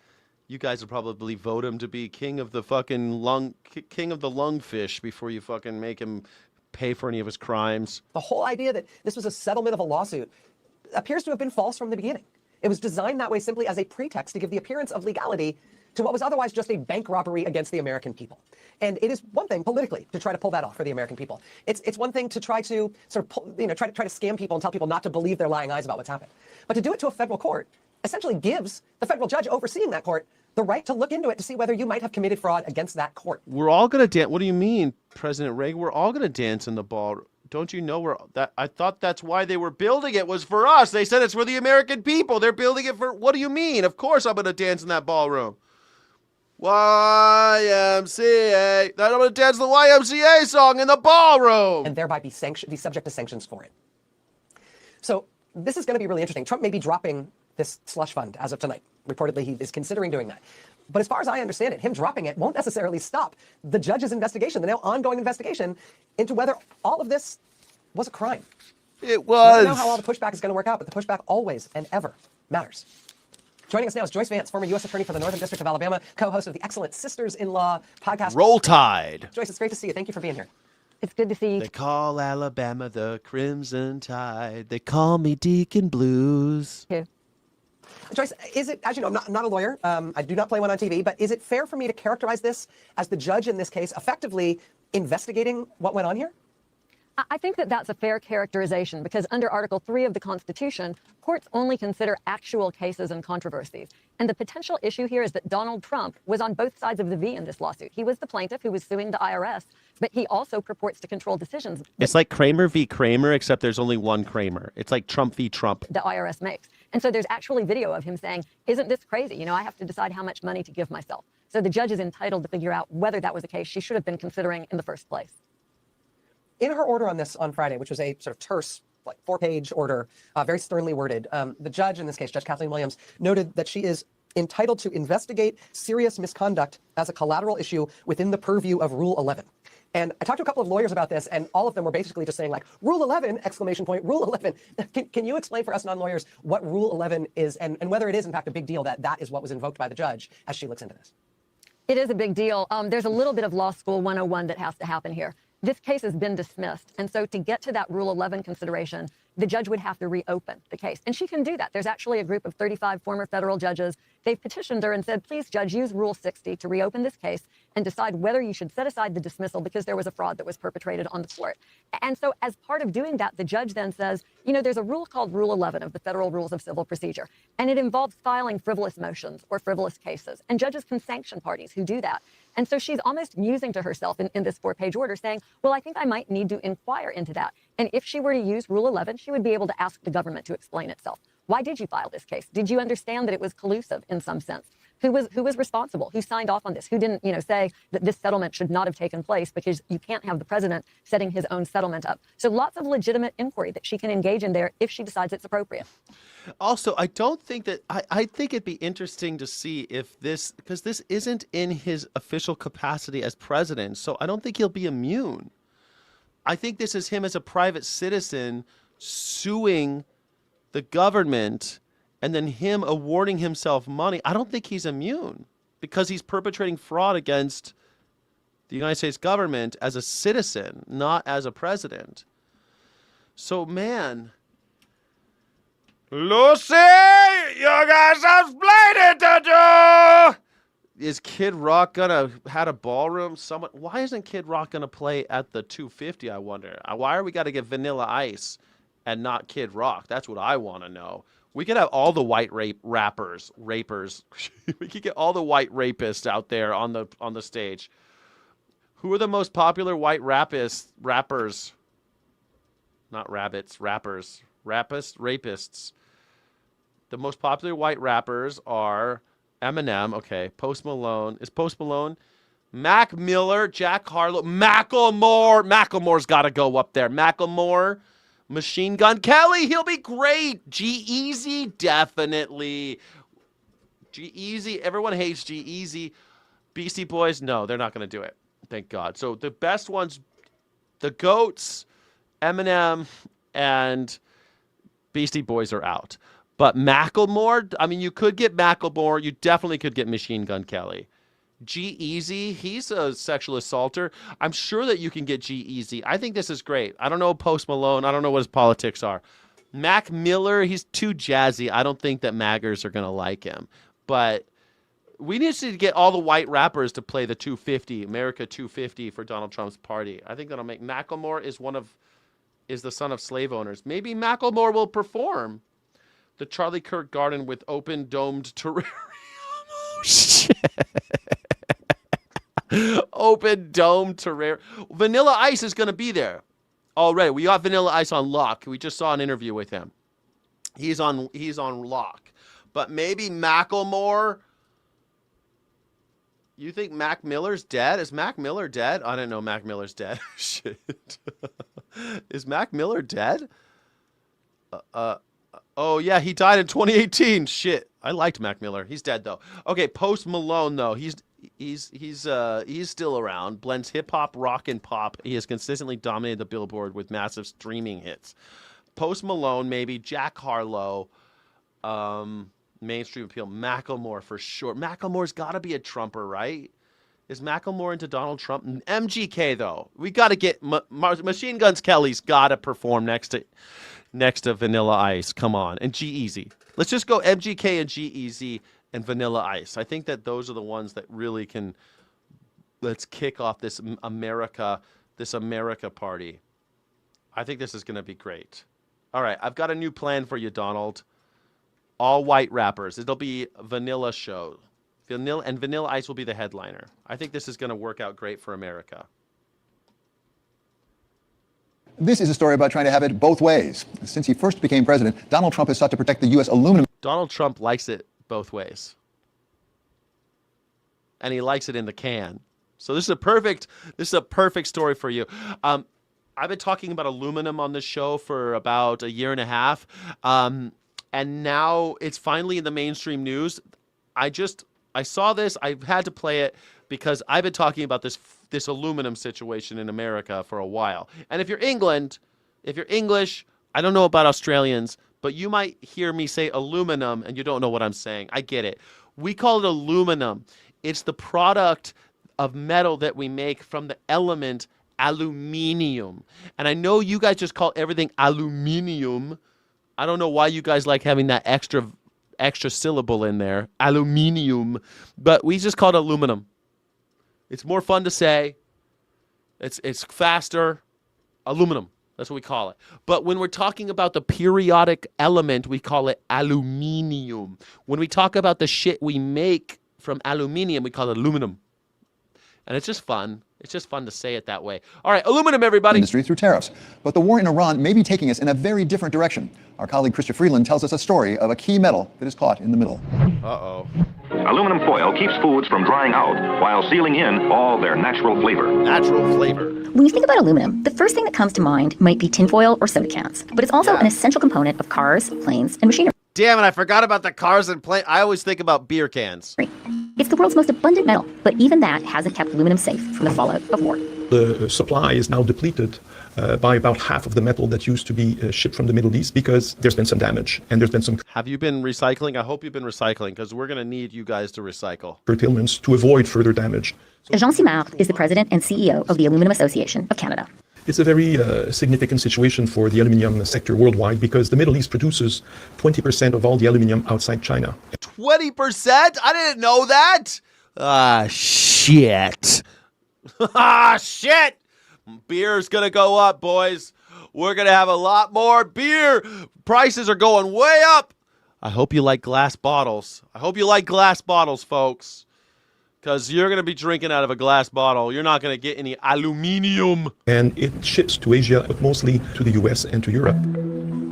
You guys will probably vote him to be king of the lungfish before you fucking make him pay for any of his crimes. The whole idea that this was a settlement of a lawsuit appears to have been false from the beginning. It was designed that way simply as a pretext to give the appearance of legality to what was otherwise just a bank robbery against the American people. And it is one thing politically to try to pull that off for the American people. It's one thing to try to sort of pull, try to scam people and tell people not to believe their lying eyes about what's happened. But to do it to a federal court essentially gives the federal judge overseeing that court the right to look into it to see whether you might have committed fraud against that court. We're all going to dance. What do you mean, President Reagan? We're all going to dance in the ball. Don't you know I thought that's why they were building it, was for us. They said it's for the American people. They're building it for, what do you mean? Of course I'm going to dance in that ballroom. YMCA. I'm going to dance the YMCA song in the ballroom. And thereby be subject to sanctions for it. So this is going to be really interesting. Trump may be dropping this slush fund as of tonight. Reportedly, he is considering doing that. But as far as I understand it, him dropping it won't necessarily stop the judge's investigation, the now ongoing investigation into whether all of this was a crime. It was. I don't know how all the pushback is going to work out, but the pushback always and ever matters. Joining us now is Joyce Vance, former U.S. Attorney for the Northern District of Alabama, co-host of the excellent Sisters-in-Law podcast. Roll Tide. Joyce, it's great to see you. Thank you for being here. It's good to see you. They call Alabama the Crimson Tide. They call me Deacon Blues. Yeah. Joyce, is it, as you know, I'm not a lawyer. I do not play one on TV, but is it fair for me to characterize this as the judge in this case effectively investigating what went on here? I think that that's a fair characterization because under Article 3 of the Constitution, courts only consider actual cases and controversies. And the potential issue here is that Donald Trump was on both sides of the V in this lawsuit. He was the plaintiff who was suing the IRS, but he also purports to control decisions. It's like Kramer v. Kramer, except there's only one Kramer. It's like Trump v. Trump. The IRS makes. And so there's actually video of him saying, isn't this crazy? I have to decide how much money to give myself. So the judge is entitled to figure out whether that was a case she should have been considering in the first place. In her order on this on Friday, which was a sort of terse, like 4-page order, very sternly worded, the judge in this case, Judge Kathleen Williams, noted that she is entitled to investigate serious misconduct as a collateral issue within the purview of Rule 11. And I talked to a couple of lawyers about this, and all of them were basically just saying, like, Rule 11, exclamation point, Rule 11. Can you explain for us non-lawyers what Rule 11 is and whether it is, in fact, a big deal that that is what was invoked by the judge as she looks into this? It is a big deal. There's a little bit of law school 101 that has to happen here. This case has been dismissed. And so to get to that Rule 11 consideration, the judge would have to reopen the case. And she can do that. There's actually a group of 35 former federal judges. They've petitioned her and said, please, judge, use Rule 60 to reopen this case and decide whether you should set aside the dismissal because there was a fraud that was perpetrated on the court. And so as part of doing that, the judge then says, there's a rule called Rule 11 of the Federal Rules of Civil Procedure, and it involves filing frivolous motions or frivolous cases. And judges can sanction parties who do that. And so she's almost musing to herself in this 4-page order saying, well, I think I might need to inquire into that. And if she were to use Rule 11, she would be able to ask the government to explain itself. Why did you file this case? Did you understand that it was collusive in some sense? Who was responsible? Who signed off on this? Who didn't, say that this settlement should not have taken place because you can't have the president setting his own settlement up. So lots of legitimate inquiry that she can engage in there if she decides it's appropriate. Also, I don't think that I think it'd be interesting to see if this, because this isn't in his official capacity as president. So I don't think he'll be immune. I think this is him as a private citizen suing the government and then him awarding himself money. I don't think he's immune because he's perpetrating fraud against the United States government as a citizen, not as a president. So, man, Lucy, you got some explaining to do. Is Kid Rock gonna had a ballroom? Why isn't Kid Rock gonna play at the 250? I wonder. Why are we got to get Vanilla Ice and not Kid Rock? That's what I want to know. We could have all the white rapers. We could get all the white rapists out there on the stage. Who are the most popular white rappers? Not rabbits, rappers. Rapists. The most popular white rappers are Eminem, okay, Post Malone. Is Post Malone? Mac Miller, Jack Harlow, Macklemore. Macklemore's got to go up there. Macklemore. Machine Gun Kelly, he'll be great. G-Eazy, definitely. G-Eazy, everyone hates G-Eazy. Beastie Boys, no, they're not going to do it. Thank God. So the best ones, the GOATs, Eminem, and Beastie Boys are out. But Macklemore, you could get Macklemore. You definitely could get Machine Gun Kelly. G-Eazy, he's a sexual assaulter. I'm sure that you can get G-Eazy. I think this is great. I don't know Post Malone. I don't know what his politics are. Mac Miller, he's too jazzy. I don't think that maggers are going to like him. But We need to get all the white rappers to play the 250, America 250 for Donald Trump's party. I think that'll make Macklemore is the son of slave owners. Maybe Macklemore will perform the Charlie Kirk Garden with open domed terrarium. Oh, shit. Open dome terrarium. Vanilla Ice is going to be there already. We got Vanilla Ice on lock. We just saw an interview with him. He's on lock. But maybe Macklemore. You think Mac Miller's dead? Is Mac Miller dead? I didn't know Mac Miller's dead. Shit. Is Mac Miller dead? Oh yeah, he died in 2018. Shit. I liked Mac Miller. He's dead though. Okay, Post Malone though. He's still around. Blends hip hop, rock, and pop. He has consistently dominated the Billboard with massive streaming hits. Post Malone, maybe Jack Harlow. Mainstream appeal. Macklemore for sure. Macklemore's got to be a Trumper, right? Is Macklemore into Donald Trump? MGK though, we got to get Machine Guns Kelly's got to perform next to Vanilla Ice. Come on, and G-Eazy. Let's just go MGK and G-Eazy and Vanilla Ice. I think that those are the ones that really can. Let's kick off this America party. I think this is going to be great. All right, I've got a new plan for you, Donald. All white rappers. It'll be Vanilla show. Vanilla Ice will be the headliner. I think this is going to work out great for America. This is a story about trying to have it both ways. Since he first became president, Donald Trump has sought to protect the U.S. aluminum. Donald Trump likes it both ways. And he likes it in the can. So this is a perfect story for you. I've been talking about aluminum on this show for about a year and a half. And now it's finally in the mainstream news. I saw this. I've had to play it because I've been talking about this aluminum situation in America for a while. And if you're English, I don't know about Australians, but you might hear me say aluminum and you don't know what I'm saying. I get it. We call it aluminum. It's the product of metal that we make from the element aluminium. And I know you guys just call everything aluminium. I don't know why you guys like having that extra syllable in there, aluminium, but we just call it aluminum. It's more fun to say. It's faster. Aluminum. That's what we call it. But when we're talking about the periodic element, we call it aluminium. When we talk about the shit we make from aluminium, we call it aluminum. And it's just fun. It's just fun to say it that way. All right, aluminum, everybody. Industry through tariffs. But the war in Iran may be taking us in a very different direction. Our colleague Christopher Freeland tells us a story of a key metal that is caught in the middle. Uh-oh. Aluminum foil keeps foods from drying out while sealing in all their natural flavor. Natural flavor. When you think about aluminum, the first thing that comes to mind might be tinfoil or soda cans. But it's also an essential component of cars, planes, and machinery. Damn it, I forgot about the cars and planes. I always think about beer cans. It's the world's most abundant metal, but even that hasn't kept aluminum safe from the fallout of war. The supply is now depleted by about half of the metal that used to be shipped from the Middle East because there's been some damage and there's been some... Have you been recycling? I hope you've been recycling because we're going to need you guys to recycle. ...curtailments to avoid further damage. Jean Simard is the president and CEO of the Aluminum Association of Canada. It's a very significant situation for the aluminium sector worldwide because the Middle East produces 20% of all the aluminium outside China. 20%? I didn't know that. Ah, shit. Ah, shit. Beer's going to go up, boys. We're going to have a lot more beer. Prices are going way up. I hope you like glass bottles. I hope you like glass bottles, folks. Because you're going to be drinking out of a glass bottle. You're not going to get any aluminium. And it ships to Asia, but mostly to the US and to Europe.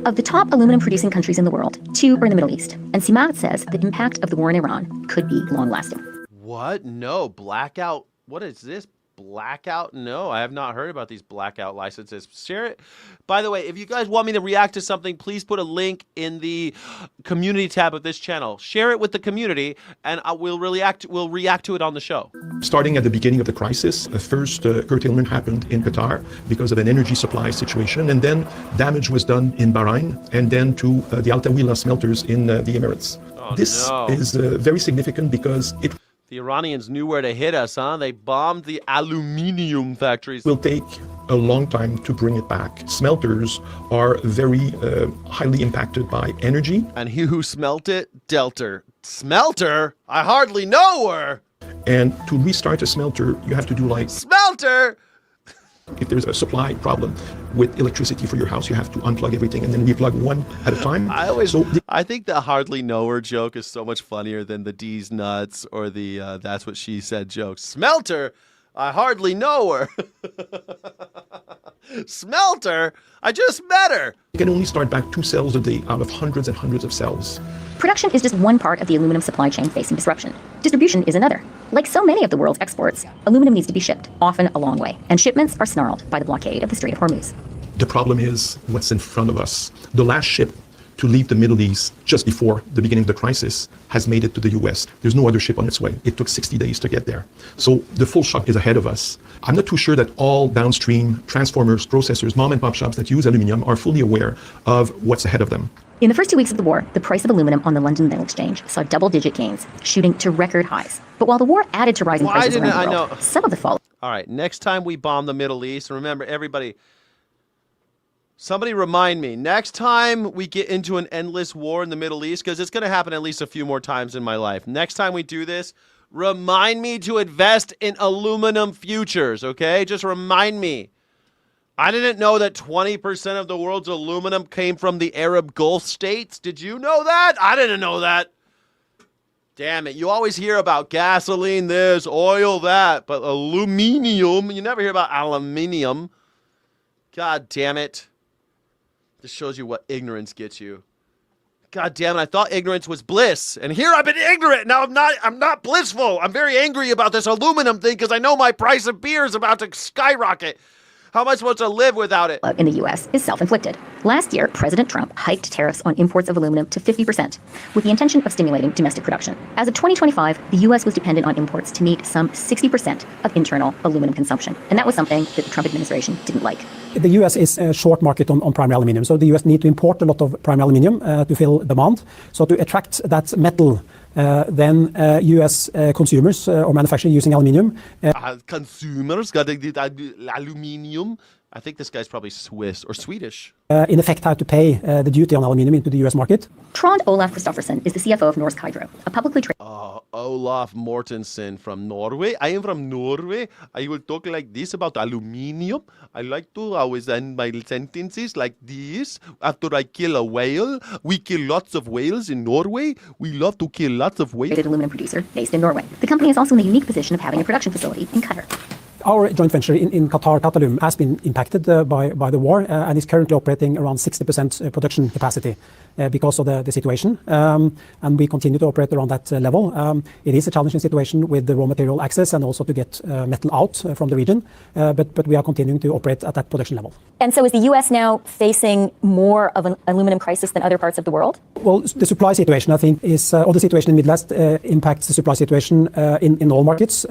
Of the top aluminum producing countries in the world, 2 are in the Middle East. And Simard says the impact of the war in Iran could be long lasting. What? No. Blackout. What is this? Blackout? No, I have not heard about these blackout licenses. Share it. By the way, if you guys want me to react to something, please put a link in the community tab of this channel. Share it with the community, and we'll react to it on the show. Starting at the beginning of the crisis, the first curtailment happened in Qatar because of an energy supply situation, and then damage was done in Bahrain, and then to the Altawila smelters in the Emirates. Oh, this is very significant because it... The Iranians knew where to hit us, huh? They bombed the aluminium factories. Will take a long time to bring it back. Smelters are very highly impacted by energy. And who smelt it? Delta Smelter? I hardly know her. And to restart a smelter, you have to do like Smelter? if there's a supply problem with electricity for your house, you have to unplug everything and then replug one at a time. I think the hardly know her joke is so much funnier than the D's nuts or the that's what she said joke. Smelter? I hardly know her. Smelter? I just met her. You can only start back 2 cells a day out of hundreds and hundreds of cells. Production is just one part of the aluminum supply chain facing disruption. Distribution is another. Like so many of the world's exports, aluminum needs to be shipped, often a long way, and shipments are snarled by the blockade of the Strait of Hormuz. The problem is what's in front of us. The last ship to leave the Middle East just before the beginning of the crisis has made it to the US. There's no other ship on its way. It took 60 days to get there. So the full shock is ahead of us. I'm not too sure that all downstream transformers, processors, mom and pop shops that use aluminum are fully aware of what's ahead of them. In the first 2 weeks of the war, the price of aluminum on the London Metal Exchange saw double-digit gains, shooting to record highs. But while the war added to rising prices around the world, some of the fall. All right, next time we bomb the Middle East, remember everybody, somebody remind me, next time we get into an endless war in the Middle East, because it's going to happen at least a few more times in my life. Next time we do this, remind me to invest in aluminum futures, okay? Just remind me. I didn't know that 20% of the world's aluminum came from the Arab Gulf states. Did you know that? I didn't know that. Damn it. You always hear about gasoline this, oil that, but aluminum, you never hear about aluminium. God damn it. This shows you what ignorance gets you. God damn it, I thought ignorance was bliss. And here I've been ignorant. Now I'm not blissful. I'm very angry about this aluminum thing because I know my price of beer is about to skyrocket. How am I supposed to live without it? In the U.S. is self-inflicted. Last year, President Trump hiked tariffs on imports of aluminum to 50%, with the intention of stimulating domestic production. As of 2025, the U.S. was dependent on imports to meet some 60% of internal aluminum consumption. And that was something that the Trump administration didn't like. The U.S. is a short market on primary aluminum, so the U.S. need to import a lot of primary aluminum to fill demand. So to attract that metal, then U.S. consumers or manufacturers using aluminum. Consumers got aluminium. I think this guy's probably Swiss or Swedish. In effect, have to pay the duty on aluminum into the U.S. market. Trond Olaf Kristoffersen is the CFO of Norsk Hydro, a publicly traded... Olaf Mortensen from Norway. I am from Norway. I will talk like this about aluminium. I like to always end my sentences like this. After I kill a whale, we kill lots of whales in Norway. We love to kill lots of whales. ...aluminum producer based in Norway. The company is also in the unique position of having a production facility in Qatar. Our joint venture in Qatar, Qatalum, has been impacted by the war and is currently operating around 60% production capacity because of the situation. And we continue to operate around that level. It is a challenging situation with the raw material access and also to get metal out from the region. But we are continuing to operate at that production level. And so is the U.S. now facing more of an aluminum crisis than other parts of the world? Well, the supply situation, I think, is, or the situation in the Midwest impacts the supply situation in all markets.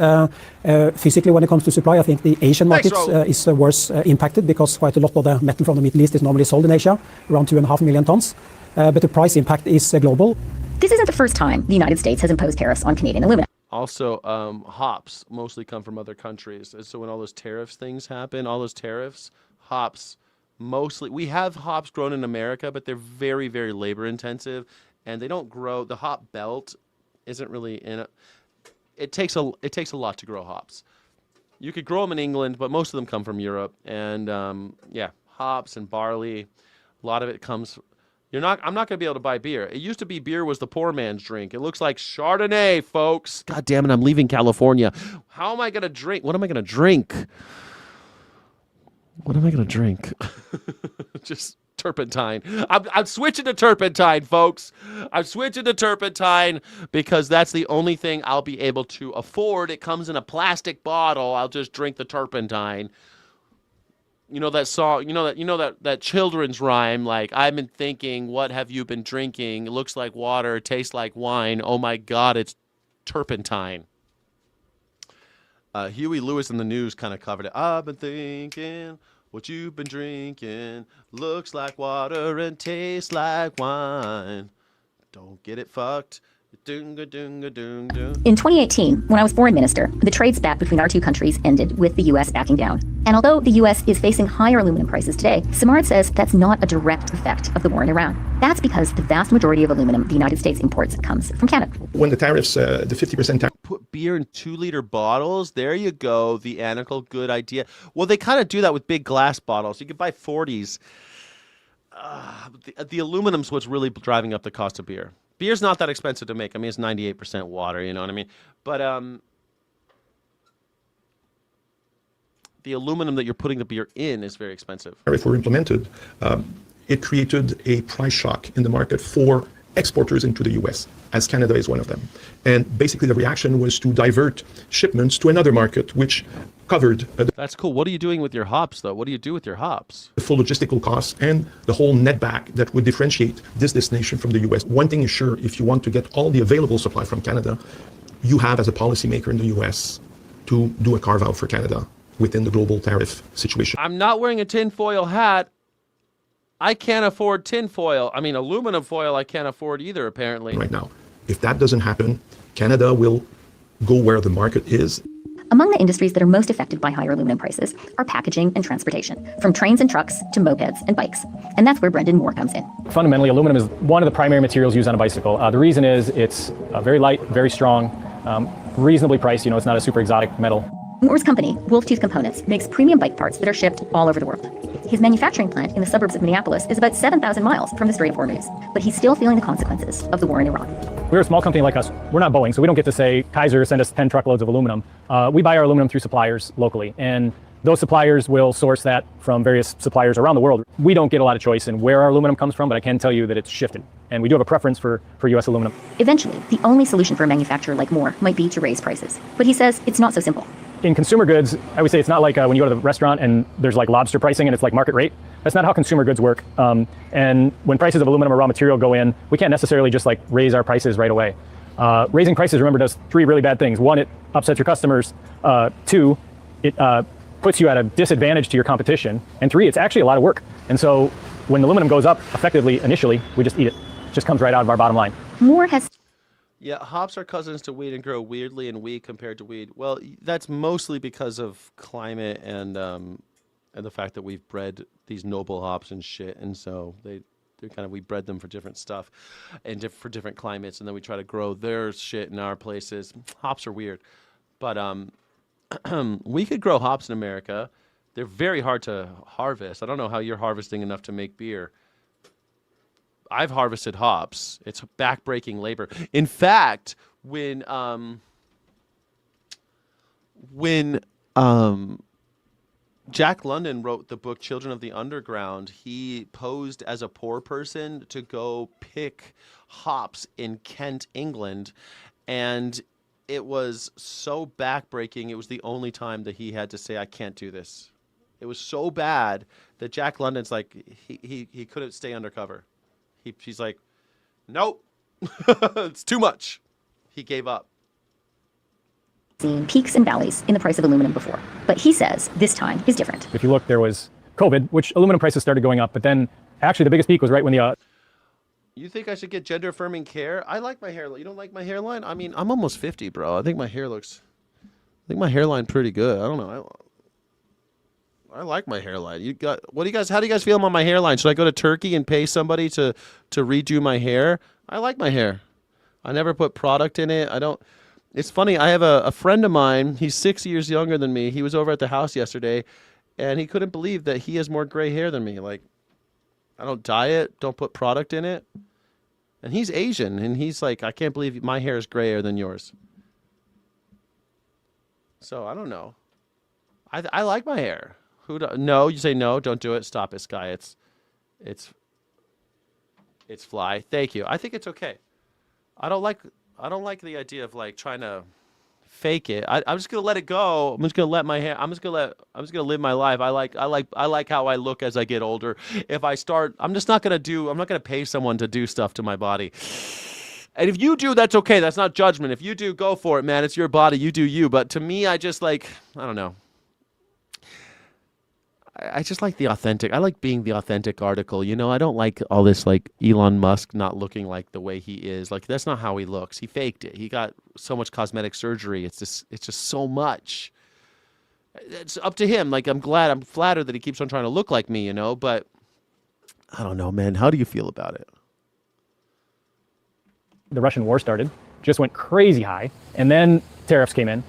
Physically, when it comes to supply, I think the Asian markets is worse impacted because quite a lot of the metal from the Middle East is normally sold in Asia, around 2.5 million tons. But the price impact is global. This isn't the first time the United States has imposed tariffs on Canadian aluminum. Also, hops mostly come from other countries. So when all those tariffs things happen, all those tariffs, hops mostly, we have hops grown in America, but they're very, very labor intensive and they don't grow. The hop belt isn't really in it. It takes a lot to grow hops. You could grow them in England, but most of them come from Europe. And yeah, hops and barley, a lot of it comes. I'm not going to be able to buy beer. It used to be beer was the poor man's drink. It looks like Chardonnay, folks. God damn it, I'm leaving California. How am I going to drink? What am I going to drink? What am I going to drink? Just turpentine. I'm switching to turpentine, folks. I'm switching to turpentine because that's the only thing I'll be able to afford. It comes in a plastic bottle. I'll just drink the turpentine. You know that song, that children's rhyme, like, I've been thinking, what have you been drinking? It looks like water, tastes like wine. Oh my God, it's turpentine. Huey Lewis in the News kind of covered it. I've been thinking, what you've been drinking looks like water and tastes like wine. Don't get it fucked. In 2018, when I was foreign minister, the trade spat between our two countries ended with the U.S. backing down. And although the U.S. is facing higher aluminum prices today, Samard says that's not a direct effect of the war in Iran. That's because the vast majority of aluminum the United States imports comes from Canada. When the tariffs, the 50% tariff. Put beer in 2-liter bottles. There you go. The Anical, good idea. Well, they kind of do that with big glass bottles. You could buy 40s. The aluminum's what's really driving up the cost of beer. Beer's not that expensive to make. I mean, it's 98% water, you know what I mean? But the aluminum that you're putting the beer in is very expensive. If were implemented, it created a price shock in the market for exporters into the U.S., as Canada is one of them. And basically the reaction was to divert shipments to another market, which covered That's cool. What are you doing with your hops, though? What do you do with your hops? the full logistical costs and the whole netback that would differentiate this destination from the U.S. One thing is sure, if you want to get all the available supply from Canada, you have as a policymaker in the U.S. to do a carve-out for Canada within the global tariff situation. I'm not wearing a tinfoil hat. I can't afford tinfoil. I mean, aluminum foil I can't afford either, apparently. Right now, if that doesn't happen, Canada will go where the market is. Among the industries that are most affected by higher aluminum prices are packaging and transportation, from trains and trucks to mopeds and bikes. And that's where Brendan Moore comes in. Fundamentally, aluminum is one of the primary materials used on a bicycle. The reason is it's very light, very strong, reasonably priced. You know, it's not a super exotic metal. Moore's company, Wolf Tooth Components, makes premium bike parts that are shipped all over the world. His manufacturing plant in the suburbs of Minneapolis is about 7,000 miles from the Strait of Hormuz, but he's still feeling the consequences of the war in Iran. We're a small company like us. We're not Boeing, so we don't get to say, Kaiser, send us 10 truckloads of aluminum. We buy our aluminum through suppliers locally, and those suppliers will source that from various suppliers around the world. We don't get a lot of choice in where our aluminum comes from, but I can tell you that it's shifted, and we do have a preference for U.S. aluminum. Eventually, the only solution for a manufacturer like Moore might be to raise prices. But he says it's not so simple. In consumer goods, I would say it's not like when you go to the restaurant and there's like lobster pricing and it's like market rate. That's not how consumer goods work. And when prices of aluminum or raw material go in, we can't necessarily just like raise our prices right away. Raising prices, remember, does 3 really bad things. 1, it upsets your customers. 2, it puts you at a disadvantage to your competition. And 3, it's actually a lot of work. And so when the aluminum goes up effectively initially, we just eat it. It just comes right out of our bottom line. Moore has... Yeah, hops are cousins to weed and grow weirdly and weak compared to weed. Well, that's mostly because of climate and the fact that we've bred these noble hops and shit, and so we bred them for different stuff and for different climates, and then we try to grow their shit in our places. Hops are weird, but we could grow hops in America. They're very hard to harvest. I don't know how you're harvesting enough to make beer. I've harvested hops. It's backbreaking labor. In fact, when Jack London wrote the book Children of the Underground, he posed as a poor person to go pick hops in Kent, England, and it was so backbreaking. It was the only time that he had to say, I can't do this. It was so bad that Jack London's like, he couldn't stay undercover. She's like, nope, it's too much. He gave up. Seen peaks and valleys in the price of aluminum before, but he says this time is different. If you look, there was COVID, which aluminum prices started going up, but then actually the biggest peak was right when the... You think I should get gender affirming care? I like my hairline. You don't like my hairline? I mean, I'm almost 50, bro. I think my hairline pretty good. I don't know. I like my hairline. How do you guys feel about my hairline? Should I go to Turkey and pay somebody to redo my hair? I like my hair. I never put product in it. It's funny. I have a friend of mine. He's 6 years younger than me. He was over at the house yesterday, and he couldn't believe that he has more gray hair than me. Like, I don't dye it, don't put product in it. And he's Asian, and he's like, I can't believe my hair is grayer than yours. So I don't know. I like my hair. No, you say no, don't do it. Stop it, Sky. It's fly. Thank you. I think it's okay. I don't like the idea of like trying to fake it. I'm just gonna let it go. I'm just gonna let my hair. I'm just gonna live my life. I like how I look as I get older. If I start, I'm not gonna pay someone to do stuff to my body. And if you do, that's okay. That's not judgment. If you do, go for it, man. It's your body. You do you. But to me, I just I don't know. I just like the authentic. I like being the authentic article. You know, I don't like all this like Elon Musk not looking like the way he is. Like that's not how he looks. He faked it. He got so much cosmetic surgery. It's just so much. It's up to him. Like I'm flattered that he keeps on trying to look like me, you know, but I don't know, man. How do you feel about it? The Russian war started, just went crazy high, and then tariffs came in,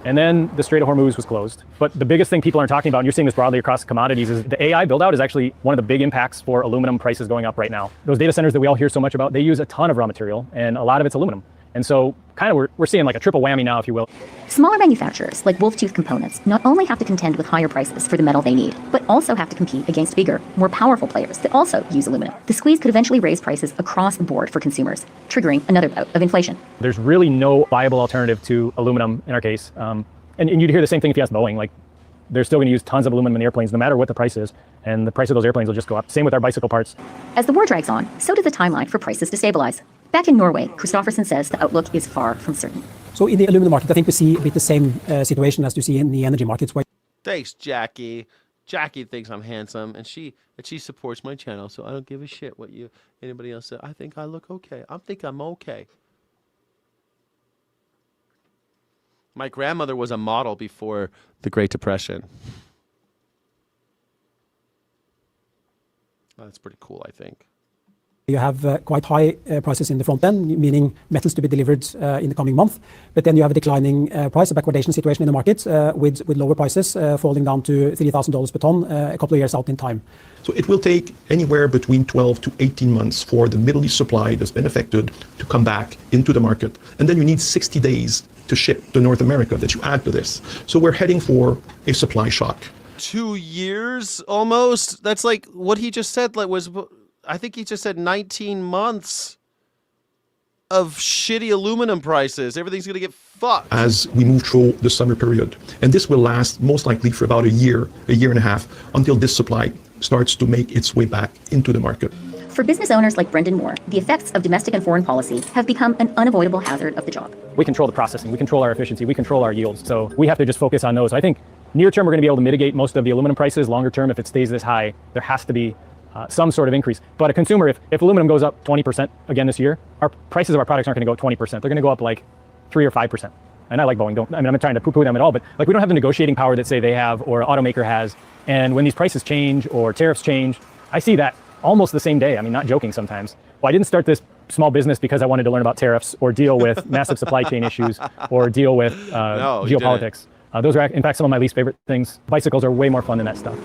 and then the Strait of Hormuz was closed. But the biggest thing people aren't talking about, and you're seeing this broadly across commodities, is the AI build-out is actually one of the big impacts for aluminum prices going up right now. Those data centers that we all hear so much about, they use a ton of raw material, and a lot of it's aluminum. And so kind of we're seeing like a triple whammy now, if you will. Smaller manufacturers, like Wolf-Tooth Components, not only have to contend with higher prices for the metal they need, but also have to compete against bigger, more powerful players that also use aluminum. The squeeze could eventually raise prices across the board for consumers, triggering another bout of inflation. There's really no viable alternative to aluminum in our case. And you'd hear the same thing if you asked Boeing. Like, they're still going to use tons of aluminum in airplanes, no matter what the price is. And the price of those airplanes will just go up. Same with our bicycle parts. As the war drags on, so does the timeline for prices to stabilize. Back in Norway, Christoffersen says the outlook is far from certain. So in the aluminum market, I think we see a bit the same situation as you see in the energy markets. Thanks, Jackie. Jackie thinks I'm handsome, and she supports my channel, so I don't give a shit what anybody else said. I think I look okay. I think I'm okay. My grandmother was a model before the Great Depression. That's pretty cool, I think. You have quite high prices in the front end, meaning metals to be delivered in the coming month. But then you have a declining price, a backwardation situation in the market with lower prices falling down to $3,000 per ton a couple of years out in time. So it will take anywhere between 12 to 18 months for the Middle East supply that's been affected to come back into the market. And then you need 60 days to ship to North America that you add to this. So we're heading for a supply shock. 2 years almost? That's like what he just said I think he just said 19 months of shitty aluminum prices. Everything's going to get fucked. As we move through the summer period. And this will last most likely for about a year and a half, until this supply starts to make its way back into the market. For business owners like Brendan Moore, the effects of domestic and foreign policy have become an unavoidable hazard of the job. We control the processing, we control our efficiency, we control our yields. So we have to just focus on those. I think near term, we're going to be able to mitigate most of the aluminum prices. Longer term, if it stays this high, there has to be some sort of increase. But a consumer, if aluminum goes up 20% again this year, our prices of our products aren't going to go up 20%. They're going to go up like 3 or 5%. And I like Boeing. I'm not trying to poo-poo them at all, but like we don't have the negotiating power that say they have or an automaker has. And when these prices change or tariffs change, I see that almost the same day. I mean, not joking sometimes. Well, I didn't start this small business because I wanted to learn about tariffs or deal with massive supply chain issues or deal with geopolitics. Those are, in fact, some of my least favorite things. Bicycles are way more fun than that stuff.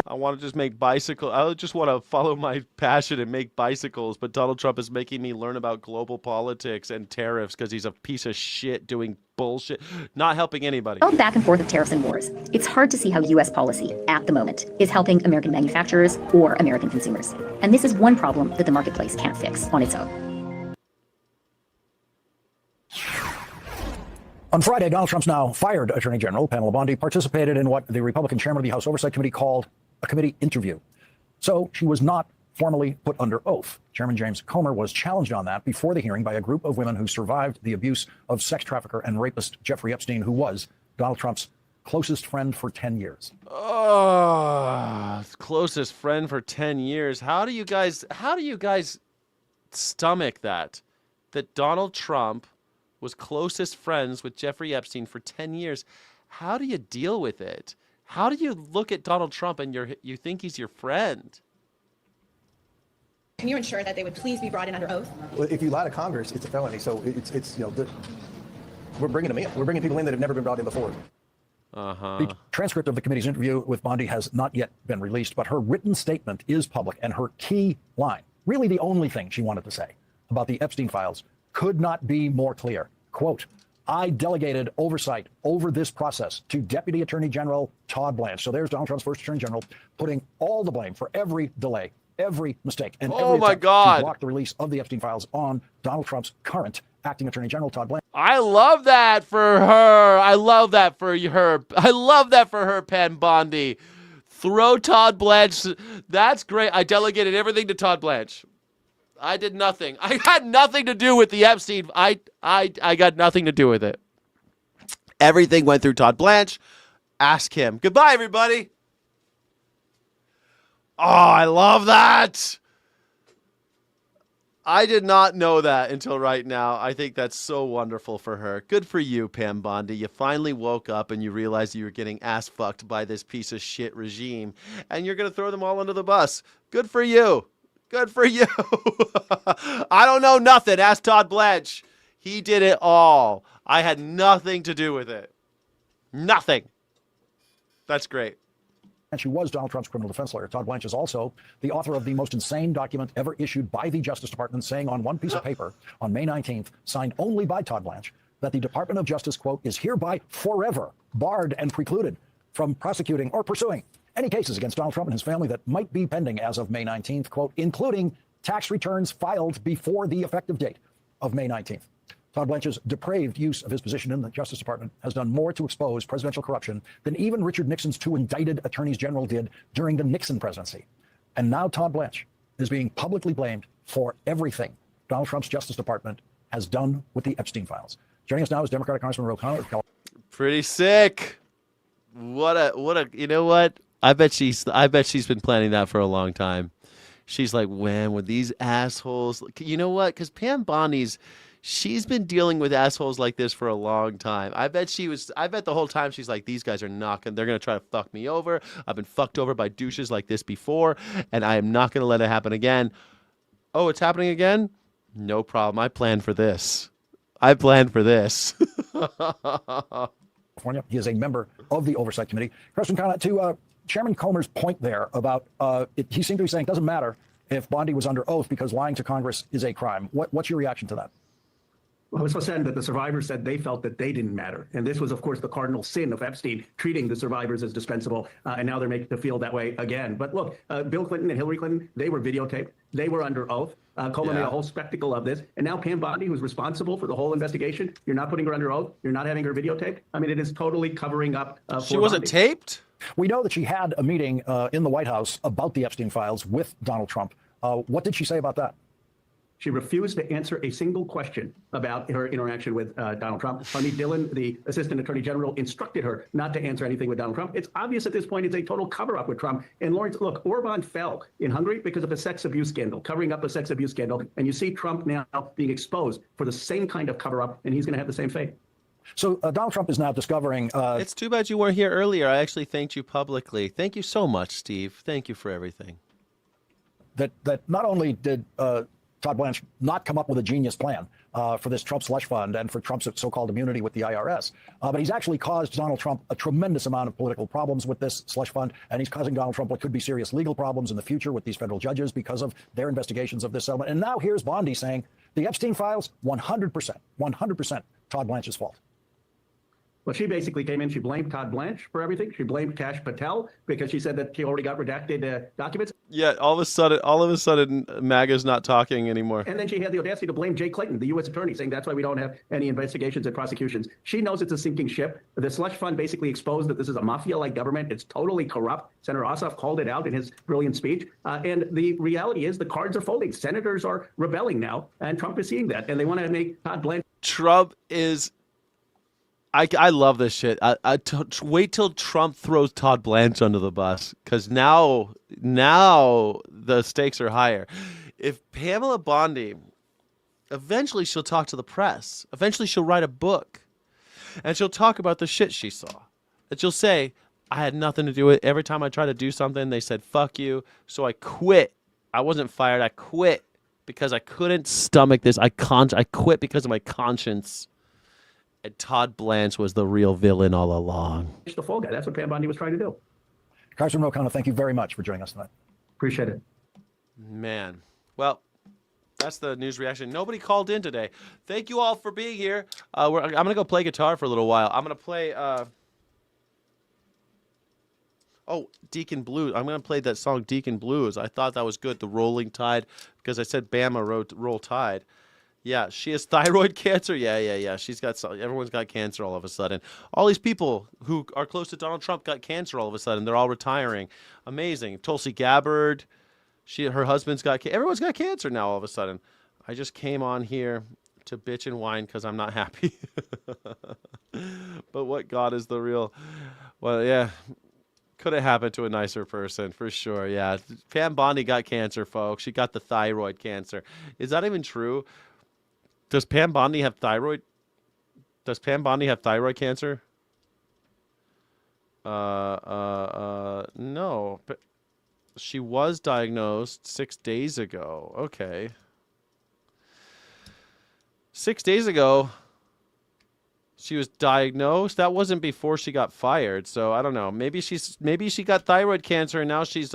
I want to just make bicycles. I just want to follow my passion and make bicycles. But Donald Trump is making me learn about global politics and tariffs because he's a piece of shit doing bullshit, not helping anybody. All back and forth of tariffs and wars, it's hard to see how U.S. policy, at the moment, is helping American manufacturers or American consumers. And this is one problem that the marketplace can't fix on its own. On Friday, Donald Trump's now fired Attorney General Pamela Bondi participated in what the Republican chairman of the House Oversight Committee called a committee interview. So she was not formally put under oath. Chairman James Comer was challenged on that before the hearing by a group of women who survived the abuse of sex trafficker and rapist Jeffrey Epstein, who was Donald Trump's closest friend for 10 years. Oh, closest friend for 10 years. How do you guys stomach that Donald Trump was closest friends with Jeffrey Epstein for 10 years? How do you deal with it? How do you look at Donald Trump and you think he's your friend? Can you ensure that they would please be brought in under oath? Well, if you lie to Congress, it's a felony. So it's we're bringing them in. We're bringing people in that have never been brought in before. The transcript of the committee's interview with Bondi has not yet been released, but her written statement is public, and her key line, really the only thing she wanted to say about the Epstein files, could not be more clear. Quote, I delegated oversight over this process to Deputy Attorney General Todd Blanche. So there's Donald Trump's first Attorney General putting all the blame for every delay, every mistake, and every attempt to block the release of the Epstein files on Donald Trump's current Acting Attorney General Todd Blanche. I love that for her. I love that for her. I love that for her, Pam Bondi. Throw Todd Blanche. That's great. I delegated everything to Todd Blanche. I did nothing. I had nothing to do with the Epstein. I got nothing to do with it. Everything went through Todd Blanche. Ask him. Goodbye, everybody. Oh, I love that. I did not know that until right now. I think that's so wonderful for her. Good for you, Pam Bondi. You finally woke up and you realized you were getting ass fucked by this piece of shit regime, and you're going to throw them all under the bus. Good for you. Good for you. I don't know nothing. Ask Todd Blanche. He did it all. I had nothing to do with it. Nothing. That's great. And she was Donald Trump's criminal defense lawyer. Todd Blanche is also the author of the most insane document ever issued by the Justice Department, saying on one piece of paper on May 19th, signed only by Todd Blanche, that the Department of Justice, quote, is hereby forever barred and precluded from prosecuting or pursuing any cases against Donald Trump and his family that might be pending as of May 19th, quote, including tax returns filed before the effective date of May 19th. Todd Blanche's depraved use of his position in the Justice Department has done more to expose presidential corruption than even Richard Nixon's 2 indicted attorneys general did during the Nixon presidency. And now Todd Blanche is being publicly blamed for everything Donald Trump's Justice Department has done with the Epstein files. Joining us now is Democratic Congressman Ro Khanna of California. Pretty sick. What a you know what? I bet she's been planning that for a long time. She's like, when would these assholes, you know what? Because Pam Bondi's, she's been dealing with assholes like this for a long time. I bet the whole time she's like, these guys are not gonna, they're going to try to fuck me over. I've been fucked over by douches like this before, and I am not going to let it happen again. Oh, it's happening again? No problem. I planned for this. California. He is a member of the Oversight Committee. Congressman Khanna, to Chairman Comer's point there about, he seemed to be saying it doesn't matter if Bondi was under oath because lying to Congress is a crime. What's your reaction to that? Well, it was so sad that the survivors said they felt that they didn't matter. And this was, of course, the cardinal sin of Epstein, treating the survivors as dispensable. And now they're making them feel that way again. But look, Bill Clinton and Hillary Clinton, they were videotaped. They were under oath. Coleman made a whole spectacle of this. And now Pam Bondi, who's responsible for the whole investigation, you're not putting her under oath. You're not having her videotaped. I mean, it is totally covering up. She wasn't taped? We know that she had a meeting in the White House about the Epstein files with Donald Trump. What did she say about that? She refused to answer a single question about her interaction with Donald Trump. Harmeet Dillon, the Assistant Attorney General, instructed her not to answer anything with Donald Trump. It's obvious at this point it's a total cover-up with Trump. And Lawrence, look, Orban fell in Hungary because of a sex abuse scandal, covering up a sex abuse scandal. And you see Trump now being exposed for the same kind of cover-up, and he's going to have the same fate. So Donald Trump is now discovering... It's too bad you weren't here earlier. I actually thanked you publicly. Thank you so much, Steve. Thank you for everything. That not only did... Todd Blanche not come up with a genius plan for this Trump slush fund and for Trump's so-called immunity with the IRS. But he's actually caused Donald Trump a tremendous amount of political problems with this slush fund, and he's causing Donald Trump what could be serious legal problems in the future with these federal judges because of their investigations of this settlement. And now here's Bondi saying the Epstein files, 100% Todd Blanche's fault. Well, she basically came in, she blamed Todd Blanche for everything. She blamed Kash Patel because she said that she already got redacted documents. Yeah, all of a sudden, MAGA's not talking anymore. And then she had the audacity to blame Jay Clayton, the U.S. attorney, saying that's why we don't have any investigations and prosecutions. She knows it's a sinking ship. The slush fund basically exposed that this is a mafia-like government. It's totally corrupt. Senator Ossoff called it out in his brilliant speech. And the reality is the cards are folding. Senators are rebelling now, and Trump is seeing that. And they want to make Todd Blanche. Trump is... I love this shit. Wait till Trump throws Todd Blanche under the bus, because now the stakes are higher. If Pamela Bondi, eventually she'll talk to the press. Eventually she'll write a book, and she'll talk about the shit she saw. And she'll say, I had nothing to do with it. Every time I tried to do something, they said, fuck you. So I quit. I wasn't fired. I quit because I couldn't stomach this. I quit because of my conscience. And Todd Blanche was the real villain all along. The fall guy. That's what Pam Bondi was trying to do. Congressman Ro Khanna, thank you very much for joining us tonight. Appreciate it. Man. Well, that's the news reaction. Nobody called in today. Thank you all for being here. I'm going to go play guitar for a little while. I'm going to play... Deacon Blues. I'm going to play that song Deacon Blues. I thought that was good, the Rolling Tide, because I said Bama wrote Roll Tide. Yeah, she has thyroid cancer. Yeah. She's got everyone's got cancer all of a sudden. All these people who are close to Donald Trump got cancer all of a sudden. They're all retiring. Amazing. Tulsi Gabbard, her husband's got everyone's got cancer now all of a sudden. I just came on here to bitch and whine because I'm not happy. But what God is the real? Well, yeah. Could have happened to a nicer person, for sure. Yeah. Pam Bondi got cancer, folks. She got the thyroid cancer. Is that even true? Does Pam Bondi have thyroid? Does Pam Bondi have thyroid cancer? No. But she was diagnosed 6 days ago. Okay. 6 days ago, she was diagnosed. That wasn't before she got fired. So I don't know. Maybe she got thyroid cancer and now she's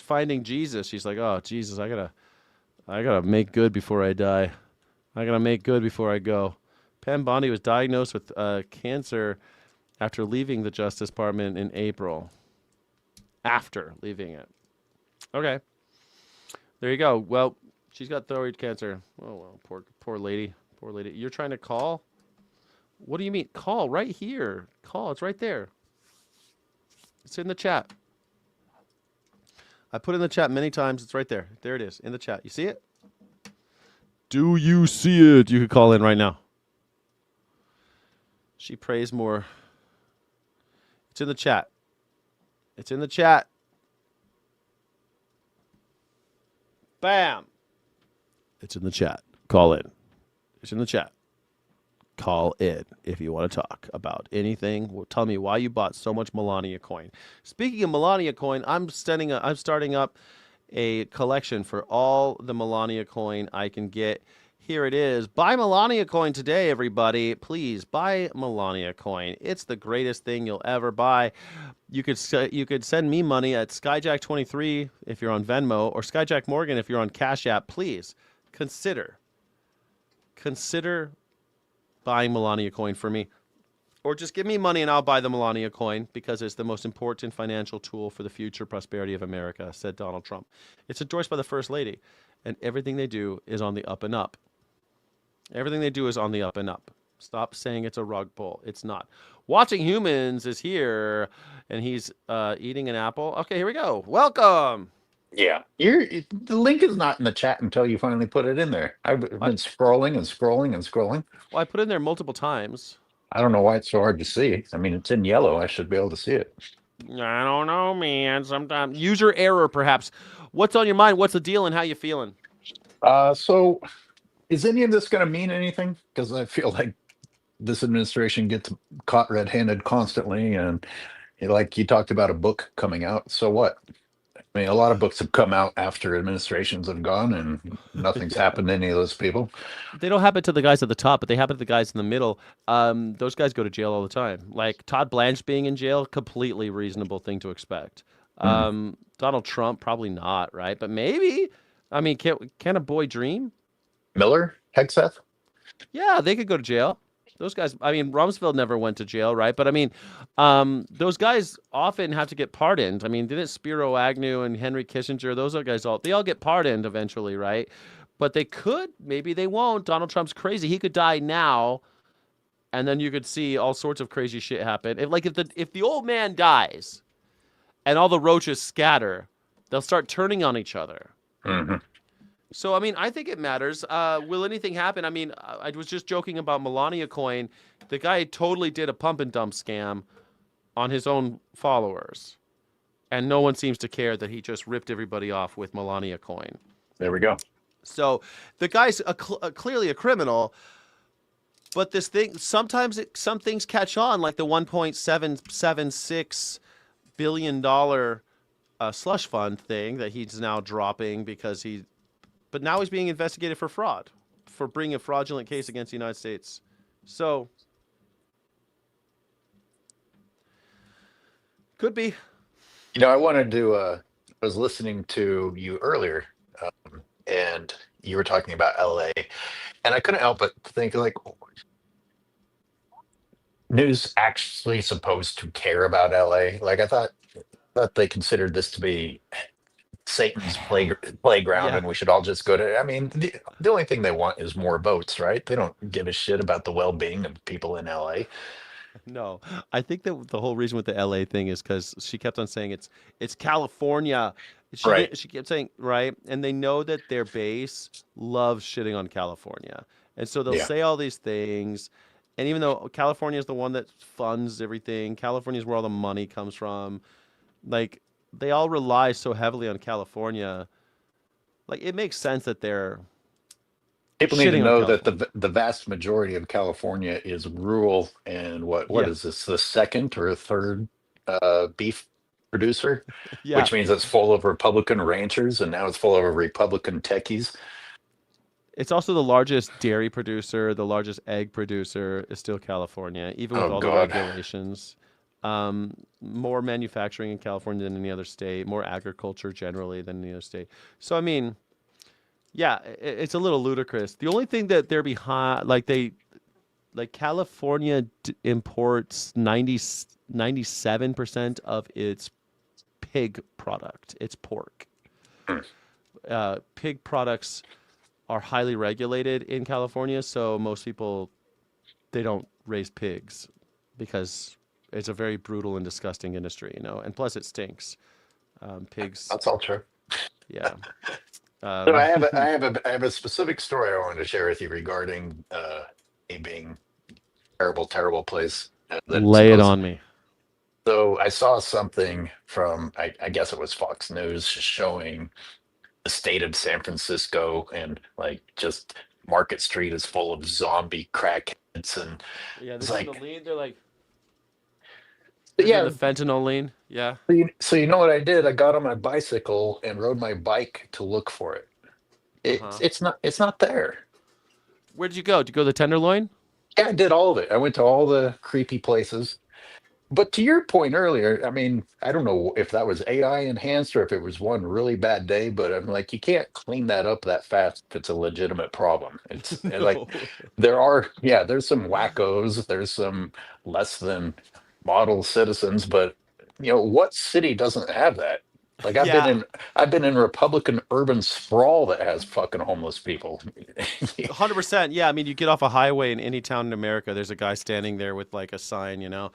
finding Jesus. She's like, oh Jesus, I gotta make good before I die. I gotta make good before I go. Pam Bondi was diagnosed with cancer after leaving the Justice Department in April. After leaving it. Okay. There you go. Well, she's got thyroid cancer. Oh well, poor lady. Poor lady. You're trying to call? What do you mean? Call right here. Call. It's right there. It's in the chat. I put it in the chat many times. It's right there. There it is in the chat. You see it? Do you see it? You could call in right now. She prays more. It's in the chat. It's in the chat. Bam. It's in the chat. Call in. It's in the chat. Call in if you want to talk about anything. Well, tell me why you bought so much Melania coin. Speaking of Melania coin, I'm starting up a collection for all the Melania coin I can get. Here it is. Buy Melania coin today, everybody. Please buy Melania coin. It's the greatest thing you'll ever buy. You could send me money at Skyjack23 if you're on Venmo, or Skyjack Morgan if you're on Cash App. Please consider buying Melania coin for me, or just give me money and I'll buy the Melania coin because it's the most important financial tool for the future prosperity of America, said Donald Trump. It's endorsed by the First Lady, and everything they do is on the up and up. Everything they do is on the up and up. Stop saying it's a rug pull. It's not. Watching Humans is here, and he's eating an apple. Okay, here we go. Welcome. Yeah, the link is not in the chat until you finally put it in there. I've been scrolling and scrolling and scrolling. Well, I put it in there multiple times. I don't know why it's so hard to see. I mean, it's in yellow. I should be able to see it. I don't know, man. Sometimes user error, perhaps. What's on your mind? What's the deal, and how you feeling? So is any of this going to mean anything? Because I feel like this administration gets caught red-handed constantly, and like you talked about a book coming out. So what? I mean, a lot of books have come out after administrations have gone, and nothing's happened to any of those people. They don't happen to the guys at the top, but they happen to the guys in the middle. Those guys go to jail all the time. Like Todd Blanche being in jail, completely reasonable thing to expect. Donald Trump, probably not, right? But maybe. I mean, can a boy dream? Miller, Hegseth? Yeah, they could go to jail. Those guys, I mean, Rumsfeld never went to jail, right? But I mean, those guys often have to get pardoned. I mean, didn't Spiro Agnew and Henry Kissinger, those guys they all get pardoned eventually, right? But they could, maybe they won't. Donald Trump's crazy. He could die now, and then you could see all sorts of crazy shit happen. If the old man dies and all the roaches scatter, they'll start turning on each other. Mm-hmm. So, I mean, I think it matters. Will anything happen? I mean, I was just joking about Melania coin. The guy totally did a pump and dump scam on his own followers. And no one seems to care that he just ripped everybody off with Melania coin. There we go. So the guy's clearly a criminal. But this thing, sometimes some things catch on, like the $1.776 billion slush fund thing that he's now dropping because but now he's being investigated for fraud, for bringing a fraudulent case against the United States. So, could be. You know, I wanted to, I was listening to you earlier, and you were talking about LA, and I couldn't help but think, like, news actually supposed to care about LA? Like, I thought they considered this to be Satan's playground, Yeah. and we should all just go to. I mean, the only thing they want is more votes, right? They don't give a shit about the well-being of people in LA. No, I think that the whole reason with the LA thing is because she kept on saying it's California. Right. She kept saying, right, and they know that their base loves shitting on California, and so they'll Yeah. say all these things, And even though California is the one that funds everything, California is where all the money comes from. Like, they all rely so heavily on California. Like, it makes sense that they're People need to shitting on know that California. the vast majority of California is rural, and what Yeah. is this, the second or third beef producer, Yeah. which means it's full of Republican ranchers, and now it's full of Republican techies. It's also the largest dairy producer, the largest egg producer is still California, even with Oh all God. the regulations. More manufacturing in California than any other state, more agriculture generally than any other state. So, I mean, yeah, it's a little ludicrous. The only thing that they're behind, like California imports 97% of its pig product. It's pork. Pig products are highly regulated in California, so most people, they don't raise pigs because it's a very brutal and disgusting industry, you know, and plus it stinks. Pigs. That's all true. Yeah. So I have a specific story I wanted to share with you regarding it being terrible place. Lay it on me. So I saw something from I guess it was Fox News showing the state of San Francisco, and like just Market Street is full of zombie crackheads, and Yeah, it's they're like doing the lean. They're like, yeah, the fentanyl lean. Yeah. So you know what I did? I got on my bicycle and rode my bike to look for it. It's not there. Where did you go? Did you go to the Tenderloin? Yeah, I did all of it. I went to all the creepy places. But to your point earlier, I mean, I don't know if that was AI enhanced or if it was one really bad day, but I'm like, you can't clean that up that fast if it's a legitimate problem. It's like there's some wackos, there's some less than model citizens, but you know, what city doesn't have that? Like I've been in Republican urban sprawl that has fucking homeless people. 100%. Yeah, I mean, you get off a highway in any town in America, there's a guy standing there with like a sign, you know.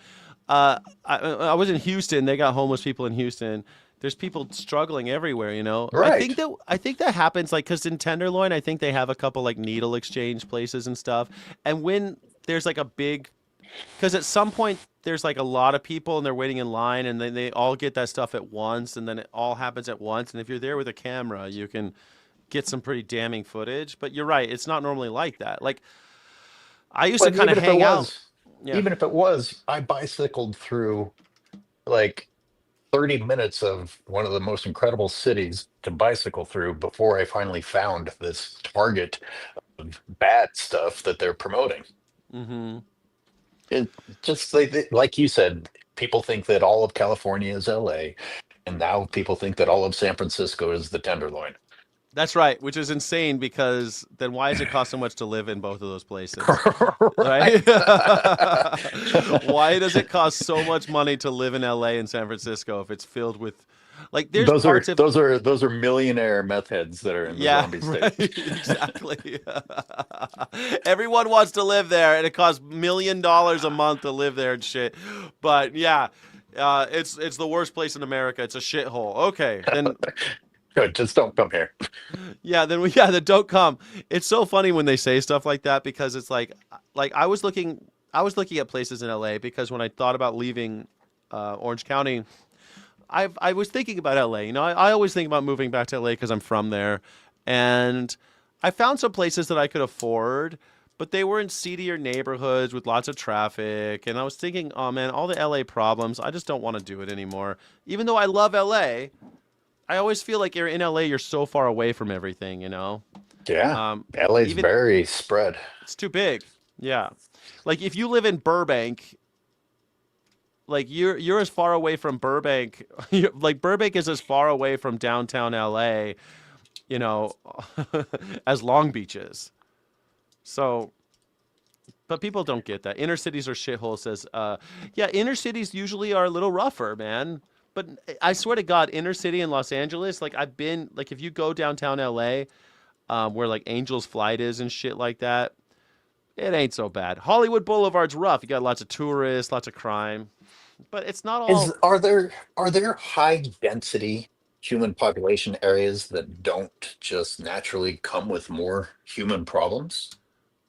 I was in Houston. They got homeless people in Houston. There's people struggling everywhere, you know. Right. I think that happens like because in Tenderloin, I think they have a couple like needle exchange places and stuff. And when there's like a big, because at some point there's like a lot of people and they're waiting in line, and then they all get that stuff at once, and then it all happens at once. And if you're there with a camera, you can get some pretty damning footage. But you're right, it's not normally like that. Like I used to kind of hang out. Yeah. Even if it was, I bicycled through like 30 minutes of one of the most incredible cities to bicycle through before I finally found this target of bad stuff that they're promoting. Mm-hmm. It just like you said, people think that all of California is LA, and now people think that all of San Francisco is the Tenderloin. That's right, which is insane because then why does it cost so much to live in both of those places? Right? Why does it cost so much money to live in LA and San Francisco if it's filled with like there's those are millionaire meth heads that are in the zombie state. Right, exactly. Everyone wants to live there and it costs $1 million a month to live there and shit. But yeah, it's the worst place in America. It's a shithole. Okay, then good, just don't come here. Yeah, then then don't come. It's so funny when they say stuff like that because it's like I was looking at places in LA because when I thought about leaving Orange County, I was thinking about LA. You know, I always think about moving back to LA because I'm from there, and I found some places that I could afford, but they were in seedier neighborhoods with lots of traffic, and I was thinking, oh man, all the LA problems, I just don't want to do it anymore. Even though I love LA. I always feel like you're in LA, you're so far away from everything, you know? Yeah. LA's very spread. It's too big. Yeah. Like if you live in Burbank, like you're as far away from Burbank, like Burbank is as far away from downtown LA, you know, as Long Beach is. So, but people don't get that. Inner cities are shitholes, says, inner cities usually are a little rougher, man. But I swear to God, inner city in Los Angeles, like I've been, like if you go downtown LA, where like Angels Flight is and shit like that, it ain't so bad. Hollywood Boulevard's rough. You got lots of tourists, lots of crime, but it's not all. Are there high density human population areas that don't just naturally come with more human problems?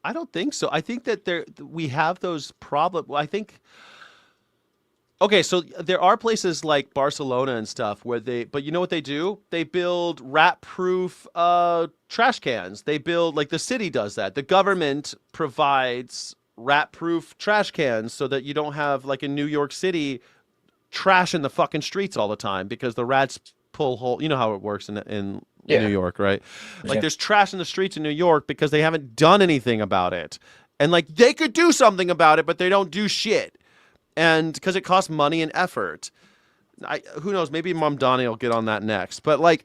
I don't think so. I think that we have those problems. I think. Okay, so there are places like Barcelona and stuff but you know what they do? They build rat-proof trash cans. They build, like the city does that. The government provides rat-proof trash cans so that you don't have, like in New York City, trash in the fucking streets all the time because the rats pull hole. You know how it works in New York, right? Like there's trash in the streets in New York because they haven't done anything about it. And like they could do something about it, but they don't do shit. And because it costs money and effort. Who knows? Maybe Mom Donnie will get on that next. But like,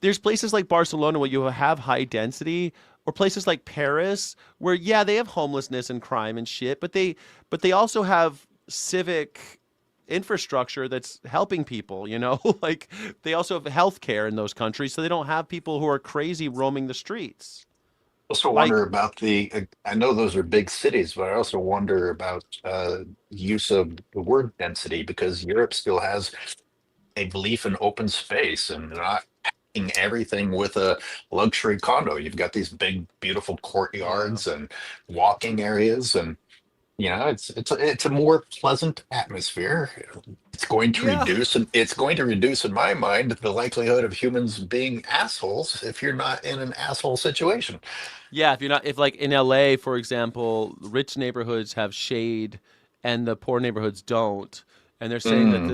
there's places like Barcelona where you have high density, or places like Paris where they have homelessness and crime and shit, but they also have civic infrastructure that's helping people. You know, like they also have healthcare in those countries, so they don't have people who are crazy roaming the streets. Also wonder about I know those are big cities, but I also wonder about use of the word density, because Europe still has a belief in open space and not packing everything with a luxury condo. You've got these big, beautiful courtyards and walking areas, and it's a more pleasant atmosphere. It's going to reduce, and it's going to reduce, in my mind, the likelihood of humans being assholes if you're not in an asshole situation. Yeah, if like in LA, for example, rich neighborhoods have shade and the poor neighborhoods don't. And they're saying that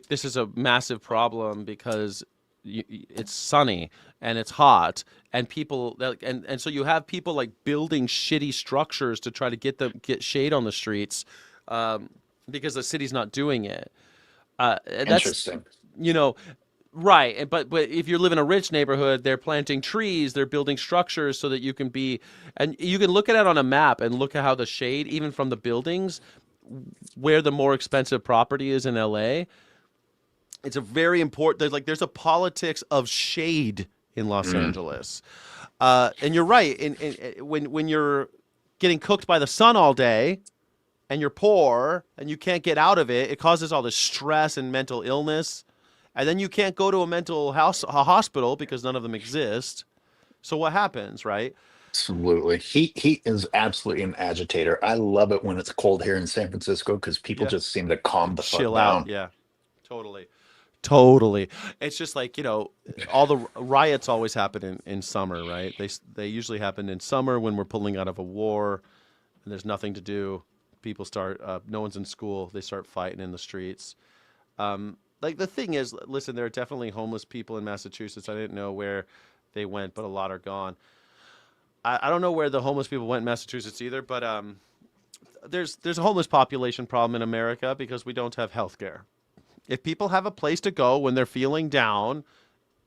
this is a massive problem because it's sunny and it's hot, and people and so you have people like building shitty structures to try to get shade on the streets because the city's not doing it. Interesting. Right, but if you live in a rich neighborhood, they're planting trees, they're building structures so that you can look at it on a map and look at how the shade, even from the buildings, where the more expensive property is in LA. It's a very important. There's a politics of shade in Los Angeles, and you're right. When you're getting cooked by the sun all day, and you're poor and you can't get out of it, it causes all this stress and mental illness. And then you can't go to a hospital because none of them exist. So what happens, right? Absolutely. Heat is absolutely an agitator. I love it when it's cold here in San Francisco because people just seem to calm the chill fuck down. Out. Yeah, totally. It's just like, all the riots always happen in summer, right? They usually happen in summer when we're pulling out of a war and there's nothing to do. People start, no one's in school. They start fighting in the streets. Like the thing is, listen, there are definitely homeless people in Massachusetts. I didn't know where they went, but a lot are gone. I don't know where the homeless people went in Massachusetts either, but there's a homeless population problem in America because we don't have health care. If people have a place to go when they're feeling down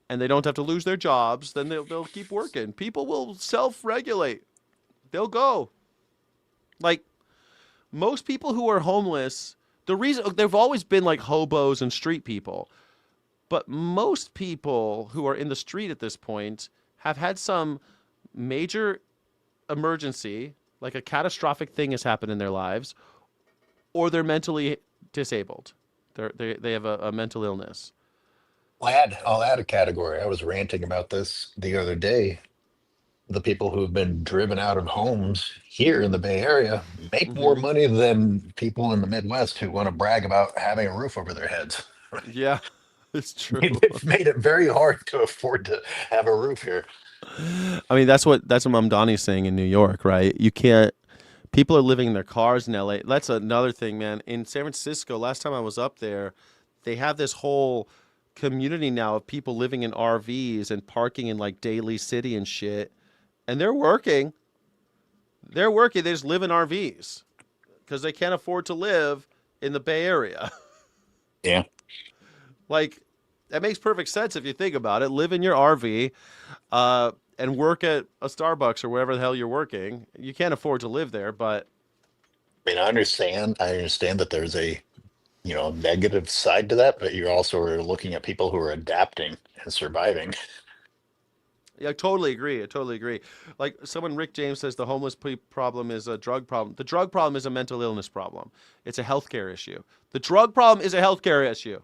and they don't have to lose their jobs, then they'll keep working. People will self-regulate. They'll go. Like most people who are homeless, the reason they've always been like hobos and street people, but most people who are in the street at this point have had some major emergency, like a catastrophic thing has happened in their lives, or they're mentally disabled. They have a mental illness. I'll add a category. I was ranting about this the other day. The people who have been driven out of homes here in the Bay Area make more money than people in the Midwest who want to brag about having a roof over their heads. Yeah, it's true. They've made it very hard to afford to have a roof here. I mean, that's what Mom Donnie's saying in New York, right? You can't. People are living in their cars in LA. That's another thing, man. In San Francisco, last time I was up there, they have this whole community now of people living in RVs and parking in like Daly City and shit. And they're working. They just live in RVs because they can't afford to live in the Bay Area. Yeah. Like, that makes perfect sense if you think about it. Live in your RV and work at a Starbucks or wherever the hell you're working. You can't afford to live there, but... I mean, I understand that there's a, negative side to that, but you're also looking at people who are adapting and surviving. Yeah, I totally agree. Like Rick James says, the homeless problem is a drug problem. The drug problem is a mental illness problem. It's a healthcare issue. The drug problem is a healthcare issue.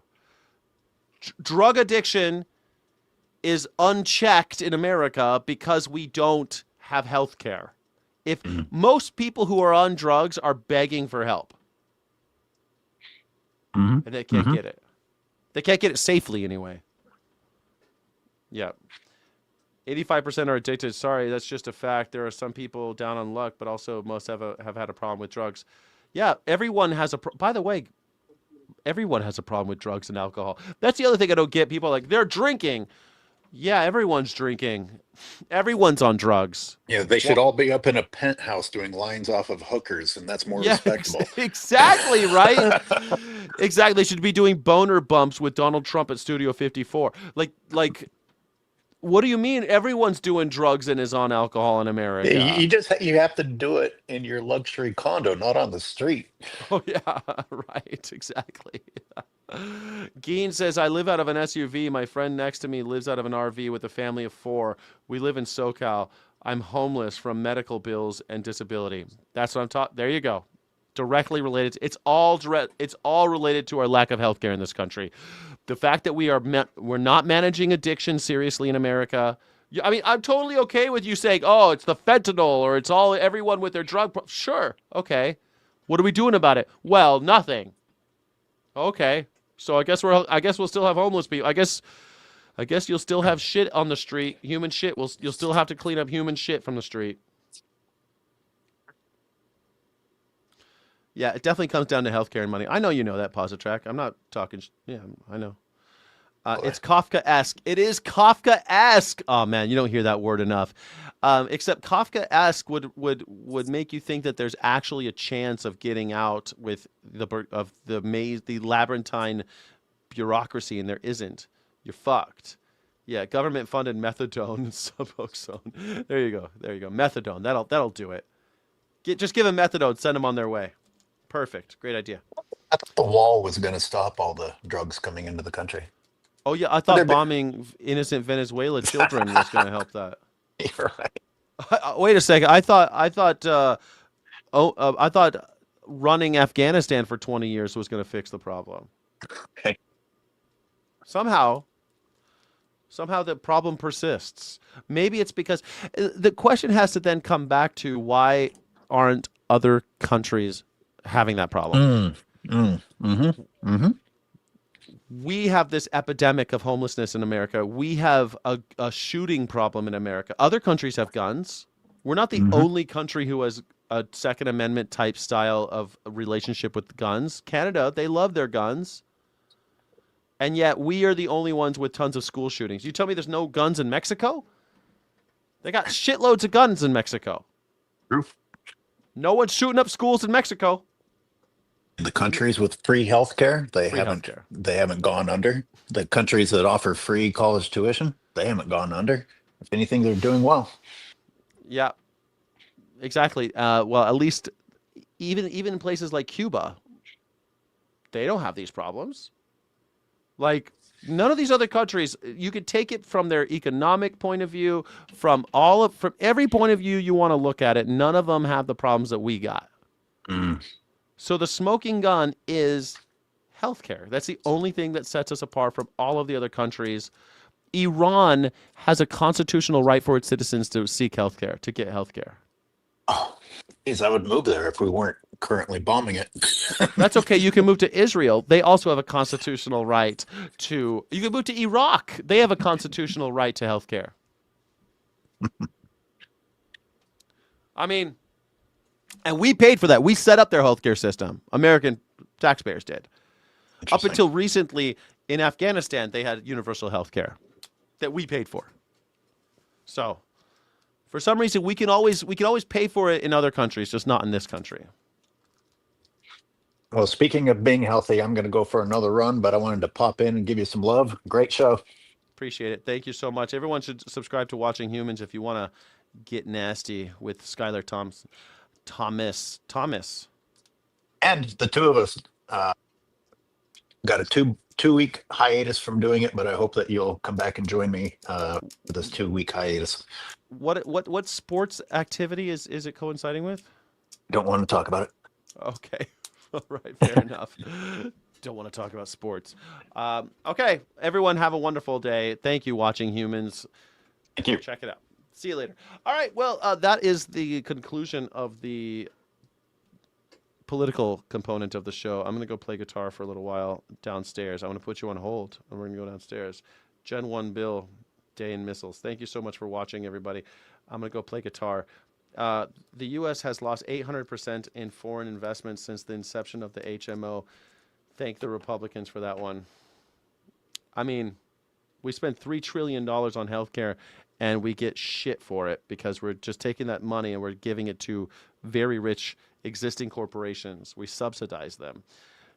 Drug addiction is unchecked in America because we don't have healthcare. If most people who are on drugs are begging for help, and they can't get it. They can't get it safely anyway. Yeah. 85% are addicted. Sorry, that's just a fact. There are some people down on luck, but also most have had a problem with drugs. Yeah, everyone has by the way, everyone has a problem with drugs and alcohol. That's the other thing I don't get. People are like, they're drinking. Yeah, everyone's drinking. Everyone's on drugs. Yeah, they should all be up in a penthouse doing lines off of hookers, and that's more respectable. Exactly, right? Exactly. They should be doing boner bumps with Donald Trump at Studio 54. Like, what do you mean everyone's doing drugs and is on alcohol in America? You have to do it in your luxury condo, not on the street. Oh, yeah, right. Exactly. Geen says, I live out of an SUV. My friend next to me lives out of an RV with a family of 4. We live in SoCal. I'm homeless from medical bills and disability. That's what I'm talking. There you go. Directly related. It's all related to our lack of healthcare in this country. The fact that we're not managing addiction seriously in America. I mean, I'm totally okay with you saying, oh, it's the fentanyl or it's everyone with their drug. Sure. Okay. What are we doing about it? Well, nothing. Okay. So I guess we'll still have homeless people. I guess you'll still have shit on the street, human shit. You'll still have to clean up human shit from the street. Yeah, it definitely comes down to healthcare and money. I know you know that, Positrack. I'm not talking. Yeah, I know. It's Kafka-esque. It is Kafka-esque. Oh man, you don't hear that word enough. Except Kafka-esque would make you think that there's actually a chance of getting out with the labyrinthine bureaucracy, and there isn't. You're fucked. Yeah, government-funded methadone, Suboxone. There you go. Methadone. That'll do it. Just give them methadone. Send them on their way. Perfect. Great idea. I thought the wall was going to stop all the drugs coming into the country. Oh yeah, I thought bombing innocent Venezuela children was going to help that. You're right. Wait a second. I thought running Afghanistan for 20 years was going to fix the problem. Okay. Somehow the problem persists. Maybe it's because the question has to then come back to why aren't other countries having that problem? We have this epidemic of homelessness in America. We have a shooting problem in America. Other countries have guns. We're not the only country who has a Second Amendment type style of relationship with guns. Canada, they love their guns. And yet we are the only ones with tons of school shootings. You tell me there's no guns in Mexico? They got shitloads of guns in Mexico. True. No one's shooting up schools in Mexico. The countries with free healthcare, they haven't gone under. The countries that offer free college tuition, they haven't gone under. If anything, they're doing well. Yeah, exactly. Well, at least even in places like Cuba, they don't have these problems. Like none of these other countries, you could take it from their economic point of view, from every point of view you want to look at it. None of them have the problems that we got. So the smoking gun is healthcare. That's the only thing that sets us apart from all of the other countries. Iran has a constitutional right for its citizens to seek healthcare, to get healthcare. Oh, geez, I would move there if we weren't currently bombing it. That's okay. You can move to Israel. They also have a constitutional right to. You can move to Iraq. They have a constitutional right to healthcare. I mean, and we paid for that. We set up their healthcare system. American taxpayers did. Up until recently, in Afghanistan, they had universal healthcare that we paid for. So, for some reason, we can always pay for it in other countries, just not in this country. Well, speaking of being healthy, I'm going to go for another run, but I wanted to pop in and give you some love. Great show. Appreciate it. Thank you so much. Everyone should subscribe to Watching Humans if you want to get nasty with Skylar Thomas. And the two of us got a two-week hiatus from doing it, but I hope that you'll come back and join me for this 2-week hiatus. What sports activity is it coinciding with? Don't want to talk about it. Okay. All right. Fair enough. Don't want to talk about sports. Okay. Everyone have a wonderful day. Thank you, Watching Humans. Thank you. Check it out. See you later. All right. Well, that is the conclusion of the political component of the show. I'm going to go play guitar for a little while downstairs. I want to put you on hold, and we're going to go downstairs. Gen 1 Bill, Day and Missiles. Thank you so much for watching, everybody. I'm going to go play guitar. The U.S. has lost 800% in foreign investments since the inception of the HMO. Thank the Republicans for that one. I mean, we spend $3 trillion on healthcare, and we get shit for it because we're just taking that money and we're giving it to very rich existing corporations. We subsidize them.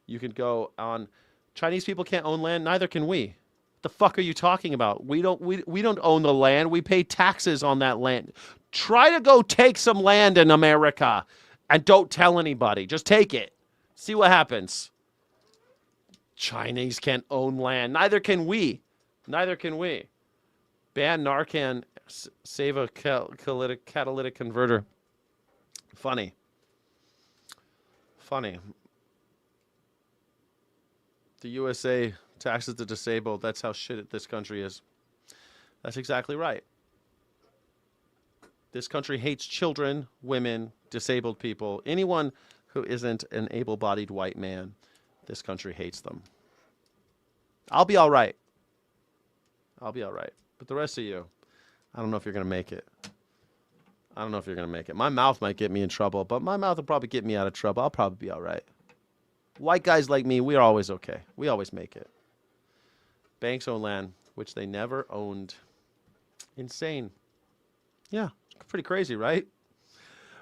You can go on. Chinese people can't own land. Neither can we. What the fuck are you talking about? We don't own the land. We pay taxes on that land. Try to go take some land in America and don't tell anybody. Just take it. See what happens. Chinese can't own land. Neither can we. Neither can we. Ban Narcan, save a catalytic converter. Funny. The USA taxes the disabled. That's how shit this country is. That's exactly right. This country hates children, women, disabled people. Anyone who isn't an able-bodied white man, this country hates them. I'll be all right. I'll be all right. But the rest of you, I don't know if you're going to make it. I don't know if you're going to make it. My mouth might get me in trouble, but my mouth will probably get me out of trouble. I'll probably be all right. White guys like me, we're always okay. We always make it. Banks own land, which they never owned. Insane. Yeah, pretty crazy, right?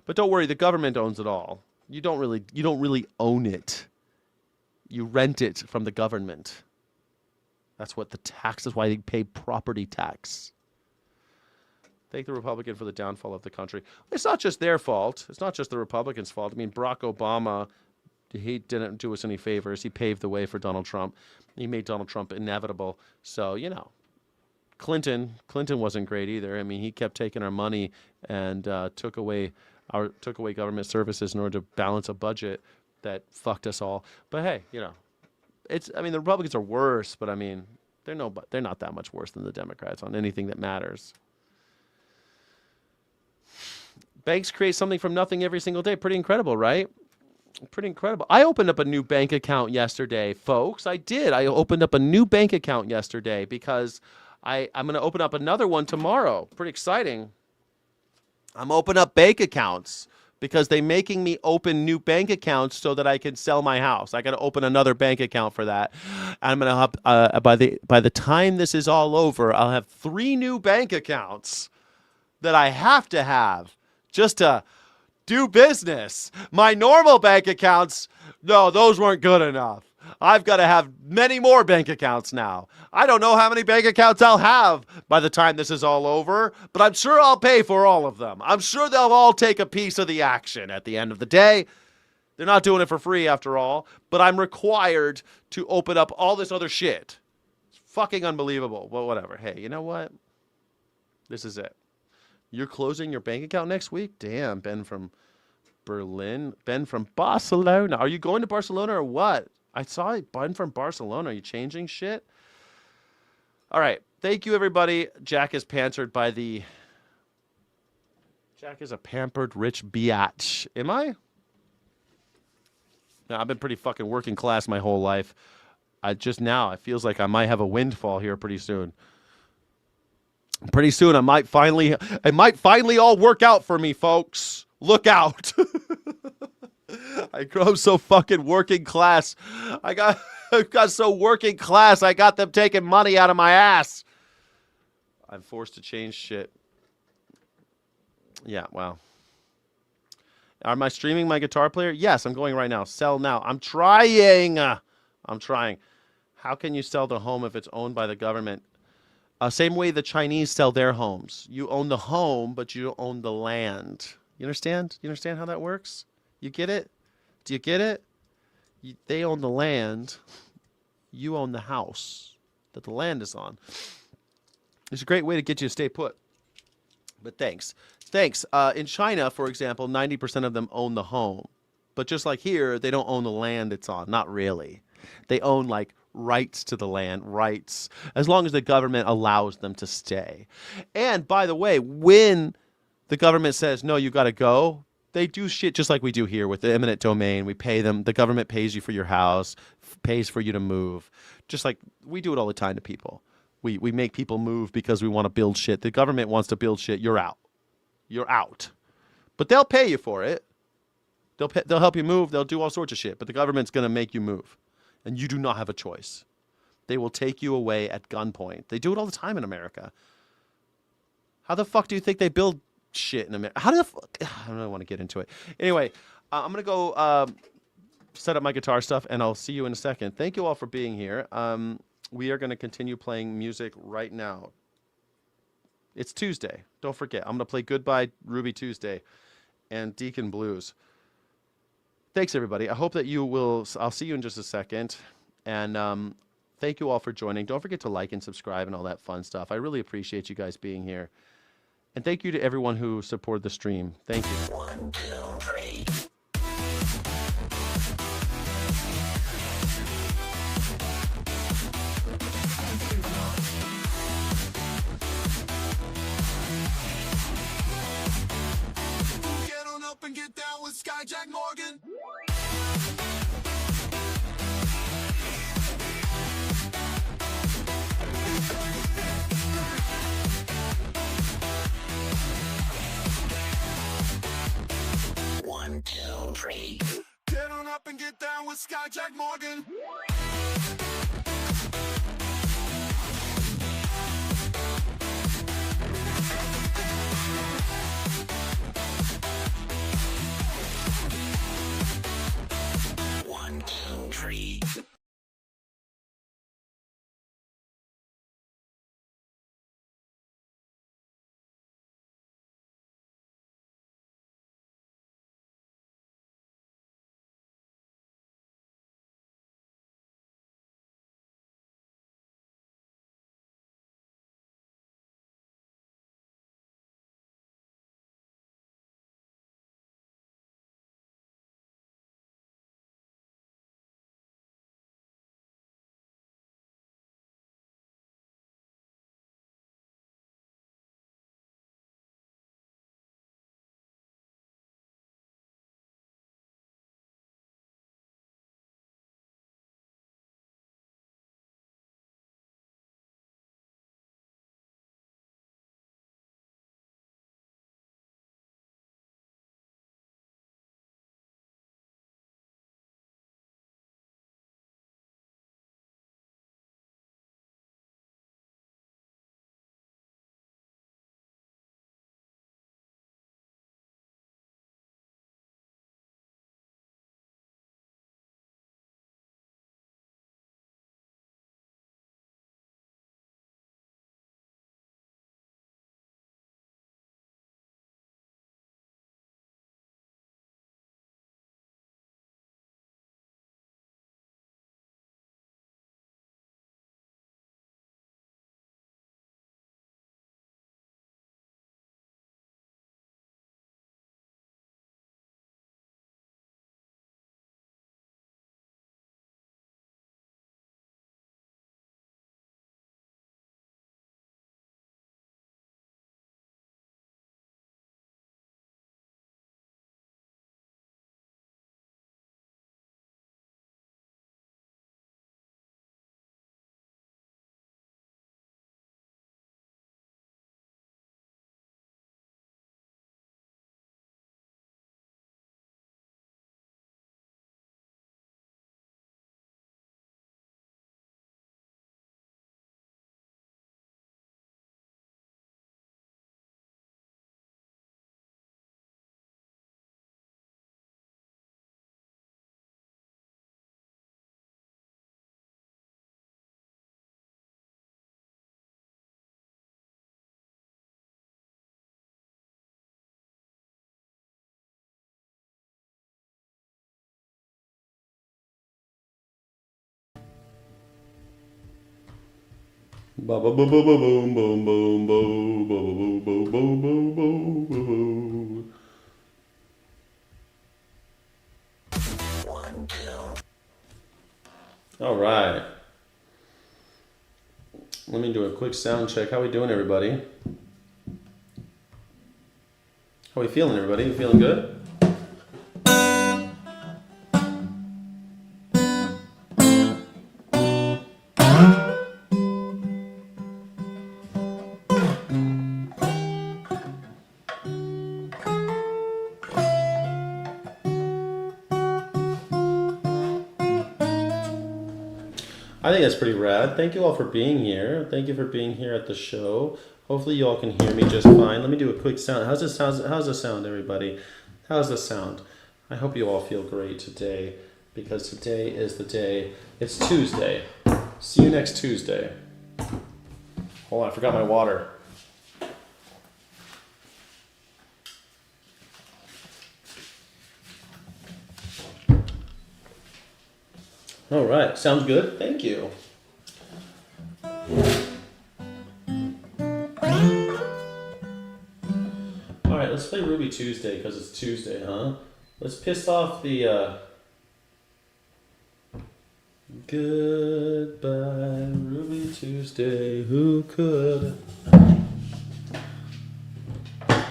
But don't worry, the government owns it all. You don't really own it. You rent it from the government. That's what the tax is, why they pay property tax. Thank the Republican for the downfall of the country. It's not just their fault. It's not just the Republicans' fault. I mean, Barack Obama, he didn't do us any favors. He paved the way for Donald Trump. He made Donald Trump inevitable. So, you know, Clinton wasn't great either. I mean, he kept taking our money and took away government services in order to balance a budget that fucked us all. But hey, you know, the Republicans are worse, but I mean, they're not that much worse than the Democrats on anything that matters. Banks create something from nothing every single day. Pretty incredible, right? Pretty incredible. I opened up a new bank account yesterday, folks. I did. I opened up a new bank account yesterday because I'm going to open up another one tomorrow. Pretty exciting. I'm opening up bank accounts because they're making me open new bank accounts so that I can sell my house. I got to open another bank account for that. I'm going to have by the time this is all over, I'll have 3 new bank accounts that I have to have just to do business. My normal bank accounts, no, those weren't good enough. I've got to have many more bank accounts now. I don't know how many bank accounts I'll have by the time this is all over, but I'm sure I'll pay for all of them. I'm sure they'll all take a piece of the action at the end of the day. They're not doing it for free after all, but I'm required to open up all this other shit. It's fucking unbelievable. Well, whatever. Hey, you know what? This is it. You're closing your bank account next week? Damn, Ben from Berlin. Ben from Barcelona. Are you going to Barcelona or what? I saw Ben from Barcelona. Are you changing shit? All right. Thank you, everybody. Jack is pampered by the... Jack is a pampered rich biatch. Am I? No, I've been pretty fucking working class my whole life. It feels like I might have a windfall here pretty soon. Pretty soon, it might finally all work out for me, folks. Look out. I grew so fucking working class. I got so working class, I got them taking money out of my ass. I'm forced to change shit. Yeah, wow. Am I streaming my guitar player? Yes, I'm going right now. Sell now. I'm trying. How can you sell the home if it's owned by the government? Same way the Chinese sell their homes. You own the home, but you don't own the land. You understand? You understand how that works? You get it? Do you get it? They own the land. You own the house that the land is on. It's a great way to get you to stay put. But thanks. In China, for example, 90% of them own the home. But just like here, they don't own the land it's on. Not really. They own like rights to the land, rights, as long as the government allows them to stay. And by the way, when the government says, no, you got to go, they do shit just like we do here with the eminent domain. We pay them. The government pays you for your house, pays for you to move, just like we do it all the time to people. We make people move because we want to build shit. The government wants to build shit. You're out. You're out. But they'll pay you for it. They'll help you move. They'll do all sorts of shit. But the government's going to make you move. And you do not have a choice. They will take you away at gunpoint. They do it all the time in America. How the fuck do you think they build shit in America? How do the fuck? I don't want to get into it. Anyway, I'm going to go set up my guitar stuff, and I'll see you in a second. Thank you all for being here. We are going to continue playing music right now. It's Tuesday. Don't forget. I'm going to play Goodbye Ruby Tuesday and Deacon Blues. Thanks, everybody. I hope that you will. I'll see you in just a second. And thank you all for joining. Don't forget to like and subscribe and all that fun stuff. I really appreciate you guys being here. And thank you to everyone who supported the stream. Thank you. 1, 2, 3. Get on up and get down with Skyjack Morgan. One, two, three. Get on up and get down with Skyjack Morgan. One, two, three. Ba ba ba ba ba boom boom boom boom boom boom boom boom boom boom. All right. quick sound check. How we doing, everybody? How we feeling, everybody? You feeling good? I think that's pretty rad. Thank you all for being here. Thank you for being here at the show. Hopefully you all can hear me just fine. Let me do a quick sound. How's this sound, everybody? How's this sound? I hope you all feel great today, because today is the day. It's Tuesday. See you next Tuesday. Hold on, I forgot my water. All right, sounds good. Thank you. All right, let's play Ruby Tuesday because it's Tuesday, huh? Let's piss off the Goodbye Ruby Tuesday, who could? I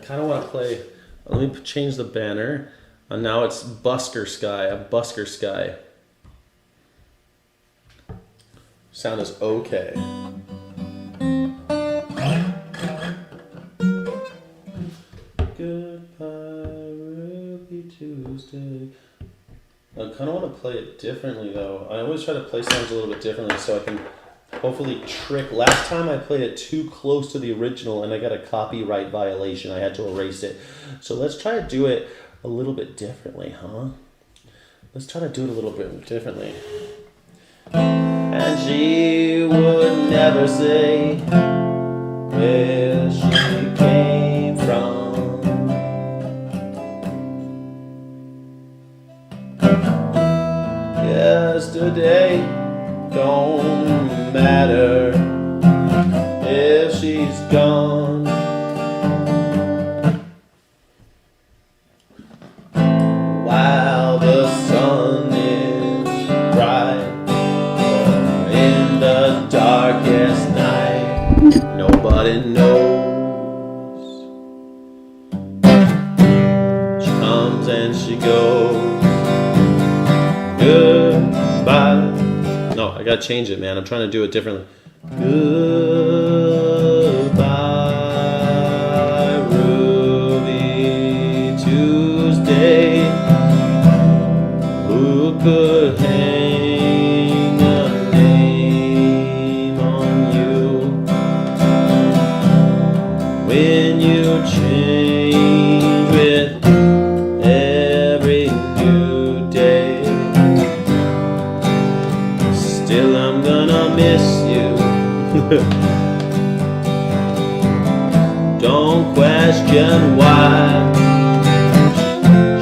kind of want to play. Let me change the banner. And now it's Busker Sky, a Busker Sky. Sound is okay. Goodbye, Ruby Tuesday. I kind of want to play it differently though. I always try to play songs a little bit differently so I can hopefully trick. Last time I played it too close to the original and I got a copyright violation. I had to erase it. So let's try to do it a little bit differently, huh? Let's try to do it a little bit differently. And she would never say where she came from. Yesterday don't matter if she's gone. While the sun is bright in the darkest night, nobody knows. She comes and she goes. Goodbye. No, I gotta change it, man. I'm trying to do it differently. Goodbye, Ruby Tuesday. Who could hang a name on you when you change with every new day? Still I'm gonna miss you. Don't question why.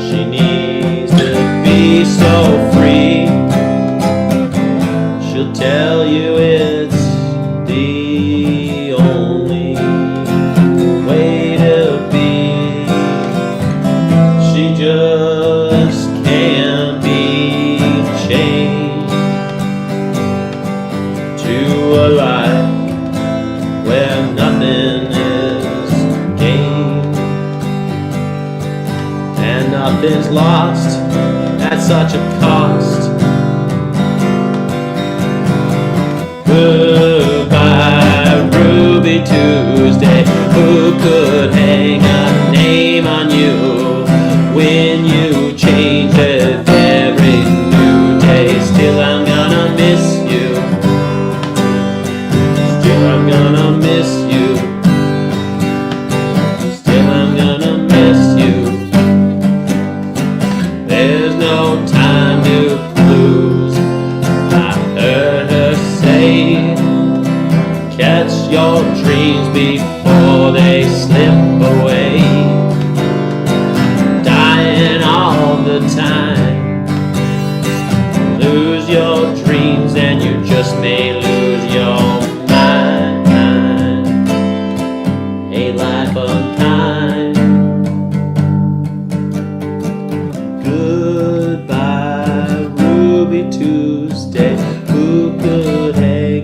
She needs to be so free. She'll tell you it's the only way to be. She just can't be changed to a life where nothing is gained and nothing's lost at such a cost. Goodbye, Ruby Tuesday. Who could hang a name on you when you change it every new day? Still I'm gonna miss you. Still I'm gonna miss you. Still I'm gonna miss you. There's no time to lose. I heard her say, catch your dreams before they slip away. Dying all the time. Lose your dreams and you just may lose your mind. A life unkind. Goodbye, Ruby Tuesday. Who could hang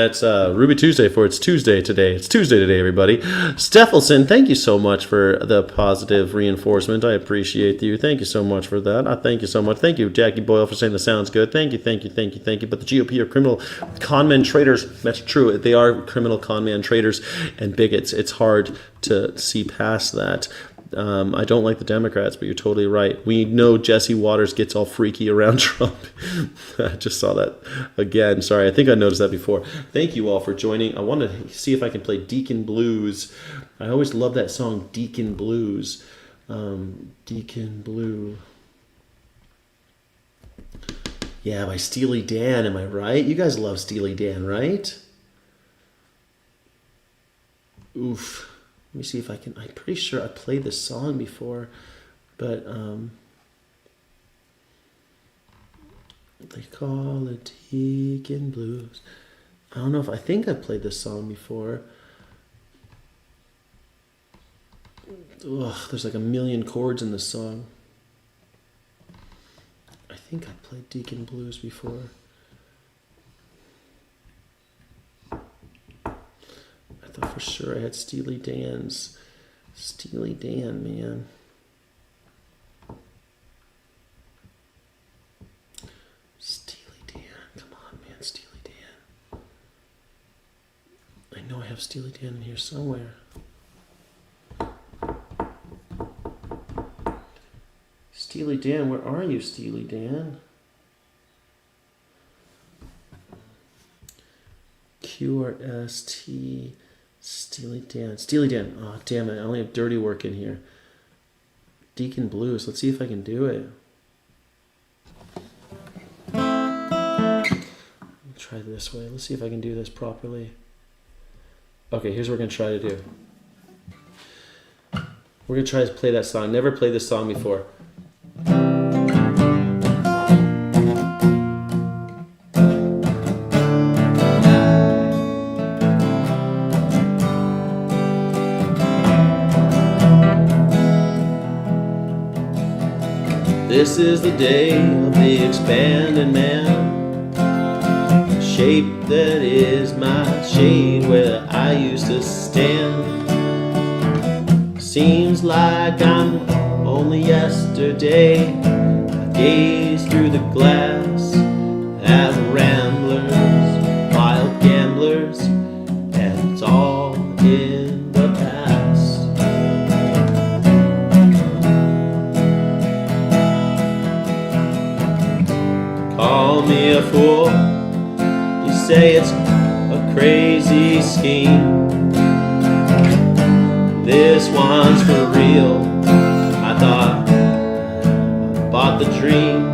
That's Ruby Tuesday for It's Tuesday today. It's Tuesday today, everybody. Steffelson, thank you so much for the positive reinforcement. I appreciate you. Thank you so much for that. I thank you so much. Thank you, Jackie Boyle, for saying the sounds good. Thank you. But the GOP are criminal conman traitors. That's true. They are criminal conman traitors and bigots. It's hard to see past that. I don't like the Democrats, but you're totally right. We know Jesse Waters gets all freaky around Trump. I just saw that again. Sorry, I think I noticed that before. Thank you all for joining. I want to see if I can play Deacon Blues. I always love that song, Deacon Blues. Deacon Blue. Yeah, by Steely Dan, am I right? You guys love Steely Dan, right? Oof. Let me see if I can. I'm pretty sure I played this song before, but they call it Deacon Blues. I don't know if I think I played this song before. Ugh, there's like a million chords in this song. I think I played Deacon Blues before. I thought for sure I had Steely Dan's. Steely Dan, man. Steely Dan. Come on, man. Steely Dan. I know I have Steely Dan in here somewhere. Steely Dan, where are you, Steely Dan? QRST. Steely Dan. Steely Dan. Oh, damn it. I only have Dirty Work in here. Deacon Blues. Let's see if I can do it. Try this way. Let's see if I can do this properly. Okay, here's what we're going to try to do. We're going to try to play that song. Never played this song before. This is the day of the expanded man, shape that is my shade where I used to stand. Seems like I'm only yesterday. I gaze through the glass at ramblers, wild gamblers, and it's all in the past. Call me a fool, you say it's a crazy scheme. This one's for real, I thought I bought the dream.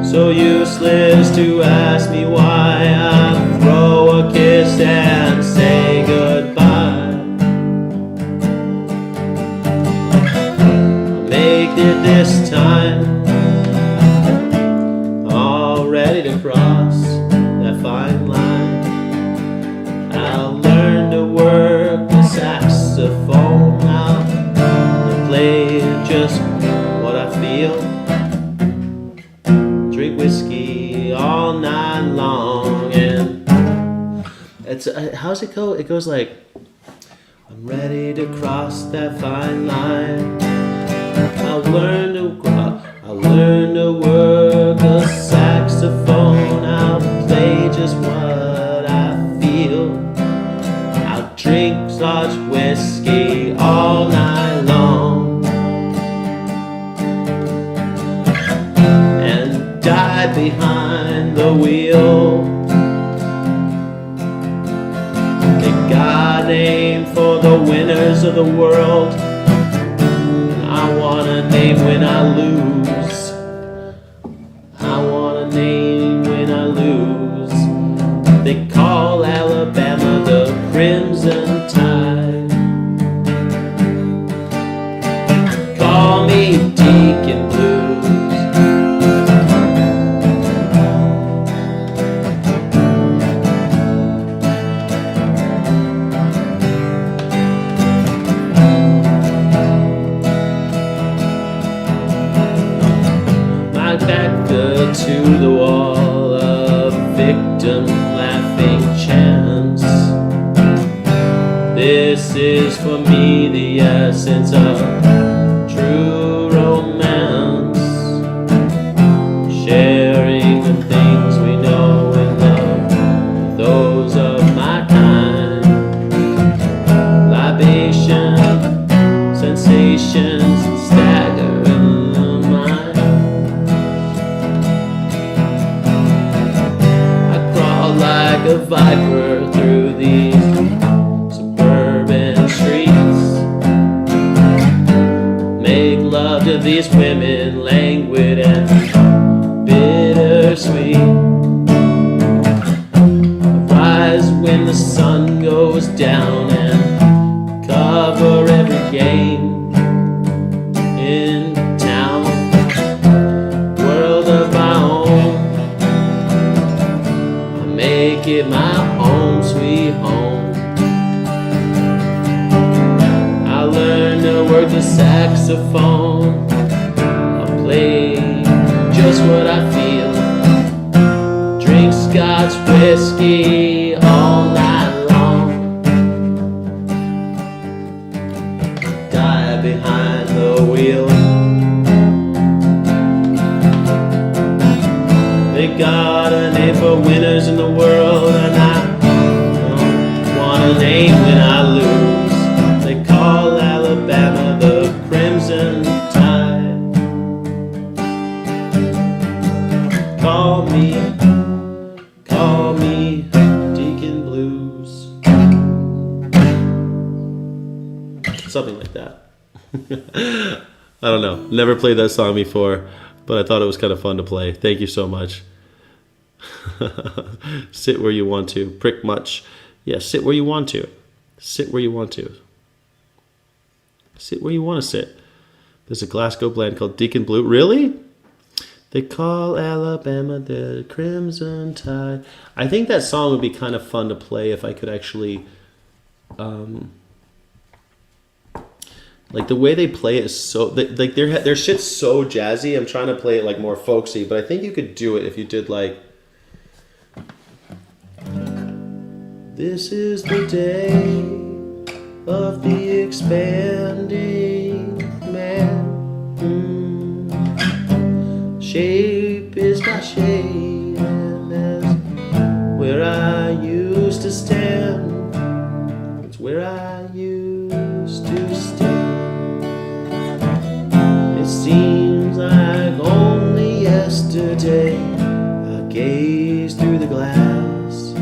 So useless to ask me why I throw a kiss and say goodbye. I'll make it this time, ready to cross that fine line. I'll learn to work the saxophone out and play just what I feel. Drink whiskey all night long, and it's how's it go? It goes like, I'm ready to cross that fine line. I'll learn to work the saxophone. I'll play just what I feel. I'll drink such whiskey all night long and die behind the wheel. They got a name for the winners of the world. I want a name when I lose. I want a name when I lose. They call Alabama the Crimson Tide. Call me Deacon Blues. My back to the wall, a victim laughing. essence of true romance, sharing the things we know and love with those of my kind. Libation, sensations, stagger in the mind. I crawl like a viper through these suburban streets, make love to these women, languid and bittersweet. Rise when the sun goes down and cover every game in town. World of my own, I make it my home, sweet home. I learn to work the saxophone. I play just what I feel. Drink Scotch whiskey all night long. Die behind the wheel. They got a name for winners in the world, and I don't want a name when I lose. They call Alabama the Crimson Tide. Call me Deacon Blues. Something like that. I don't know. Never played that song before, but I thought it was kind of fun to play. Thank you so much. Sit where you want to. Prick much. Yeah, sit where you want to. Sit where you want to. Sit where you want to sit. There's a Glasgow band called Deacon Blue. Really? They call Alabama the Crimson Tide. I think that song would be kind of fun to play if I could actually... like the way they play it is so... like their shit's so jazzy. I'm trying to play it like more folksy, but I think you could do it if you did like... This is the day of the expanding man. Shape is my shade, and that's where I used to stand. It's where I used to stand. It seems like only yesterday I gazed through the glass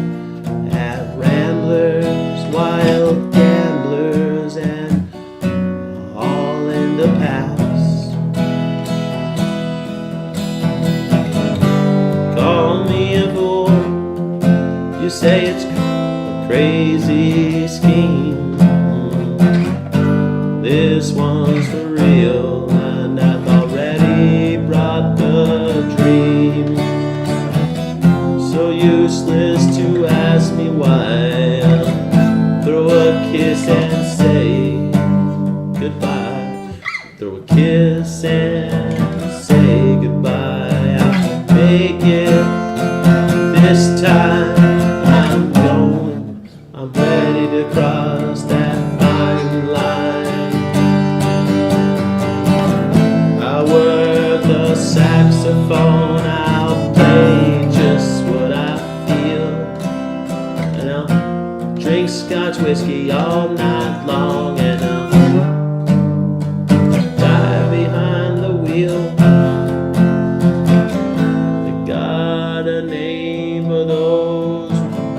at ramblers, wild gamblers, and all in the past. Call me a fool, you say it's a crazy scheme. This one's for real, and I've already brought the dream. So useless to ask me why. Throw a kiss and say goodbye. Throw a kiss and say goodbye. I'll make it this time. I'm going. I'm ready to cross that fine line. I work the saxophone. I'll play just what I feel, and I'll drink Scotch whiskey all night long, and I'll die behind the wheel. They got a name for those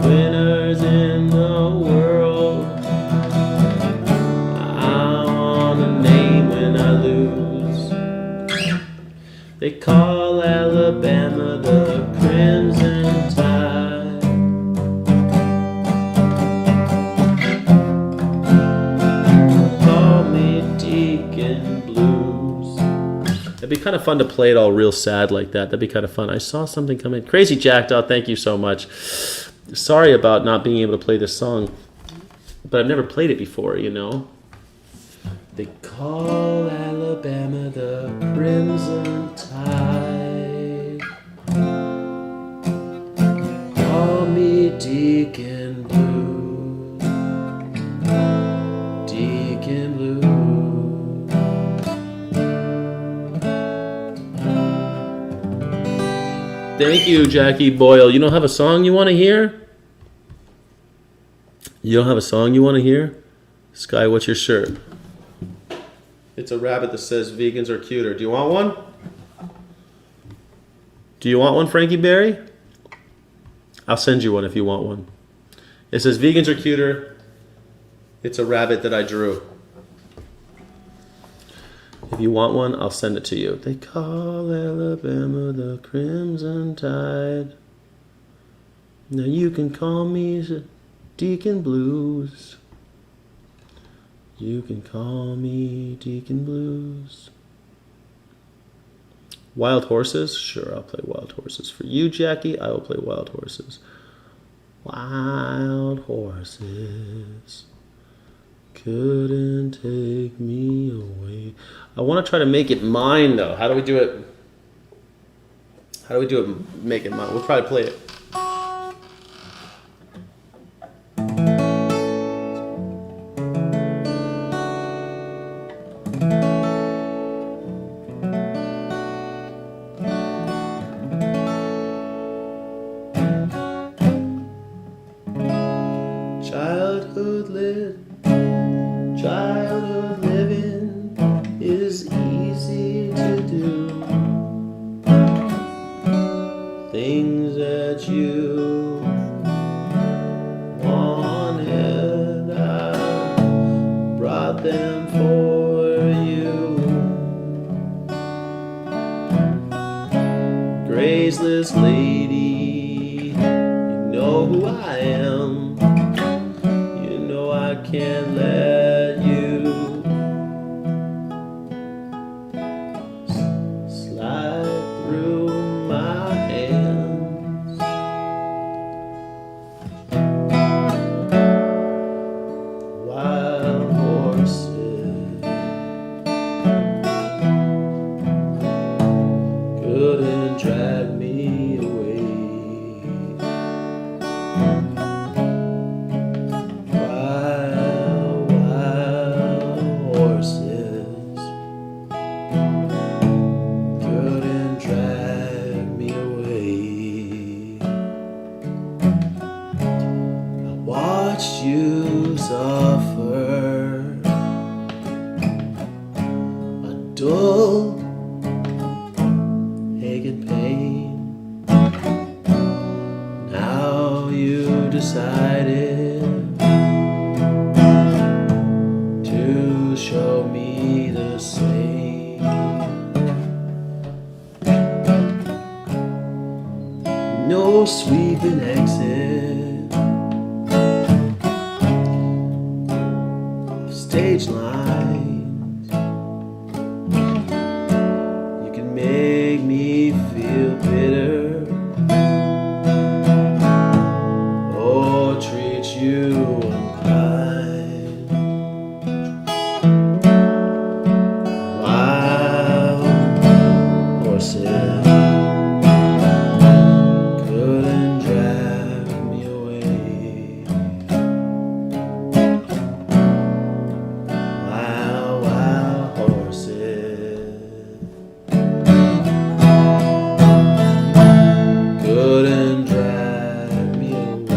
winners in the world. I want a name when I lose. They call Alabama the Crimson Tide. Call me Deacon Blues. It'd be kind of fun to play it all real sad like that. That'd be kind of fun. I saw something come in. Crazy Jackdaw, thank you so much. Sorry about not being able to play this song, but I've never played it before, you know. They call Alabama the Crimson Tide. Call me Deacon Blue. Deacon Blue. Thank you, Jackie Boyle. You don't have a song you want to hear? You don't have a song you want to hear? Sky, what's your shirt? It's a rabbit that says vegans are cuter. Do you want one? Do you want one, Frankie Berry? I'll send you one if you want one. It says vegans are cuter. It's a rabbit that I drew. If you want one, I'll send it to you. They call Alabama the Crimson Tide. Now you can call me Deacon Blues. You can call me Deacon Blues. Wild Horses? Sure, I'll play Wild Horses. For you, Jackie, I will play Wild Horses. Wild horses couldn't take me away. I want to try to make it mine, though. How do we do it? How do we do it? Make it mine. We'll probably play it. Childhood living is easy to do. Things that you wanted, I brought them for you. Graceless lady, you know who I am. You know I can't let you slide through my hands. Wild horses couldn't drag me away. You suffer a dull ache and pain. Now you decided to show me the same. No sweeping exit. Stage lines. You can make me feel bitter or treat you unkind. Wild horses couldn't drag me away. Couldn't drag me away.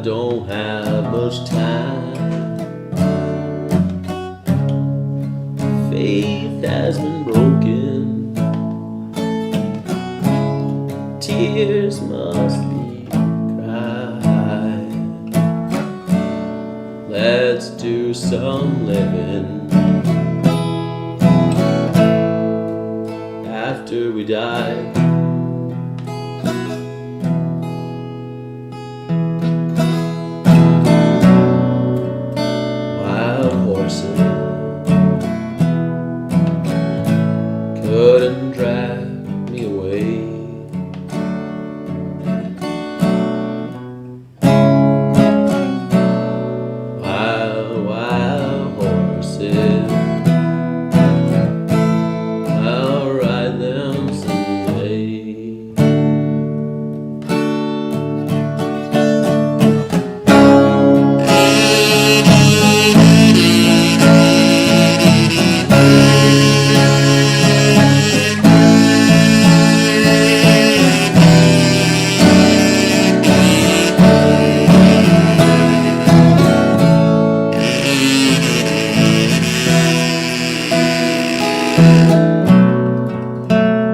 Don't have much time. Faith has been broken. Tears must be cried. Let's do some living. After after we die. Wild horses couldn't drag me away. Wild, wild horses, I'll ride them someday.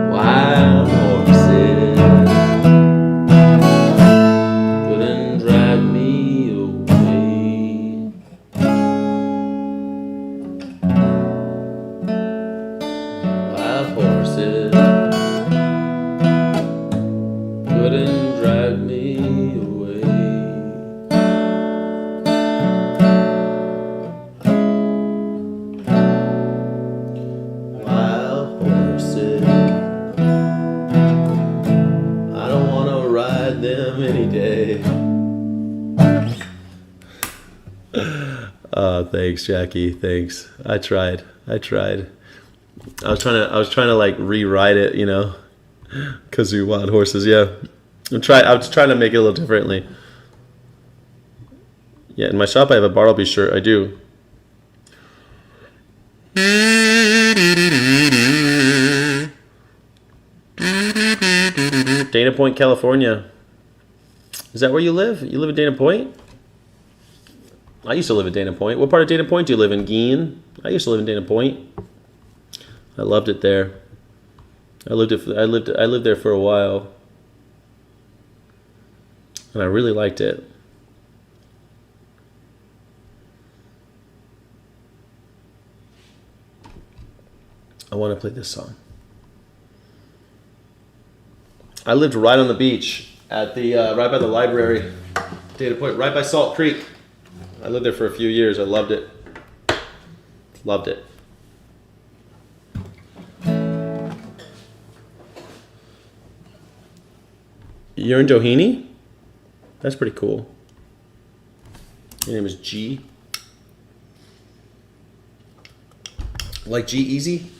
Wild horses couldn't drive me away. Wild horses couldn't drive me away. Wild horses, I don't want to ride them any day. Thanks, Jackie. Thanks. I tried. I was trying to like rewrite it, you know. Kazoo Wild Horses, yeah. I was trying to make it a little differently. Yeah, in my shop I have a Bartleby shirt. I do. Dana Point, California. Is that where you live? You live in Dana Point? I used to live in Dana Point. What part of Dana Point do you live in? Gein? I used to live in Dana Point. I loved it there. I lived there for a while. And I really liked it. I want to play this song. I lived right on the beach at the right by the library, Dana Point, right by Salt Creek. I lived there for a few years. I loved it. Loved it. You're in Doheny? That's pretty cool. Your name is G. Like G-Easy?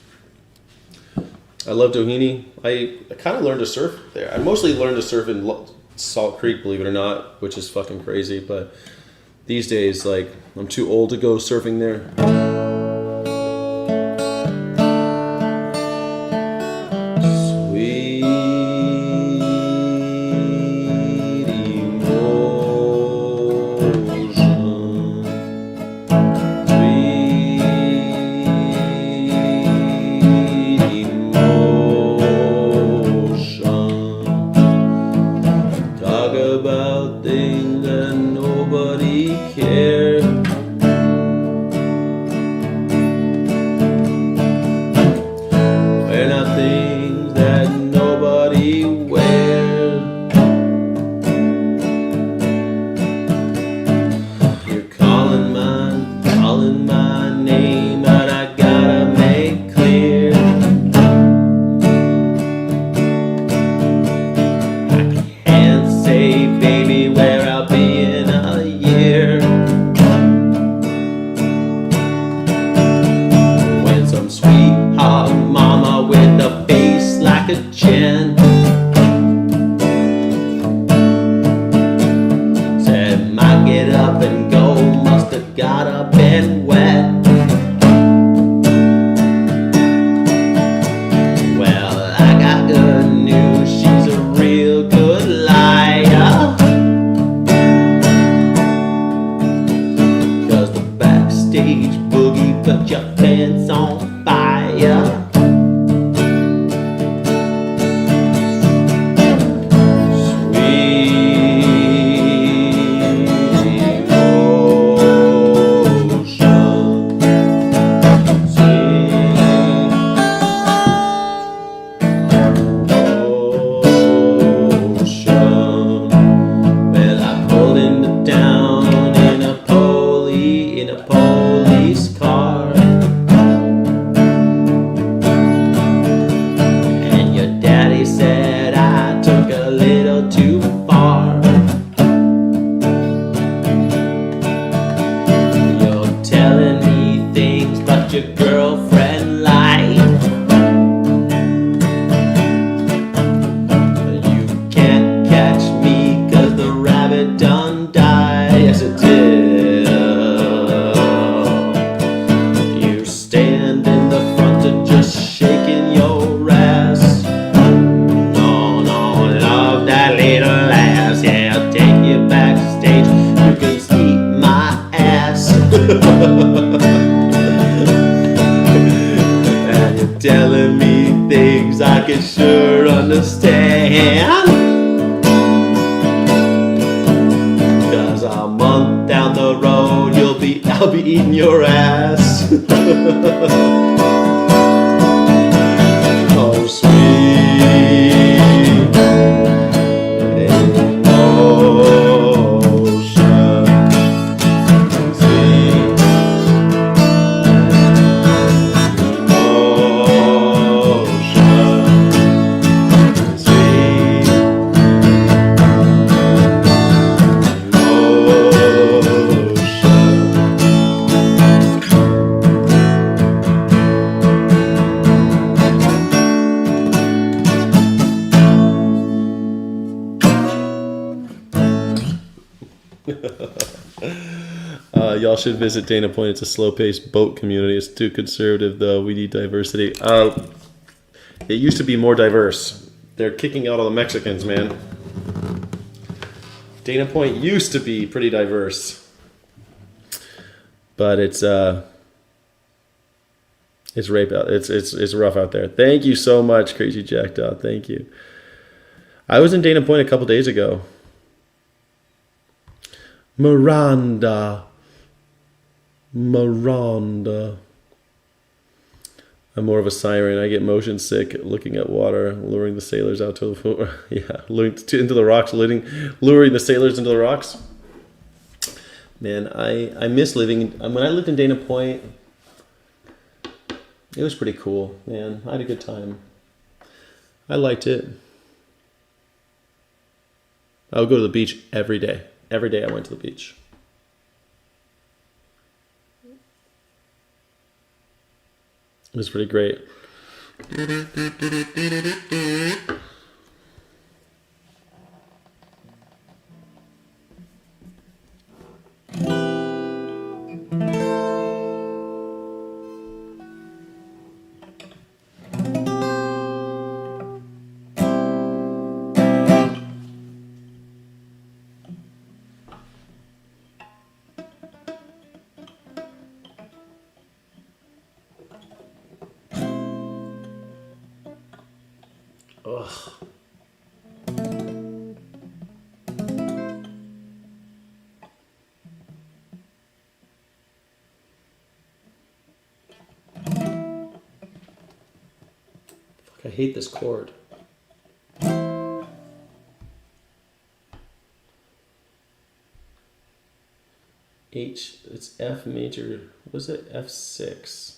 I love Doheny. I kind of learned to surf there. I mostly learned to surf in Salt Creek, believe it or not, which is fucking crazy. But these days, like, I'm too old to go surfing there. telling me things I could sure understand. 'Cause a month down the road, I'll be eating your ass. Oh, sweet emotion, sweet emotion, sweet y'all should visit Dana Point. It's a slow-paced boat community. It's too conservative, though. We need diversity. It used to be more diverse. They're kicking out all the Mexicans, man. Dana Point used to be pretty diverse, but it's rape out. It's rough out there. Thank you so much, Crazy Jackdaw. Thank you. I was in Dana Point a couple days ago. Miranda. I'm more of a siren. I get motion sick looking at water, luring the sailors out to the floor. Yeah, into the rocks, luring the sailors into the rocks. Man, I miss living. When I lived in Dana Point, it was pretty cool, man. I had a good time. I liked it. I would go to the beach every day. Every day I went to the beach. It was pretty great. Ugh. Fuck, I hate this chord. It's F major, was it F6?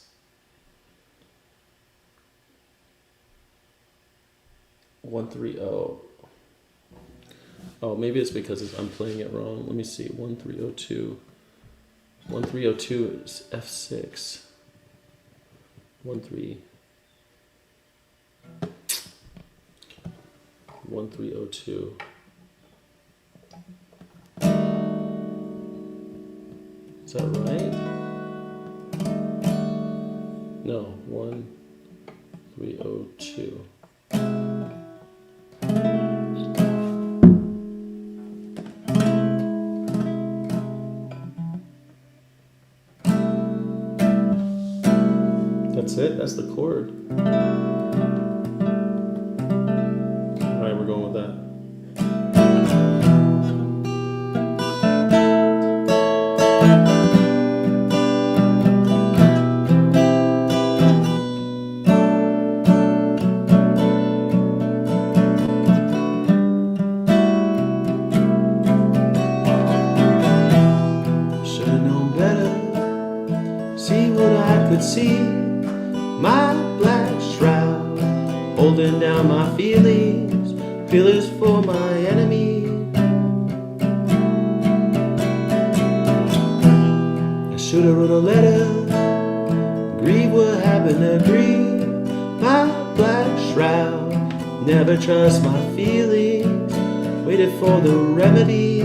One three oh. Oh, maybe it's because I'm playing it wrong. Let me see. 1302. 1302 is F6. 1302. Is that right? No, 1302. That's it? That's the chord. Alright, we're going with that. Should've known better. See what I could see. My black shroud holding down my feelings for my enemy. I should've wrote a letter, grieve what happened to grieve. My black shroud, never trust my feelings, waited for the remedy.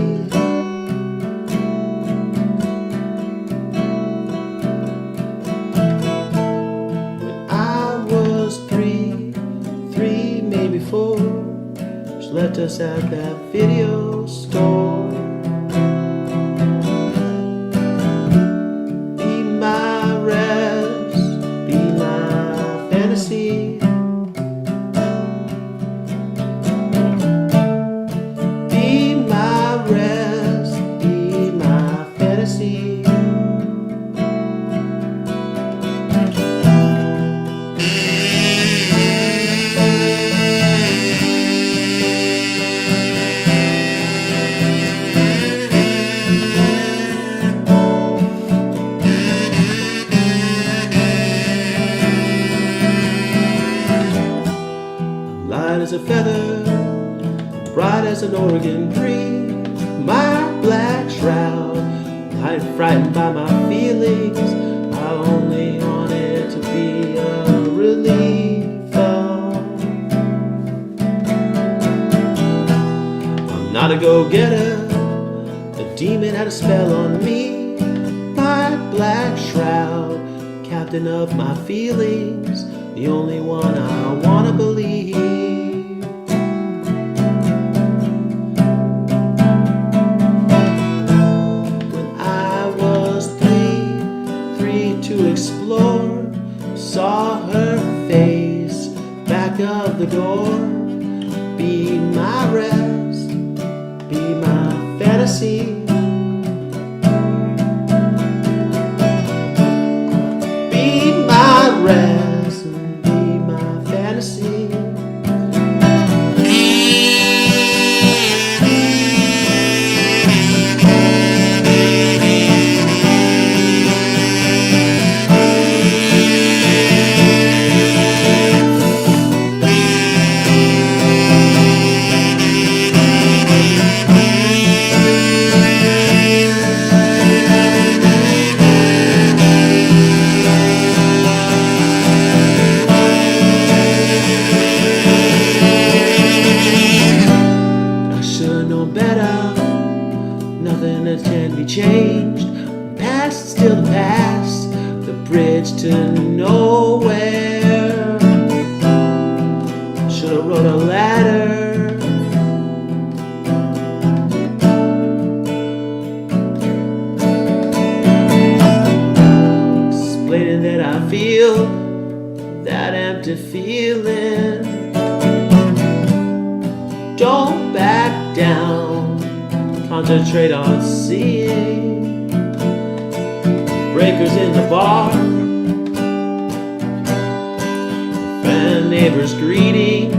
Left us at that video store. Be my rest, be my fantasy. Be my rest, be my fantasy. Light as a feather, bright as an Oregon tree. My black shroud, I'm frightened by my feelings. I only wanted to be a relief. I'm not a go-getter, a demon had a spell on me. My black shroud, captain of my feelings, the only one I wanna believe. When I was three to explore, saw her face back of the door. Be my rest, be my fantasy. Be my rest, be my fantasy. I should know better. Nothing that can be changed. Past still the past. The bridge to nowhere. Should have wrote a letter. Explaining that I feel that empty feeling. Don't back down, concentrate on seeing breakers in the bar, friend neighbors greeting.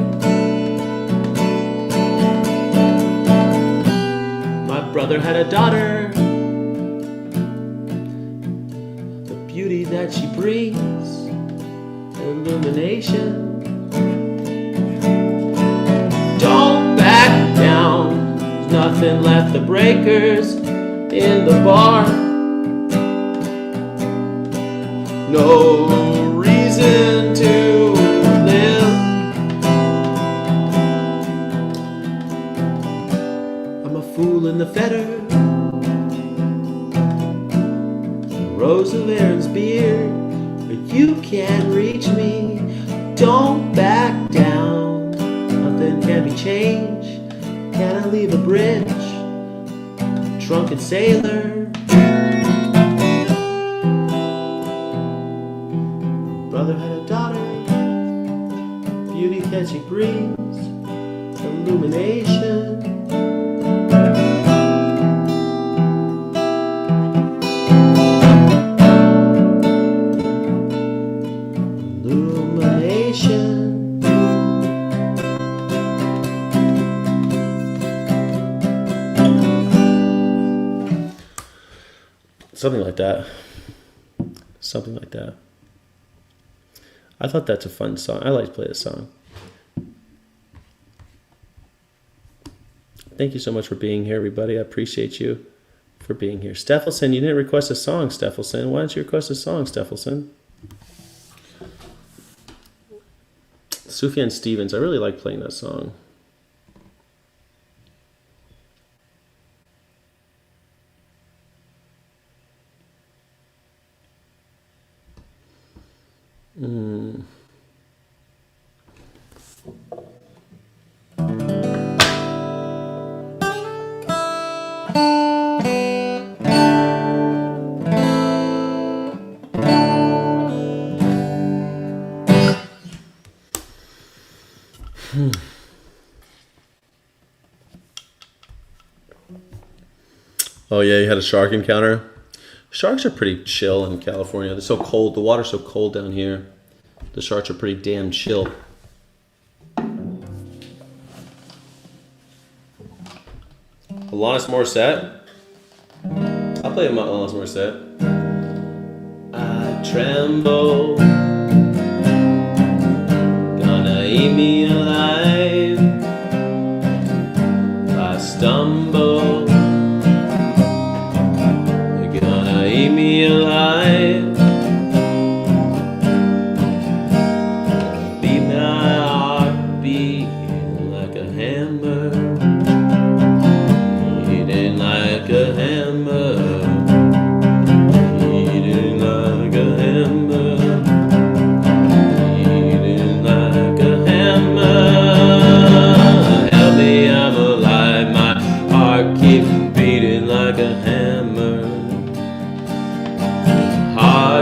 My brother had a daughter, the beauty that she brings, illumination. Don't back down, there's nothing left, the breakers in the bar. No reason to live. I'm a fool in the fetter, Rose of Aaron's beard, but you can't reach me. Don't back down, nothing can be changed. Can I leave a bridge? Drunken sailor. Brother had a daughter, beauty that she brings, illumination. Illumination. Something like that. Something like that. I thought that's a fun song. I like to play this song. Thank you so much for being here, everybody. I appreciate you for being here. Steffelson, you didn't request a song, Steffelson. Why don't you request a song, Steffelson? Sufjan Stevens, I really like playing that song. Oh yeah, you had a shark encounter. Sharks are pretty chill in California. They're so cold. The water's so cold down here. The sharks are pretty damn chill. Alanis Morissette. I'll play Alanis Morissette. I tremble, gonna eat me alive. I stumble, you're gonna eat me alive. Beat my heart beating like a hammer, beating like a hammer.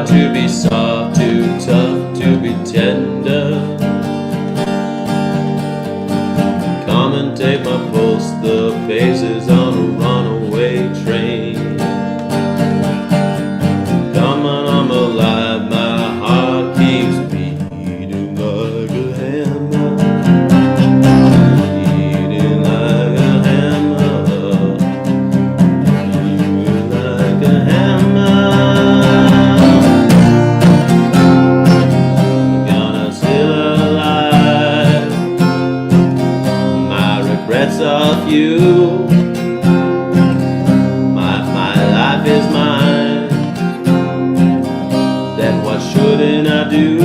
To be soft, too tough, to be tender. Come and take my pulse, the pace is on a runaway train. Come on, I'm alive, my heart keeps beating like a hammer, beating like a hammer, beating like a hammer. Of you, my life is mine. Then what shouldn't I do?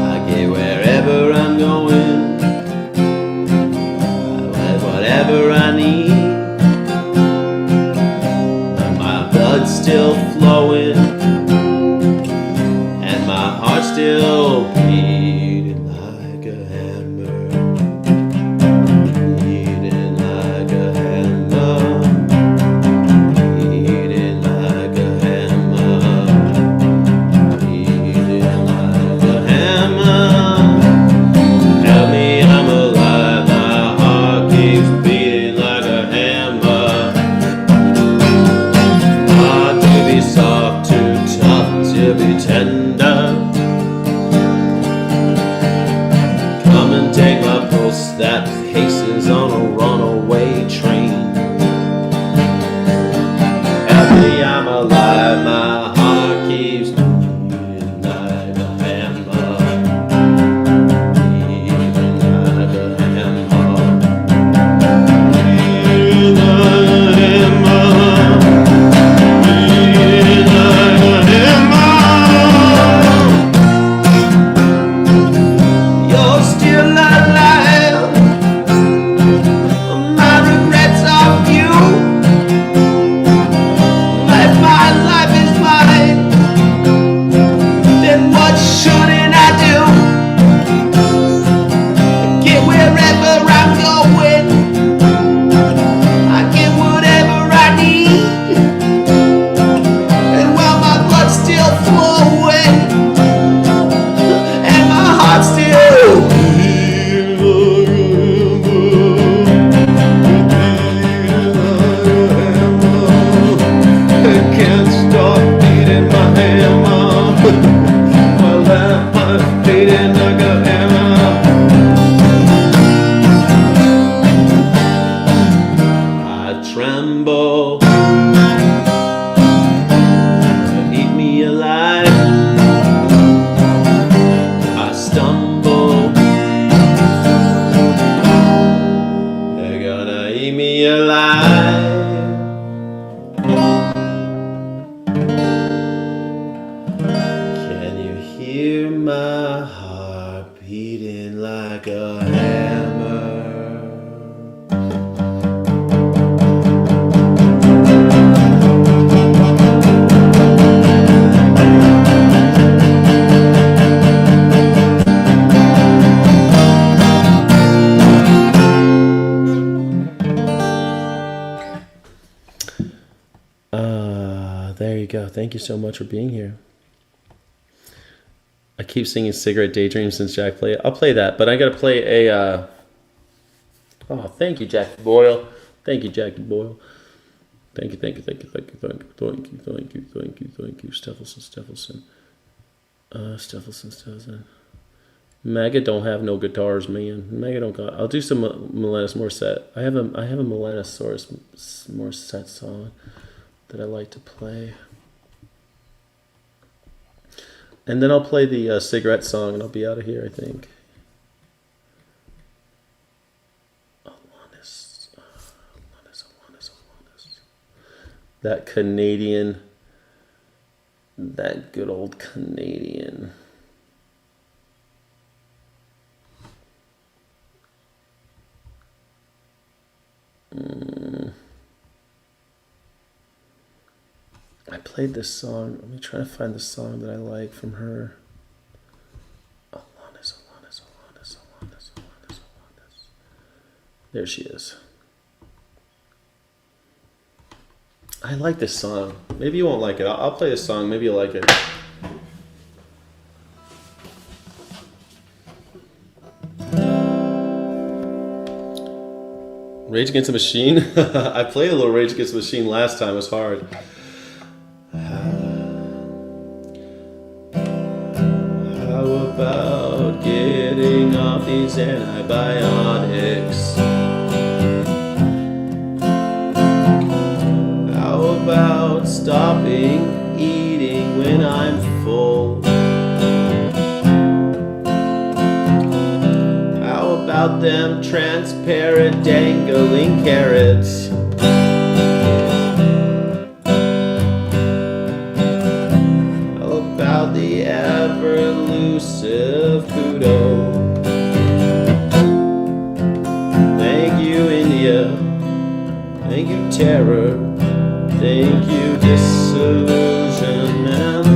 I get wherever I'm going, whatever I need. My blood's still flowing, and my heart's still beating like a hammer. That paces on a runaway train. Happy I'm alive, my heart keeps beating like a hammer, beating like a hammer, beating like a hammer, beating like a hammer. You're still alive. There you go. Thank you so much for being here. keep singing Cigarette Daydream since Jack played it. I'll play that, but I got to play a... Oh, thank you, Jackie Boyle. Thank you, Jackie Boyle. Thank you. Stephelson. Mega don't have no guitars, man. Mega don't got... I'll do some Alanis Morissette. I have a Alanis Morissette song that I like to play. And then I'll play the cigarette song and I'll be out of here, I think. Alanis. That Canadian, that good old Canadian. I played this song. Let me try to find the song that I like from her. Alanis. There she is. I like this song. Maybe you won't like it. I'll play this song. Maybe you'll like it. Rage Against the Machine? I played a little Rage Against the Machine last time. It was hard. How about getting off these antibiotics? How about stopping eating when I'm full? How about them transparent dangling carrots? How about the ever-elusive kudo? Thank you, India. Thank you, terror. Thank you, disillusionment.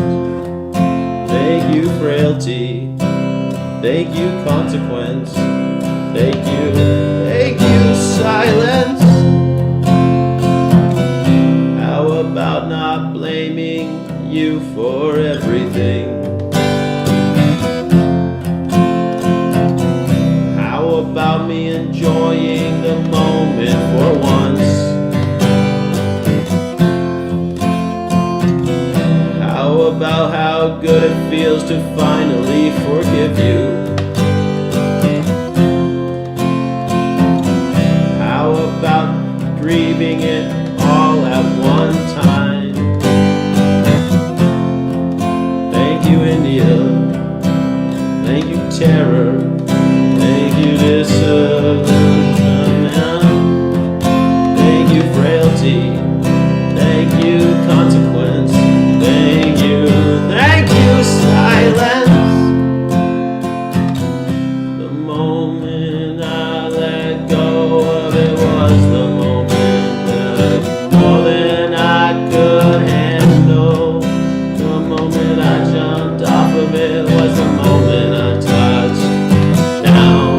Thank you, frailty. Thank you, consequence. Thank you, silence. How about not blaming you for everything? How about me enjoying the moment for once? How about how good it feels to finally forgive you? How about grieving it all at one time? Thank you, India. Thank you, terror. Thank you, disillusionment. Thank you, frailty. Thank you, consequence. Thank you, silence. The moment I let go of it was the moment that more than I could handle. The moment I jumped off of it was the moment I touched down.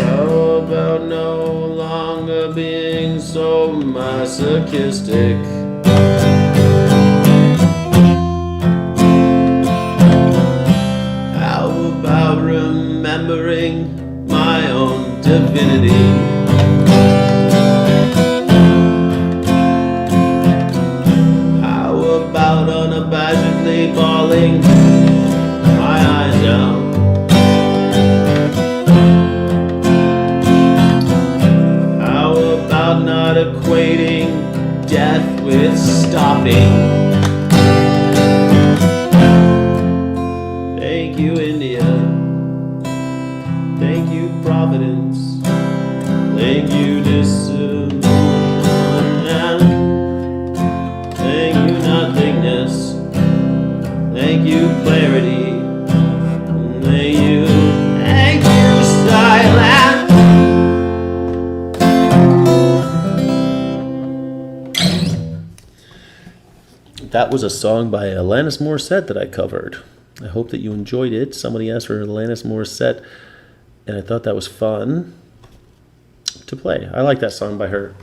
How about no longer being so masochistic? How about remembering my own divinity? How about unabashedly bawling my eyes out? How about not equating death with stopping? Thank you, India. Thank you, Providence. Thank you, disillusionment. Thank you, nothingness. Thank you, clarity. Thank you, silence. That was a song by Alanis Morissette that I covered. I hope that you enjoyed it. Somebody asked for Alanis Morissette, and I thought that was fun. to play. I like that song by her.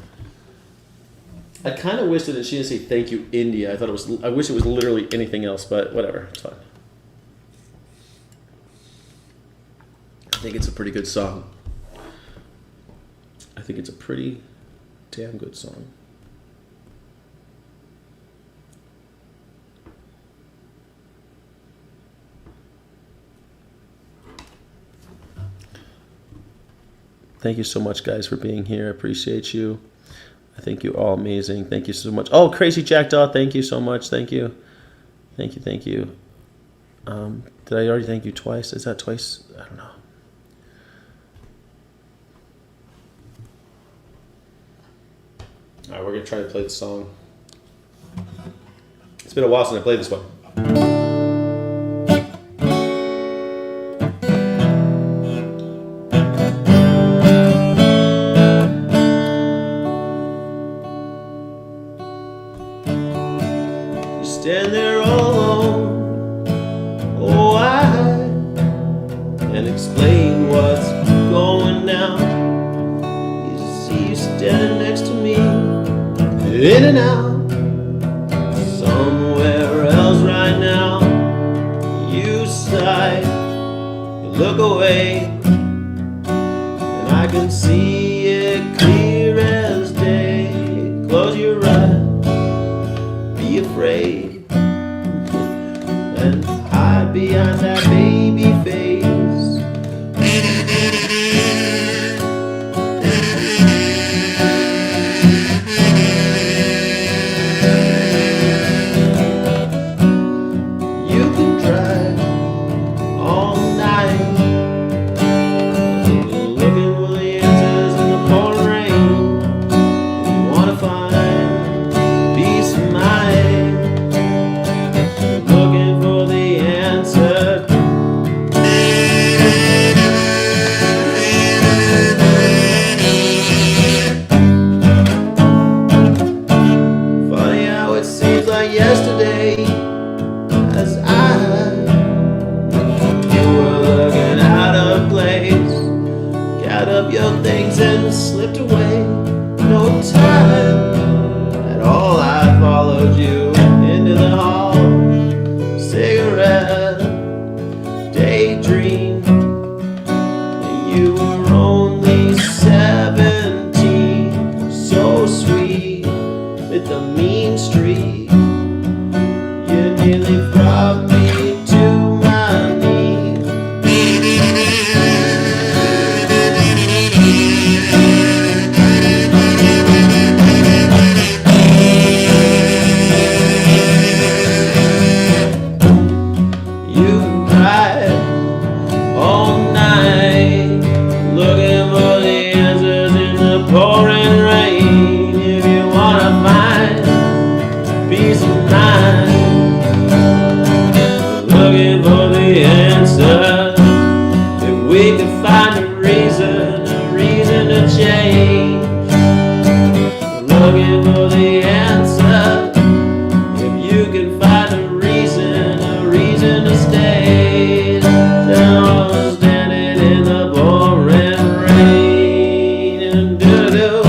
I kind of wish that she didn't say "Thank you, India." I wish it was literally anything else, but whatever, it's fine. I think it's a pretty good song. I think it's a pretty damn good song. Thank you so much, guys, for being here. I appreciate you. I think you're all amazing. Thank you so much. Oh, Crazy Jackdaw, thank you so much. Thank you. Thank you, thank you. Did I already thank you twice? Is that twice? I don't know. All right, we're going to try to play the song. It's been a while since I played this one. Stand there all alone, oh I and explain what's going down. You see you standing next to me, in and out, somewhere else right now. You sigh, you look away, and I can see it clear as day. Close your eyes, be afraid, and hide behind that baby face. You can drive all night, looking for the answers in the pouring rain. You wanna find peace of mind, looking for the answer. Funny how it seems like yesterday, as you were looking out of place, gathered up your things and slipped away. No time at all, I followed you into the hall. Cigarette, daydream. You were only 17, so sweet with the mean streak. You nearly brought me to my knees. You cried all night, looking for the answers in the pouring rain. If you wanna find peace of mind, looking for the answer. If we could find a reason to change, looking for the answer. If you can find a reason to stay. Now I'm standing in the pouring rain. Do-do.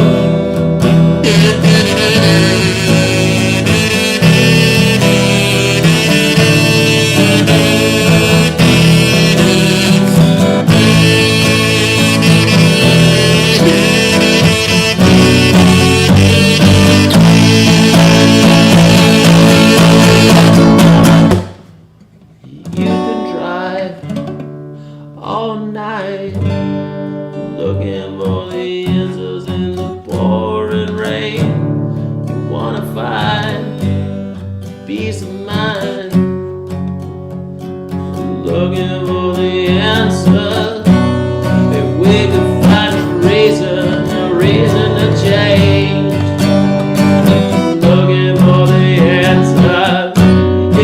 You can drive all night, looking for the answers in the pouring rain. You wanna find peace of mind, looking for the answer. If we could find a reason to change, looking for the answer.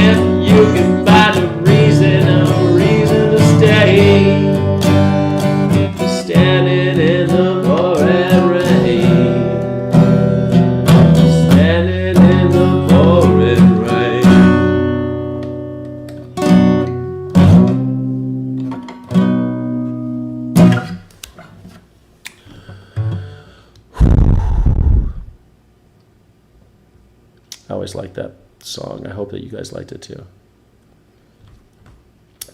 If you can find a reason to stay, standing in the pouring rain, standing in the pouring rain. I always liked that song. I hope that you guys liked it too.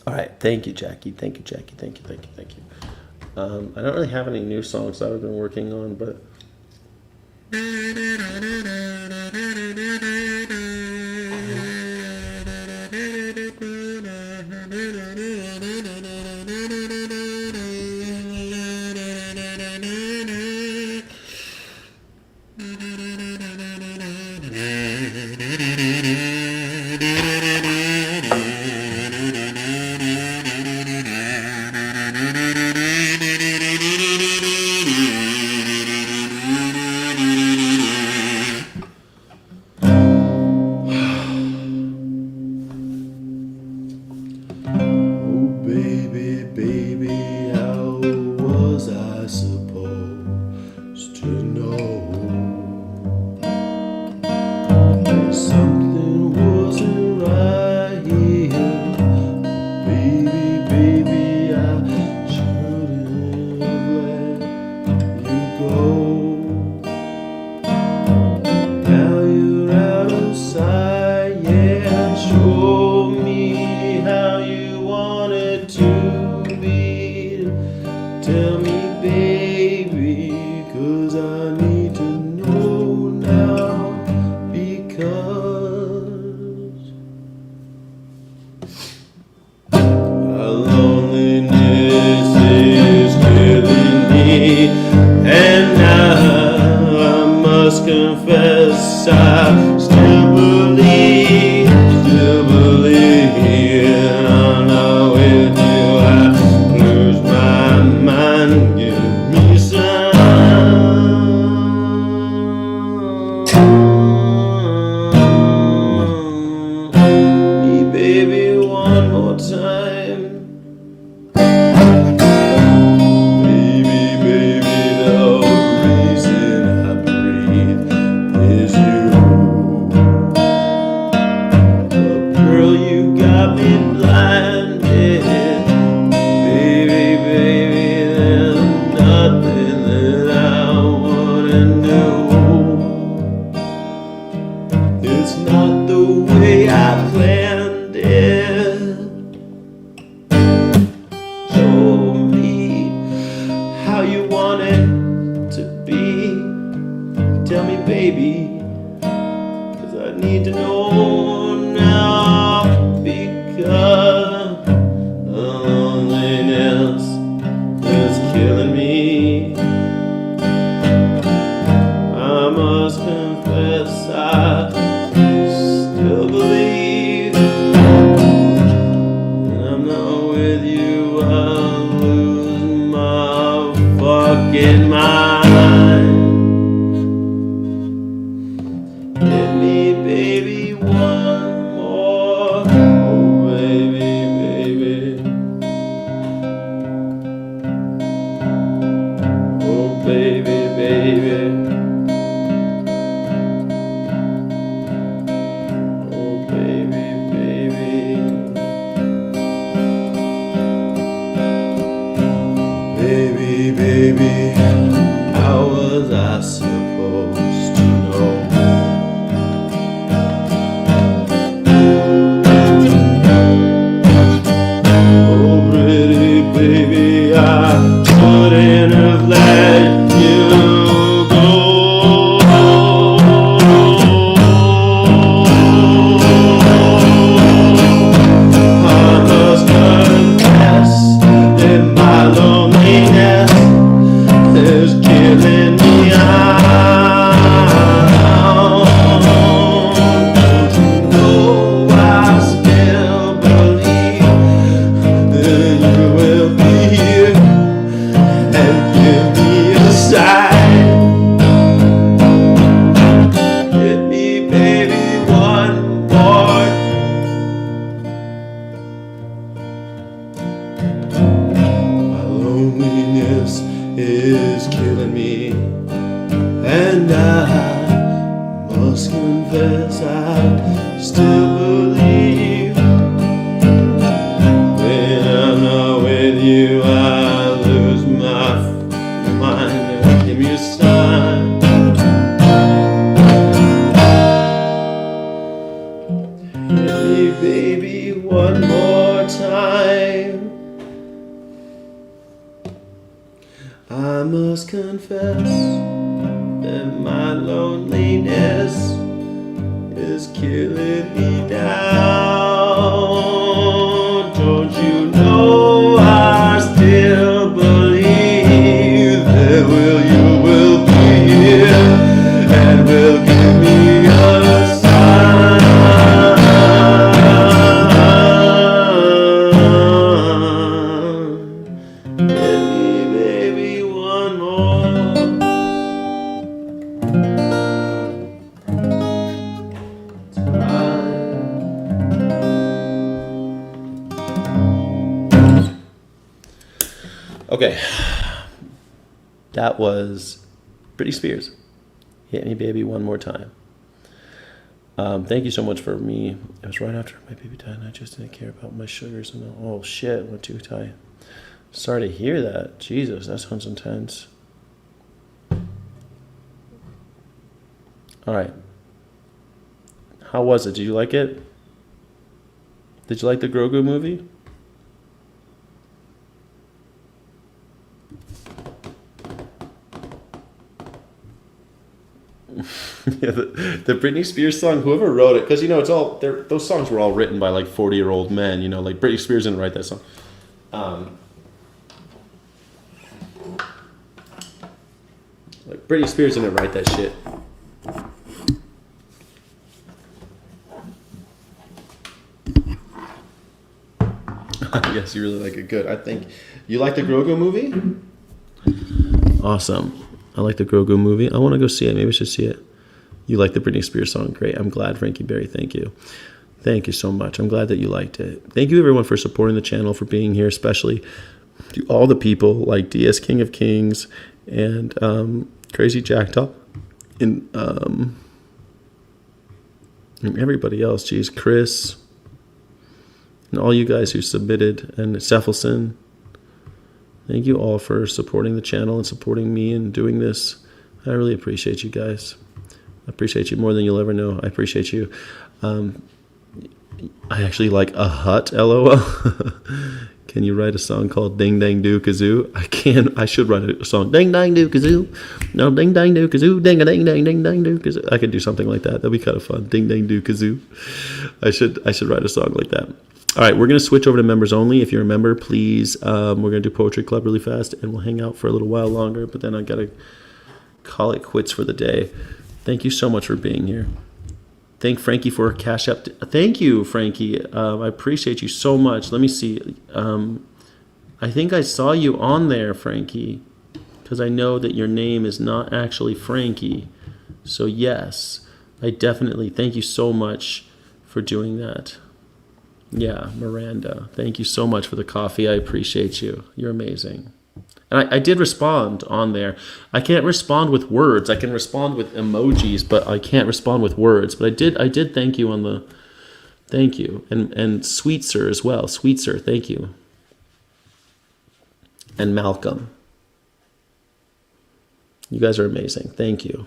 All right, thank you, Jackie. Thank you, Jackie. Thank you. I don't really have any new songs that I've been working on, but. confess that my loneliness is killing me now. Don't you know I still believe that you will be here and will give me a sign. Give me, baby, one more. Okay, that was Britney Spears. Hit Me Baby One More Time. Thank you so much for me. It was right after my baby died and I just didn't care about my sugars and all. Oh shit, went too tight. Sorry to hear that. Jesus, that sounds intense. All right. How was it? Did you like it? Did you like the Grogu movie? Yeah, the Britney Spears song, whoever wrote it, because it's all those songs were all written by like 40-year-old men, like Britney Spears didn't write that song. Like Britney Spears didn't write that shit. Yes, you really like it. Good. I think you like the Grogu movie. Awesome. I like the Grogu movie. I want to go see it. Maybe I should see it. You like the Britney Spears song. Great. I'm glad, Frankie Berry. Thank you. Thank you so much. I'm glad that you liked it. Thank you, everyone, for supporting the channel, for being here, especially to all the people like DS King of Kings and Crazy Jackdaw and everybody else. Geez, Chris and all you guys who submitted, and Cephalson. Thank you all for supporting the channel and supporting me and doing this. I really appreciate you guys. I appreciate you more than you'll ever know. I appreciate you. I actually like a hut, LOL. Can you write a song called Ding Dang Do Kazoo? I can. I should write a song. Ding Dang Do Kazoo. No, Ding Dang Do Kazoo. Ding a ding dang ding dang do kazoo. I could do something like that. That'd be kind of fun. Ding Dang Do Kazoo. I should write a song like that. All right, we're going to switch over to members only. If you're a member, please, we're going to do Poetry Club really fast, and we'll hang out for a little while longer, but then I got to call it quits for the day. Thank you so much for being here. Thank Frankie for her Cash App. Thank you, Frankie. I appreciate you so much. Let me see. I think I saw you on there, Frankie, because I know that your name is not actually Frankie. So, yes, I definitely thank you so much for doing that. Yeah, Miranda, thank you so much for the coffee. I appreciate you. You're amazing. And I did respond on there. I can't respond with words. I can respond with emojis, but I can't respond with words. But I did thank you on the thank you. And Sweet Sir as well. Sweet Sir, thank you. And Malcolm. You guys are amazing. Thank you.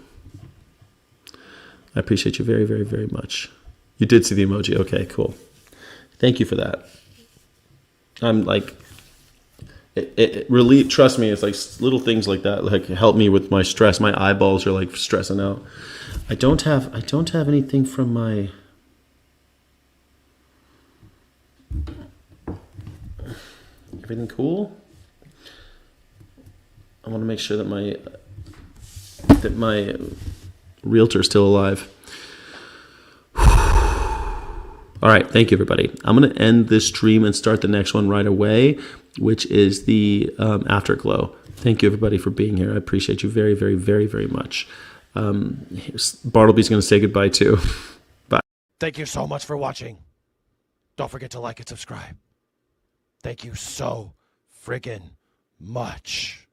I appreciate you very, very, very much. You did see the emoji. Okay, cool. Thank you for that. I'm like, it really, trust me, it's like little things like that like help me with my stress. My eyeballs are like stressing out. I don't have anything from my everything cool. I want to make sure that my realtor's still alive. All right, thank you, everybody. I'm going to end this stream and start the next one right away, which is the Afterglow. Thank you, everybody, for being here. I appreciate you very, very, very, very much. Bartleby's going to say goodbye, too. Bye. Thank you so much for watching. Don't forget to like and subscribe. Thank you so friggin' much.